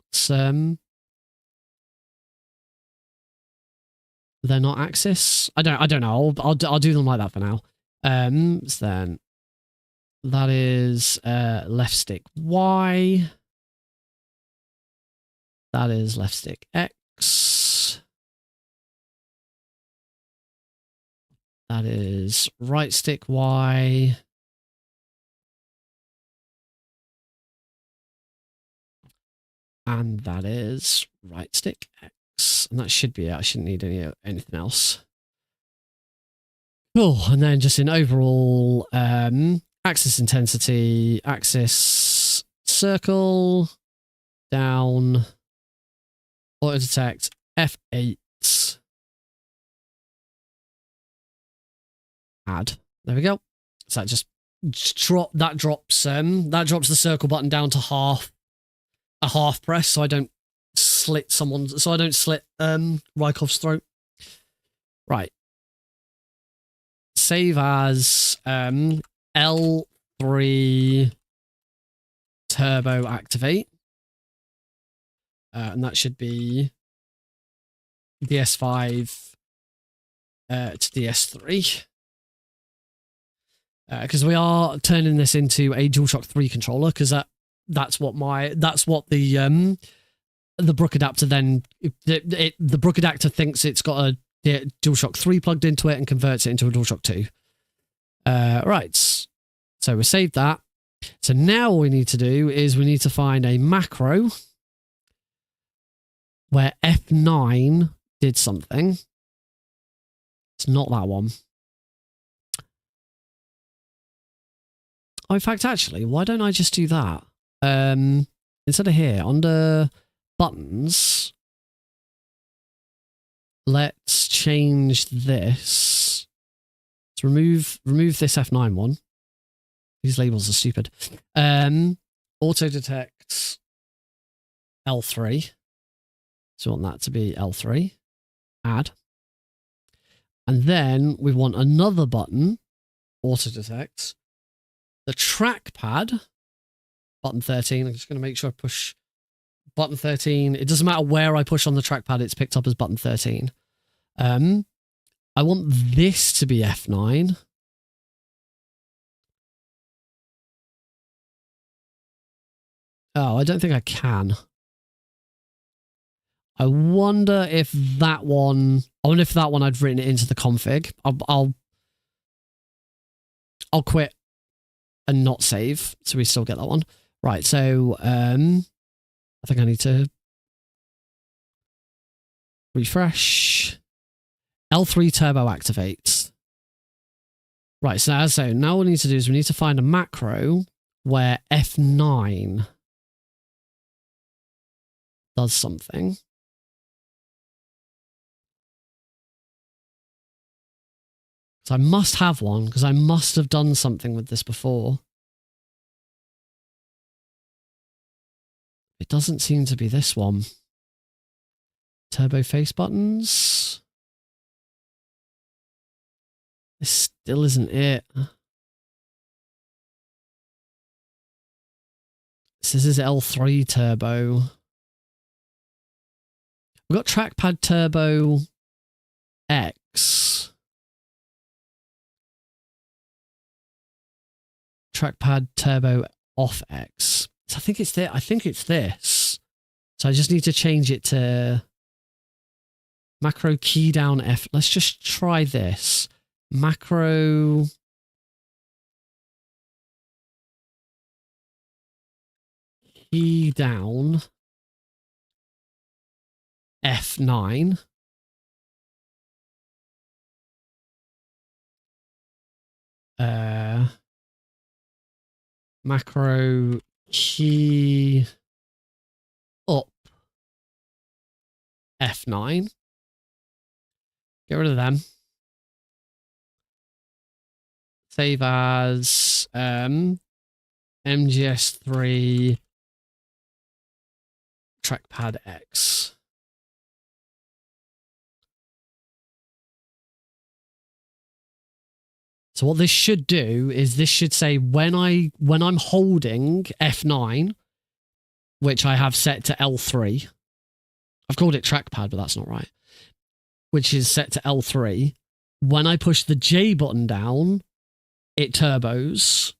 axis. I don't know. I'll do them like that for now. So then that is left stick Y. That is left stick X. That is right stick Y. And that is right stick X. And that should be it. I shouldn't need anything else. Cool. And then just in overall axis intensity, axis circle, down, auto detect, F8, add. There we go. So that just drops the circle button down to a half press, so I don't slit Rykov's throat. Right. Save as L3 turbo activate. And that should be DS5 to DS3. Because we are turning this into a DualShock 3 controller, because that's what the Brook adapter then the Brook adapter thinks it's got a DualShock 3 plugged into it and converts it into a DualShock 2. Right. So we saved that. So now all we need to do is we need to find a macro where F9 did something. It's not that one. Oh, in fact, actually, why don't I just do that? Instead of here, under buttons, let's change this. Let's remove this F9 one. These labels are stupid. Auto detect L3. So we want that to be L3. Add. And then we want another button, auto detect. The trackpad, button 13. I'm just going to make sure I push button 13. It doesn't matter where I push on the trackpad, it's picked up as button 13. I want this to be F9. Oh, I don't think I can. I wonder if that one I'd written it into the config. I'll quit. and not save, so we still get that one. Right, so I think I need to refresh. L3 turbo activates. Right, so now what we need to do is we need to find a macro where F9 does something. So I must have one, because I must have done something with this before. It doesn't seem to be this one. Turbo face buttons. This still isn't it. This is L3 turbo. We've got trackpad turbo X. Trackpad turbo off X. So I think it's there. I think it's this. So I just need to change it to macro key down F. Let's just try this. Macro key down F9. Macro key up F9. Get rid of them. Save as MGS3 trackpad X. So what this should do is this should say when I'm holding F9, which I have set to L3. I've called it trackpad, but that's not right. Which is set to L3. When I push the J button down, it turbos.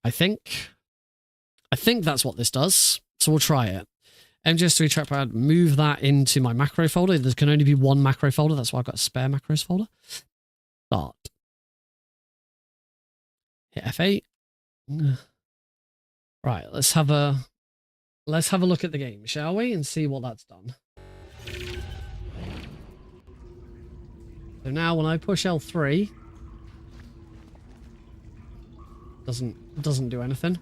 I think that's what this does. So we'll try it. MGS3 trackpad, move that into my macro folder. There can only be one macro folder. That's why I've got a spare macros folder. Start. Hit F8. Right, let's have a look at the game, shall we? And see what that's done. So now when I push L3, doesn't do anything.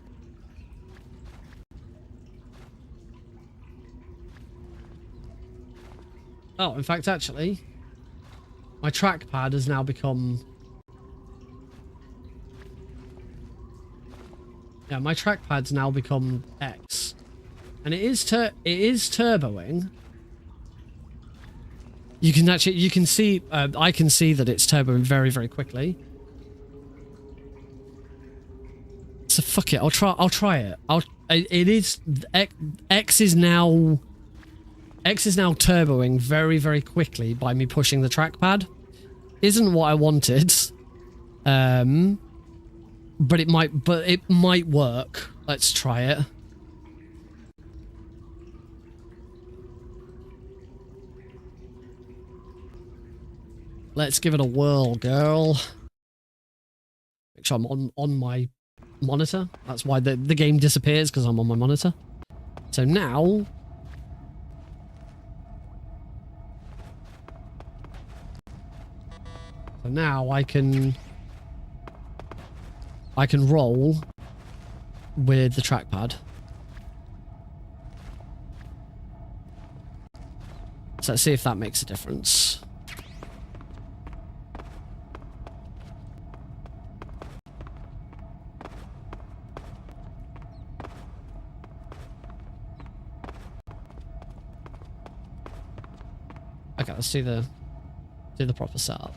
Oh, in fact, actually, my trackpad has now become... Yeah, my trackpad's now become X. And it is turboing. You can see, I can see that it's turboing very, very quickly. So fuck it, I'll try it. X is now turboing very, very quickly by me pushing the trackpad. Isn't what I wanted. But it might work. Let's try it. Let's give it a whirl, girl. Make sure I'm on my monitor. That's why the game disappears, because I'm on my monitor. So now... So now I can roll with the trackpad. So let's see if that makes a difference. Okay, let's do the proper setup.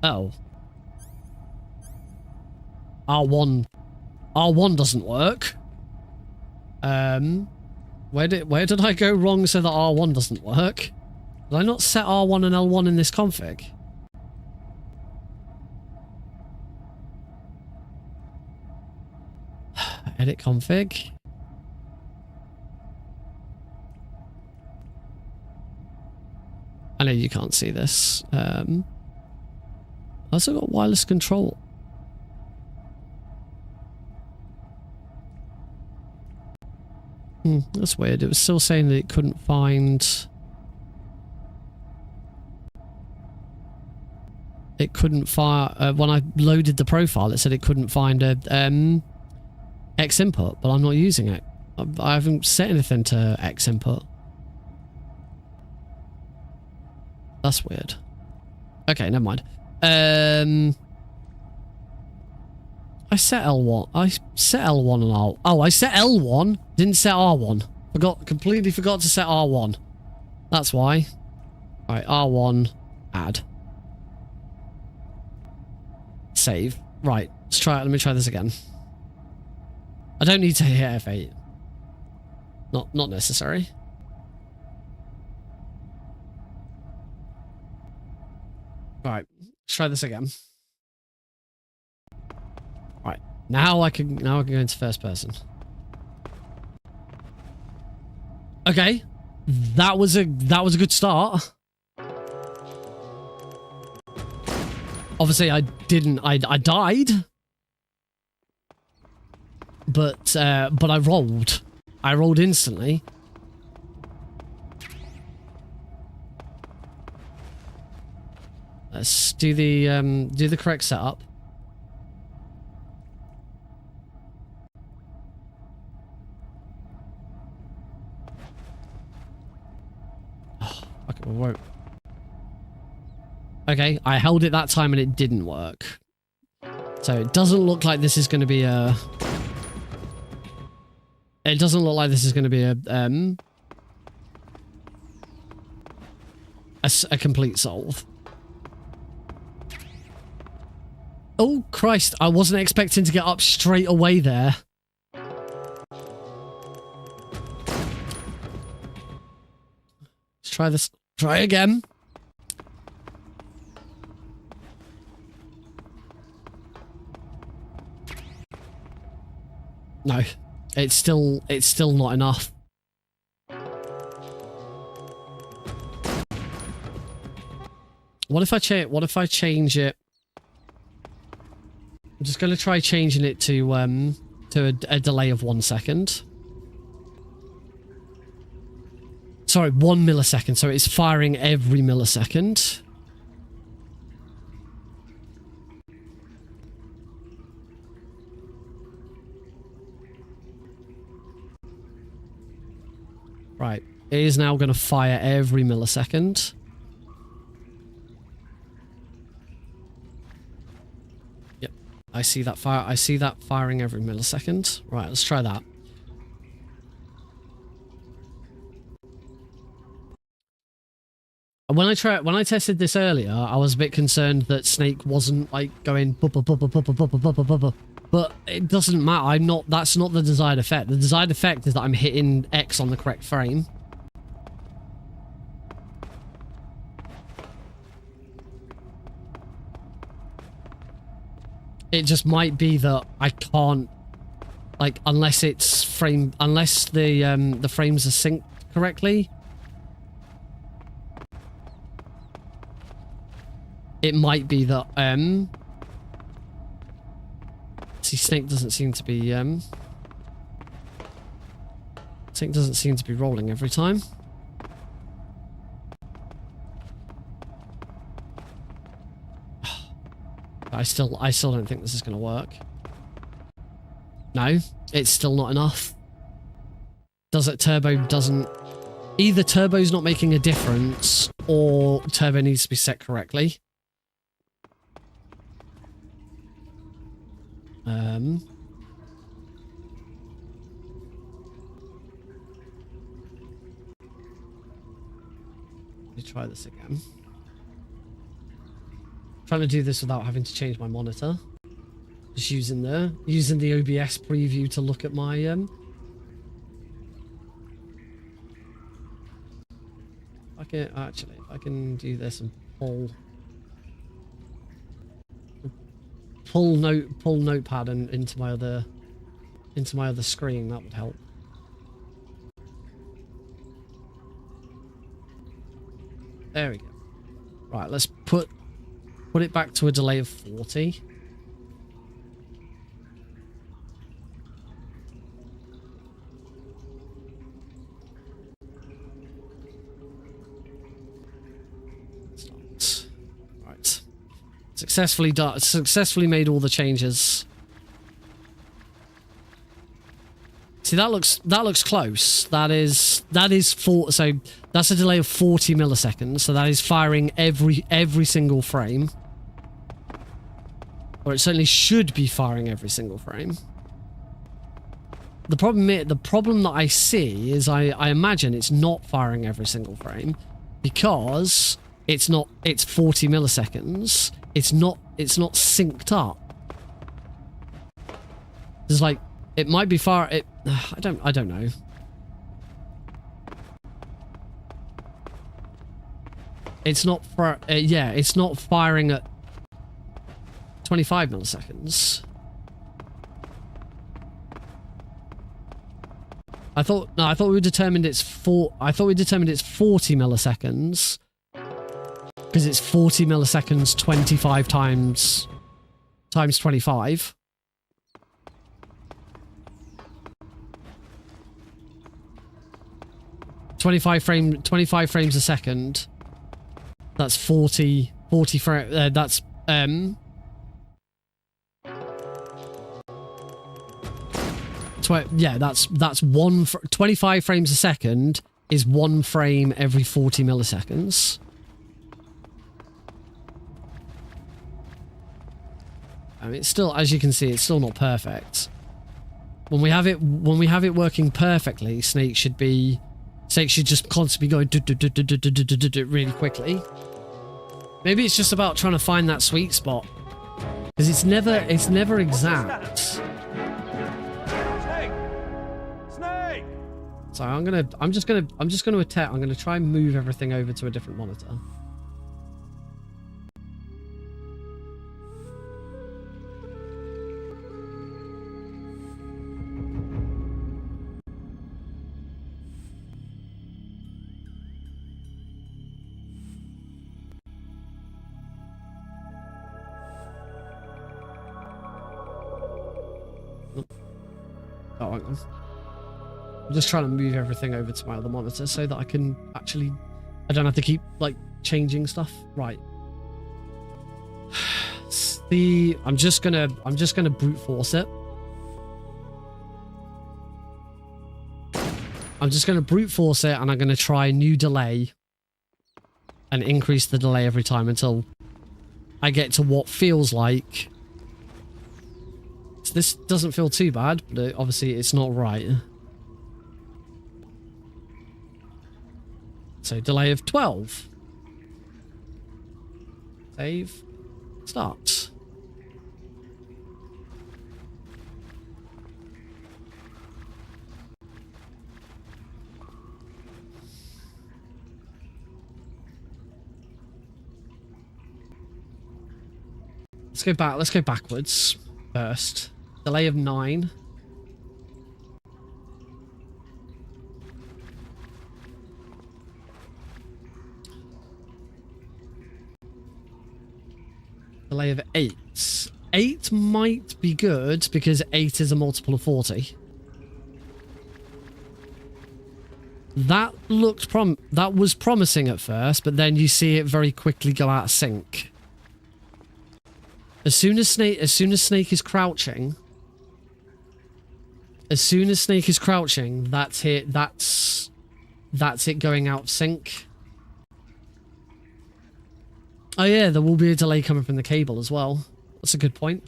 Oh. R1 doesn't work. Where did I go wrong so that R1 doesn't work? Did I not set R1 and L1 in this config? Edit config. I know you can't see this. I also got wireless control. That's weird. It was still saying that it couldn't find... It couldn't fire... when I loaded the profile, it said it couldn't find a X input, but I'm not using it. I haven't set anything to X input. That's weird. Okay, never mind. I set L1. I set L1 and R. Oh, I set L1. Didn't set R1. Completely forgot to set R1. That's why. Alright, R1. Add. Save. Right. Let's try it. Let me try this again. I don't need to hit F8. Not necessary. Right. Let's try this again. Right. Now I can go into first person. Okay. That was a good start. Obviously I died. But I rolled. I rolled instantly. Let's do the correct setup. Oh, fuck it, it won't. Okay, I held it that time and it didn't work. So it doesn't look like this is going to be a... It doesn't look like this is going to be a complete solve. Oh, Christ. I wasn't expecting to get up straight away there. Let's try this. Try again. No. It's still not enough. What if I change it? I'm just going to try changing it to a delay of 1 second. Sorry, 1 millisecond. So it's firing every millisecond. Right, it is now going to fire every millisecond. Yep, I see that fire. I see that firing every millisecond. Right, let's try that. When I tested this earlier, I was a bit concerned that Snake wasn't like going bubba bubba bubba bubba bubba bubba. But it doesn't matter. That's not the desired effect. The desired effect is that I'm hitting X on the correct frame. It just might be that I can't, like, unless the frames are synced correctly. It might be that see, Snake doesn't seem to be rolling every time. I still don't think this is going to work. No, it's still not enough. Either turbo's not making a difference or turbo needs to be set correctly. Let me try this again. Trying to do this without having to change my monitor. Just using the OBS preview to look at my if I can do this and pull notepad and into my other screen, that would help. There we go. Right, let's put it back to a delay of 40. Right. Successfully made all the changes. See, that looks close. That is so that's a delay of 40 milliseconds. So that is firing every single frame. Or it certainly should be firing every single frame. The problem that I see is I imagine it's not firing every single frame because it's 40 milliseconds. It's not synced up. It's like it might be I don't know. It's not for it's not firing at 25 milliseconds. I thought we determined it's 40 milliseconds because it's 40 milliseconds 25 times 25. Twenty-five frames a second. That's 40 frames. That's that's 25 frames a second is one frame every 40 milliseconds. I mean, it's still, as you can see, it's still not perfect. When we have it working perfectly, Snake should just constantly be going really quickly. Maybe it's just about trying to find that sweet spot, because it's never exact.
Snake!
So I'm just gonna attempt. I'm gonna try and move everything over to a different monitor. Oh, I'm just trying to move everything over to my other monitor so that I can actually, I don't have to keep like changing stuff. Right. I'm just gonna brute force it. I'm just gonna brute force it, and I'm gonna try a new delay and increase the delay every time until I get to what feels like. So this doesn't feel too bad, but obviously it's not right. So delay of 12. Save. Start. Let's go backwards first. Delay of 9. Delay of 8. 8 might be good because 8 is a multiple of 40. That was promising at first, but then you see it very quickly go out of sync. As soon as Snake is crouching, that's it going out of sync. Oh yeah, there will be a delay coming from the cable as well. That's a good point.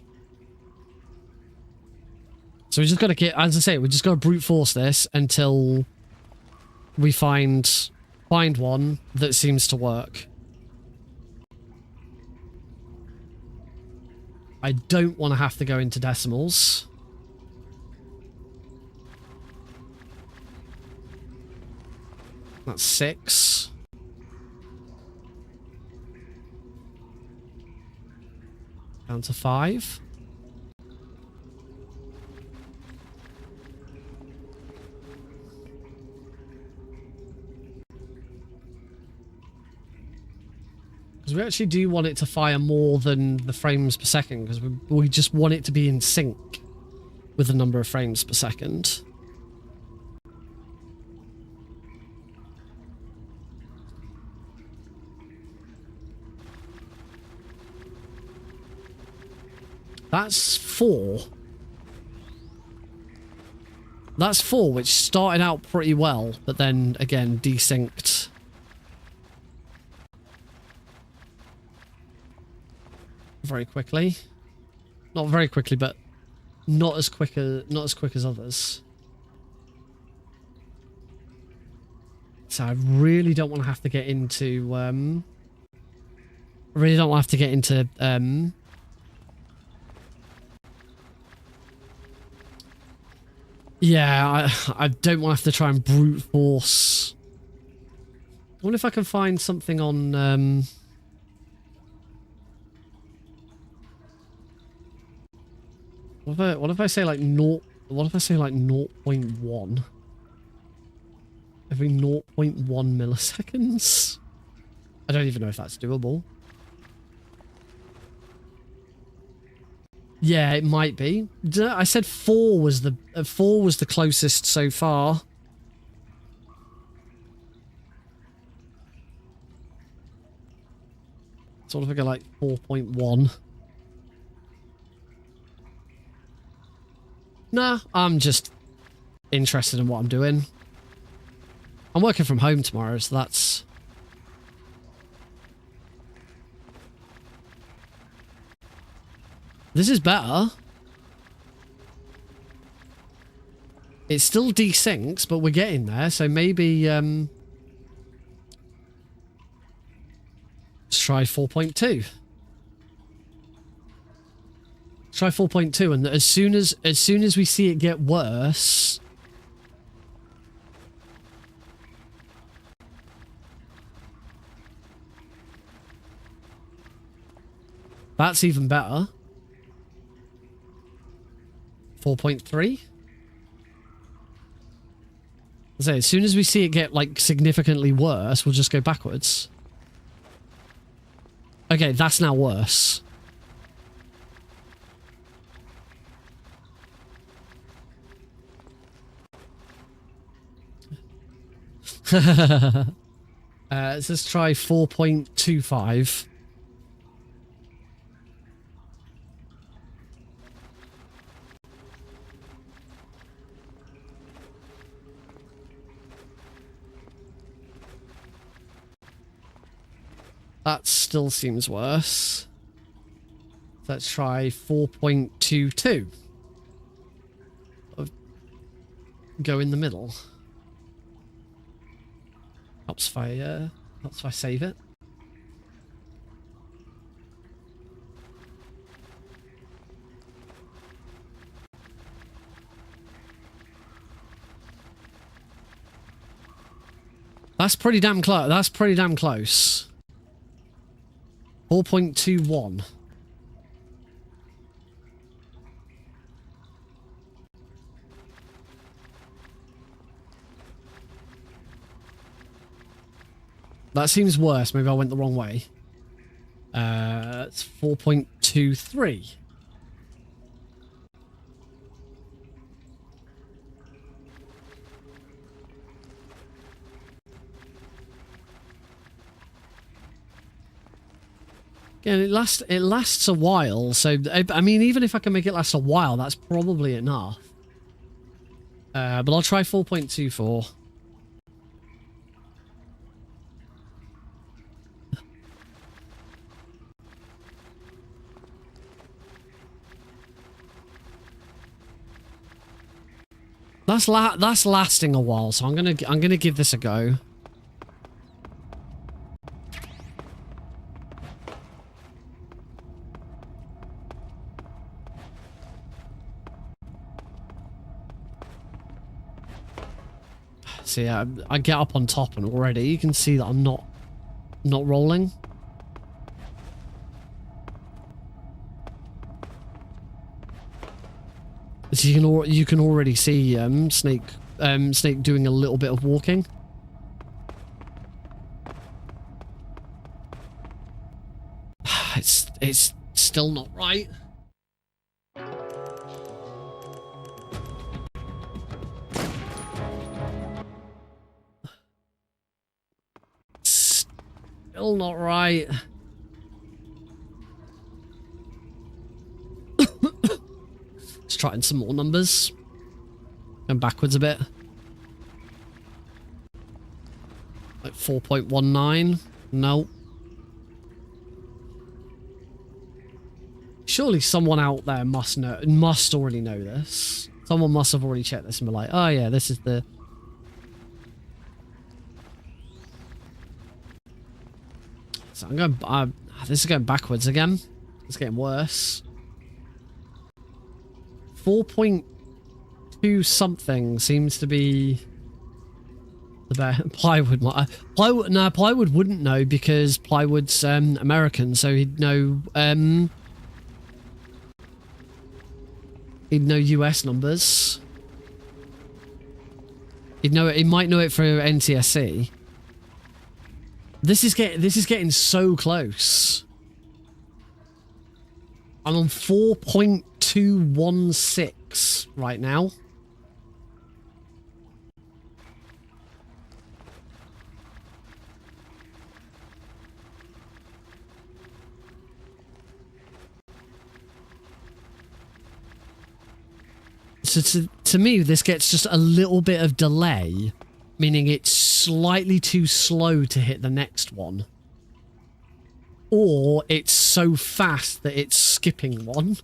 So we just got to get, as I say, we just got to brute force this until we find one that seems to work. I don't want to have to go into decimals. That's 6. Down to 5. Because Because we actually do want it to fire more than the frames per second, because we just want it to be in sync with the number of frames per second. That's 4. That's 4, which started out pretty well, but then again desynced. Very quickly. Not very quickly, but not as quick as others. So I really don't want to have to get into yeah, I don't want to have to try and brute force. I wonder if I can find something on what if I say like 0.1? Every 0.1 milliseconds? I don't even know if that's doable. Yeah, it might be. I said 4 was the closest so far. So what if I go like 4.1? Nah, I'm just interested in what I'm doing. I'm working from home tomorrow, so that's... This is better. It still desyncs, but we're getting there, so maybe, let's try 4.2. Let's try 4.2, and as soon as we see it get worse... That's even better. 4.3. So as soon as we see it get like significantly worse, we'll just go backwards. Okay, that's now worse. Let's just try 4.25. That still seems worse. Let's try 4.22. Go in the middle. Helps if I save it. That's pretty damn close. That's pretty damn close. 4.21. That seems worse. Maybe I went the wrong way. It's 4.23. Yeah, it lasts a while, so I mean, even if I can make it last a while, that's probably enough. But I'll try 4.24. That's lasting a while, so I'm gonna give this a go. See, I get up on top and already you can see that I'm not rolling. So you can already see Snake doing a little bit of walking. It's still not right. Still not right. Let's try in some more numbers. Going backwards a bit. Like 4.19. No. Surely someone out there must already know this. Someone must have already checked this and be like, oh yeah, this is the... So I'm going... this is going backwards again. It's getting worse. 4.2 something seems to be... the best. Plywood... Plywood wouldn't know because Plywood's American, so he'd know... he'd know US numbers. He'd know it. He might know it for NTSC. This is getting so close. I'm on 4.216 right now. So to me, this gets just a little bit of delay, meaning it's slightly too slow to hit the next one. Or it's so fast that it's skipping one.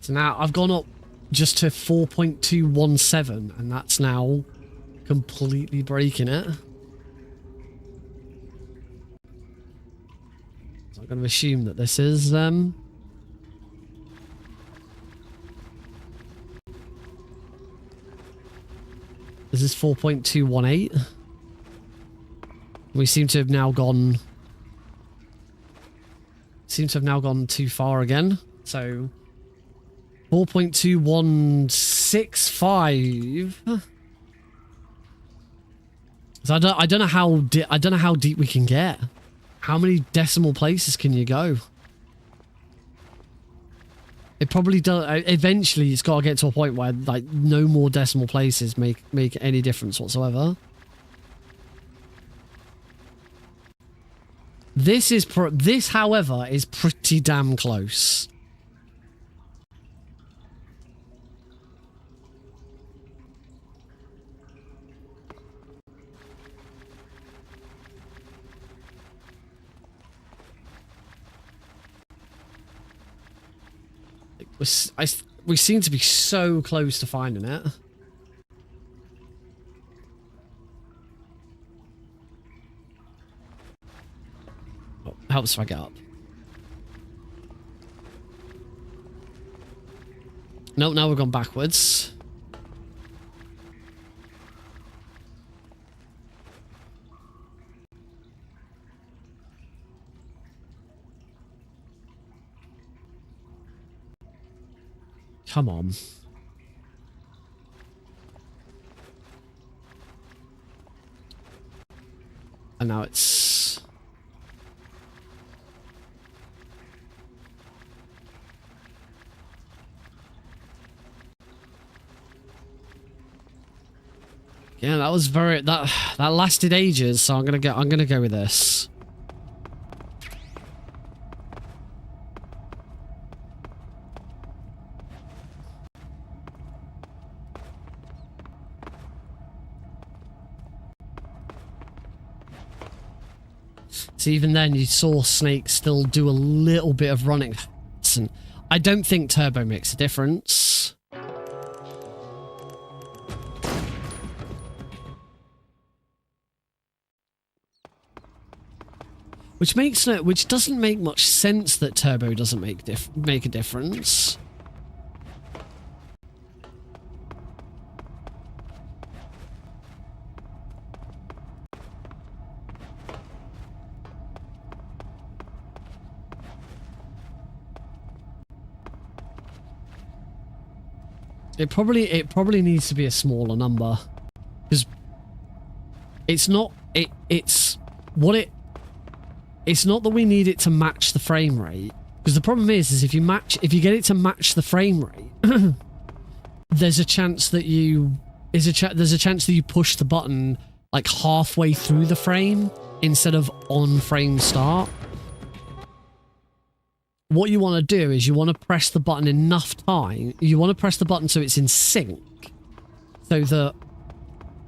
So now I've gone up just to 4.217, and that's now completely breaking it. So I'm going to assume that this is this is 4.218. We seem to have now gone too far again. So 4.2165. So I don't know how deep we can get. How many decimal places can you go? It probably does. Eventually, it's got to get to a point where like no more decimal places make any difference whatsoever. This, however, is pretty damn close. We seem to be so close to finding it. Oh, helps if I get up. No, now we've gone backwards. Come on. And now it's... Yeah, that was very... That lasted ages, so I'm gonna go with this. So even then, you saw Snake still do a little bit of running. Listen, I don't think Turbo makes a difference. Which doesn't make much sense that Turbo doesn't make a difference. It probably needs to be a smaller number, because it's not it's not that we need it to match the frame rate, because the problem is if you get it to match the frame rate, there's a chance that you push the button like halfway through the frame instead of on frame start. What you want to do is you want to press the button enough time. You want to press the button so it's in sync, so that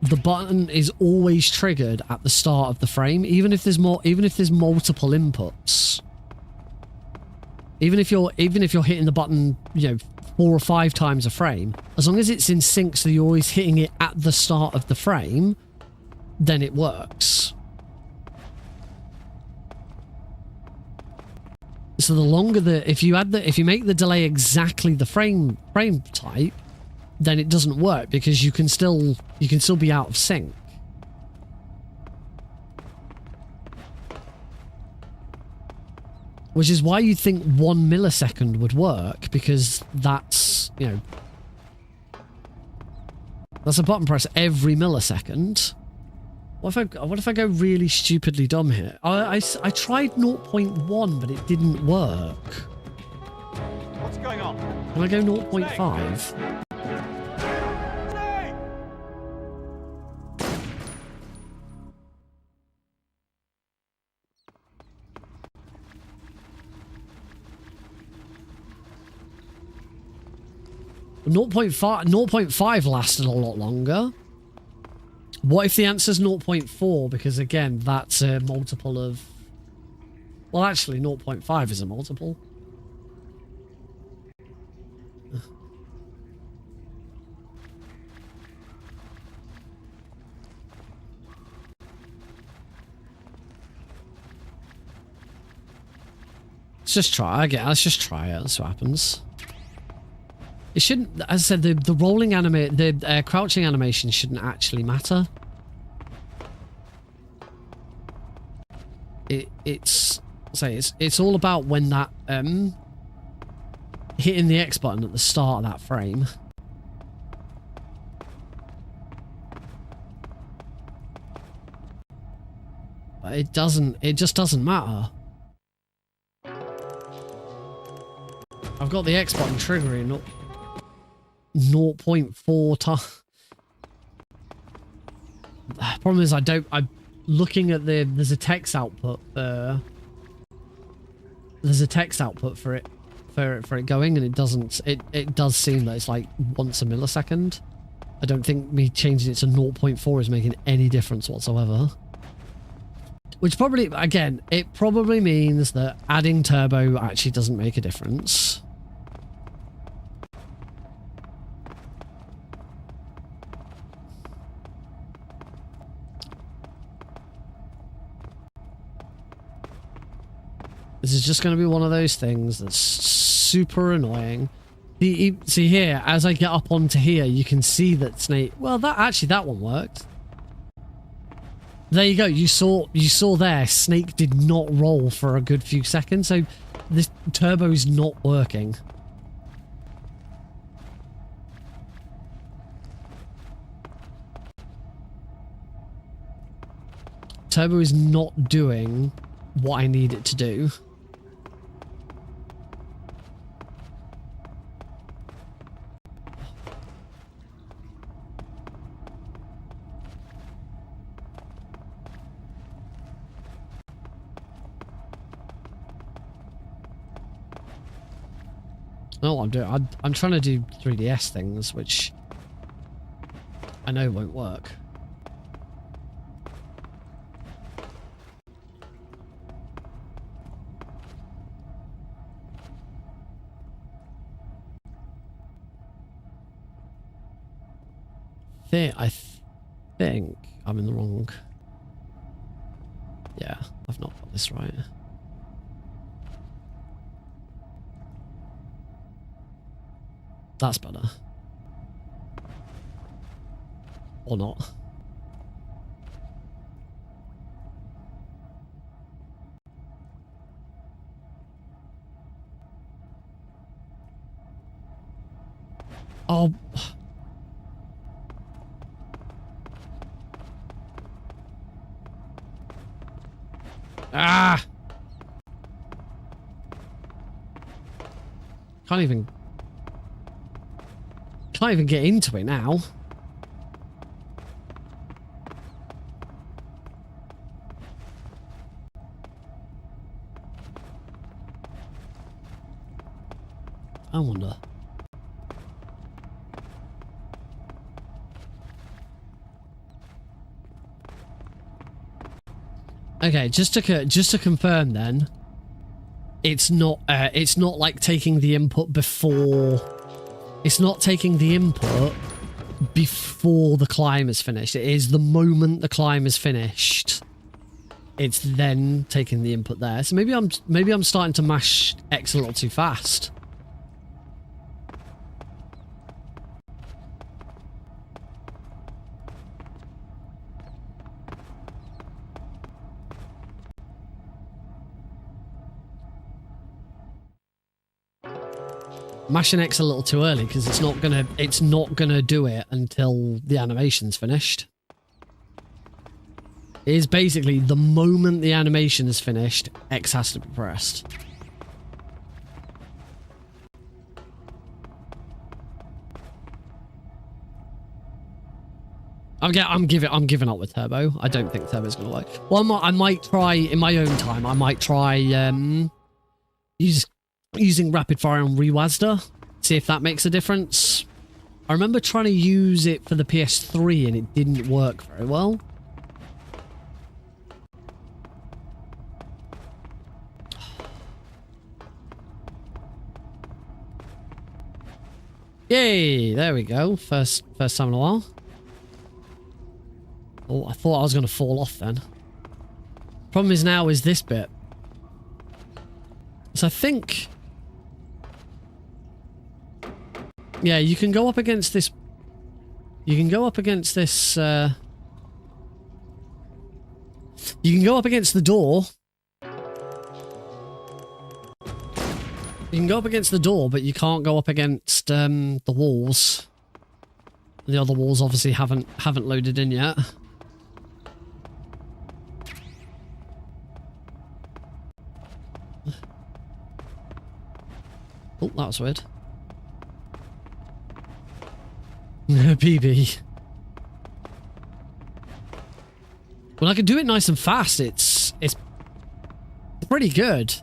the button is always triggered at the start of the frame, even if there's multiple inputs. Even if you're hitting the button, 4 or 5 times a frame, as long as it's in sync, so you're always hitting it at the start of the frame, then it works. So the longer if you make the delay exactly the frame type, then it doesn't work, because you can still be out of sync. Which is why you'd think 1 millisecond would work, because that's, that's a button press every millisecond. What if I go really stupidly dumb here? I tried 0.1, but it didn't work.
What's going on?
Can I go 0.5? Zero 0.5 lasted a lot longer. What if the answer's 0.4? Because again, that's a multiple of... Well, actually, 0.5 is a multiple. Let's just try. Let's just try it. That's what happens. It shouldn't, as I said, the rolling crouching animation shouldn't actually matter. It's all about when that hitting the X button at the start of that frame. But it just doesn't matter. I've got the X button triggering 0.4 times. Problem is I'm looking at there's a text output for it going, and it does seem that it's like once a millisecond. I don't think me changing it to 0.4 is making any difference whatsoever. Which probably, again, it probably means that adding turbo actually doesn't make a difference. This is just going to be one of those things that's super annoying. See here, as I get up onto here, you can see that Snake... Well, that one worked. There you go. You saw there, Snake did not roll for a good few seconds, so this turbo is not working. Turbo is not doing what I need it to do. No, I'm trying to do 3DS things, which I know won't work. I think I'm in the wrong... Yeah, I've not got this right. That's better. Or not. Oh. Ah! Can't even get into it now. I wonder. Okay, just to confirm then, it's not like taking the input before. It's not taking the input before the climb is finished. It is the moment the climb is finished. It's then taking the input there. So maybe I'm starting to mash X a little too fast. Mashing X a little too early because it's not gonna do it until the animation's finished. It is basically the moment the animation is finished, X has to be pressed. I'm giving up with Turbo. I don't think Turbo's gonna work. Well, I might try in my own time. I might try using rapid fire on Rewazda, see if that makes a difference. I remember trying to use it for the PS3 and it didn't work very well. Yay, there we go. First time in a while. Oh, I thought I was going to fall off then. Problem is now is this bit. So I think... Yeah, you can go up against this... You can go up against this... You can go up against the door. You can go up against the door, but you can't go up against the walls. The other walls obviously haven't loaded in yet. Oh, that was weird. PB. When I can do it nice and fast, it's pretty good.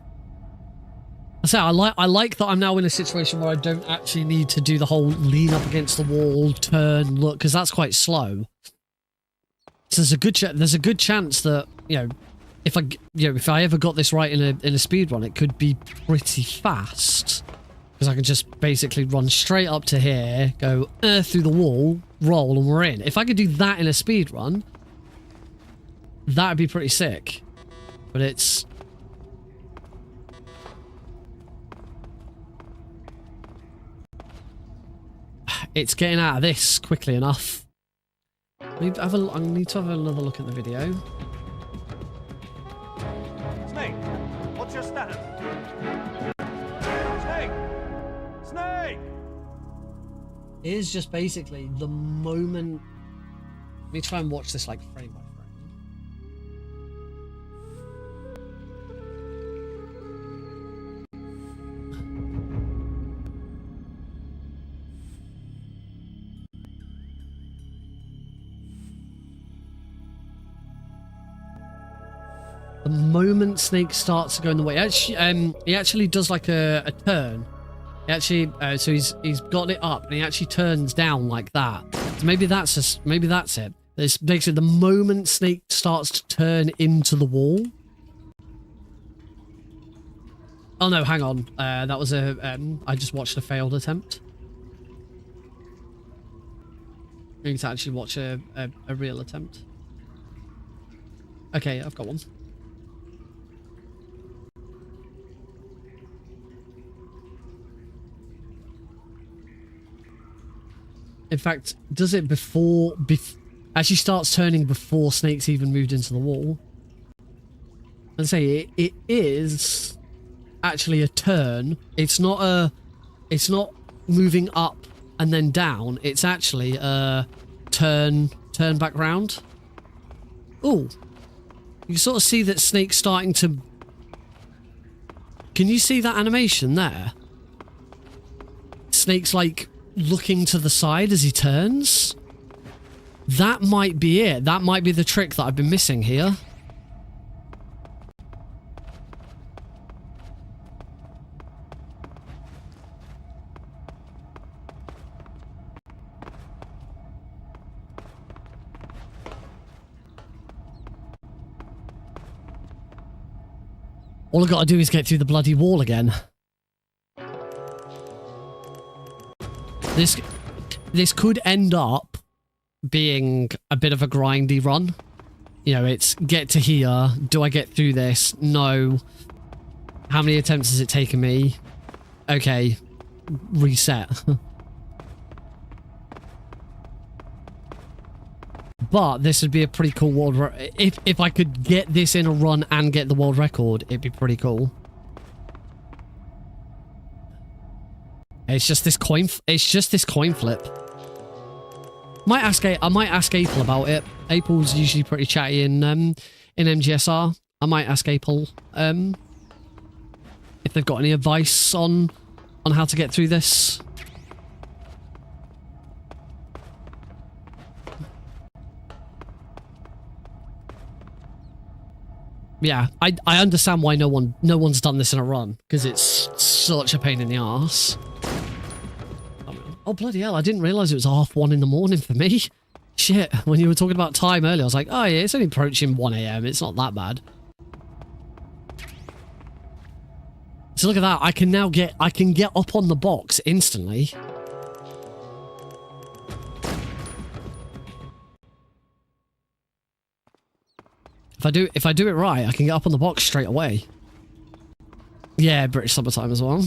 I say I like that I'm now in a situation where I don't actually need to do the whole lean up against the wall, turn, look, because that's quite slow. So there's a good chance that, you know, if I ever got this right in a speed run, it could be pretty fast. Because I can just basically run straight up to here, go through the wall, roll, and we're in. If I could do that in a speed run, that'd be pretty sick. But it's... It's getting out of this quickly enough. I need to have another look at the video.
Snake, what's your status? Snake! Snake!
It is just basically the moment... Let me try and watch this like frame by frame. The moment Snake starts to go in the way, he actually does like a turn. He actually, so he's got it up and he actually turns down like that. So maybe that's it. It's basically the moment Snake starts to turn into the wall. Oh no, hang on. That was I just watched a failed attempt. I need to actually watch a real attempt. Okay, I've got one. In fact, does it before actually starts turning before Snake's even moved into the wall. And say it is actually a turn. It's not moving up and then down, it's actually turn back round. Oh, you sort of see that Snake's starting to... Can you see that animation there? Snake's like looking to the side as he turns. That might be it. That might be the trick that I've been missing here. All I've got to do is get through the bloody wall again. This could end up being a bit of a grindy run. You know, it's get to here. Do I get through this? No. How many attempts has it taken me? Okay. Reset. But this would be a pretty cool world record. If I could get this in a run and get the world record, it'd be pretty cool. It's just this coin. It's just this coin flip. I might ask April about it. April's usually pretty chatty in MGSR. I might ask April if they've got any advice on how to get through this. Yeah, I understand why no one's done this in a run, because it's such a pain in the arse. Oh bloody hell, I didn't realise it was 1:30 in the morning for me. Shit, when you were talking about time earlier, I was like, oh yeah, it's only approaching 1 AM, it's not that bad. So look at that, I can get up on the box instantly. If I do it right, I can get up on the box straight away. Yeah, British summertime as well.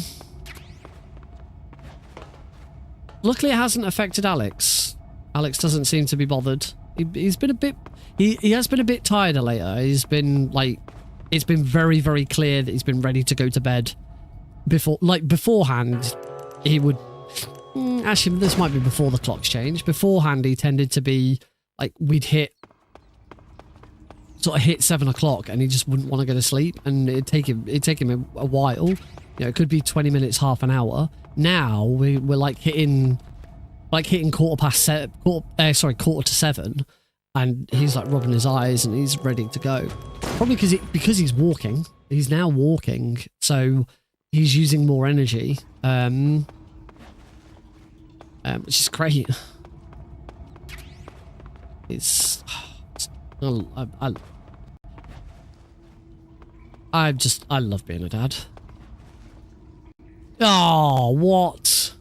Luckily, it hasn't affected Alex. Alex doesn't seem to be bothered. He's been a bit... He has been a bit tireder later. He's been, like... It's been very, very clear that he's been ready to go to bed. Beforehand, he would... Actually, this might be before the clocks changed. Beforehand, he tended to be... Like, we'd hit 7 o'clock and he just wouldn't want to go to sleep, and it'd take him a while. You know, it could be 20 minutes, half an hour. Now we're like hitting quarter to 7, and he's like rubbing his eyes and he's ready to go. Probably because he's walking. He's now walking, so he's using more energy, which is great. I love being a dad. Oh, what?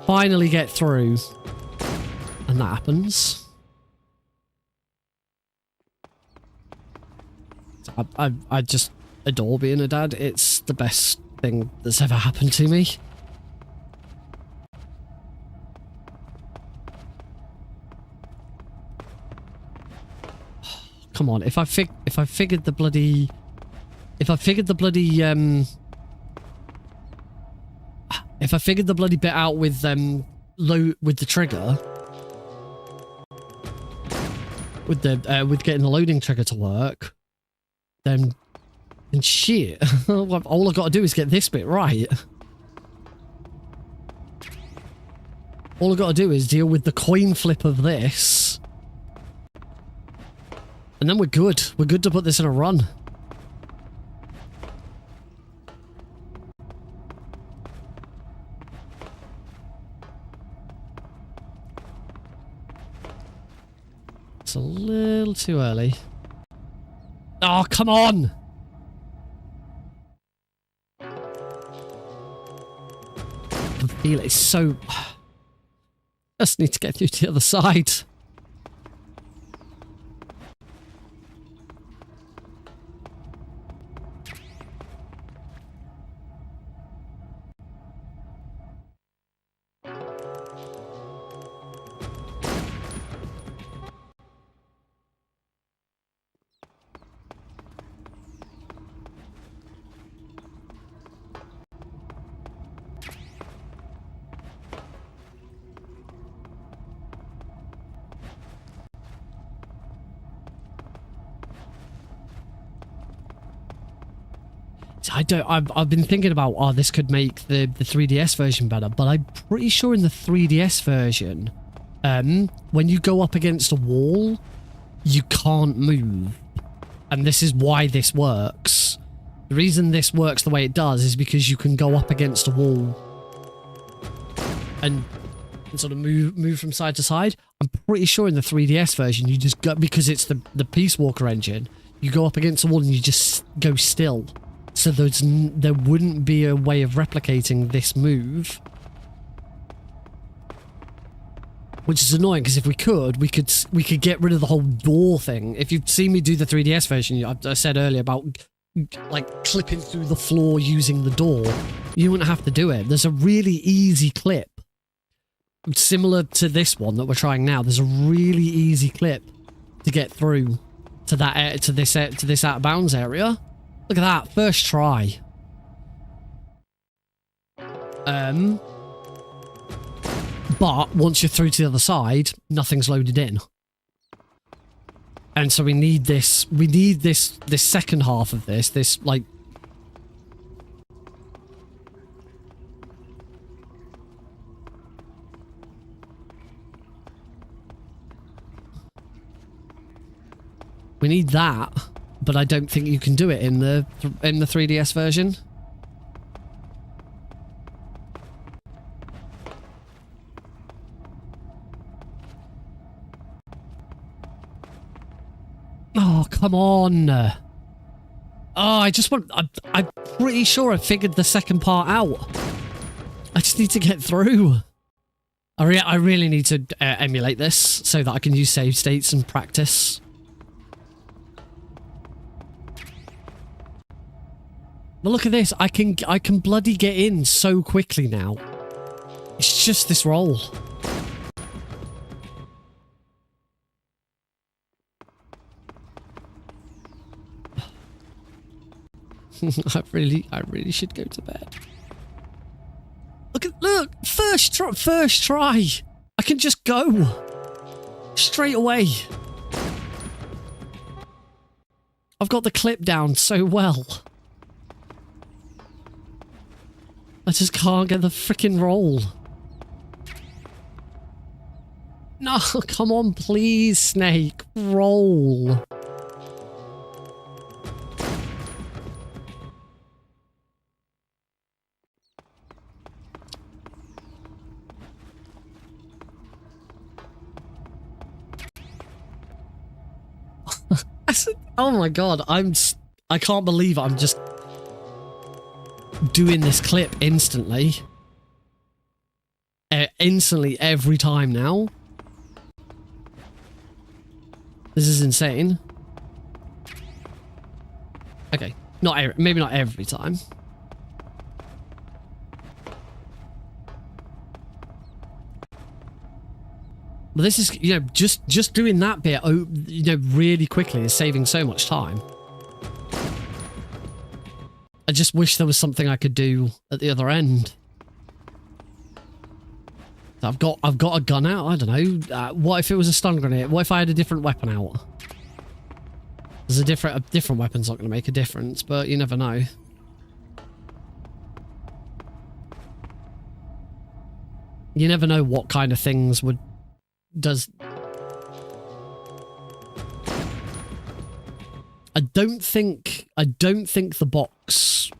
Finally get through. And that happens. I just adore being a dad. It's the best thing that's ever happened to me. Come on, if I figured the bloody bit out with the trigger, with getting the loading trigger to work, then shit. All I've got to do is get this bit right. All I've got to do is deal with the coin flip of this. And then we're good. We're good to put this in a run. It's a little too early. Oh, come on! I can feel it. It's so... I just need to get through to the other side. I've been thinking about, oh, this could make the 3DS version better, but I'm pretty sure in the 3DS version, when you go up against a wall, you can't move. And this is why this works. The reason this works the way it does is because you can go up against a wall and sort of move from side to side. I'm pretty sure in the 3DS version, you just go, because it's the Peace Walker engine, you go up against a wall and you just go still. So there wouldn't be a way of replicating this move. Which is annoying, because if we could get rid of the whole door thing. If you've seen me do the 3DS version, I said earlier about like clipping through the floor using the door, you wouldn't have to do it. There's a really easy clip. Similar to this one that we're trying now, there's a really easy clip to get through to that to this out of bounds area. Look at that, first try. But once you're through to the other side, nothing's loaded in. And so we need this second half of this like we need that, but I don't think you can do it in the 3DS version. Oh, come on. Oh, I'm pretty sure I figured the second part out. I just need to get through. I really need to emulate this so that I can use save states and practice. But look at this, I can bloody get in so quickly now. It's just this roll. I really should go to bed. Look, first try. I can just go straight away. I've got the clip down so well. I just can't get the freaking roll. No, come on, please, Snake. Roll. Oh my god, I can't believe I'm just doing this clip instantly. Instantly every time now. This is insane. Okay, maybe not every time. But this is, you know, just doing that bit, you know, really quickly is saving so much time. I just wish there was something I could do at the other end. I've got a gun out. I don't know. What if it was a stun grenade? What if I had a different weapon out? There's a different weapon's not going to make a difference, but you never know. You never know what kind of things does. I don't think the box.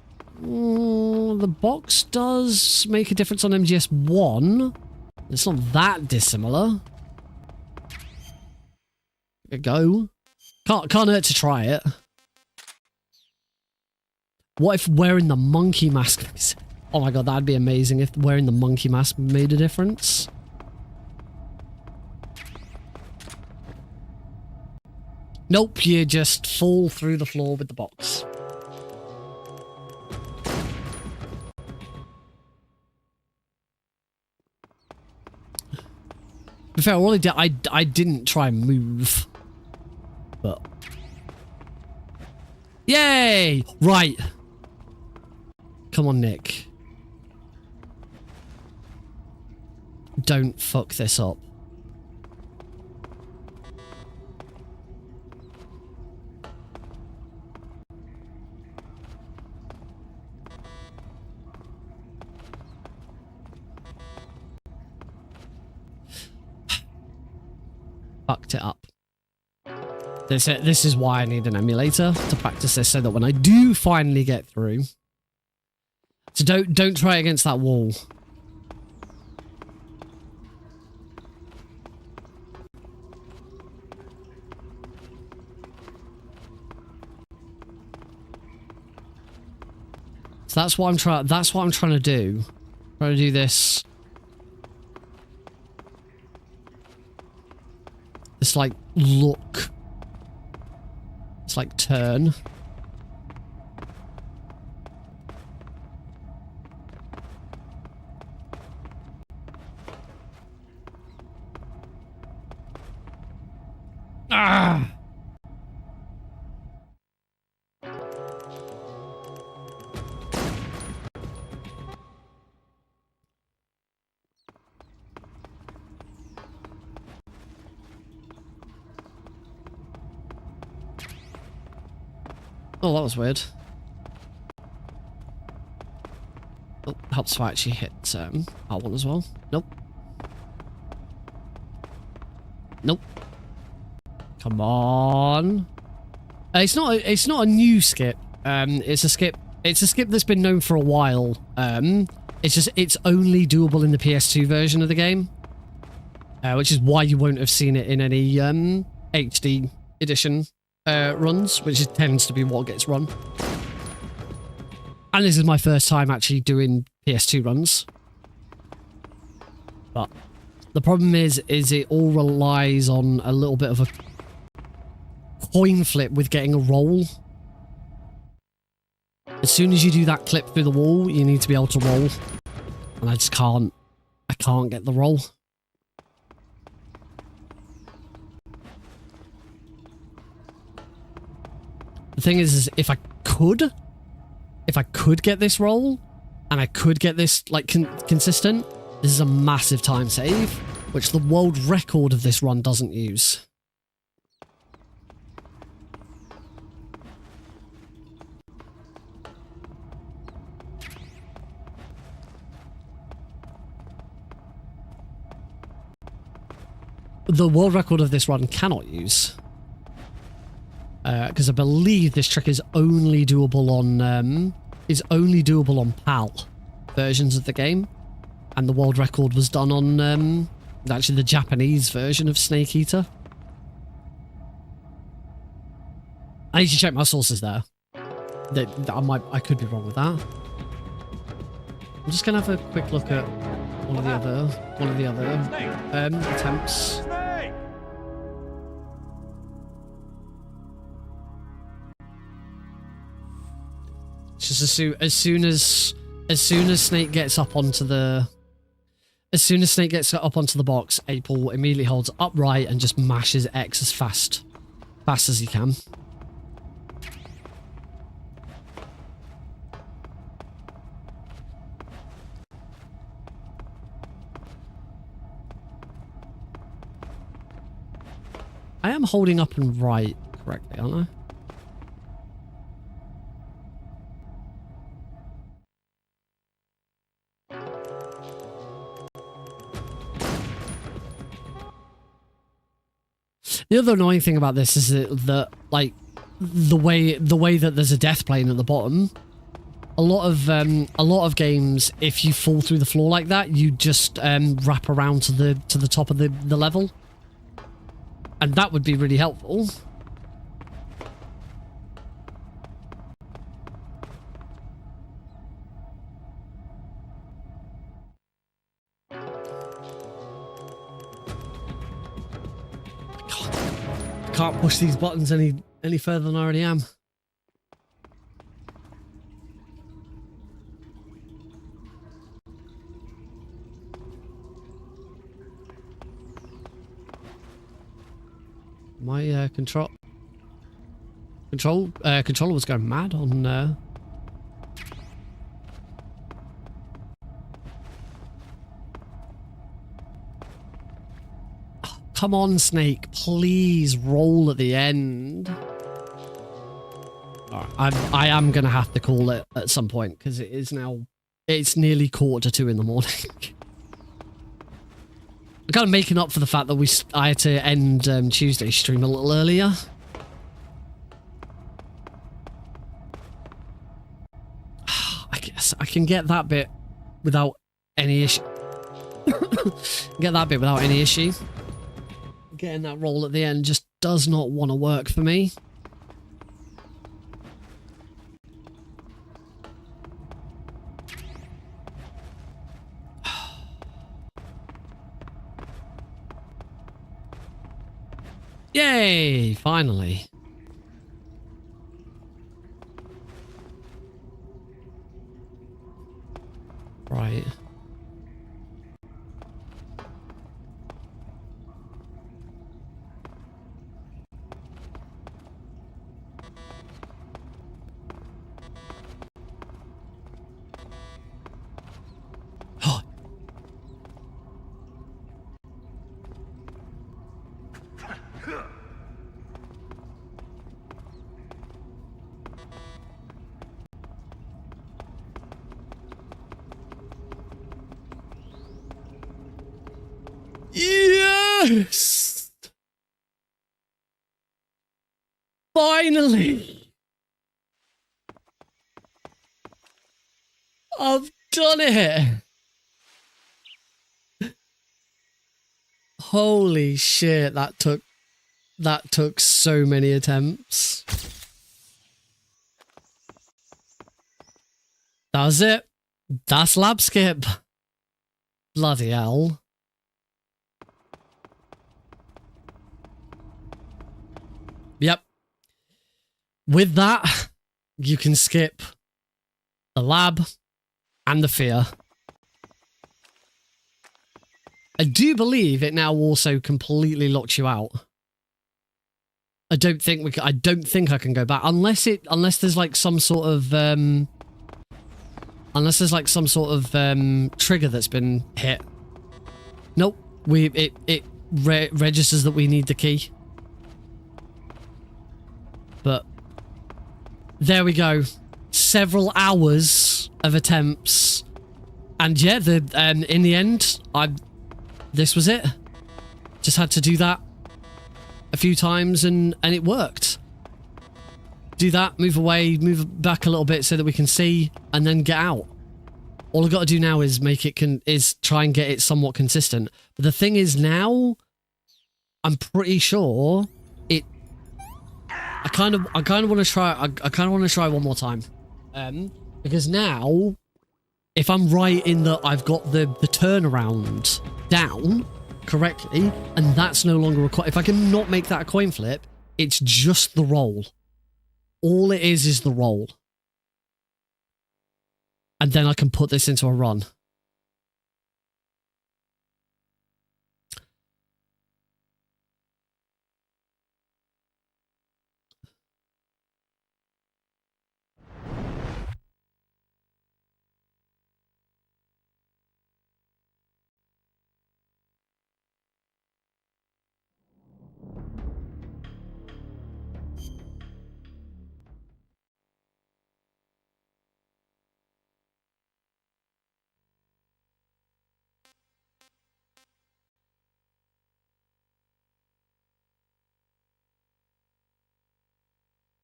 The box does make a difference on MGS1. It's not that dissimilar. There we go. Can't hurt to try it. What if wearing the monkey mask? Oh my god, that'd be amazing if wearing the monkey mask made a difference. Nope, you just fall through the floor with the box. To be fair, all I didn't try and move. But... Yay! Right. Come on, Nick. Don't fuck this up. fucked it up. This is why I need an emulator to practice this, so that when I do finally get through... So don't try against that wall. So that's what I'm trying to do. Trying to do this. This like look. It's like turn. Ah! Oh, that was weird. Oh, helps if I actually hit R1 as well. Nope. Nope. Come on. It's not a new skip. It's a skip that's been known for a while. It's only doable in the PS2 version of the game. Which is why you won't have seen it in any HD edition runs, which tends to be what gets run. And this is my first time actually doing PS2 runs. But the problem is it all relies on a little bit of a coin flip with getting a roll. As soon as you do that clip through the wall, you need to be able to roll. And I just can't. I can't get the roll. The thing is if I could get this roll, and I could get this like consistent, this is a massive time save, which the world record of this run doesn't use. The world record of this run cannot use. Because I believe this trick is only doable on PAL versions of the game, and the world record was done on actually the Japanese version of Snake Eater. I need to check my sources there. I could be wrong with that. I'm just gonna have a quick look at one of the other attempts. Just as soon as Snake gets up onto the box, April immediately holds upright and just mashes X as fast as he can. I am holding up and right correctly, aren't I? The other annoying thing about this is that like the way that there's a death plane at the bottom. A lot of games, if you fall through the floor like that, you just wrap around to the top of the level, and that would be really helpful. Can't push these buttons any further than I already am. My controller was going mad on Come on, Snake, please roll at the end. I am gonna have to call it at some point because it's nearly 1:45 in the morning. I'm kind of making up for the fact that I had to end Tuesday's stream a little earlier. I guess I can get that bit without any issue. Get that bit without any issue. Getting that roll at the end just does not want to work for me. Yay! Finally. Right. Yes! Finally! I've done it! Holy shit, that took so many attempts. That was it. That's lab skip. Bloody hell. Yep. With that, you can skip the lab and the fear. I do believe it now also completely locks you out. I don't think I I can go back unless there's like some sort of trigger that's been hit. Nope. It registers that we need the key. But there we go. Several hours of attempts, and yeah, in the end, this was it. Just had to do that a few times, and it worked. Do that, move away, move back a little bit so that we can see, and then get out. All I've got to do now is try and get it somewhat consistent. But the thing is now, I'm pretty sure it. I kind of want to try. I kind of want to try one more time, because now, if I'm right in that I've got the turnaround down correctly, and that's no longer required. If I can not make that a coin flip, it's just the roll. All it is the roll, and then I can put this into a run.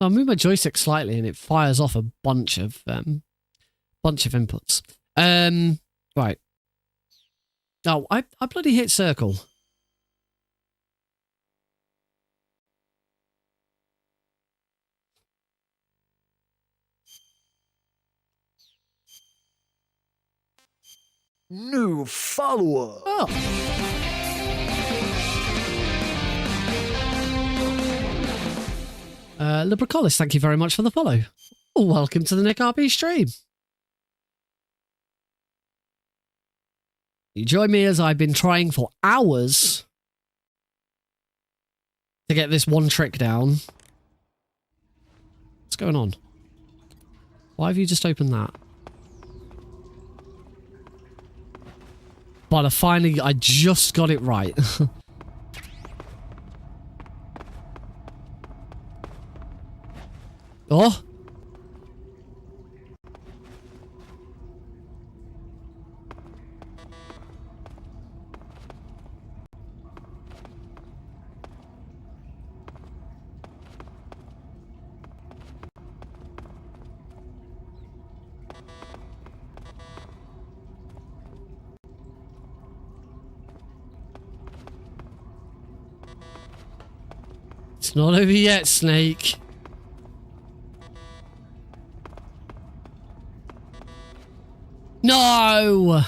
I'll move my joystick slightly and it fires off a bunch of inputs. Right. Oh, I bloody hit circle.
New follower.
Oh. Libracolis, thank you very much for the follow. Welcome to the Nick RP stream. You join me as I've been trying for hours to get this one trick down. What's going on? Why have you just opened that? But I just got it right. Oh. It's not over yet, Snake. No!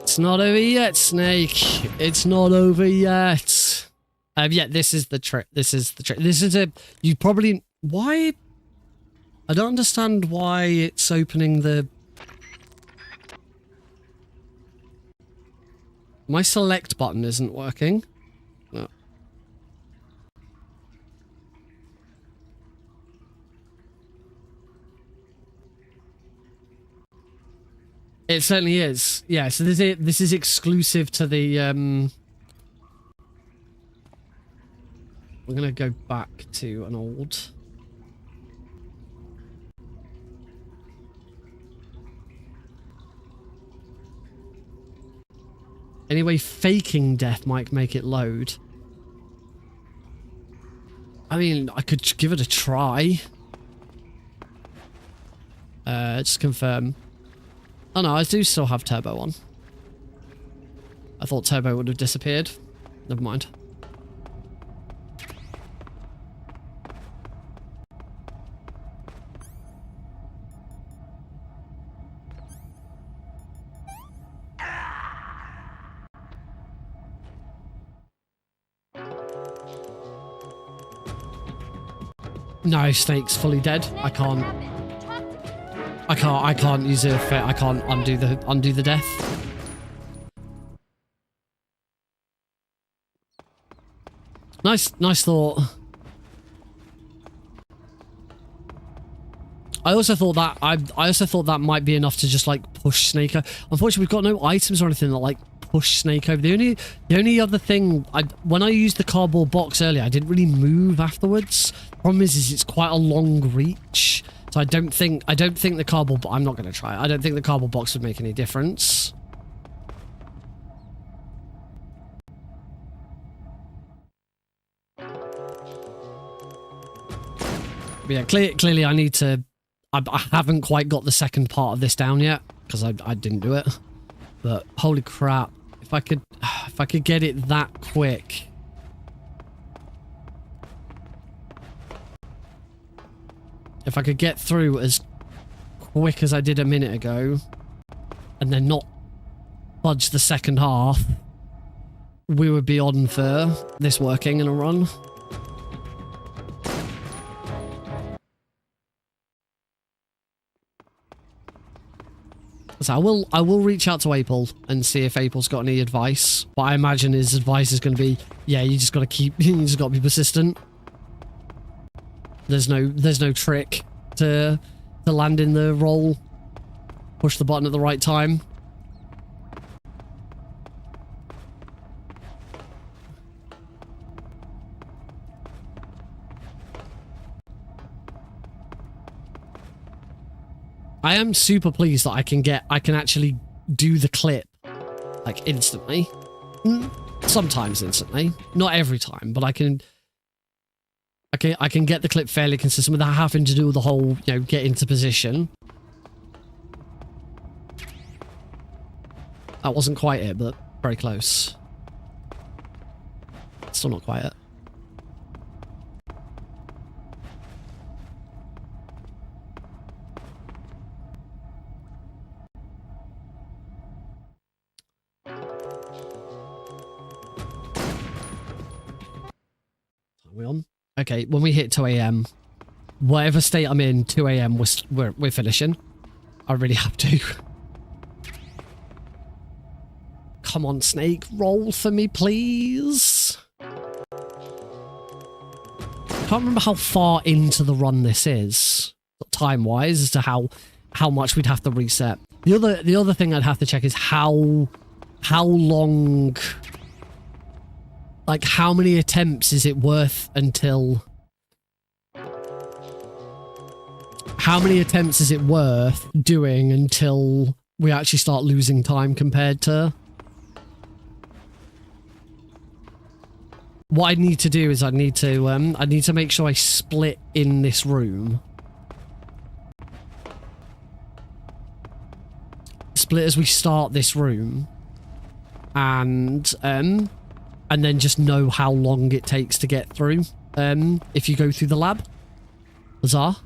It's not over yet, Snake. It's not over yet. Yeah, this is the trick. This is the trick. This is a... You probably... Why... I don't understand why it's opening the... My select button isn't working. No. It certainly is. Yeah, so this is exclusive to the... We're going to go back to an old... Anyway, faking death might make it load. I mean, I could give it a try. Just confirm. Oh no, I do still have turbo on. I thought turbo would have disappeared. Never mind. No, Snake's fully dead. I can't use it. I can't undo the death. Nice thought. I also thought that might be enough to just like push Snake. Unfortunately, we've got no items or anything that like push Snake over. The only other thing, when I used the cardboard box earlier, I didn't really move afterwards. Problem is it's quite a long reach, so I don't think the cardboard. I'm not going to try it. I don't think the cardboard box would make any difference. But yeah, clearly I need to. I haven't quite got the second part of this down yet because I didn't do it. But holy crap! If I could get it that quick. If I could get through as quick as I did a minute ago, and then not fudge the second half, we would be on for this working in a run. So I will reach out to Apel and see if Apel's got any advice. But I imagine his advice is going to be, yeah, you just got to be persistent. There's no trick to land in the roll. Push the button at the right time. I am super pleased that I can actually do the clip like instantly. Sometimes instantly, not every time, but I can get the clip fairly consistent without having to do the whole, get into position. That wasn't quite it, but very close. Still not quite it. Are we on? Okay, when we hit 2 AM, whatever state I'm in, 2 AM, we're finishing. I really have to. Come on, Snake, roll for me, please. Can't remember how far into the run this is, time-wise, as to how much we'd have to reset. The other thing I'd have to check is how long. Like, how many attempts is it worth until... How many attempts is it worth doing until we actually start losing time compared to... What I need to do is I need to make sure I split in this room. Split as we start this room. And, and then just know how long it takes to get through if you go through the lab. Bizarre.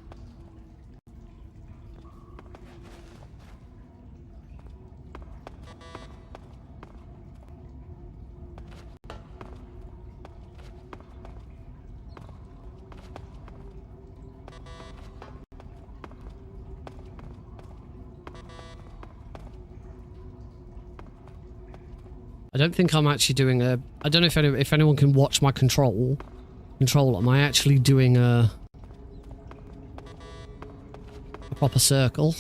I don't think I'm actually doing a... I don't know if anyone can watch my control. Am I actually doing a proper circle?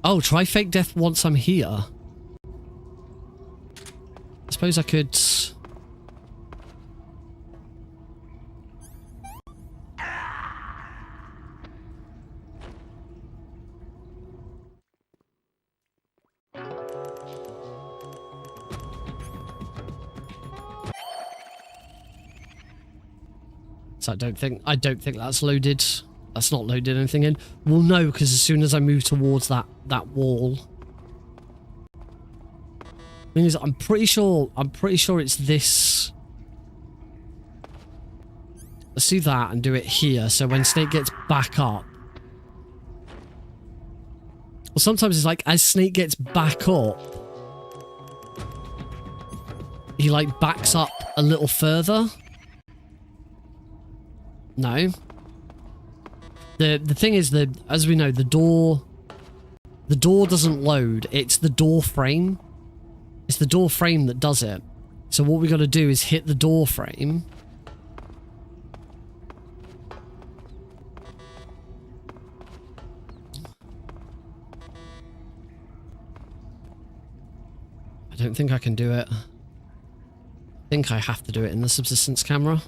Oh, try fake death once I'm here. I suppose I could... So I don't think that's loaded. That's not loaded anything in. Well, no, because as soon as I move towards that wall, thing is, I'm pretty sure it's this. Let's do that and do it here. So when Snake gets back up, well, sometimes it's like as Snake gets back up, he like backs up a little further. No. The thing is that, as we know, the door doesn't load. It's the door frame. It's the door frame that does it. So what we got to do is hit the door frame. I don't think I can do it. I think I have to do it in the subsistence camera.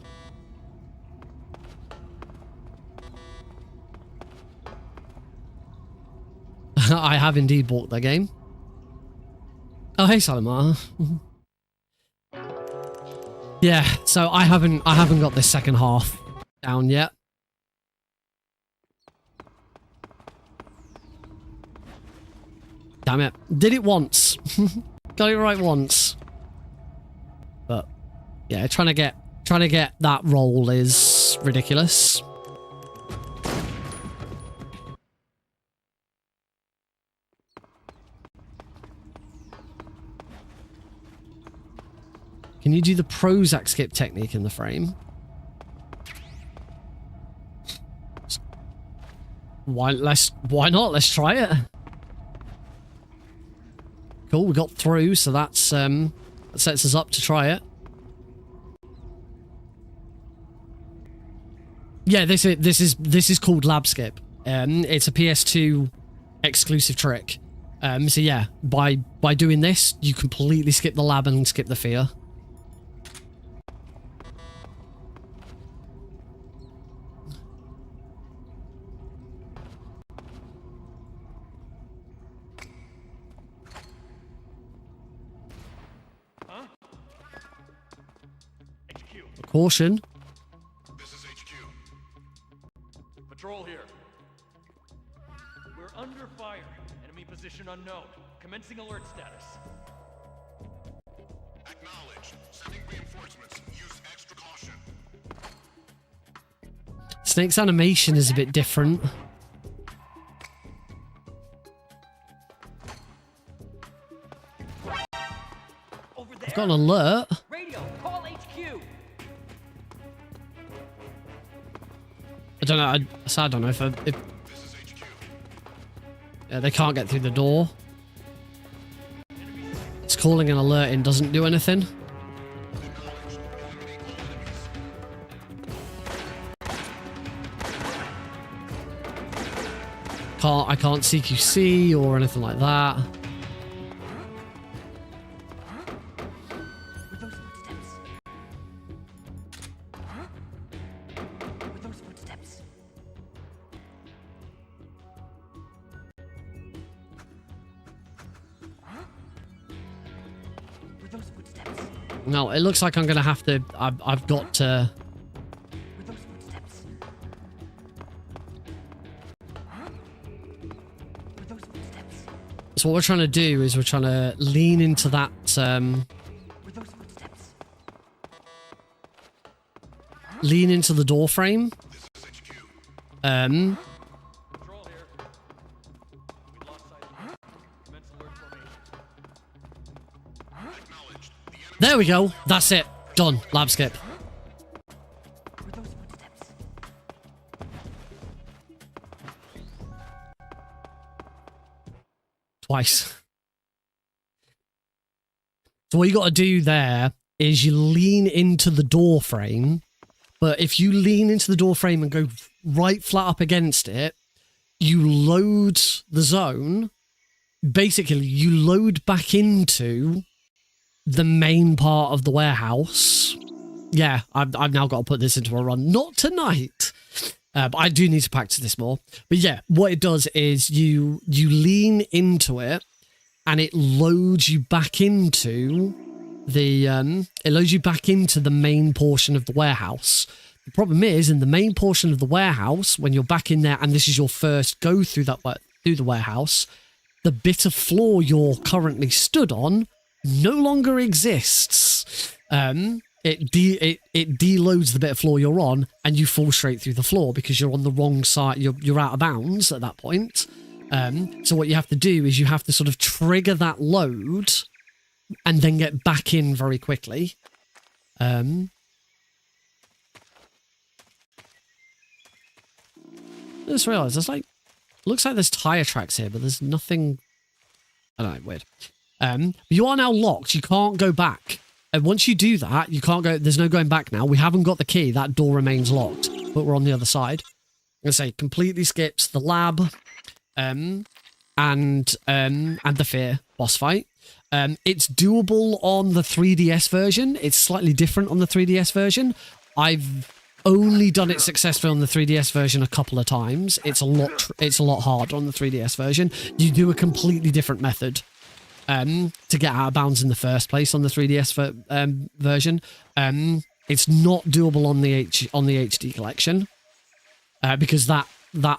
I have indeed bought that game. Oh, hey, Salimar. Yeah, so I haven't got this second half down yet. Damn it. Did it once. Got it right once. But yeah, trying to get that roll is ridiculous. Can you do the Prozac skip technique in the frame? Why not? Let's try it. Cool, we got through, so that's that sets us up to try it. Yeah, this is called lab skip. It's a PS2 exclusive trick. So yeah, by doing this, you completely skip the lab and skip the fear. Caution.
This is HQ. Patrol here. We're under fire. Enemy position unknown. Commencing alert status.
Acknowledged. Sending reinforcements. Use extra caution.
Snake's animation is a bit different. I've got an alert.
Radio, call HQ.
I don't know. I don't know if yeah, they can't get through the door. It's calling an alert in doesn't do anything. I can't CQC or anything like that. No, it looks like I'm gonna have to. I've got to. So what we're trying to do is we're trying to lean into that.
Were those footsteps?
Lean into the door frame.
Control here. We lost sight of you. Commence alert formation.
There we go. That's it. Done. Lab skip.
Were those footsteps?
Twice. So what you got to do there is you lean into the door frame, but if you lean into the door frame and go right flat up against it, you load the zone. Basically, you load back into the main part of the warehouse. Yeah, I've now got to put this into a run. Not tonight. But I do need to practice this more. But yeah, what it does is you lean into it, and it loads you back into the main portion of the warehouse. The problem is, in the main portion of the warehouse, when you're back in there, and this is your first go through the warehouse, the bit of floor you're currently stood on no longer exists. It deloads the bit of floor you're on, and you fall straight through the floor because you're on the wrong side. You're out of bounds at that point. So what you have to do is you have to sort of trigger that load and then get back in very quickly. I just realised looks like there's tyre tracks here, but there's nothing. I don't know, weird. You are now locked. You can't go back. And once you do that, you can't go. There's no going back now. We haven't got the key. That door remains locked, but we're on the other side. I'm gonna say completely skips the lab, and the fear boss fight. It's doable on the 3DS version. It's slightly different on the 3DS version. I've only done it successfully on the 3DS version a couple of times. It's a lot harder on the 3DS version. You do a completely different method to get out of bounds in the first place on the 3DS version. It's not doable on the HD collection because that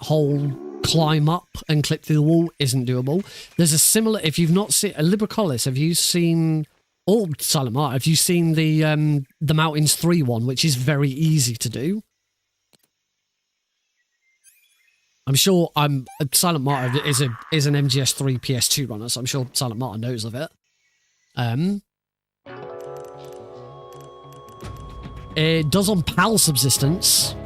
whole climb up and clip through the wall isn't doable. There's a similar. If you've not seen Libracolis, have you seen? Or Silent Mart, have you seen the Mountains 3 one, which is very easy to do? I'm sure Silent Martyr is an MGS3 PS2 runner, so I'm sure Silent Martyr knows of it. It does on PAL subsistence.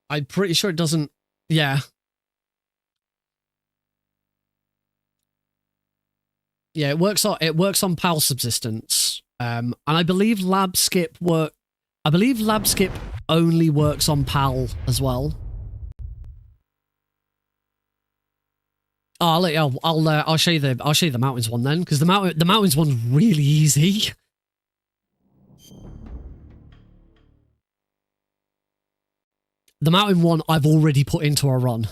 I'm pretty sure it doesn't. Yeah. Yeah, it works on PAL subsistence. And I believe Lab Skip only works on PAL as well. Oh, I'll show you the Mountains one then, because the Mountains one's really easy. The Mountain one I've already put into a run.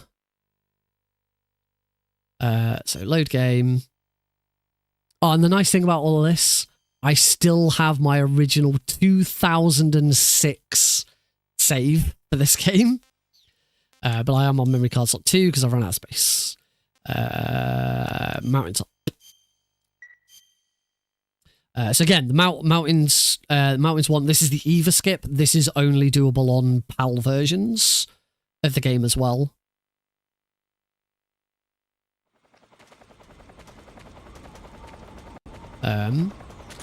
So load game. Oh, and the nice thing about all of this, I still have my original 2006 save for this game. But I am on memory card slot 2 because I've run out of space. Mountain top. So again, the Mountains one, this is the Eva skip. This is only doable on PAL versions of the game as well.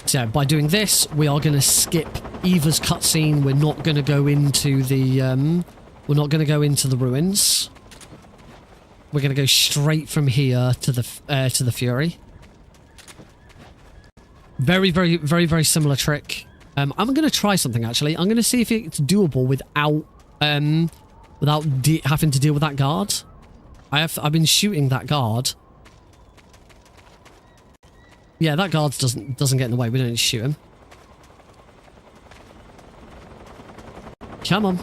So by doing this, we are going to skip Eva's cutscene. We're not going to go into the ruins. We're going to go straight from here to the Fury. Very, very, very, very similar trick. I'm going to try something actually. I'm going to see if it's doable without having to deal with that guard. I've been shooting that guard. Yeah, that guard doesn't get in the way. We don't need to shoot him. Come on.
I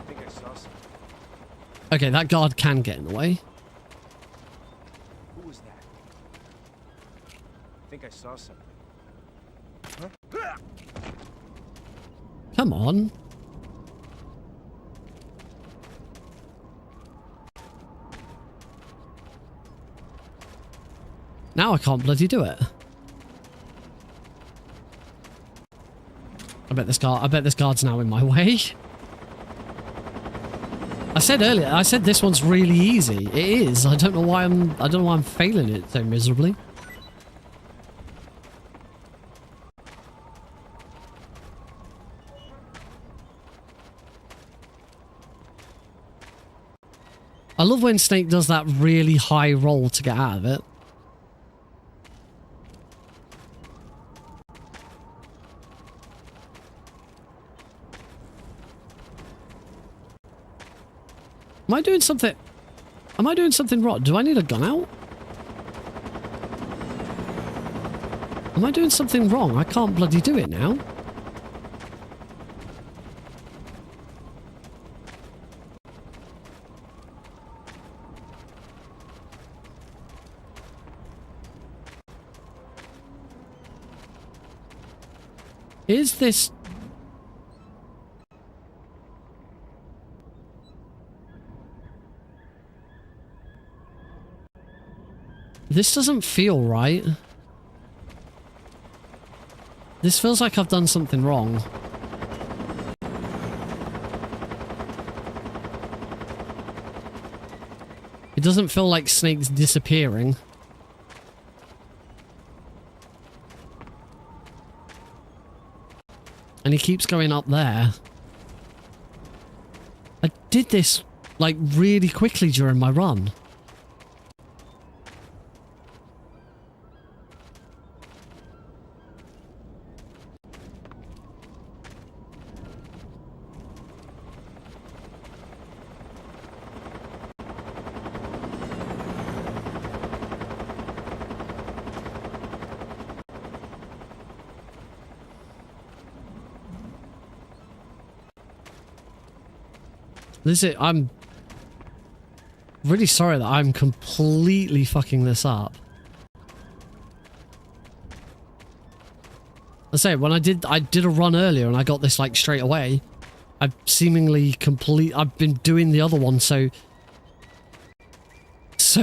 think I saw something.
Okay, that guard can get in the way.
Who was think I saw something.
Come on. Now I can't bloody do it. I bet this guard's now in my way. I said earlier, I said this one's really easy. It is. I don't know why I'm failing it so miserably. I love when Snake does that really high roll to get out of it. Am I doing something wrong? Do I need a gun out? Am I doing something wrong? I can't bloody do it now. Is this... This doesn't feel right. This feels like I've done something wrong. It doesn't feel like Snake's disappearing. And he keeps going up there. I did this, like, really quickly during my run. I'm really sorry that I'm completely fucking this up. I say, when I did a run earlier and I got this like straight away. I've been doing the other one so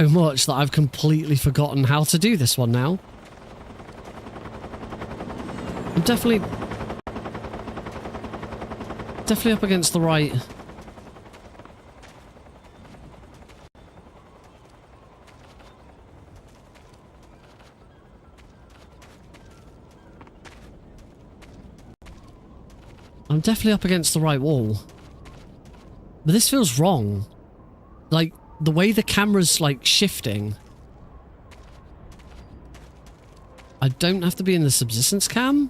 much that I've completely forgotten how to do this one now. I'm definitely up against the right. I'm definitely up against the right wall. But this feels wrong. Like, the way the camera's, like, shifting. I don't have to be in the subsistence cam?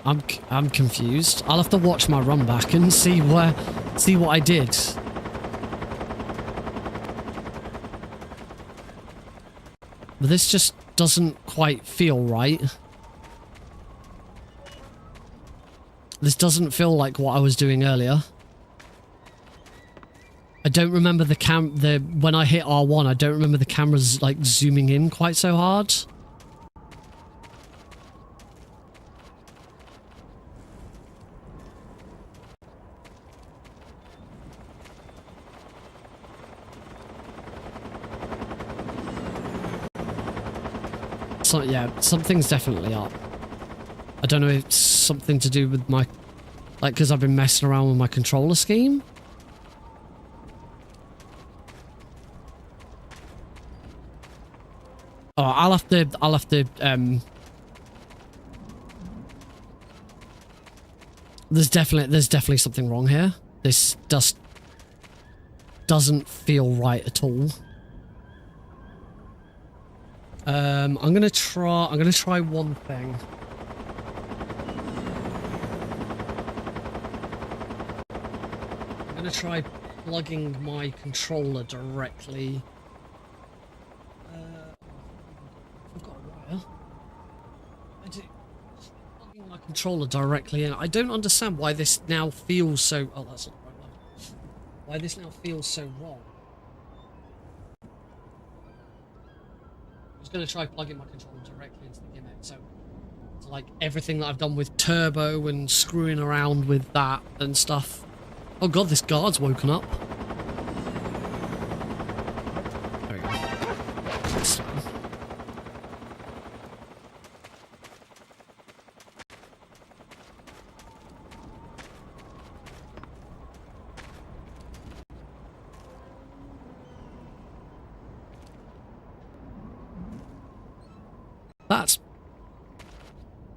I'm confused. I'll have to watch my run back and see what I did. But this just doesn't quite feel right. This doesn't feel like what I was doing earlier. I don't remember when I hit R1, I don't remember the cameras like zooming in quite so hard. So yeah, something's definitely up. I don't know if it's something to do with my... Like, because I've been messing around with my controller scheme? Oh, I'll have to, There's definitely something wrong here. This just doesn't feel right at all. I'm gonna try one thing. I'm gonna try plugging my controller directly. I've got a wire. Plugging my controller directly in. I don't understand why this now feels so. Oh, that's not the right one. Why this now feels so wrong. was going to try plugging my controller directly into the gimmick. So, it's like everything that I've done with turbo and screwing around with that and stuff. Oh god, this guard's woken up. There we go.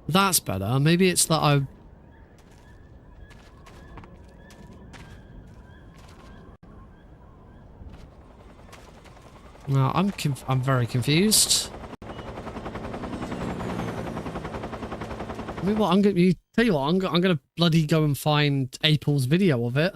That's better. Maybe it's that I... No, I'm very confused. I mean, what tell you what, I'm gonna bloody go and find April's video of it.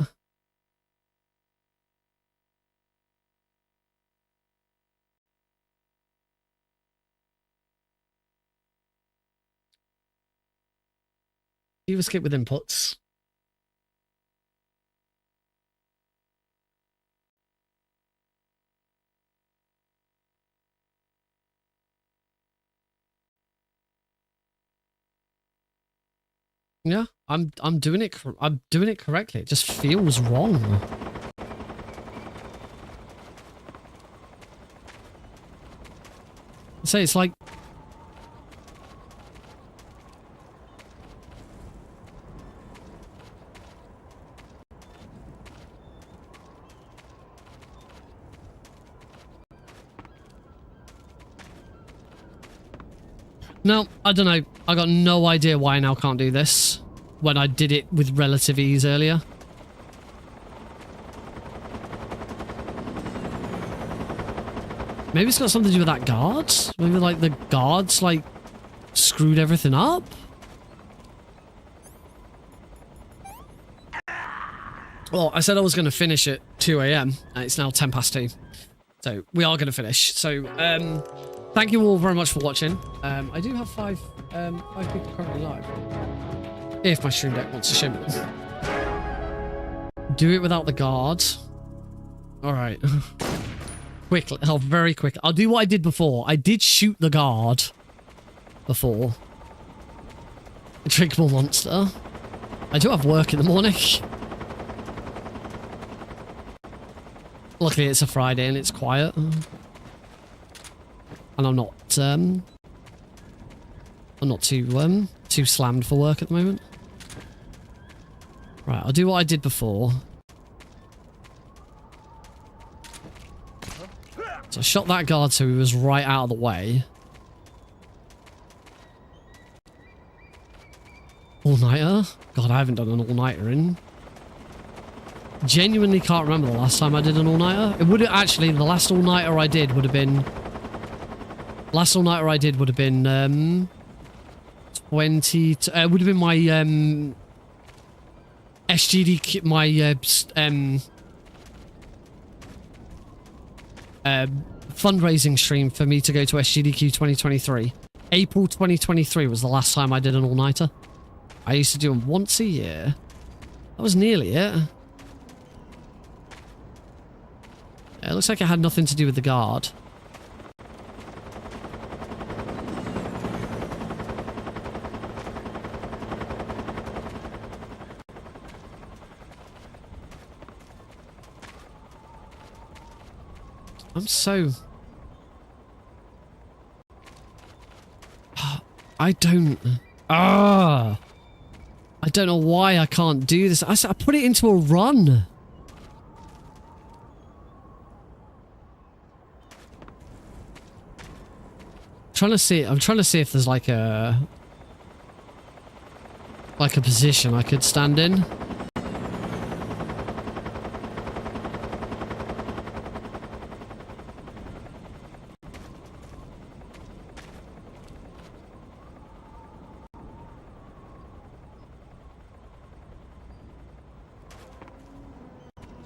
You skip with inputs. Yeah, I'm doing it. I'm doing it correctly. It just feels wrong. So it's like. No, I don't know. I got no idea why I now can't do this when I did it with relative ease earlier. Maybe it's got something to do with that guard? Maybe like the guards like screwed everything up? Well, I said I was going to finish at 2 AM and it's now 10 past 2. So we are going to finish. So, thank you all very much for watching. I do have five people currently live. If my stream deck wants to show me them. Do it without the guard. Alright. Quickly. Oh, very quick. I'll do what I did before. I did shoot the guard before. A drinkable monster. I do have work in the morning. Luckily it's a Friday and it's quiet. And I'm not too slammed for work at the moment. Right, I'll do what I did before. So I shot that guard so he was right out of the way. All-nighter? God, I haven't done an all-nighter in... Genuinely can't remember the last time I did an all-nighter. It would actually, the last all-nighter I did would have been... Last all-nighter I did would have been, 20... would have been my, SGD... My, fundraising stream for me to go to SGDQ 2023. April 2023 was the last time I did an all-nighter. I used to do them once a year. That was nearly it. Yeah, it looks like it had nothing to do with the guard. I'm so... I don't... I don't know why I can't do this. I put it into a run. I'm trying to see if there's like a position I could stand in.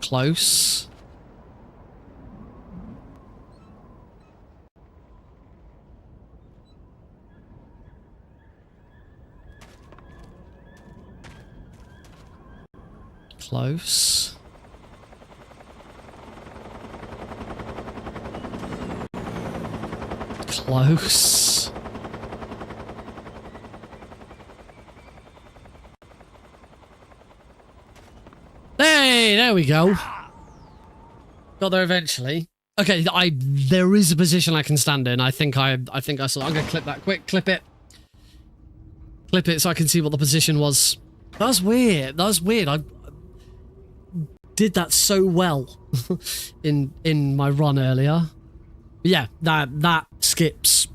Close. Close. close. Hey, there we go. Got there eventually. Okay, there is a position I can stand in. I think I saw. I'm gonna clip that quick. Clip it so I can see what the position was. That was weird. I did that so well in my run earlier. Yeah, that skips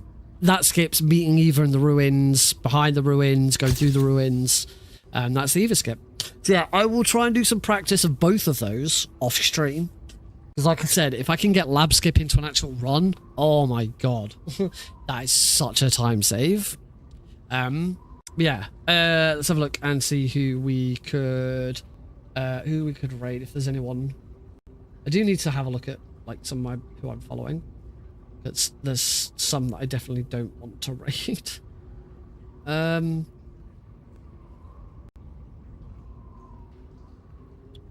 meeting Eva in the ruins, behind the ruins, going through the ruins, and that's the Eva skip. So yeah, I will try and do some practice of both of those off stream. Because like I said, if I can get lab skip into an actual run, oh my god, that is such a time save. Yeah, let's have a look and see who we could raid if there's anyone. I do need to have a look at like some of who I'm following. There's some that I definitely don't want to raid.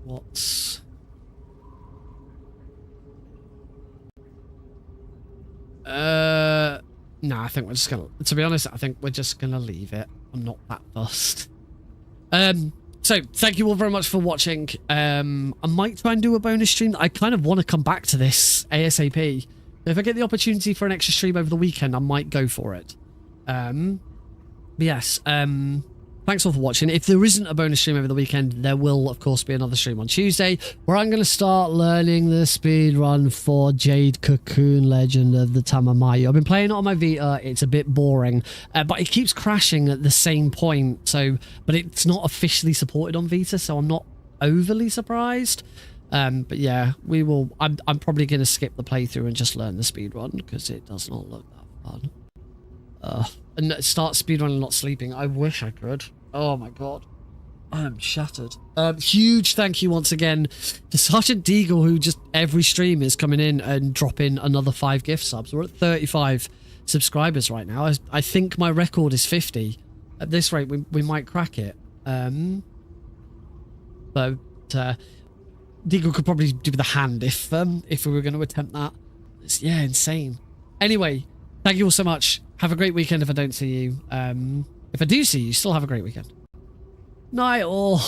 What's... No, I think we're just gonna... To be honest, I think we're just gonna leave it. I'm not that fussed. So, thank you all very much for watching. I might try and do a bonus stream. I kind of want to come back to this ASAP. If I get the opportunity for an extra stream over the weekend, I might go for it. Yes, thanks all for watching. If there isn't a bonus stream over the weekend, there will, of course, be another stream on Tuesday, where I'm going to start learning the speedrun for Jade Cocoon Legend of the Tamamayu. I've been playing it on my Vita. It's a bit boring, but it keeps crashing at the same point. But it's not officially supported on Vita, so I'm not overly surprised. But yeah, we will. I'm probably going to skip the playthrough and just learn the speedrun, because it does not look that fun. And start speedrunning not sleeping. I wish I could. Oh my god. I am shattered. Huge thank you once again to Sergeant Deagle, who just every stream is coming in and dropping another 5 gift subs. We're at 35 subscribers right now. I think my record is 50. At this rate, we might crack it. But Deagle could probably do the hand if we were going to attempt that. Yeah, insane. Anyway, thank you all so much. Have a great weekend if I don't see you. If I do see you, still have a great weekend. Night all.